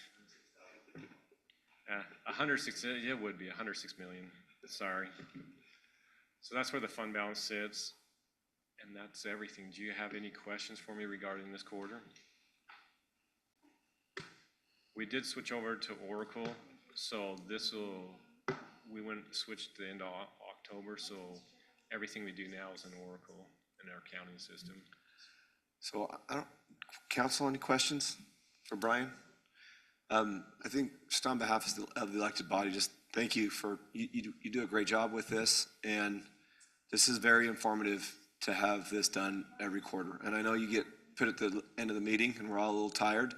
106, it would be 106 million, sorry. So that's where the fund balance sits. And that's everything. Do you have any questions for me regarding this quarter? We did switch over to Oracle. So we switched to the end of October. So everything we do now is in Oracle in our accounting system. So council, any questions for Brian? I think just on behalf of the elected body, just thank you for, you do a great job with this. And this is very informative to have this done every quarter. And I know you get put at the end of the meeting and we're all a little tired,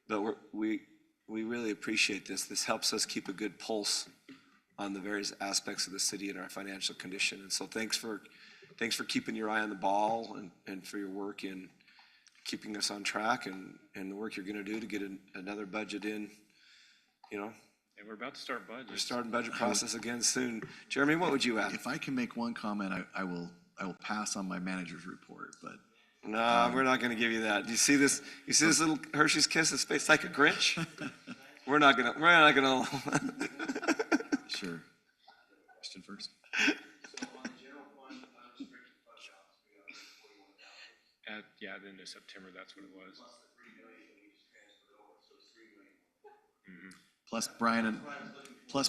but we really appreciate this. This helps us keep a good pulse on the various aspects of the city and our financial condition. And so thanks for keeping your eye on the ball and for your work in keeping us on track and the work you're gonna do to get another budget in, And we're about to start budget. We're starting budget process again soon. Jeremy, what would you add? If I can make one comment, I will pass on my manager's report, but No, we're not gonna give you that. Do you see this? You see this little Hershey's Kisses face like a Grinch? We're not gonna. Sure. Question first. Yeah, at the end of September, that's what it was. Plus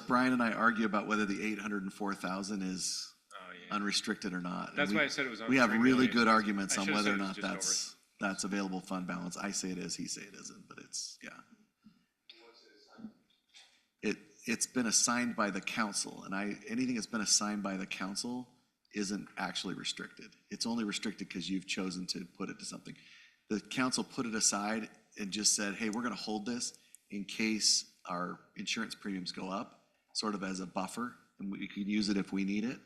Brian and I argue about whether the 804,000 is unrestricted or not. And That's why I said it was We have 3 really million. good arguments I on should've whether or said it not was just that's available fund balance. I say it is, he say it isn't, but it's been assigned by the council, and anything that's been assigned by the council isn't actually restricted. It's only restricted because you've chosen to put it to something. The council put it aside and just said, hey, we're gonna hold this in case our insurance premiums go up, sort of as a buffer, and we can use it if we need it.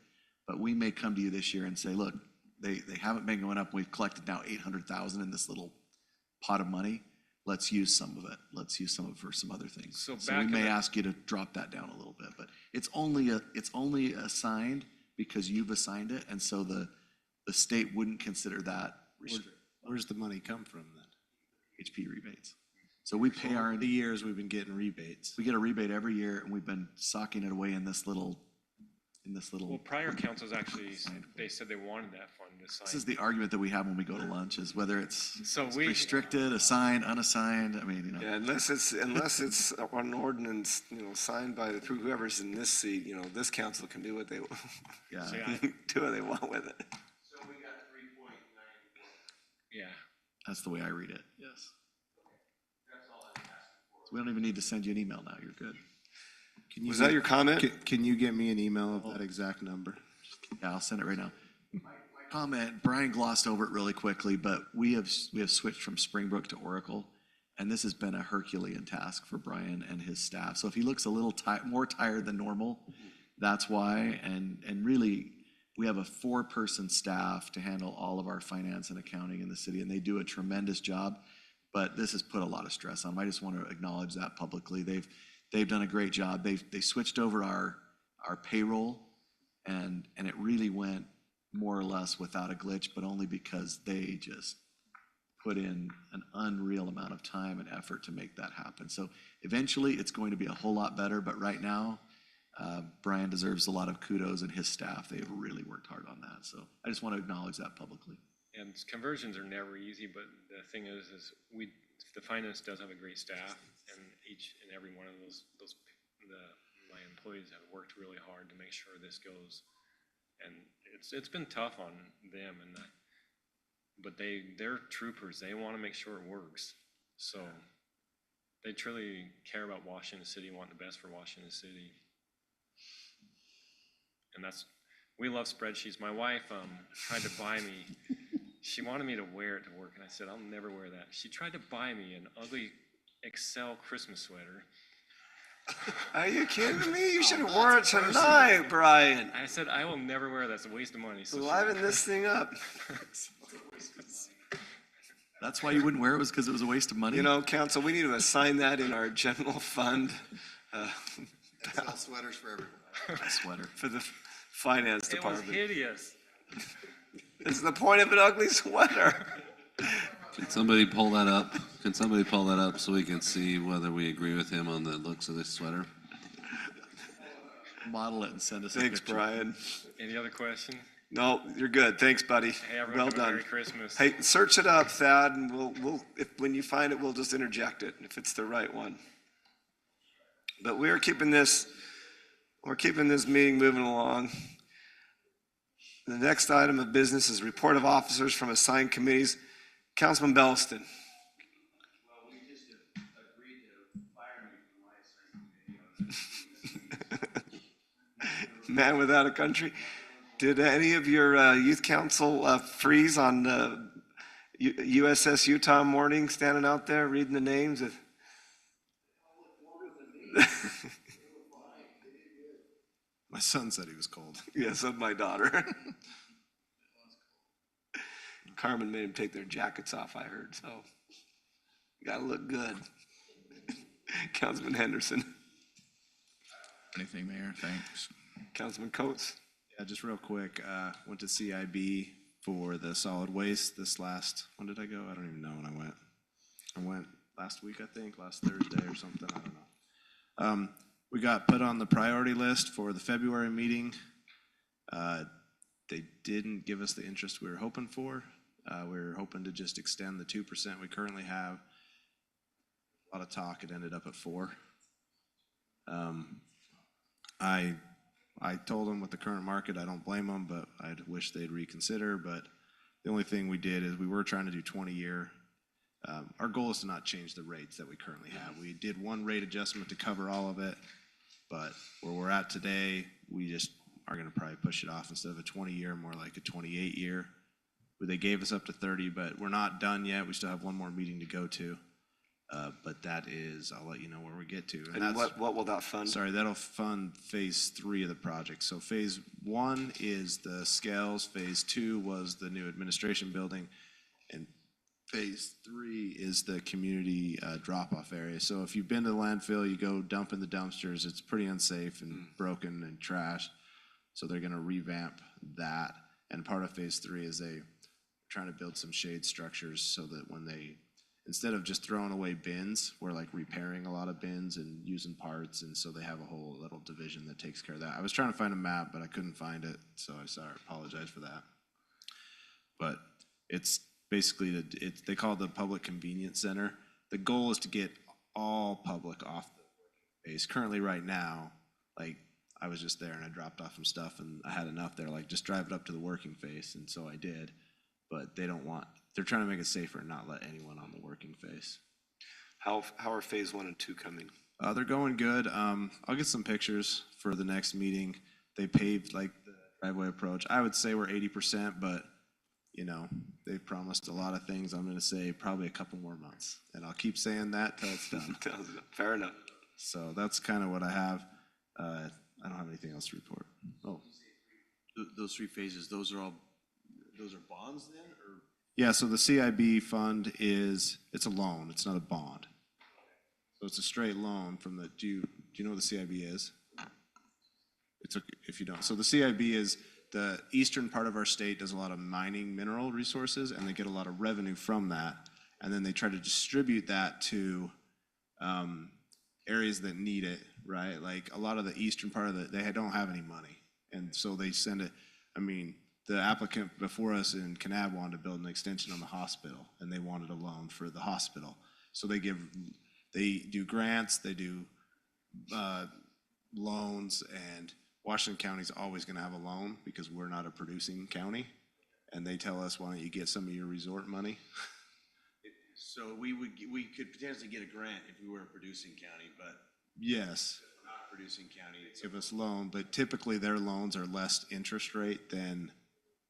But we may come to you this year and say, look, they haven't been going up. We've collected now 800,000 in this little pot of money. Let's use some of it. Let's use some of it for some other things. So So we back in may the- ask you to drop that down a little bit, but it's only assigned because you've assigned it, and so the state wouldn't consider that restricted. Where's the money come from then? HP rebates. So we pay our, The years we've been getting rebates. we get a rebate every year, and we've been socking it away in this little. Well, prior councils actually, they said they wanted that fund assigned. This is the argument that we have when we go to lunch, is whether it's So we- restricted, assigned, unassigned. I mean, Yeah, unless it's an ordinance, signed by whoever's in this seat, this council can do what they Yeah. So, do what they want with it. Yeah. That's the way I read it, yes. So we don't even need to send you an email now, you're good. Was that your comment? Can you get me an email of that exact number? Yeah, I'll send it right now. Comment, Brian glossed over it really quickly, but we have switched from Springbrook to Oracle, and this has been a Herculean task for Brian and his staff. So if he looks a little more tired than normal, that's why. And really, we have a 4-person staff to handle all of our finance and accounting in the city, and they do a tremendous job. But this has put a lot of stress on them. I just want to acknowledge that publicly. They've done a great job. They switched over our payroll, and it really went more or less without a glitch, but only because they just put in an unreal amount of time and effort to make that happen. So eventually, it's going to be a whole lot better, but right now, Brian deserves a lot of kudos, and his staff, they've really worked hard on that. So I just want to acknowledge that publicly. And conversions are never easy, but the thing is the finance does have a great staff, and each and every one of my employees have worked really hard to make sure this goes. And it's been tough on them, but they're troopers. They want to make sure it works. So they truly care about Washington City, want the best for Washington City. And we love spreadsheets. My wife tried to buy me. She wanted me to wear it to work, and I said, I'll never wear that. She tried to buy me an ugly Excel Christmas sweater. Are you kidding me? You should have worn it tonight, Brian. I said, I will never wear that. It's a waste of money. So Liven this thing up. That's why you wouldn't wear it, was because it was a waste of money? Council, we need to assign that in our general fund. Sell sweaters for everyone. A sweater. For the finance It was department. hideous. It's the point of an ugly sweater. Can somebody pull that up? Can somebody pull that up so we can see whether we agree with him on the looks of this sweater? Model it and send us a Thanks, picture. Brian. Any other question? No, you're good. Thanks, buddy. Hey, everyone, Well have a done. Merry Christmas. Hey, search it up, Thad, and when you find it, we'll just interject it if it's the right one. But we're keeping this meeting moving along. The next item of business is report of officers from assigned committees. Councilman Belliston. Well, we just agreed to fire me from my assigned committee. Man without a country. Did any of your youth council freeze on USS Utah morning, standing out there reading the names? My son said he was cold. Yeah, so did my daughter. Carmen made them take their jackets off, I heard, so you gotta look good. Councilman Henderson. Anything, Mayor? Thanks. Councilman Coates. Yeah, just real quick, went to CIB for the solid waste this last, when did I go? I don't even know when I went. I went last week, I think, last Thursday or something, I don't know. We got put on the priority list for the February meeting. They didn't give us the interest we were hoping for. We were hoping to just extend the 2% we currently have. A lot of talk, it ended up at 4. I told them with the current market, I don't blame them, but I wish they'd reconsider. But the only thing we did is we were trying to do 20-year. Our goal is to not change the rates that we currently have. We did one rate adjustment to cover all of it, but where we're at today, we just are gonna probably push it off instead of a 20-year, more like a 28-year. They gave us up to 30, but we're not done yet. We still have one more meeting to go to. But that is, I'll let you know where we get to. And what will that fund? Sorry, that'll fund phase 3 of the project. So phase 1 is the scales, phase 2 was the new administration building, and phase 3 is the community drop-off area. So if you've been to the landfill, you go dump in the dumpsters, it's pretty unsafe and broken and trashed. So they're gonna revamp that. And part of phase 3 is trying to build some shade structures so that when they, instead of just throwing away bins, we're like repairing a lot of bins and using parts, and so they have a whole little division that takes care of that. I was trying to find a map, but I couldn't find it, so I apologize for that. But it's basically, they call it the Public Convenience Center. The goal is to get all public off the base. Currently, right now, like, I was just there and I dropped off some stuff and I had enough there, like, just drive it up to the working face, and so I did. But they're trying to make it safer and not let anyone on the working face. How are phase 1 and 2 coming? They're going good. I'll get some pictures for the next meeting. They paved like the driveway approach. I would say we're 80%, but you know, they've promised a lot of things. I'm gonna say probably a couple more months, and I'll keep saying that till it's done. Fair enough. So that's kind of what I have. I don't have anything else to report. Oh. Those 3 phases, those are bonds then, or? Yeah, so the CIB fund it's a loan, it's not a bond. So it's a straight loan from the, do you know what the CIB is? If you don't. So the CIB is the eastern part of our state does a lot of mining mineral resources, and they get a lot of revenue from that. And then they try to distribute that to areas that need it, right? Like a lot of the eastern part of they don't have any money. And so they send it, the applicant before us in Kanab wanted to build an extension on the hospital, and they wanted a loan for the hospital. So they do grants, they do loans, and Washington County's always gonna have a loan because we're not a producing county. And they tell us, why don't you get some of your resort money? So we could potentially get a grant if we were a producing county, but. Yes. We're not a producing county. Give us loan, but typically their loans are less interest rate than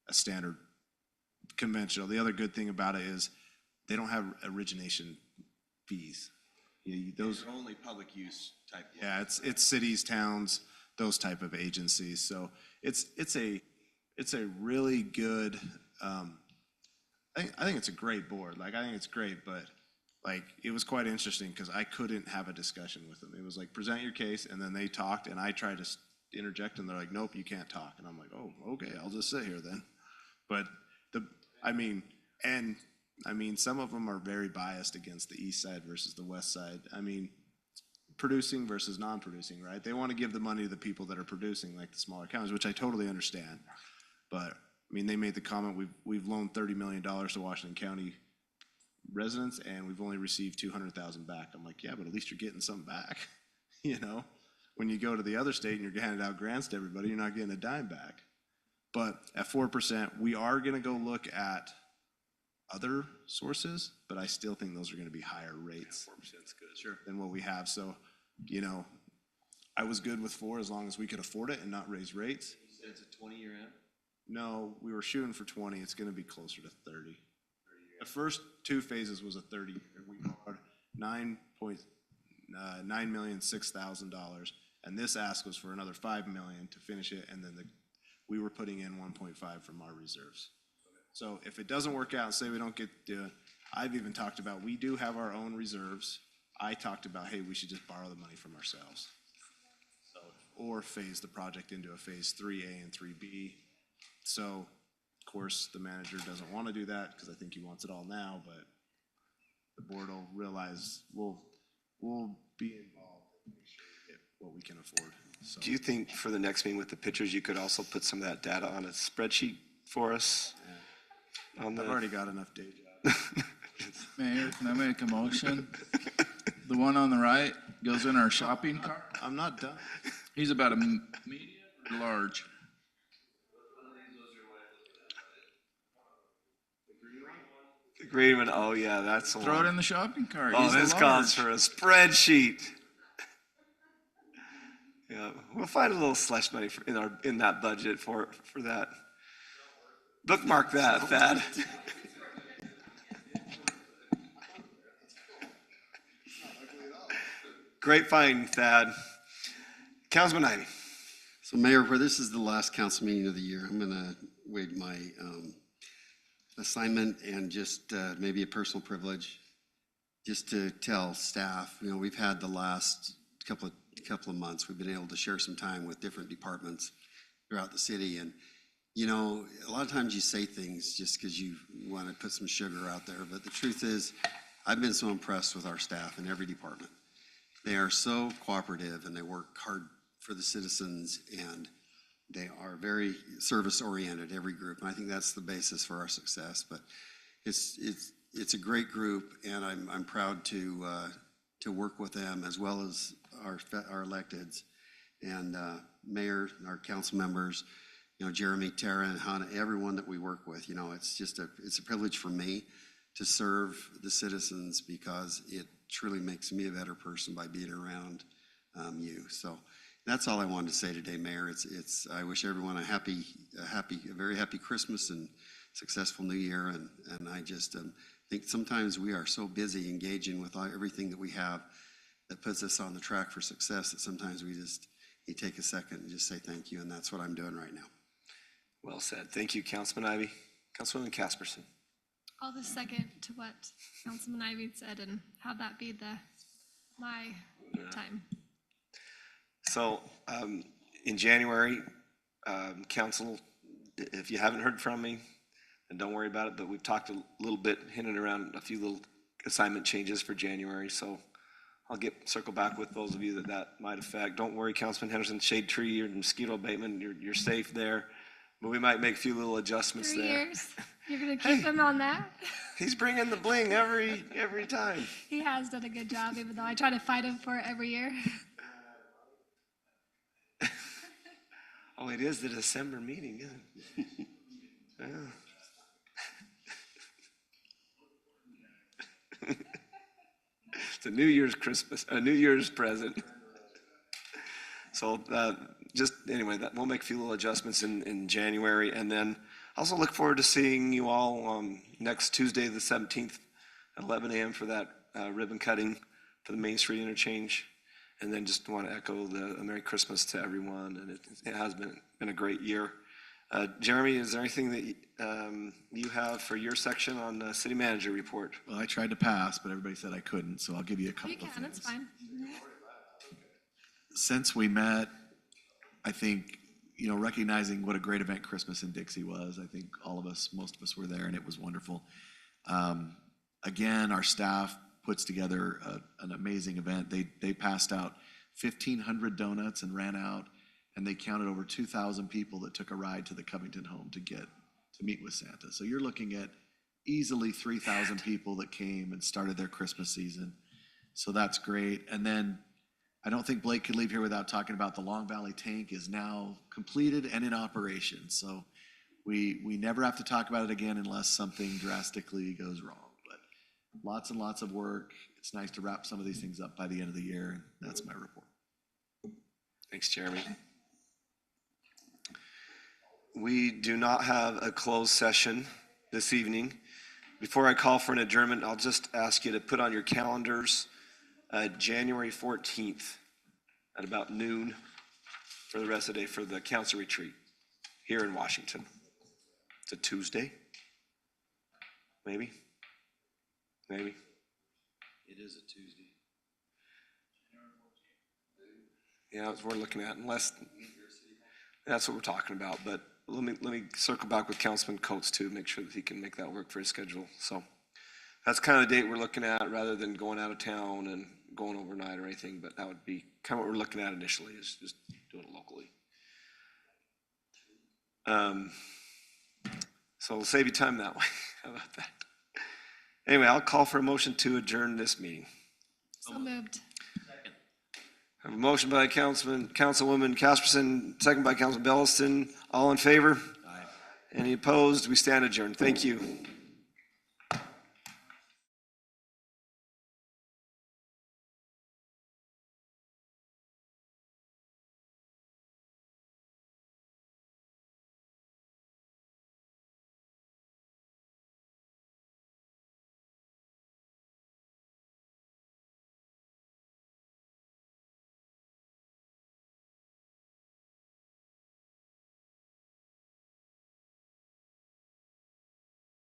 a standard conventional. The other good thing about it is they don't have origination fees. Those are only public use type. Yeah, it's cities, towns, those type of agencies. So it's a really good. I think it's a great board. Like, I think it's great, but like it was quite interesting because I couldn't have a discussion with them. It was like, present your case, and then they talked, and I tried to interject, and they're like, nope, you can't talk. And I'm like, oh, okay, I'll just sit here then. But some of them are very biased against the east side versus the west side. Producing versus non-producing, right? They want to give the money to the people that are producing, like the smaller counties, which I totally understand. But they made the comment, we've loaned $30 million to Washington County residents, and we've only received $200,000 back. I'm like, yeah, but at least you're getting some back. When you go to the other state and you're handing out grants to everybody, you're not getting a dime back. But at 4%, we are gonna go look at other sources, but I still think those are gonna be higher rates. 4% is good. Sure. Than what we have. So, I was good with 4 as long as we could afford it and not raise rates. You said it's a 20-year M? No, we were shooting for 20. It's gonna be closer to 30. The first 2 phases was a 30. We borrowed $9,006,000, and this ask was for another $5 million to finish it, and then we were putting in 1.5 from our reserves. So if it doesn't work out, say we don't get to, I've even talked about, we do have our own reserves. I talked about, hey, we should just borrow the money from ourselves. Or phase the project into a phase 3A and 3B. So Of course, the manager doesn't want to do that because I think he wants it all now, but the board will realize we'll be involved and make sure we get what we can afford. So Do you think for the next meeting with the pictures, you could also put some of that data on a spreadsheet for us? I've already got enough day job. Mayor, can I make a motion? The one on the right goes in our shopping cart. I'm not done. He's about a medium or large. The green one, oh yeah, that's the one. Throw it in the shopping cart. Oh, He's the this calls large. for a spreadsheet. Yeah, we'll find a little slush money in that budget for that. Bookmark that, Thad. Great find, Thad. Councilman Ivey. So Mayor, where this is the last council meeting of the year, I'm gonna waive my assignment and just maybe a personal privilege, just to tell staff, we've had the last couple of months, we've been able to share some time with different departments throughout the city. And, a lot of times you say things just because you want to put some sugar out there. But the truth is, I've been so impressed with our staff in every department. They are so cooperative and they work hard for the citizens, and they are very service-oriented, every group. And I think that's the basis for our success. But it's a great group, and I'm proud to work with them as well as our electeds and mayor, our council members, Jeremy, Tara, and Hannah, everyone that we work with. It's a privilege for me to serve the citizens because it truly makes me a better person by being around you. So that's all I wanted to say today, Mayor. I wish everyone a very happy Christmas and successful New Year. And I just think sometimes we are so busy engaging with everything that we have that puts us on the track for success that sometimes you take a second and just say thank you. And that's what I'm doing right now. Well said. Thank you, Councilman Ivey. Councilwoman Casperson. I'll just second to what Councilman Ivey said and have that be my time. So in January, council, if you haven't heard from me, then don't worry about it, but we've talked a little bit, hinted around a few little assignment changes for January, so I'll circle back with those of you that might affect. Don't worry, Councilman Henderson, shade tree or mosquito abatement, you're safe there, but we might make a few little adjustments 3 there. years. You're gonna keep him on that? He's bringing the bling every time. He has done a good job, even though I try to fight him for it every year. Oh, it is the December meeting, yeah. It's a New Year's present. So anyway, we'll make a few little adjustments in January, and then also look forward to seeing you all next Tuesday, the 17th, at 11 a.m. for that ribbon cutting for the Main Street interchange. And then just want to echo the Merry Christmas to everyone, and it has been a great year. Jeremy, is there anything that you have for your section on the city manager report? Well, I tried to pass, but everybody said I couldn't, so I'll give you a couple of things. You can, it's fine. Since we met, I think, recognizing what a great event Christmas in Dixie was, I think most of us were there, and it was wonderful. Again, our staff puts together an amazing event. They passed out 1,500 donuts and ran out, and they counted over 2,000 people that took a ride to the Covington home to meet with Santa. So you're looking at easily 3,000 people that came and started their Christmas season. So that's great. And then I don't think Blake could leave here without talking about the Long Valley tank is now completed and in operation. So we never have to talk about it again unless something drastically goes wrong. But lots and lots of work. It's nice to wrap some of these things up by the end of the year, and that's my report. Thanks, Jeremy. We do not have a closed session this evening. Before I call for an adjournment, I'll just ask you to put on your calendars January 14th at about noon for the rest of the day for the council retreat here in Washington. It's a Tuesday? Maybe? It is a Tuesday. Yeah, that's what we're looking at, unless that's what we're talking about. But let me circle back with Councilman Coates too, make sure that he can make that work for his schedule. So that's kind of the date we're looking at, rather than going out of town and going overnight or anything, but that would be kind of what we're looking at initially, is just doing it locally. So we'll save you time that way. How about that? Anyway, I'll call for a motion to adjourn this meeting. So moved. I have a motion by Councilwoman Casperson, second by Councilman Belliston. All in favor? Aye. Any opposed? We stand adjourned. Thank you.